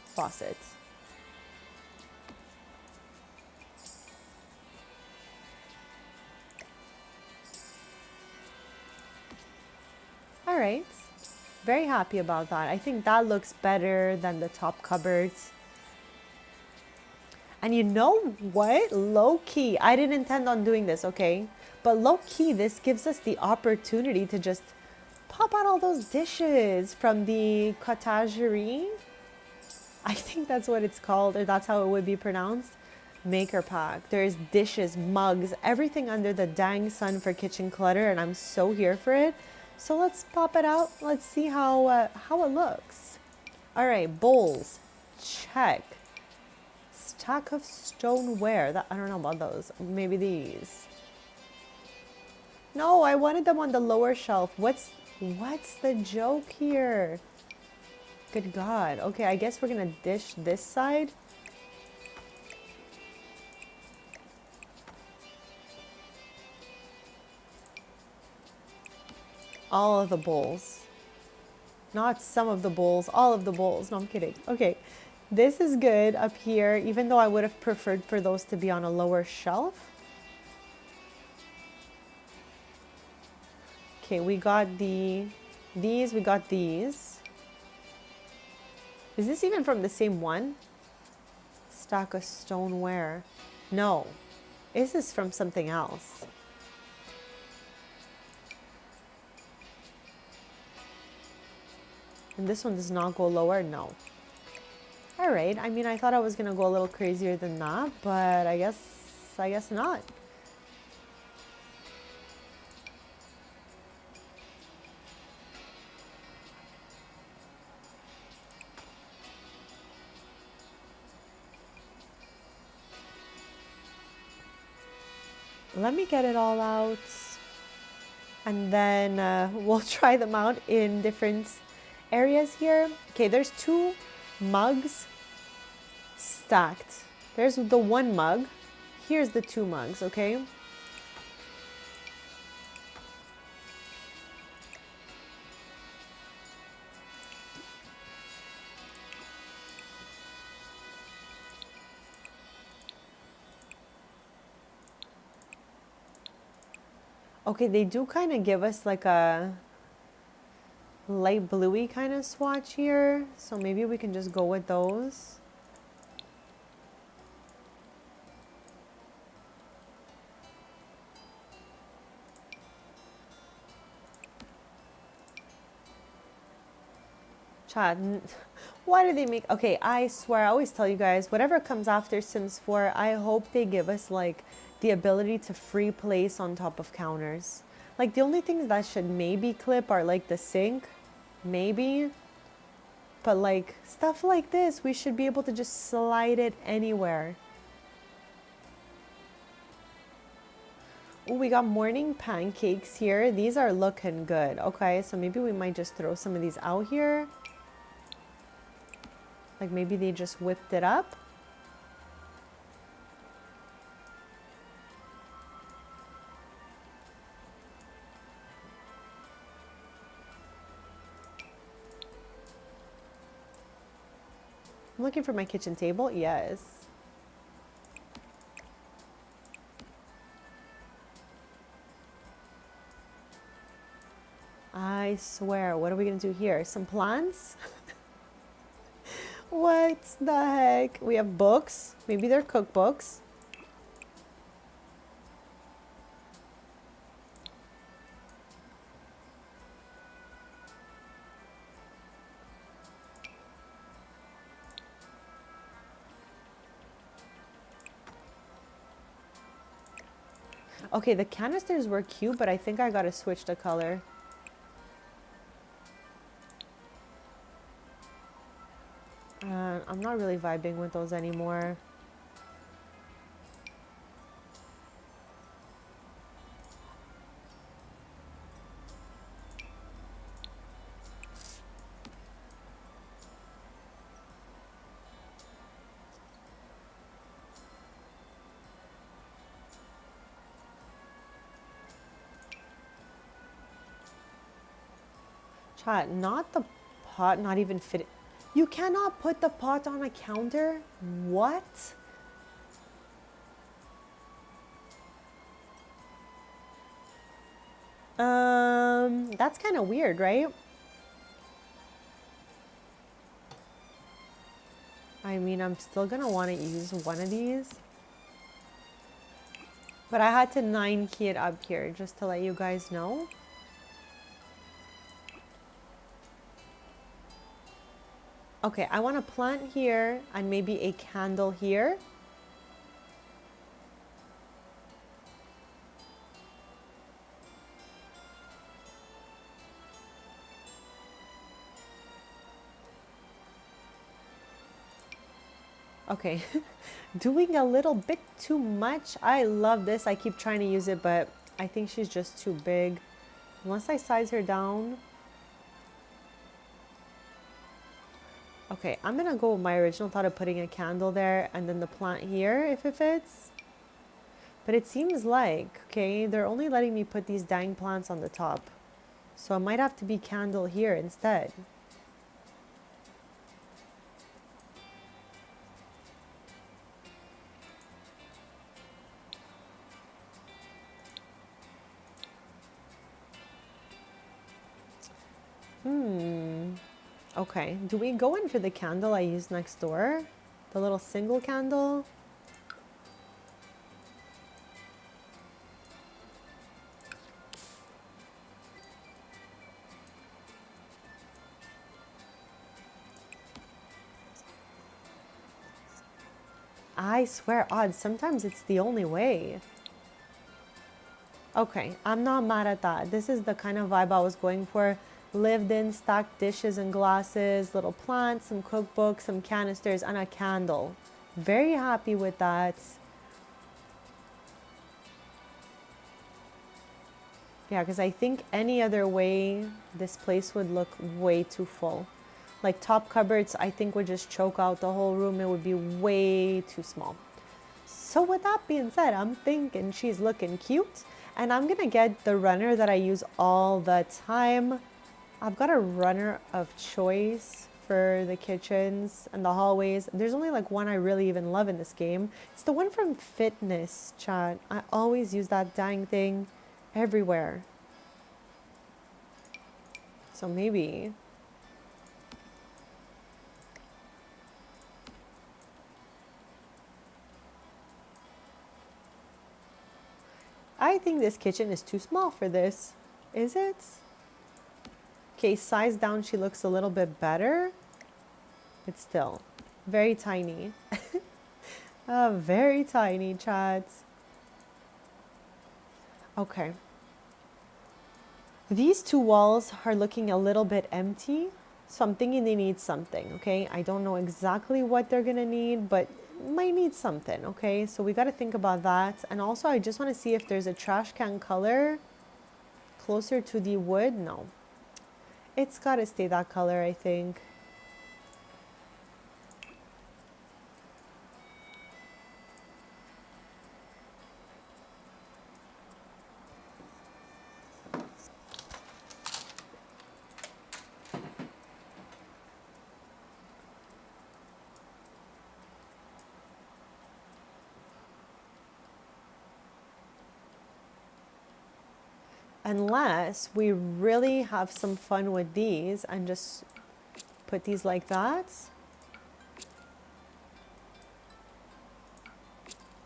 faucet. All right, very happy about that. I think that looks better than the top cupboards. And you know what? Low key, I didn't intend on doing this, okay? But low key, this gives us the opportunity to just pop out all those dishes from the cottagerie. I think that's what it's called, or that's how it would be pronounced. Maker pack. There's dishes, mugs, everything under the dang sun for kitchen clutter, and I'm so here for it. So let's pop it out. Let's see how it looks. All right, bowls, check. Stack of stoneware. That I don't know about those. Maybe these. No, I wanted them on the lower shelf. What's the joke here? Good God. Okay, I guess we're gonna dish this side. All of the bowls. Not some of the bowls, all of the bowls. No, I'm kidding. Okay, this is good up here, even though I would have preferred for those to be on a lower shelf. Okay, we got these, we got these. Is this even from the same one? Stack of stoneware. No. Is this from something else? And this one does not go lower? No. All right. I mean, I thought I was going to go a little crazier than that, but I guess not. Let me get it all out, and then we'll try them out in different areas here. Okay, there's 2 mugs stacked. There's the 1 mug. Here's the 2 mugs, okay? Okay, they do kind of give us like a light bluey kind of swatch here, so maybe we can just go with those. Chat, why do they make... Okay, I swear, I always tell you guys, whatever comes after Sims 4, I hope they give us like the ability to free place on top of counters. Like the only things that should maybe clip are like the sink, maybe. But like stuff like this, we should be able to just slide it anywhere. Ooh, we got morning pancakes here. These are looking good. Okay, so maybe we might just throw some of these out here. Like maybe they just whipped it up. I'm looking for my kitchen table. Yes. I swear, what are we gonna do here? Some plants? What the heck? We have books. Maybe they're cookbooks. Okay, the canisters were cute, but I think I gotta switch the color. I'm not really vibing with those anymore. Chat, not the pot, not even fit. You cannot put the pot on a counter? What? That's kind of weird, right? I mean, I'm still gonna want to use one of these. But I had to 9 key it up here just to let you guys know. Okay, I want a plant here and maybe a candle here. Okay, doing a little bit too much. I love this. I keep trying to use it, but I think she's just too big. Unless I size her down. Okay, I'm gonna go with my original thought of putting a candle there and then the plant here if it fits. But it seems like, okay, they're only letting me put these dang plants on the top. So it might have to be candle here instead. Okay, do we go in for the candle I used next door? The little single candle? I swear, odd, sometimes it's the only way. Okay, I'm not mad at that. This is the kind of vibe I was going for. Lived in, stacked dishes and glasses, little plants, some cookbooks, some canisters, and a candle. Very happy with that. Yeah, because I think any other way, this place would look way too full. Like top cupboards, I think would just choke out the whole room. It would be way too small. So with that being said, I'm thinking she's looking cute. And I'm gonna get the runner that I use all the time. I've got a runner of choice for the kitchens and the hallways. There's only like one I really even love in this game. It's the one from Fitness, chat. I always use that dang thing everywhere. So maybe. I think this kitchen is too small for this. Is it? Okay, size down, she looks a little bit better. But still, very tiny. Very tiny, chat. Okay. These two walls are looking a little bit empty. So I'm thinking they need something, okay? I don't know exactly what they're gonna need, but might need something, okay? So we gotta think about that. And also I just wanna see if there's a trash can color closer to the wood. No. It's gotta stay that color, I think. Unless we really have some fun with these and just put these like that.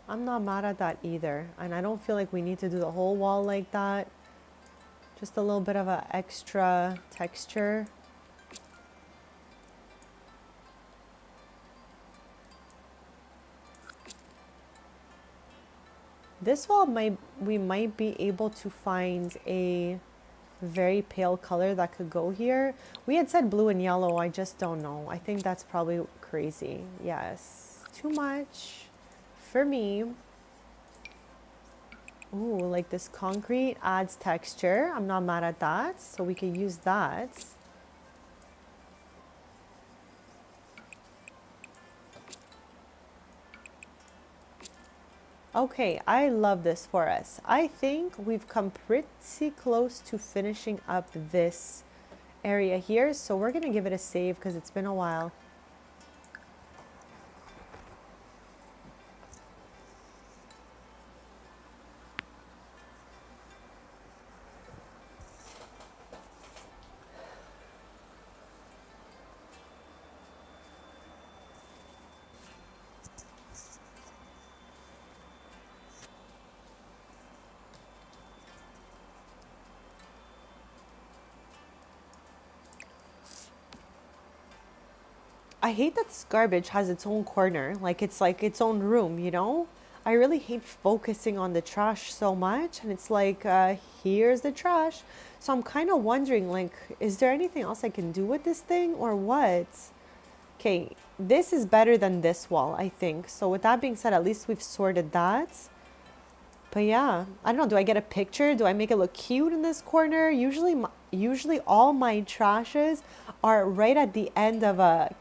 I'm not mad at that either. And I don't feel like we need to do the whole wall like that. Just a little bit of an extra texture. This wall we might be able to find a very pale color that could go here. We had said blue and yellow, I just don't know. I think that's probably crazy. Yes, too much for me. Ooh, like this concrete adds texture. I'm not mad at that, so we could use that. Okay, I love this for us. I think we've come pretty close to finishing up this area here, so we're gonna give it a save because it's been a while. I hate that this garbage has its own corner, like its own room, you know? I really hate focusing on the trash so much, and it's like, here's the trash. So I'm kind of wondering, like, is there anything else I can do with this thing or what? Okay, this is better than this wall, I think. So with that being said, at least we've sorted that. But yeah, I don't know. Do I get a picture? Do I make it look cute in this corner? Usually all my trashes are right at the end of a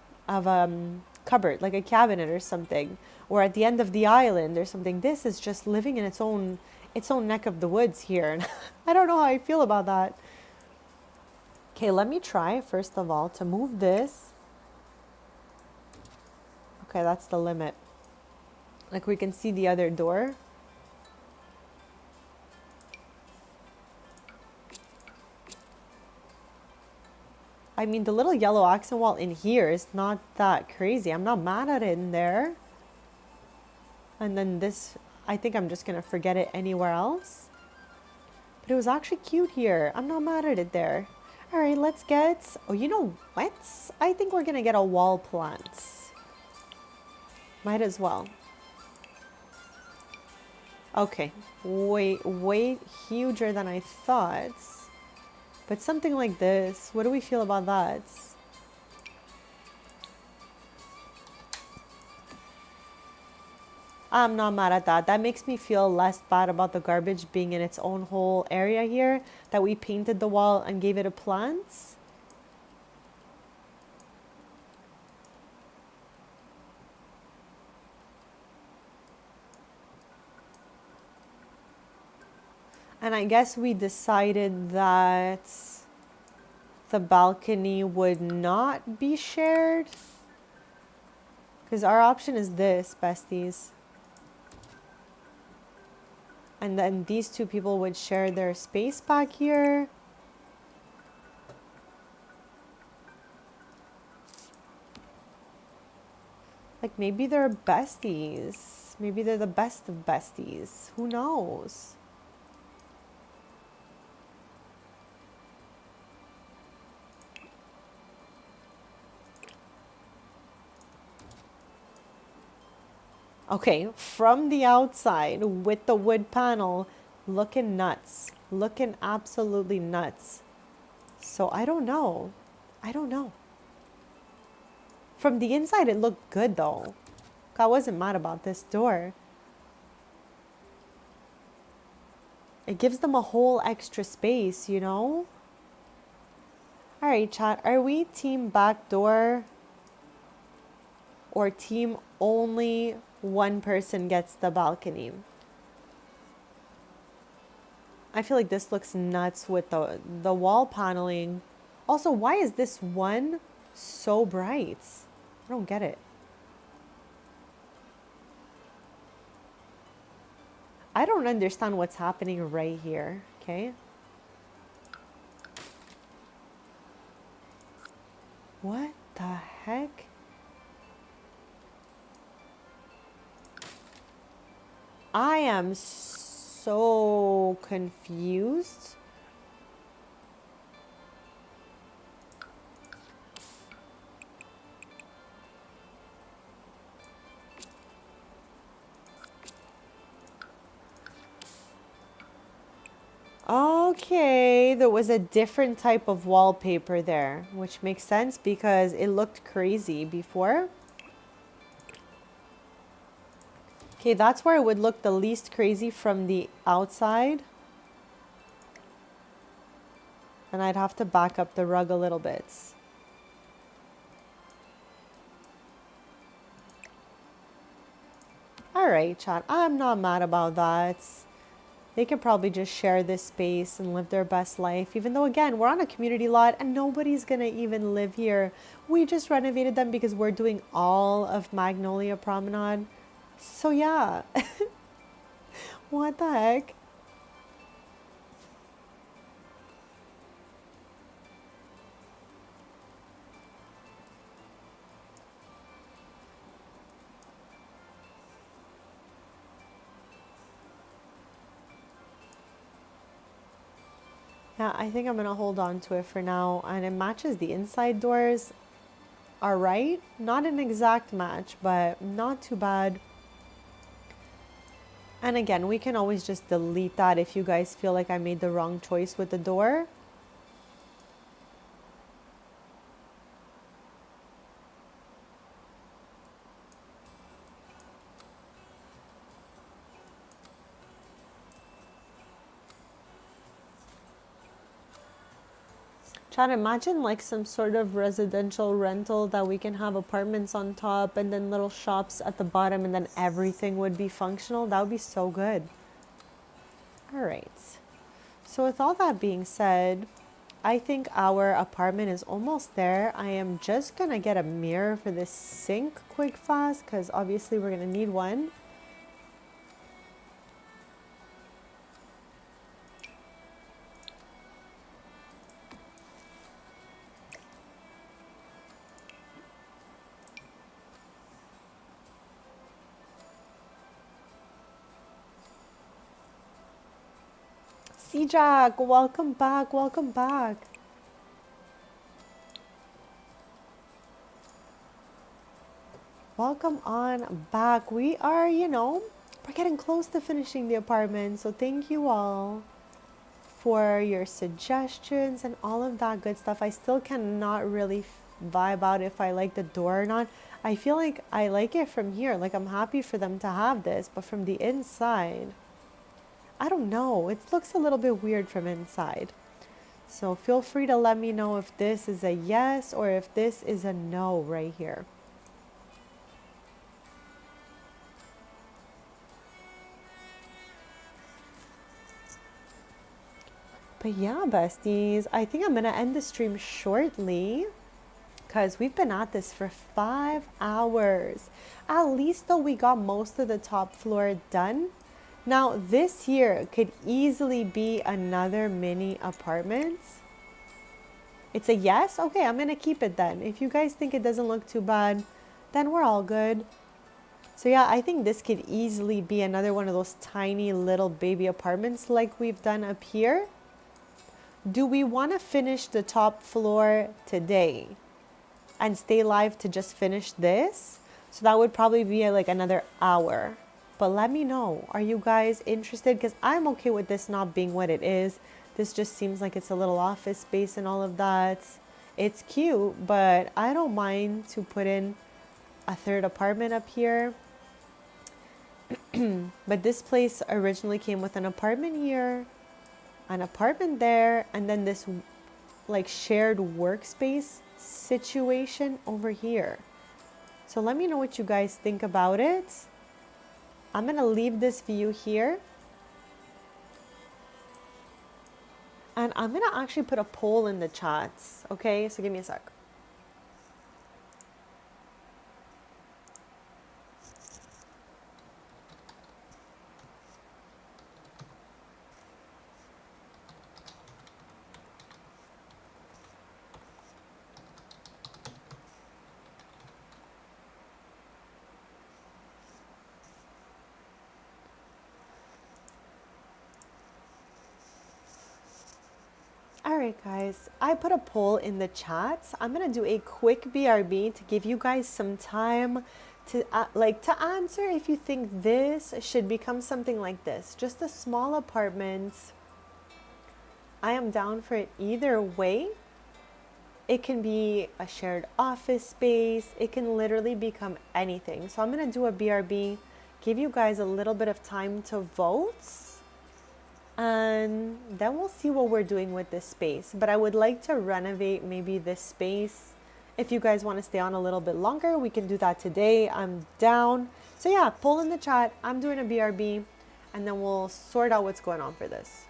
cupboard, like a cabinet or something, or at the end of the island or something. This is just living in its own neck of the woods here, and I don't know how I feel about that. Okay, let me try first of all to move this. Okay, that's the limit. Like we can see the other door. I mean, the little yellow accent wall in here is not that crazy. I'm not mad at it in there. And then this, I think I'm just going to forget it anywhere else. But it was actually cute here. I'm not mad at it there. All right, let's get... Oh, you know what? I think we're going to get a wall plant. Might as well. Okay. Way huger than I thought. But something like this, what do we feel about that? I'm not mad at that. That makes me feel less bad about the garbage being in its own whole area here, that we painted the wall and gave it a plant. And I guess we decided that the balcony would not be shared. Because our option is this, besties. And then these two people would share their space back here. Like maybe they're besties. Maybe they're the best of besties. Who knows? Okay, from the outside with the wood panel, looking nuts. Looking absolutely nuts. So I don't know. I don't know. From the inside, it looked good though. I wasn't mad about this door. It gives them a whole extra space, you know? All right, chat. Are we team back door or team only one person gets the balcony? I feel like this looks nuts with the wall paneling. Also, why is this one so bright? I don't get it. I don't understand what's happening right here, okay? What the heck? I am so confused. Okay, there was a different type of wallpaper there, which makes sense because it looked crazy before. Okay, that's where it would look the least crazy from the outside. And I'd have to back up the rug a little bit. All right, chat. I'm not mad about that. They could probably just share this space and live their best life, even though, again, we're on a community lot and nobody's going to even live here. We just renovated them because we're doing all of Magnolia Promenade. So, yeah. What the heck? Yeah, I think I'm going to hold on to it for now. And it matches the inside doors. All right. Not an exact match, but not too bad. And again, we can always just delete that if you guys feel like I made the wrong choice with the door. Try to imagine like some sort of residential rental that we can have apartments on top and then little shops at the bottom, and then everything would be functional. That would be so good. All right. So with all that being said, I think our apartment is almost there. I am just gonna get a mirror for this sink quick fast because obviously we're gonna need one. C-Jack, welcome back, welcome back. Welcome on back. We are, we're getting close to finishing the apartment. So thank you all for your suggestions and all of that good stuff. I still cannot really vibe out if I like the door or not. I feel like I like it from here. Like I'm happy for them to have this, but from the inside, I don't know. It looks a little bit weird from inside. So feel free to let me know if this is a yes or if this is a no right here. But yeah, besties, I think I'm going to end the stream shortly because we've been at this for 5 hours. At least though we got most of the top floor done. Now this here could easily be another mini apartment. It's a yes? Okay, I'm going to keep it then. If you guys think it doesn't look too bad, then we're all good. So yeah, I think this could easily be another one of those tiny little baby apartments like we've done up here. Do we want to finish the top floor today and stay live to just finish this? So that would probably be like another hour. But let me know. Are you guys interested? Because I'm okay with this not being what it is. This just seems like it's a little office space and all of that. It's cute, but I don't mind to put in a third apartment up here. But this place originally came with an apartment here, an apartment there, and then this like shared workspace situation over here. So let me know what you guys think about it. I'm gonna leave this view here. And I'm gonna actually put a poll in the chats, okay? So give me a sec. All right, guys, I put a poll in the chats. I'm gonna do a quick BRB to give you guys some time to to answer if you think this should become something like this, just a small apartment. I am down for it either way. It can be a shared office space. It can literally become anything. So I'm gonna do a BRB, give you guys a little bit of time to vote. And then we'll see what we're doing with this space. But I would like to renovate maybe this space. If you guys want to stay on a little bit longer, we can do that today. I'm down. So yeah, poll in the chat. I'm doing a BRB, and then we'll sort out what's going on for this.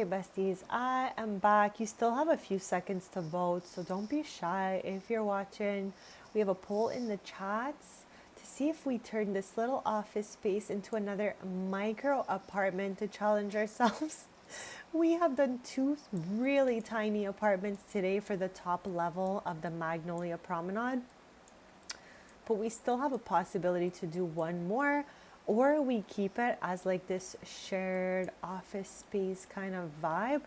besties, I am back. You still have a few seconds to vote, so don't be shy if you're watching. We have a poll in the chats to see if we turn this little office space into another micro apartment to challenge ourselves. We have done 2 really tiny apartments today for the top level of the Magnolia Promenade, but we still have a possibility to do one more, or we keep it as like this shared office space kind of vibe.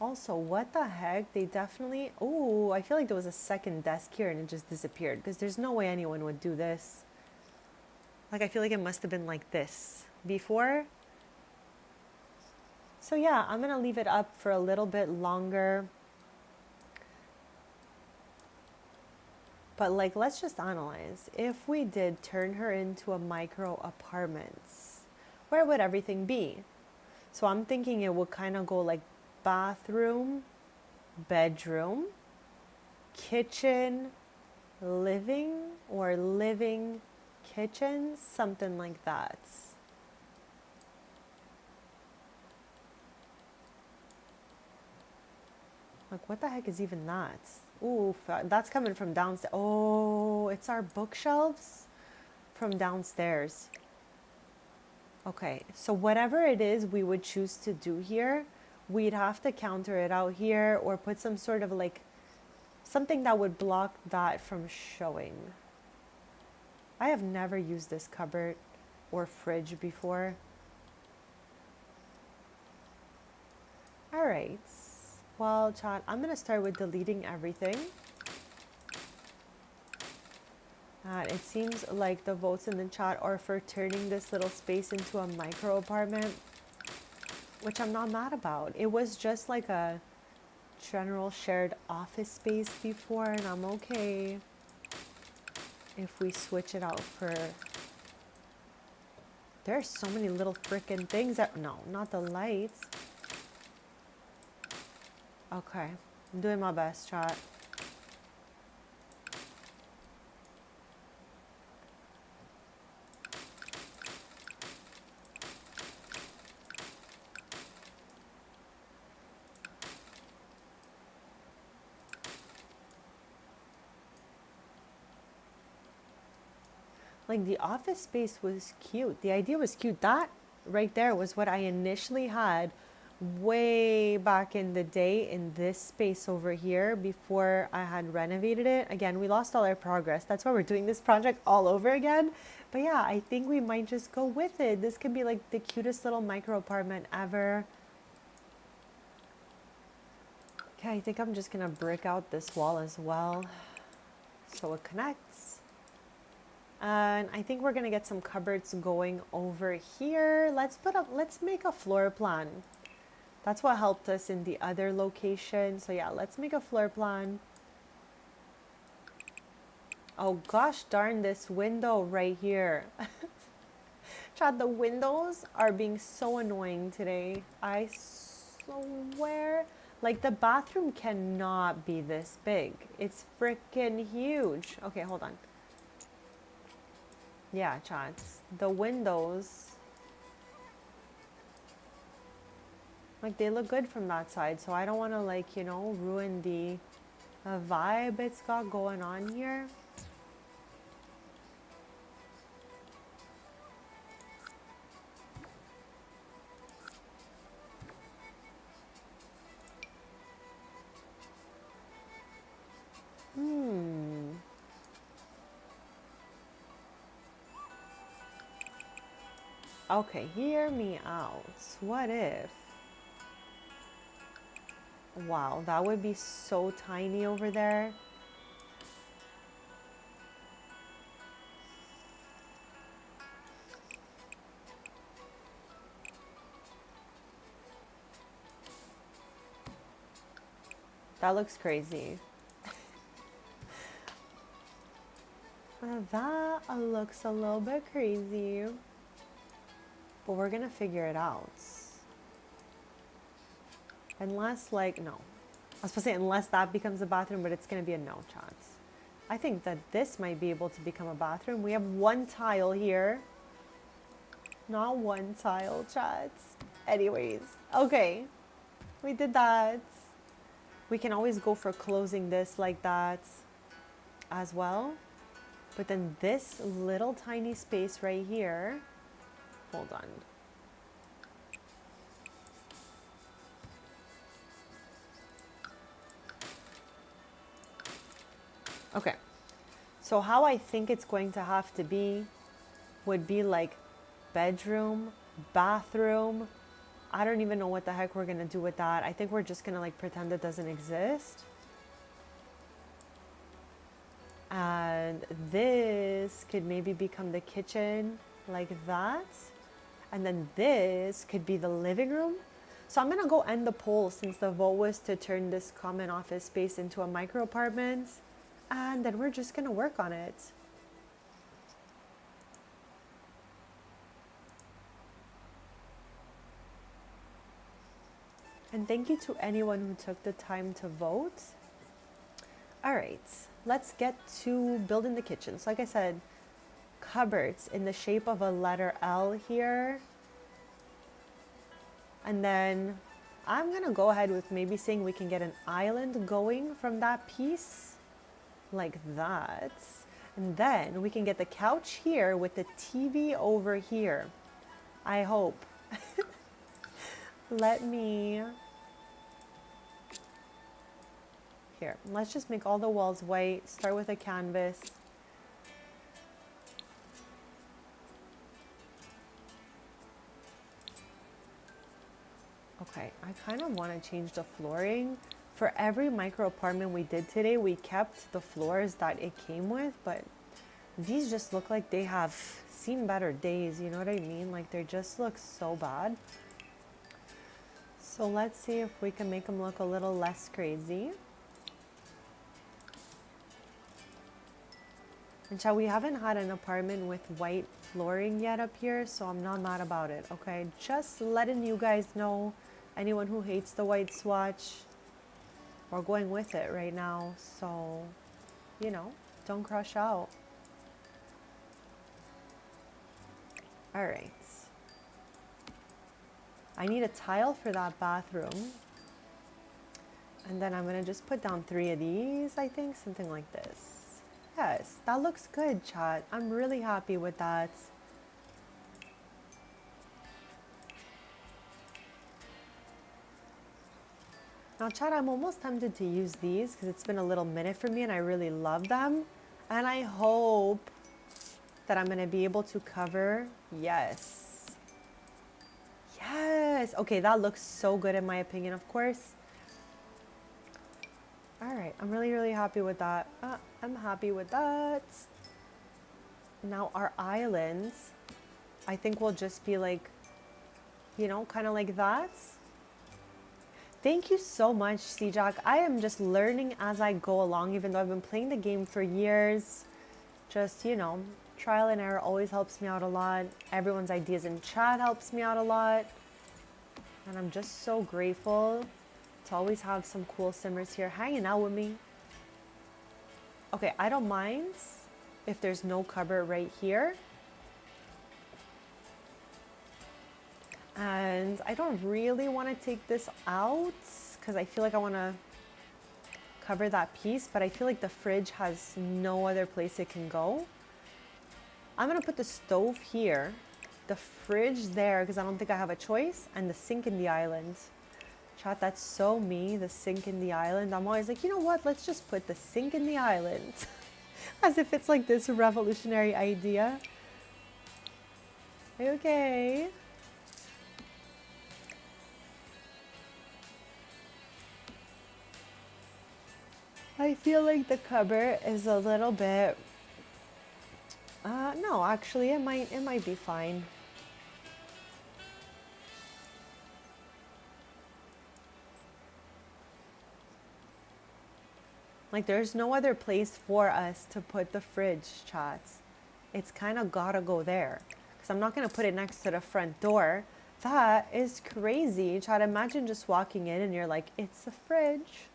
Also, what the heck? They definitely, oh, I feel like there was a second desk here and it just disappeared, because there's no way anyone would do this. Like, I feel like it must have been like this before. So yeah, I'm gonna leave it up for a little bit longer. But like, let's just analyze. If we did turn her into a micro apartments, where would everything be? So I'm thinking it would kind of go like bathroom, bedroom, kitchen, living, or living, kitchen, something like that. Like, what the heck is even that? Ooh, that's coming from downstairs. Oh, it's our bookshelves from downstairs. Okay, so whatever it is we would choose to do here, we'd have to counter it out here or put some sort of like something that would block that from showing. I have never used this cupboard or fridge before. All right. Well, chat, I'm going to start with deleting everything. It seems like the votes in the chat are for turning this little space into a micro apartment, which I'm not mad about. It was just like a general shared office space before, and I'm okay if we switch it out for... There's so many little frickin' things that... No, not the lights. Okay, I'm doing my best, chat. Like, the office space was cute. The idea was cute. That right there was what I initially had way back in the day in this space over here before I had renovated it. Again, we lost all our progress. That's why we're doing this project all over again. But yeah, I think we might just go with it. This could be like the cutest little micro apartment ever. Okay, I think I'm just gonna brick out this wall as well so it connects. And I think we're gonna get some cupboards going over here. Let's make a floor plan. That's what helped us in the other location. So yeah, let's make a floor plan. Oh gosh darn this window right here. Chad, the windows are being so annoying today. I swear. Like, the bathroom cannot be this big. It's freaking huge. Okay, hold on. Yeah, Chad. The windows... Like, they look good from that side, so I don't want to, like, you know, ruin the vibe it's got going on here. Okay, hear me out. What if... Wow, that would be so tiny over there. That looks crazy. That looks a little bit crazy. But we're gonna figure it out. Unless, like, no. I was supposed to say unless that becomes a bathroom, but it's gonna be a no chance. I think that this might be able to become a bathroom. We have one tile here. Not one tile, chats. Anyways, okay. We did that. We can always go for closing this like that as well. But then this little tiny space right here, hold on. Okay, so how I think it's going to have to be would be like bedroom, bathroom. I don't even know what the heck we're gonna do with that. I think we're just gonna like pretend it doesn't exist. And this could maybe become the kitchen like that. And then this could be the living room. So I'm gonna go end the poll since the vote was to turn this common office space into a micro apartment. And then we're just gonna work on it. And thank you to anyone who took the time to vote. All right, let's get to building the kitchen. So like I said, cupboards in the shape of a letter L here. And then I'm gonna go ahead with maybe saying we can get an island going from that piece like that. And then we can get the couch here with the TV over here. I hope. Let me, here, let's just make all the walls white. Start with a canvas. Okay, I kind of want to change the flooring. For every micro apartment we did today, we kept the floors that it came with, but these just look like they have seen better days, you know what I mean? Like they just look so bad. So let's see if we can make them look a little less crazy. And child, we haven't had an apartment with white flooring yet up here, so I'm not mad about it, okay? Just letting you guys know, anyone who hates the white swatch, we're going with it right now, so, you know, don't crush out. All right. I need a tile for that bathroom. And then I'm gonna just put down 3 of these, I think, something like this. Yes, that looks good, chat. I'm really happy with that. Now, chat, I'm almost tempted to use these because it's been a little minute for me and I really love them. And I hope that I'm gonna be able to cover, yes. Yes, okay, that looks so good in my opinion, of course. All right, I'm really, really happy with that. I'm happy with that. Now our islands, I think will just be like, you know, kind of like that. Thank you so much, C-Jack. I am just learning as I go along, even though I've been playing the game for years. Just, you know, trial and error always helps me out a lot. Everyone's ideas in chat helps me out a lot. And I'm just so grateful to always have some cool simmers here hanging out with me. Okay, I don't mind if there's no cupboard right here. And I don't really want to take this out because I feel like I want to cover that piece, but I feel like the fridge has no other place it can go. I'm going to put the stove here, the fridge there because I don't think I have a choice, and the sink in the island. Chat, that's so me, the sink in the island. I'm always like, you know what? Let's just put the sink in the island. As if it's like this revolutionary idea. Okay. I feel like the cupboard is a little bit, no, actually it might be fine. Like there's no other place for us to put the fridge, chats. It's kind of gotta go there. Because I'm not gonna put it next to the front door. That is crazy. Chat, imagine just walking in and you're like, it's a fridge.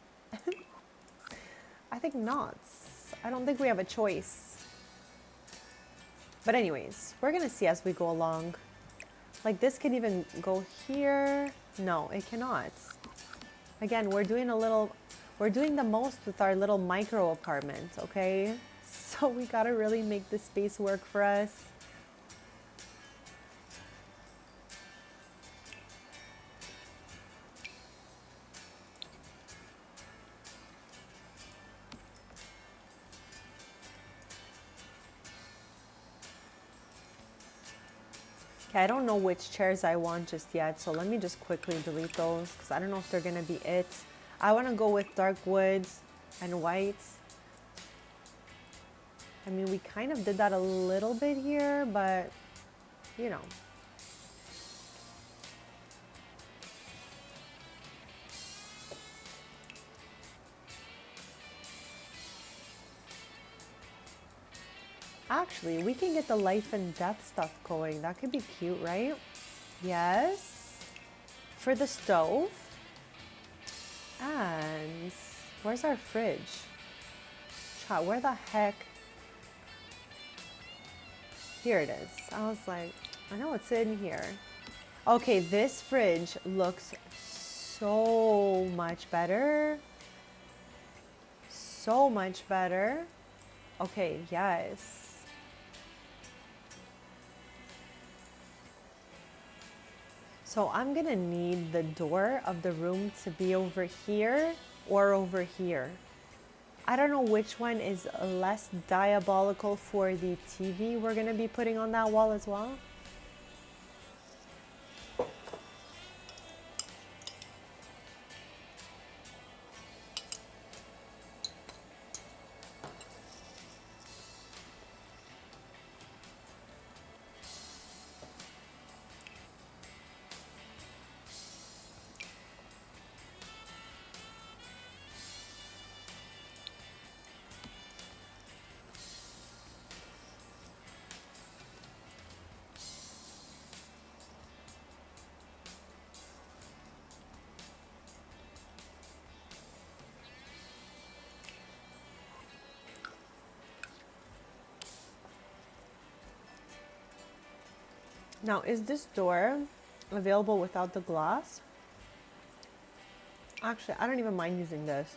I think not. I don't think we have a choice. But anyways, we're gonna see as we go along. Like this can even go here. No, it cannot. Again, we're doing the most with our little micro apartment, okay? So we gotta really make the space work for us. Okay, I don't know which chairs I want just yet, so let me just quickly delete those because I don't know if they're gonna be it. I want to go with dark woods and whites. I mean, we kind of did that a little bit here, but you know. Actually, we can get the life and death stuff going. That could be cute, right? Yes. For the stove. And where's our fridge? Chat, where the heck? Here it is. I was like, I know it's in here. Okay, this fridge looks so much better. So much better. Okay, yes. So I'm gonna need the door of the room to be over here or over here. I don't know which one is less diabolical for the TV we're gonna be putting on that wall as well. Now, is this door available without the glass? Actually, I don't even mind using this.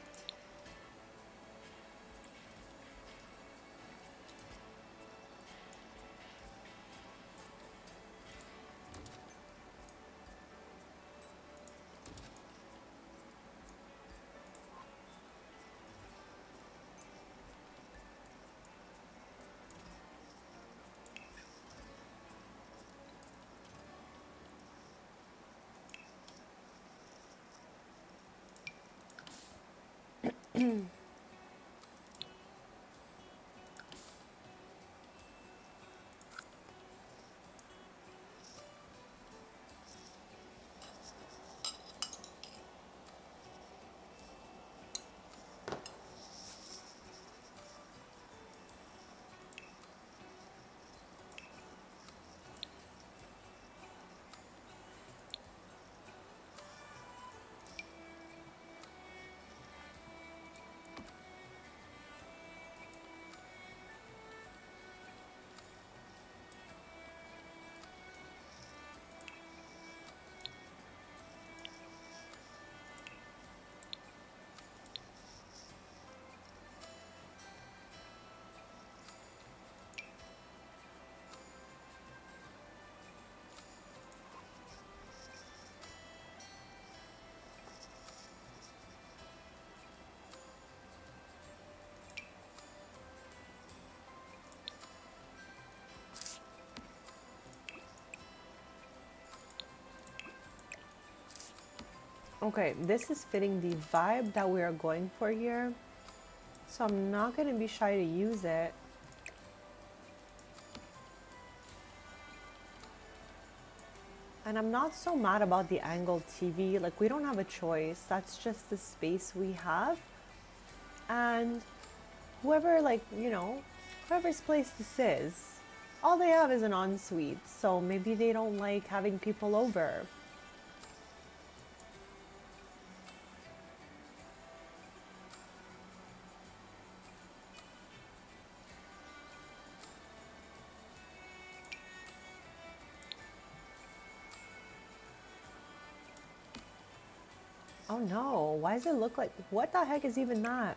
Okay, this is fitting the vibe that we are going for here. So I'm not gonna be shy to use it. And I'm not so mad about the angled TV. Like, we don't have a choice. That's just the space we have. And whoever, like, you know, whoever's place this is, all they have is an ensuite. So maybe they don't like having people over. Oh no, why does it look like, what the heck is even that?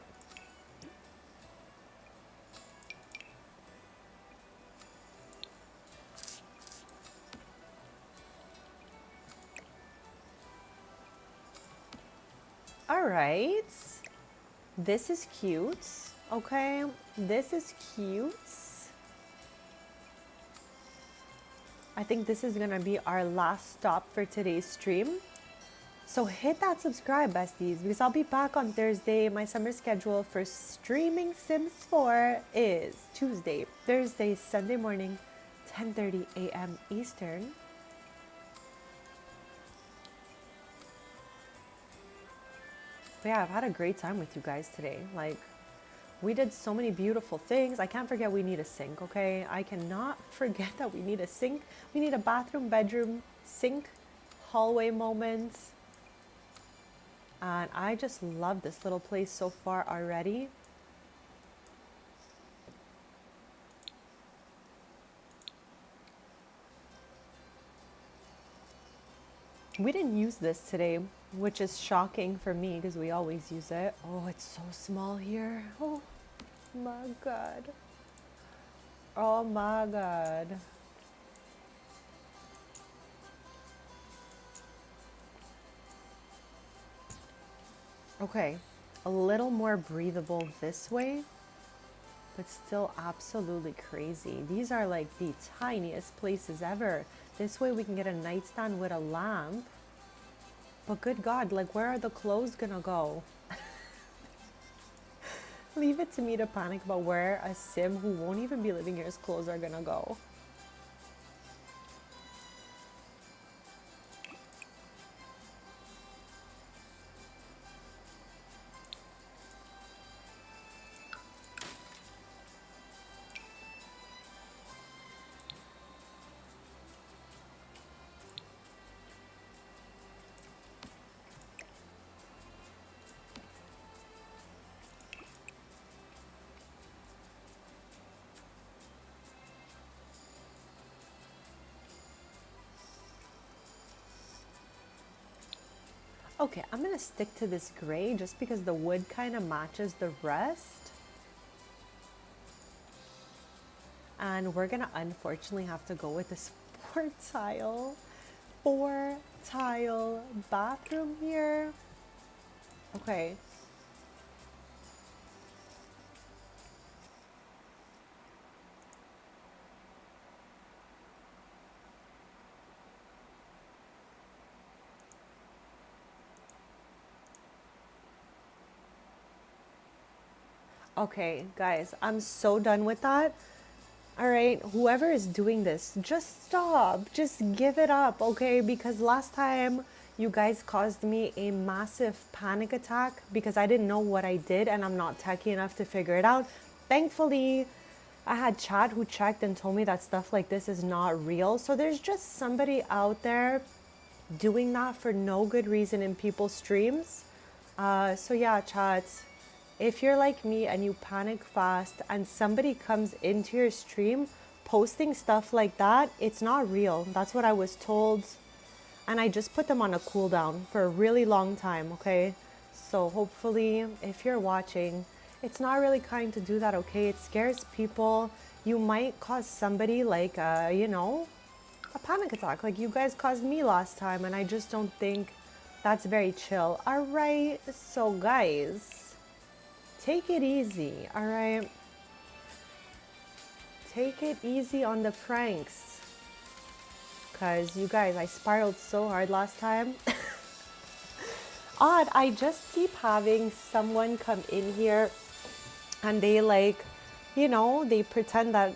All right, this is cute. Okay, this is cute. I think this is gonna be our last stop for today's stream. So hit that subscribe, besties, because I'll be back on Thursday. My summer schedule for streaming Sims 4 is Tuesday, Thursday, Sunday morning, 10:30 a.m. Eastern. But yeah, I've had a great time with you guys today. Like, we did so many beautiful things. I can't forget we need a sink, okay? I cannot forget that we need a sink. We need a bathroom, bedroom, sink, hallway moments. And I just love this little place so far already. We didn't use this today, which is shocking for me because we always use it. Oh, it's so small here. Oh my God. Oh my God. Okay, a little more breathable this way, but still absolutely crazy. These are like the tiniest places ever. This way we can get a nightstand with a lamp. But good God, like where are the clothes gonna go? Leave it to me to panic about where a sim who won't even be living here's clothes are gonna go. Okay, I'm gonna stick to this gray just because the wood kind of matches the rest. And we're gonna unfortunately have to go with this four tile bathroom here. Okay. Okay, guys, I'm so done with that. All right, whoever is doing this, just stop. Just give it up, okay? Because last time you guys caused me a massive panic attack because I didn't know what I did and I'm not techie enough to figure it out. Thankfully, I had chat who checked and told me that stuff like this is not real. So there's just somebody out there doing that for no good reason in people's streams. So yeah, chat, if you're like me and you panic fast and somebody comes into your stream posting stuff like that, it's not real. That's what I was told. And I just put them on a cooldown for a really long time, okay? So hopefully, if you're watching, it's not really kind to do that, okay? It scares people. You might cause somebody like, a panic attack like you guys caused me last time, and I just don't think that's very chill. All right, so guys, take it easy, all right? Take it easy on the pranks. Because you guys, I spiraled so hard last time. Odd, I just keep having someone come in here and they they pretend that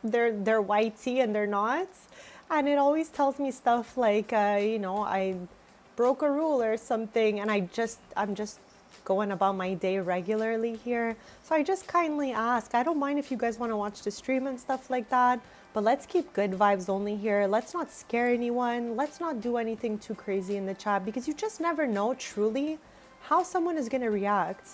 they're white tea and they're not. And it always tells me stuff like, I broke a rule or something, and I'm just going about my day regularly here. So I just kindly ask, I don't mind if you guys want to watch the stream and stuff like that, but let's keep good vibes only here. Let's not scare anyone. Let's not do anything too crazy in the chat because you just never know truly how someone is going to react.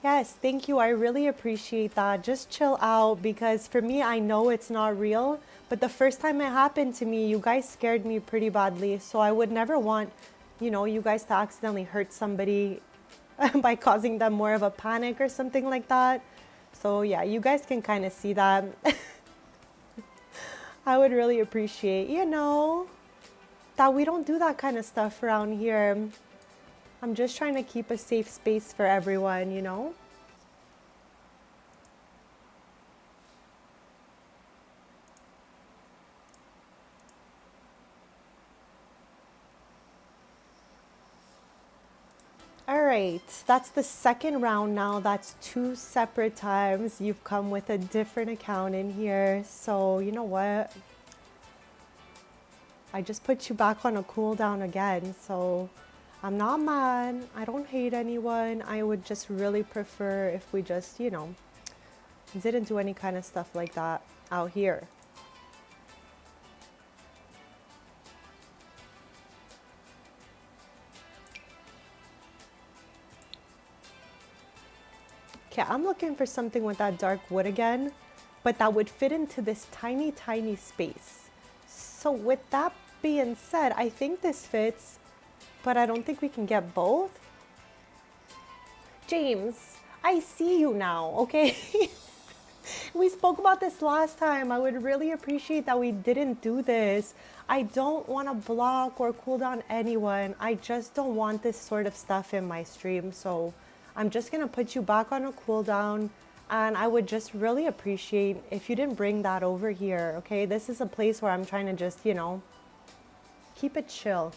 Yes, thank you. I really appreciate that. Just chill out because for me, I know it's not real. But the first time it happened to me, you guys scared me pretty badly. So I would never want you know, you guys to accidentally hurt somebody by causing them more of a panic or something like that. So yeah, you guys can kind of see that. I would really appreciate, you know, that we don't do that kind of stuff around here. I'm just trying to keep a safe space for everyone, you know? All right, that's the second round now. That's two separate times. You've come with a different account in here. So, you know what? I just put you back on a cooldown again. So, I'm not mad. I don't hate anyone. I would just really prefer if we just, you know, didn't do any kind of stuff like that out here. Okay, I'm looking for something with that dark wood again, but that would fit into this tiny, tiny space. So with that being said, I think this fits, but I don't think we can get both. James, I see you now, okay? We spoke about this last time. I would really appreciate that we didn't do this. I don't want to block or cool down anyone. I just don't want this sort of stuff in my stream. So I'm just going to put you back on a cooldown. And I would just really appreciate if you didn't bring that over here, okay? This is a place where I'm trying to just, you know, keep it chill.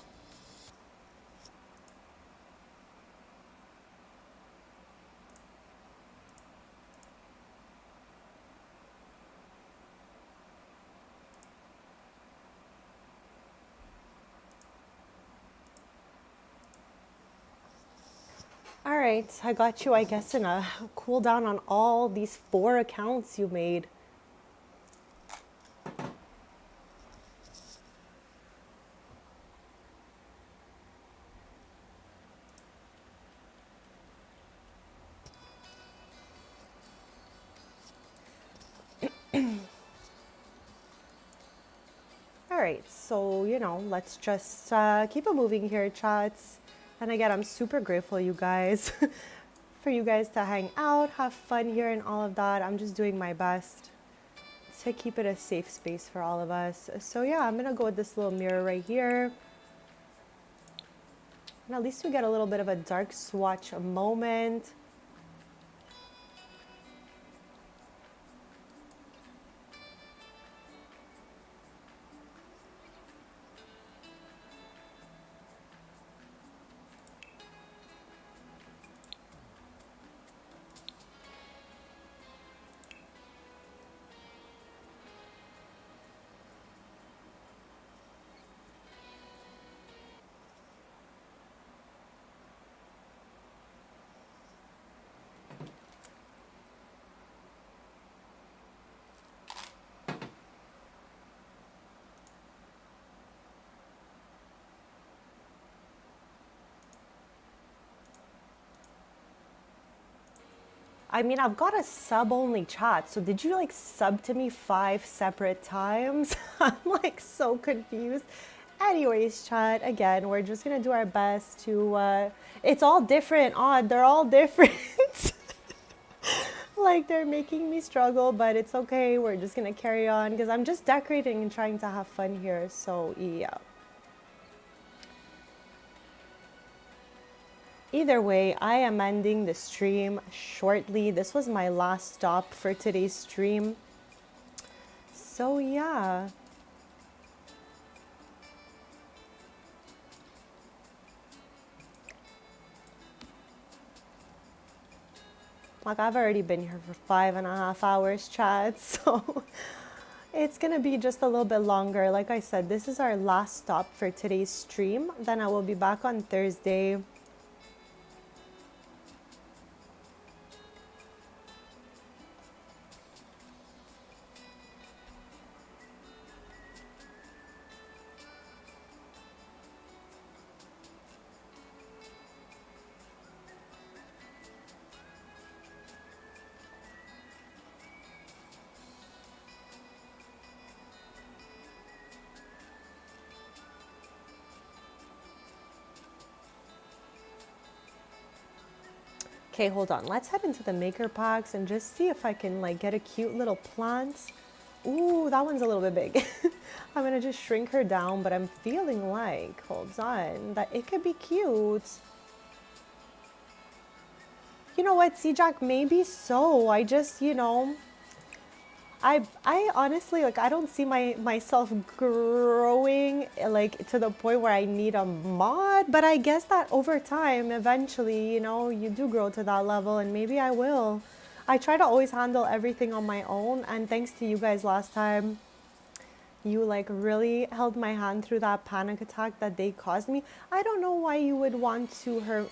All right, I got you, I guess, in a cooldown on all these 4 accounts you made. All right, so, you know, let's just keep it moving here, chats. And again, I'm super grateful, you guys, for you guys to hang out, have fun here and all of that. I'm just doing my best to keep it a safe space for all of us. So yeah, I'm gonna go with this little mirror right here. And at least we get a little bit of a dark swatch moment. I mean, I've got a sub-only chat, so did you like sub to me 5 separate times? I'm like so confused. Anyways, chat, again, we're just gonna do our best to, it's all different, odd, they're all different. Like they're making me struggle, but it's okay, we're just gonna carry on because I'm just decorating and trying to have fun here, so yeah. Either way, I am ending the stream shortly. This was my last stop for today's stream. So yeah. Like I've already been here for 5.5 hours, chat, so it's gonna be just a little bit longer. Like I said, this is our last stop for today's stream. Then I will be back on Thursday. Okay, hold on. Let's head into the maker packs and just see if I can like get a cute little plant. Ooh, that one's a little bit big. I'm gonna just shrink her down, but I'm feeling like, hold on, that it could be cute. You know what, C-Jack, maybe so. I just, I honestly, like, I don't see myself growing like to the point where I need a mod, but I guess that over time, eventually, you do grow to that level, and maybe I will. I try to always handle everything on my own, and thanks to you guys last time, you like really held my hand through that panic attack that they caused me. I don't know why you would want to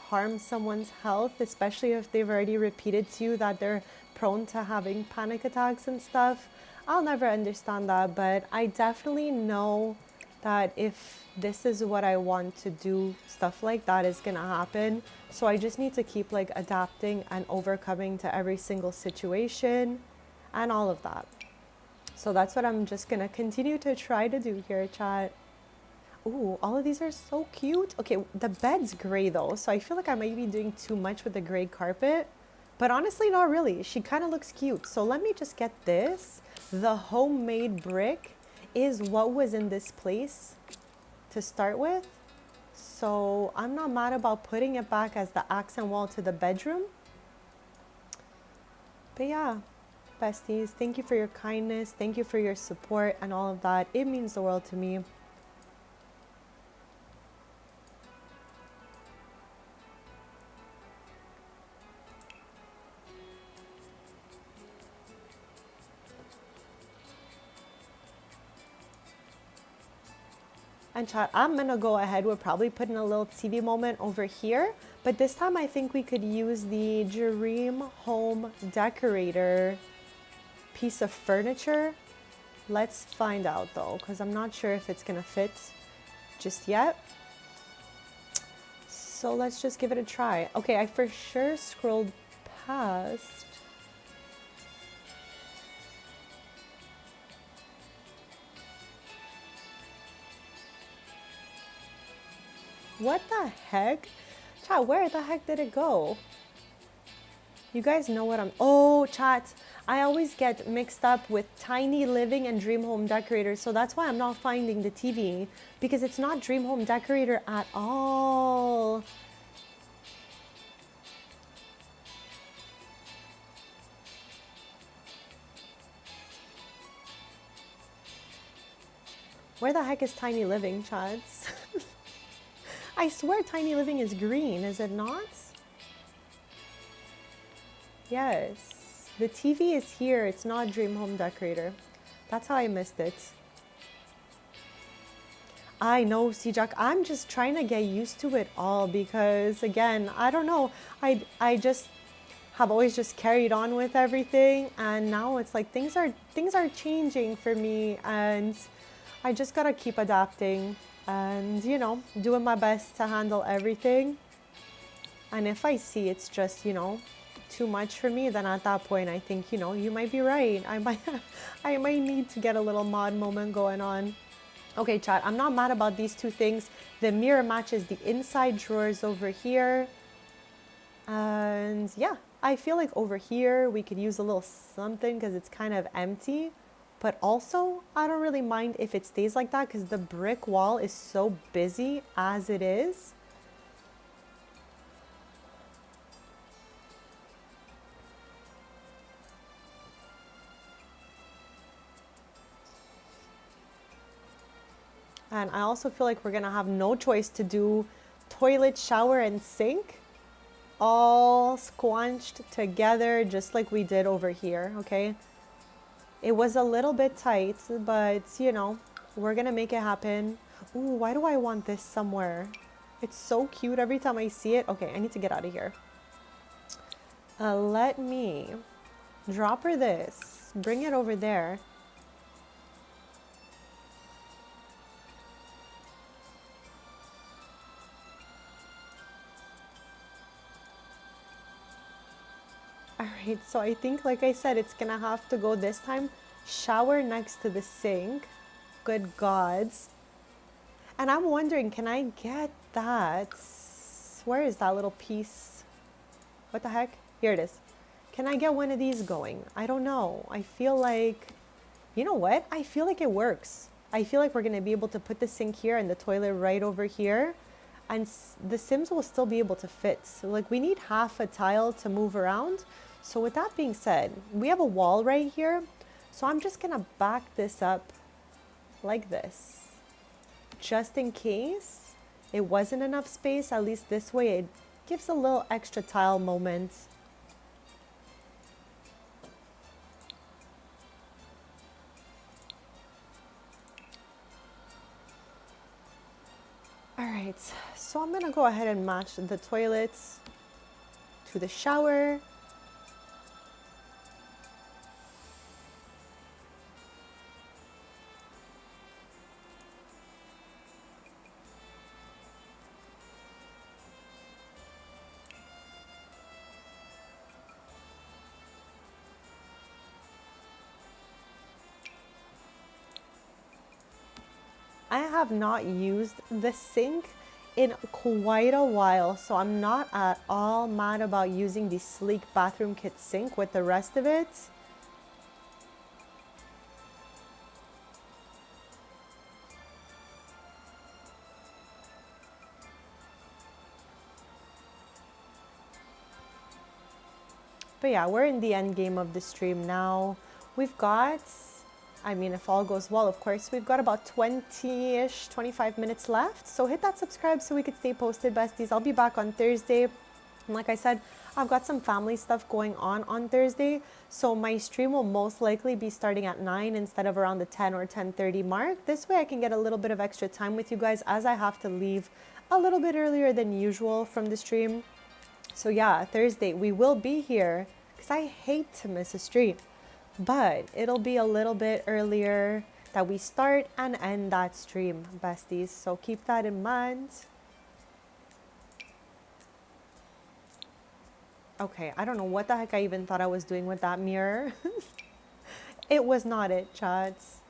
harm someone's health, especially if they've already repeated to you that they're prone to having panic attacks and stuff. I'll never understand that, but I definitely know that if this is what I want to do, stuff like that is gonna happen. So I just need to keep like adapting and overcoming to every single situation and all of that. So that's what I'm just gonna continue to try to do here, chat. Ooh, all of these are so cute. Okay, the bed's gray though, so I feel like I might be doing too much with the gray carpet. But honestly, not really. She kind of looks cute. So let me just get this. The homemade brick is what was in this place to start with. So I'm not mad about putting it back as the accent wall to the bedroom. But yeah, besties, thank you for your kindness. Thank you for your support and all of that. It means the world to me. And chat, I'm gonna go ahead. We're probably putting a little TV moment over here, but this time I think we could use the Dream Home Decorator piece of furniture. Let's find out though, because I'm not sure if it's gonna fit just yet. So let's just give it a try. Okay, I for sure scrolled past. What the heck? Chat, where the heck did it go? You guys know what I'm... Oh, chat. I always get mixed up with Tiny Living and Dream Home Decorator, so that's why I'm not finding the TV, because it's not Dream Home Decorator at all. Where the heck is Tiny Living, chats? I swear Tiny Living is green, is it not? Yes. The TV is here, it's not Dream Home Decorator. That's how I missed it. I know, C-Jack, I'm just trying to get used to it all because, again, I don't know. I just have always just carried on with everything, and now it's like things are changing for me, and I just gotta keep adapting and, doing my best to handle everything. And if I see it's just, too much for me, then at that point I think, you might be right. I might need to get a little mod moment going on. Okay, chat, I'm not mad about these two things. The mirror matches the inside drawers over here. And yeah, I feel like over here we could use a little something because it's kind of empty. But also, I don't really mind if it stays like that because the brick wall is so busy as it is. And I also feel like we're gonna have no choice to do toilet, shower, and sink all squanched together just like we did over here, okay? It was a little bit tight, but we're gonna make it happen. Ooh, why do I want this somewhere? It's so cute every time I see it. Okay, I need to get out of here. Let me drop her this, bring it over there. Alright, so I think, like I said, it's gonna have to go this time. Shower next to the sink. Good gods. And I'm wondering, can I get that? Where is that little piece? What the heck? Here it is. Can I get one of these going? I don't know. I feel like, you know what? I feel like it works. I feel like we're going to be able to put the sink here and the toilet right over here. And the Sims will still be able to fit. So like we need half a tile to move around. So with that being said, we have a wall right here. So I'm just going to back this up like this. Just in case it wasn't enough space, at least this way it gives a little extra tile moment. All right, so I'm gonna go ahead and match the toilets to the shower. I have not used the sink in quite a while, so I'm not at all mad about using the sleek bathroom kit sink with the rest of it. But yeah, we're in the end game of the stream now. We've got, I mean, if all goes well, of course, we've got about 20-ish, 25 minutes left. So hit that subscribe so we could stay posted, besties. I'll be back on Thursday. And like I said, I've got some family stuff going on Thursday. So my stream will most likely be starting at 9 instead of around the 10 or 10:30 mark. This way I can get a little bit of extra time with you guys as I have to leave a little bit earlier than usual from the stream. So yeah, Thursday we will be here because I hate to miss a stream. But it'll be a little bit earlier that we start and end that stream, besties. So keep that in mind. Okay, I don't know what the heck I even thought I was doing with that mirror. It was not it, chats.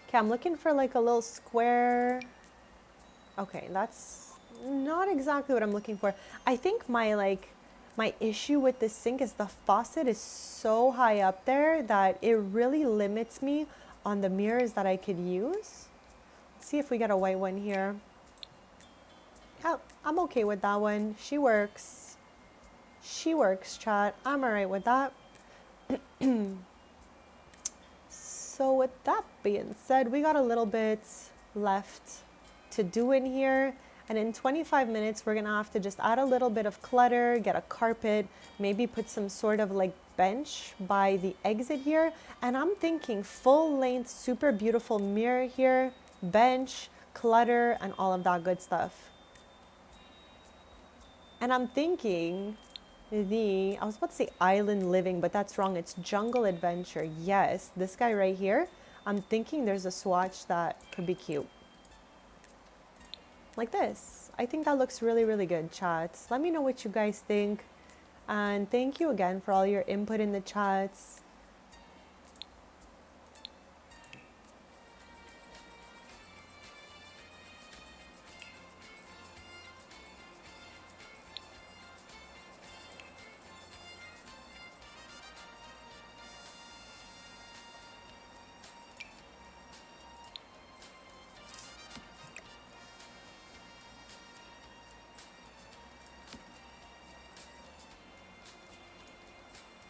Okay, I'm looking for like a little square. Okay, that's not exactly what I'm looking for. I think my issue with this sink is the faucet is so high up there that it really limits me on the mirrors that I could use. Let's see if we get a white one here. Yeah, I'm okay with that one. She works. She works, chat. I'm all right with that. So with that being said, we got a little bit left to do in here. And in 25 minutes, we're gonna have to just add a little bit of clutter, get a carpet, maybe put some sort of like bench by the exit here. And I'm thinking full length, super beautiful mirror here, bench, clutter, and all of that good stuff. And I'm thinking I was about to say island living, but that's wrong. It's jungle adventure. Yes, this guy right here. I'm thinking there's a swatch that could be cute. Like this. I think that looks really, really good, chats. Let me know what you guys think. And thank you again for all your input in the chats.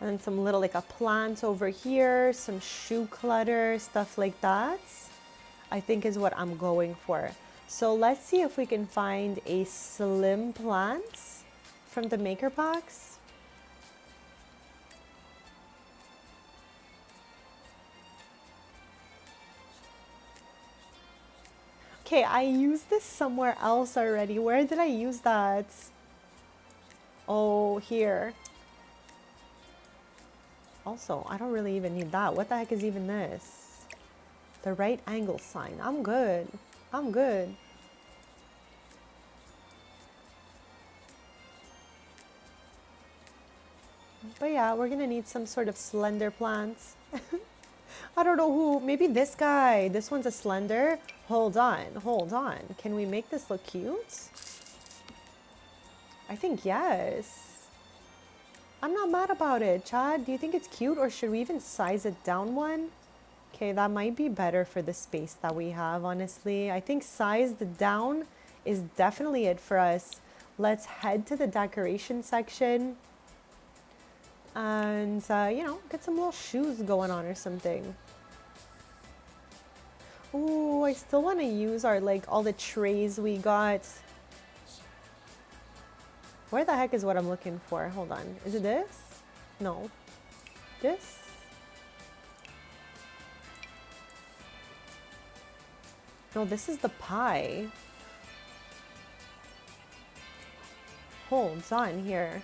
And then some little like a plant over here, some shoe clutter, stuff like that, I think is what I'm going for. So let's see if we can find a slim plant from the maker box. Okay, I used this somewhere else already. Where did I use that? Oh, here. Also, I don't really even need that. What the heck is even this? The right angle sign. I'm good. I'm good. But yeah, we're gonna need some sort of slender plants. I don't know who. Maybe this guy. This one's a slender. Hold on. Hold on. Can we make this look cute? I think yes. I'm not mad about it. Chad, do you think it's cute or should we even size it down one? Okay, that might be better for the space that we have, honestly. I think sized down is definitely it for us. Let's head to the decoration section and, you know, get some little shoes going on or something. Ooh, I still want to use our, like, all the trays we got. Where the heck is what I'm looking for? Hold on. Is it this? No. This? No, this is the pie. Hold on here.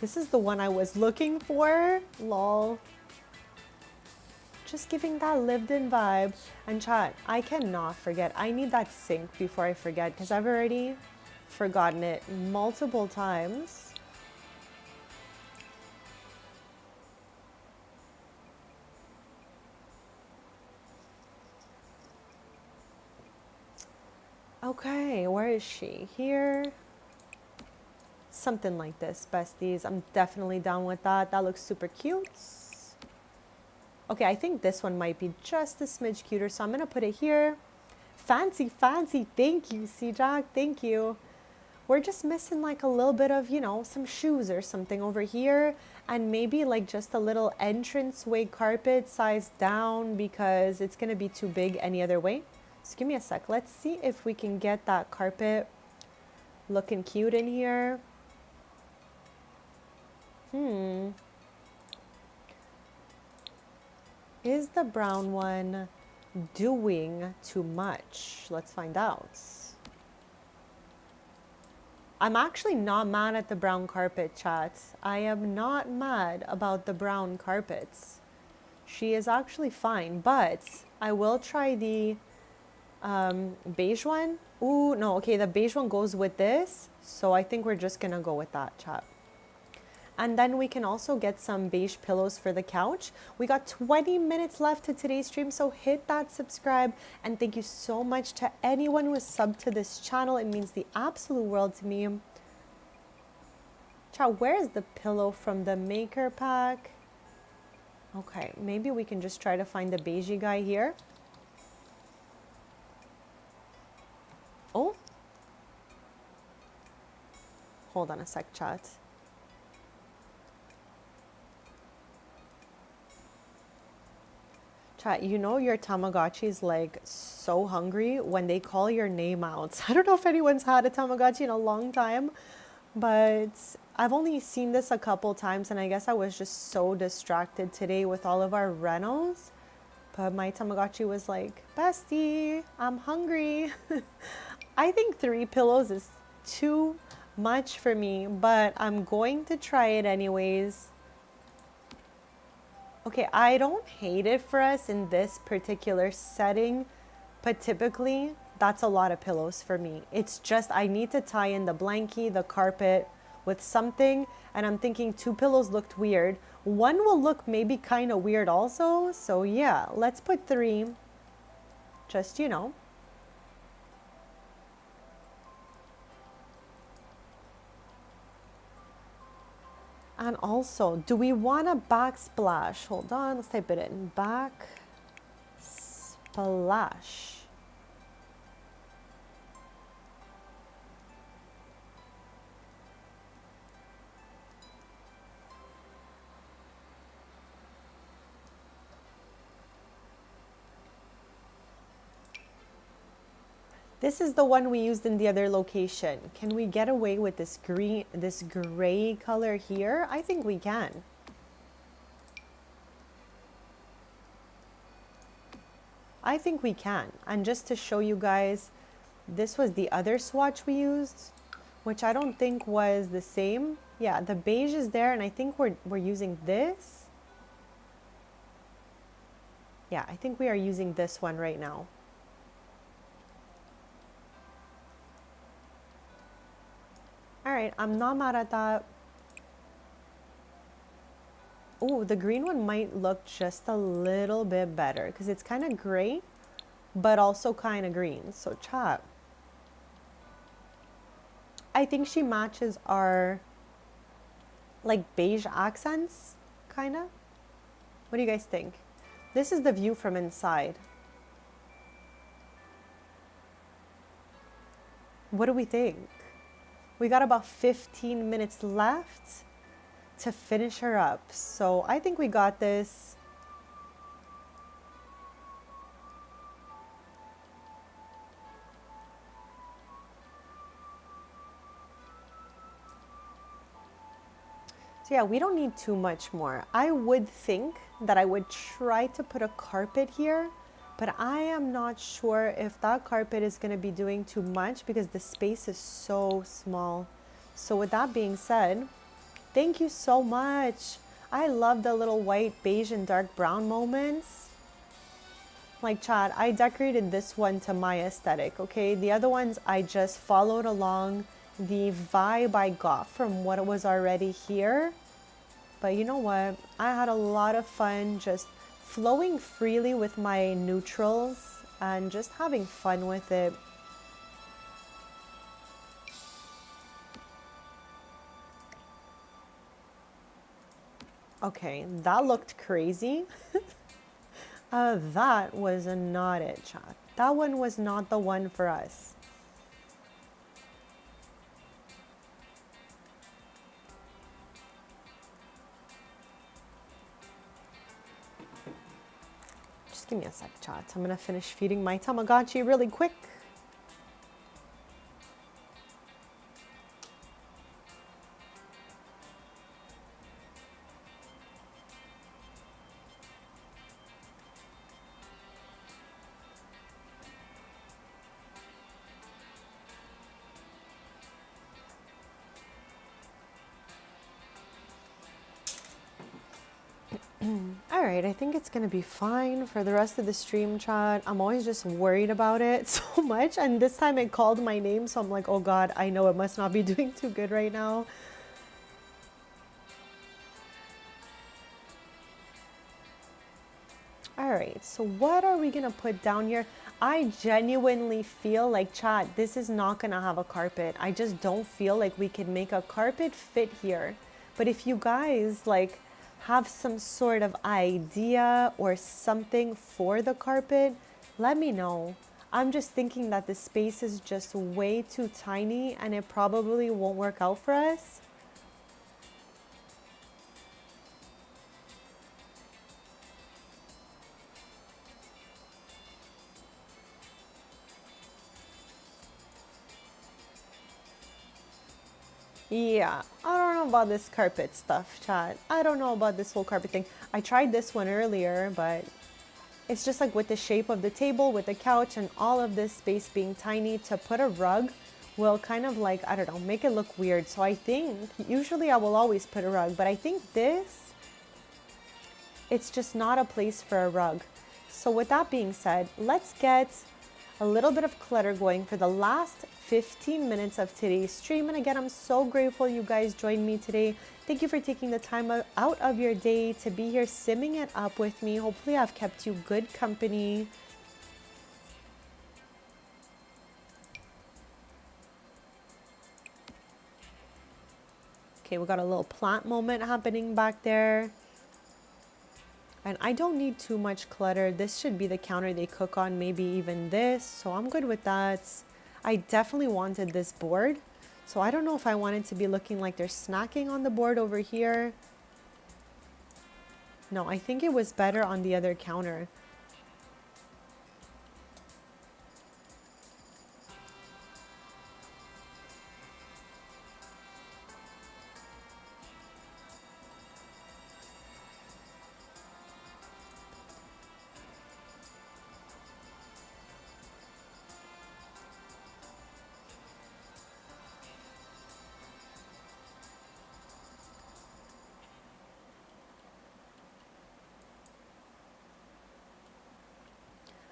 This is the one I was looking for. Lol. Just giving that lived-in vibe. And chat, I cannot forget. I need that sink before I forget because I've already forgotten it multiple times. Okay, where is she? Here? Something like this, besties. I'm definitely down with that. That looks super cute. Okay, I think this one might be just a smidge cuter, so I'm gonna put it here. Fancy, fancy. Thank you, C-Jack. Thank you. We're just missing like a little bit of, you know, some shoes or something over here, and maybe like just a little entranceway carpet sized down because it's gonna be too big any other way. So give me a sec. Let's see if we can get that carpet looking cute in here. Is the brown one doing too much? Let's find out. I'm actually not mad at the brown carpet, chat. I am not mad about the brown carpets. She is actually fine, but I will try the beige one. Ooh, no, okay, the beige one goes with this, so I think we're just gonna go with that, chat. And then we can also get some beige pillows for the couch. We got 20 minutes left to today's stream, so hit that subscribe. And thank you so much to anyone who has subbed to this channel. It means the absolute world to me. Chat, where is the pillow from the maker pack? Okay, maybe we can just try to find the beigey guy here. Oh. Hold on a sec, chat. Chat, you know your Tamagotchi is like so hungry when they call your name out. I don't know if anyone's had a Tamagotchi in a long time, but I've only seen this a couple times and I guess I was just so distracted today with all of our renos. But my Tamagotchi was like, Bestie, I'm hungry. I think 3 pillows is too much for me, but I'm going to try it anyways. Okay, I don't hate it for us in this particular setting, but typically that's a lot of pillows for me. It's just I need to tie in the blankie, the carpet with something, and I'm thinking 2 pillows looked weird. 1 will look maybe kind of weird also, so yeah, let's put 3, just, you know. And also, do we want a backsplash? Hold on, let's type it in. Backsplash. This is the one we used in the other location. Can we get away with this green, this gray color here? I think we can. I think we can. And just to show you guys, this was the other swatch we used, which I don't think was the same. Yeah, the beige is there, and I think we're using this. Yeah, I think we are using this one right now. All right, I'm not mad at that. Oh, the green one might look just a little bit better because it's kind of gray, but also kind of green. So chat. I think she matches our like beige accents, kind of. What do you guys think? This is the view from inside. What do we think? We got about 15 minutes left to finish her up. So I think we got this. So yeah, we don't need too much more. I would think that I would try to put a carpet here, but I am not sure if that carpet is going to be doing too much because the space is so small. So with that being said, thank you so much. I love the little white, beige, and dark brown moments. Like Chad, I decorated this one to my aesthetic, okay? The other ones, I just followed along the vibe I got from what was already here. But you know what? I had a lot of fun just flowing freely with my neutrals and just having fun with it. Okay, that looked crazy. That was not it, chat. That one was not the one for us. Just give me a sec, chat. I'm gonna finish feeding my Tamagotchi really quick. All right, I think it's gonna be fine for the rest of the stream, chat. I'm always just worried about it so much, and this time it called my name, so I'm like, oh god, I know it must not be doing too good right now. All right, so what are we gonna put down here? I genuinely feel like, chat, this is not gonna have a carpet. I just don't feel like we could make a carpet fit here. But if you guys like have some sort of idea or something for the carpet, let me know. I'm just thinking that the space is just way too tiny and it probably won't work out for us. Yeah, I don't know about this carpet stuff, chat. I don't know about this whole carpet thing. I tried this one earlier, but it's just like with the shape of the table, with the couch, and all of this space being tiny, to put a rug will kind of like, I don't know, make it look weird. So I think, usually I will always put a rug, but I think this, it's just not a place for a rug. So with that being said, let's get a little bit of clutter going for the last 15 minutes of today's stream. And again, I'm so grateful you guys joined me today. Thank you for taking the time out of your day to be here simming it up with me. Hopefully I've kept you good company. Okay, we got a little plant moment happening back there. And I don't need too much clutter. This should be the counter they cook on, maybe even this. So I'm good with that. I definitely wanted this board. So I don't know if I want it to be looking like they're snacking on the board over here. No, I think it was better on the other counter.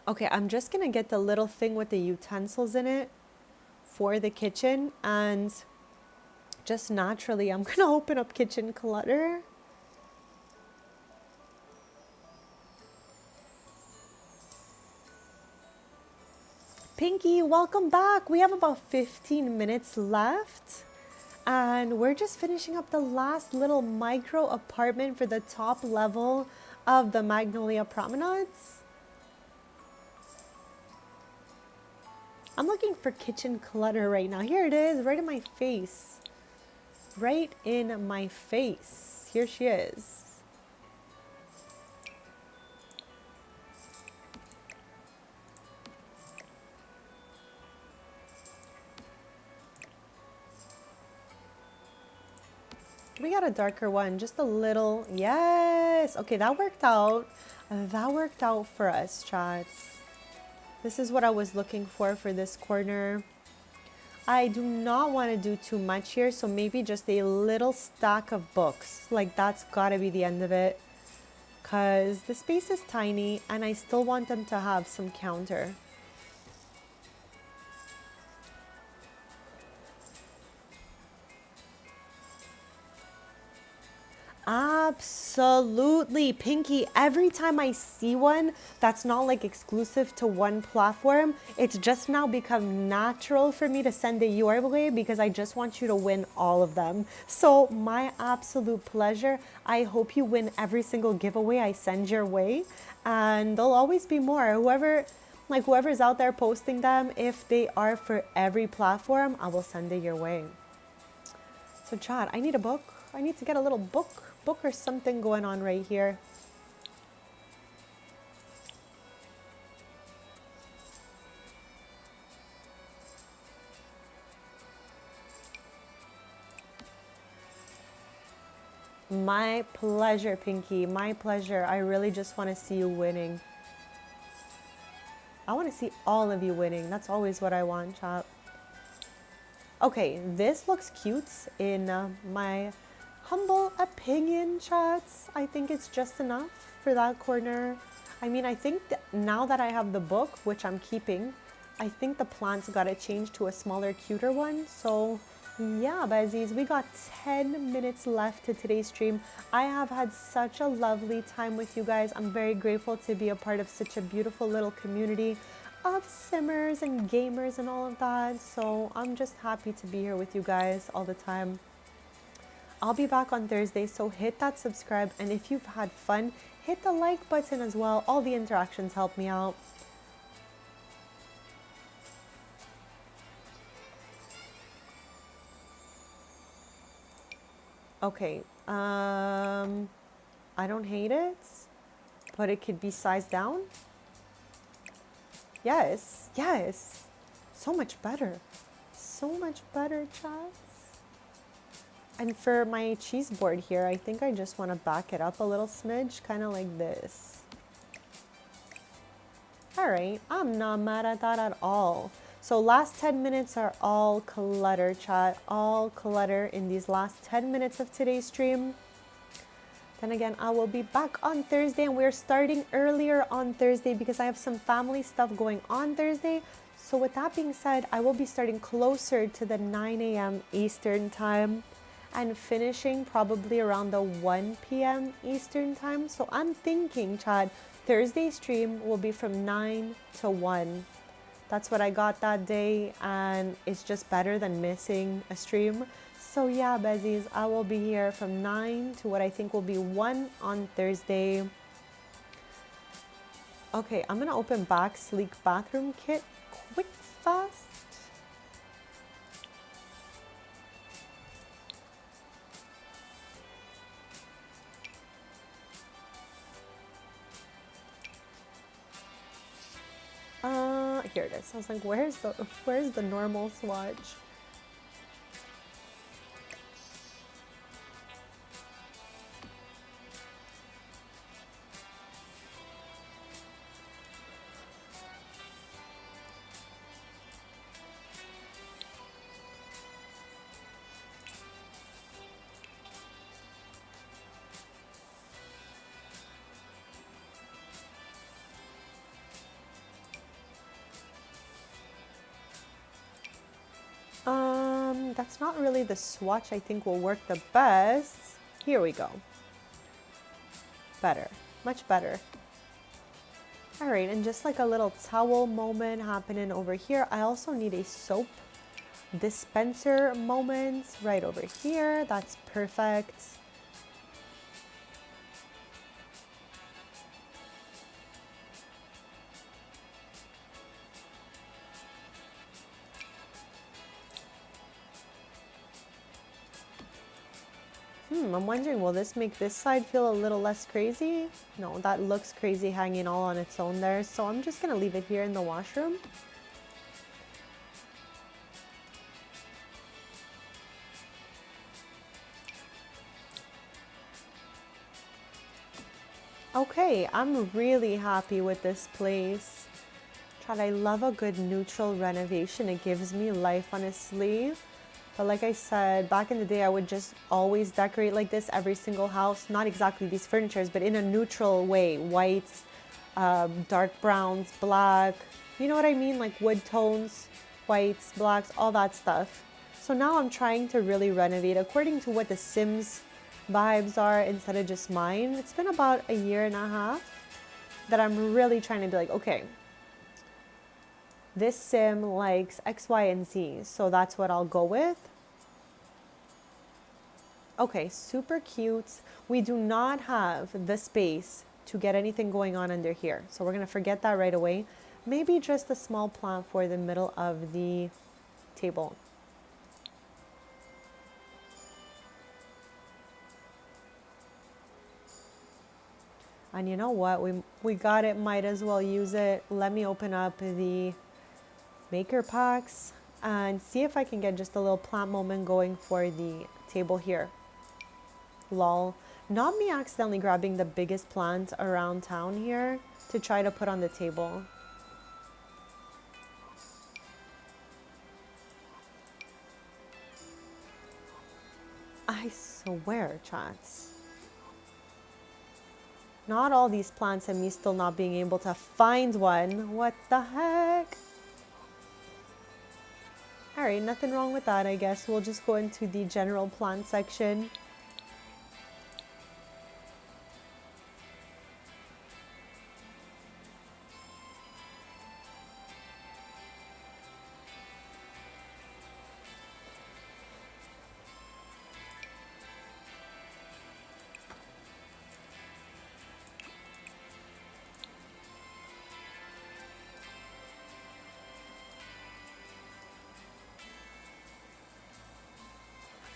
Okay, I'm just gonna get the little thing with the utensils in it for the kitchen, and just naturally I'm gonna open up kitchen clutter. Pinky, welcome back. We have about 15 minutes left. And we're just finishing up the last little micro apartment for the top level of the Magnolia Promenades. I'm looking for kitchen clutter right now. Here it is, right in my face. Right in my face. Here she is. We got a darker one, just a little. Yes. Okay, that worked out. That worked out for us, chats. This is what I was looking for this corner. I do not want to do too much here, so maybe just a little stack of books. Like, that's got to be the end of it. Because the space is tiny, and I still want them to have some counter. Absolutely, Pinky. Every time I see one that's not like exclusive to one platform, it's just now become natural for me to send it your way because I just want you to win all of them. So my absolute pleasure. I hope you win every single giveaway I send your way, and there'll always be more. Whoever's out there posting them, if they are for every platform, I will send it your way. So Chad, I need a book. I need to get a little book or something going on right here. My pleasure, Pinky. My pleasure. I really just want to see you winning. I want to see all of you winning. That's always what I want, chat. Okay, this looks cute in my humble opinion, chats. I think it's just enough for that corner. I mean, I think now that I have the book, which I'm keeping, I think the plants got to change to a smaller, cuter one. So yeah, Besties, we got 10 minutes left to today's stream. I have had such a lovely time with you guys. I'm very grateful to be a part of such a beautiful little community of simmers and gamers and all of that. So I'm just happy to be here with you guys all the time. I'll be back on Thursday, so hit that subscribe, and if you've had fun, hit the like button as well. All the interactions help me out. Okay, I don't hate it, but it could be sized down. Yes, yes, so much better, chat. And for my cheese board here, I think I just want to back it up a little smidge, kind of like this. All right, I'm not mad at that at all. So last 10 minutes are all clutter, chat, all clutter in these last 10 minutes of today's stream. Then again, I will be back on Thursday, and we're starting earlier on Thursday because I have some family stuff going on Thursday. So with that being said, I will be starting closer to the 9 a.m. Eastern time and finishing probably around the 1 p.m. Eastern time. So I'm thinking, Chad, Thursday stream will be from 9 to 1. That's what I got that day, and it's just better than missing a stream. So yeah, Besties, I will be here from 9 to what I think will be 1 on Thursday. Okay, I'm gonna open back Sleek Bathroom Kit quick fast. Here it is. I was like, where's the normal swatch? That's not really the swatch I think will work the best. Here we go. Better, much better. All right, and just like a little towel moment happening over here, I also need a soap dispenser moment right over here. That's perfect. I'm wondering, will this make this side feel a little less crazy? No, that looks crazy hanging all on its own there. So I'm just gonna leave it here in the washroom. Okay, I'm really happy with this place. Chad, I love a good neutral renovation. It gives me life on a sleeve. But like I said, back in the day, I would just always decorate like this every single house. Not exactly these furnitures, but in a neutral way. Whites, dark browns, black. You know what I mean? Like wood tones, whites, blacks, all that stuff. So now I'm trying to really renovate according to what the Sims vibes are instead of just mine. It's been about a year and a half that I'm really trying to be like, okay, this sim likes X, Y, and Z, so that's what I'll go with. Okay, super cute. We do not have the space to get anything going on under here, so we're gonna forget that right away. Maybe just a small plant for the middle of the table. And you know what? We got it, might as well use it. Let me open up the maker packs and see if I can get just a little plant moment going for the table here. Lol. Not me accidentally grabbing the biggest plant around town here to try to put on the table. I swear, chats. Not all these plants and me still not being able to find one. What the heck? Alright, nothing wrong with that, I guess. We'll just go into the general plant section.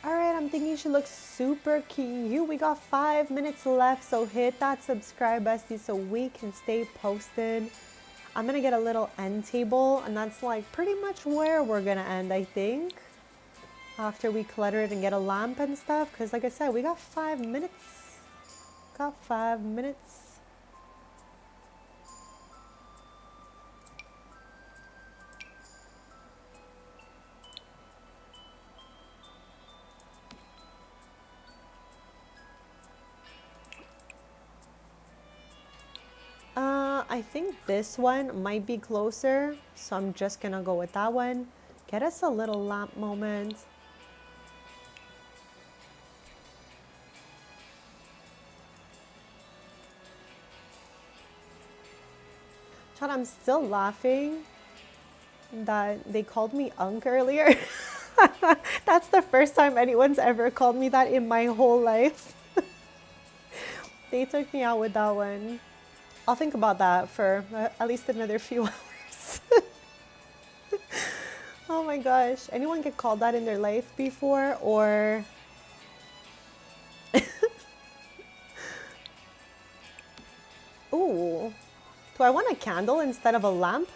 Alright, I'm thinking she looks super cute. We got 5 minutes left, so hit that subscribe, bestie, so we can stay posted. I'm gonna get a little end table, and that's like pretty much where we're gonna end, I think. After we clutter it and get a lamp and stuff, because like I said, we got 5 minutes. Got 5 minutes. I think this one might be closer, so I'm just gonna go with that one. Get us a little lamp moment. Chad, I'm still laughing that they called me Unk earlier. That's the first time anyone's ever called me that in my whole life. They took me out with that one. I'll think about that for at least another few hours. Oh my gosh. Anyone get called that in their life before, or... Ooh. Do I want a candle instead of a lamp?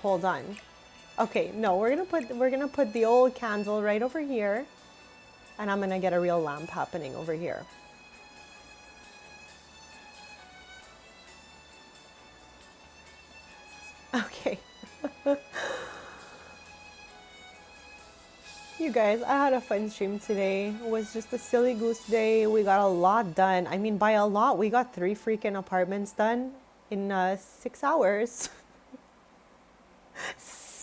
Hold on. Okay, no, we're gonna put the old candle right over here, and I'm gonna get a real lamp happening over here. Okay. You guys, I had a fun stream today. It was just a silly goose day. We got a lot done. I mean, by a lot, we got 3 freaking apartments done in 6 hours. Stop!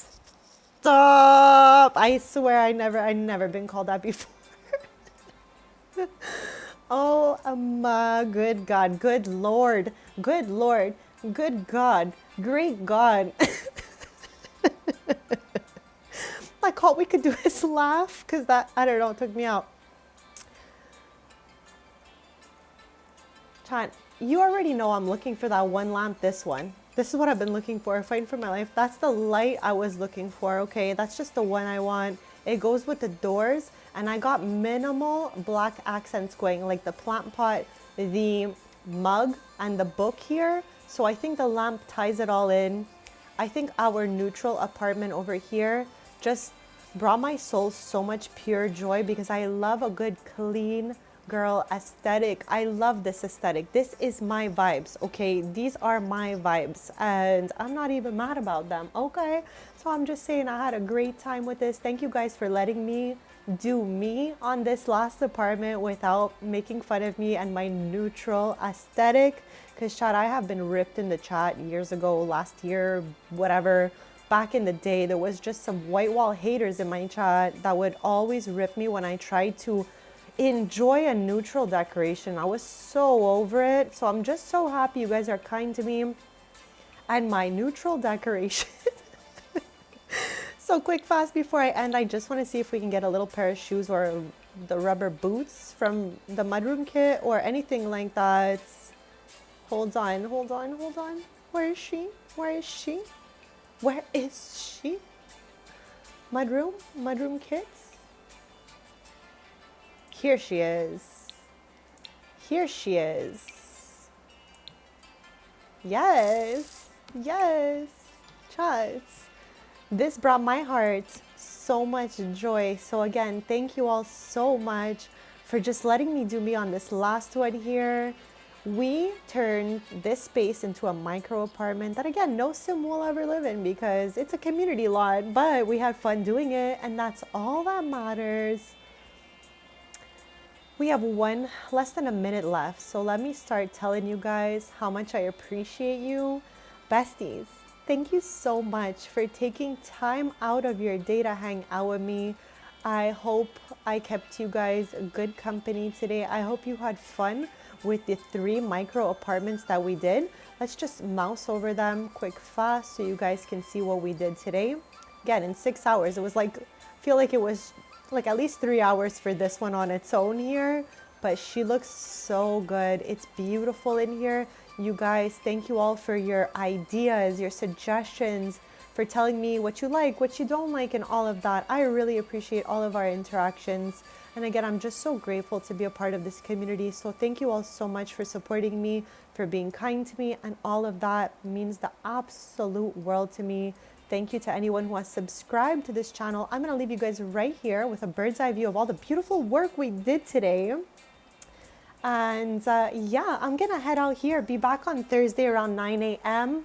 I swear I never been called that before. Oh my good God, good Lord. Good Lord, good God, great God. Like all we could do is laugh because that, I don't know, took me out. Chan, you already know I'm looking for that one lamp, this one. This is what I've been looking for, fighting for my life. That's the light I was looking for, okay? That's just the one I want. It goes with the doors, and I got minimal black accents going, like the plant pot, the mug, and the book here. So I think the lamp ties it all in. I think our neutral apartment over here just brought my soul so much pure joy because I love a good clean girl aesthetic. I love this aesthetic. This is my vibes, okay? These are my vibes and I'm not even mad about them, okay? So I'm just saying I had a great time with this. Thank you guys for letting me do me on this last apartment without making fun of me and my neutral aesthetic. Because chat, I have been ripped in the chat years ago, last year, whatever. Back in the day, there was just some white wall haters in my chat that would always rip me when I tried to enjoy a neutral decoration. I was so over it. So I'm just so happy you guys are kind to me and my neutral decoration. So quick, fast before I end, I just want to see if we can get a little pair of shoes or the rubber boots from the mudroom kit or anything like that. Hold on, hold on, hold on. Where is she? Where is she? Where is she? Mudroom? Mudroom kits? Here she is. Here she is. Yes. Yes. Chats. This brought my heart so much joy. So again, thank you all so much for just letting me do me on this last one here. We turned this space into a micro apartment that again, no sim will ever live in because it's a community lot, but we had fun doing it and that's all that matters. We have less than a minute left. So let me start telling you guys how much I appreciate you. Besties, thank you so much for taking time out of your day to hang out with me. I hope I kept you guys good company today. I hope you had fun with the 3 micro apartments that we did. Let's just mouse over them quick, fast, so you guys can see what we did today. Again, in 6 hours, it was like, I feel like it was like at least 3 hours for this one on its own here, but she looks so good. It's beautiful in here. You guys, thank you all for your ideas, your suggestions, for telling me what you like, what you don't like, and all of that. I really appreciate all of our interactions. And again, I'm just so grateful to be a part of this community. So thank you all so much for supporting me, for being kind to me, and all of that means the absolute world to me. Thank you to anyone who has subscribed to this channel. I'm gonna leave you guys right here with a bird's eye view of all the beautiful work we did today. And yeah, I'm gonna head out here, be back on Thursday around 9 a.m.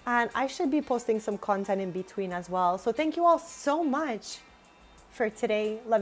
And I should be posting some content in between as well. So thank you all so much for today. Love you.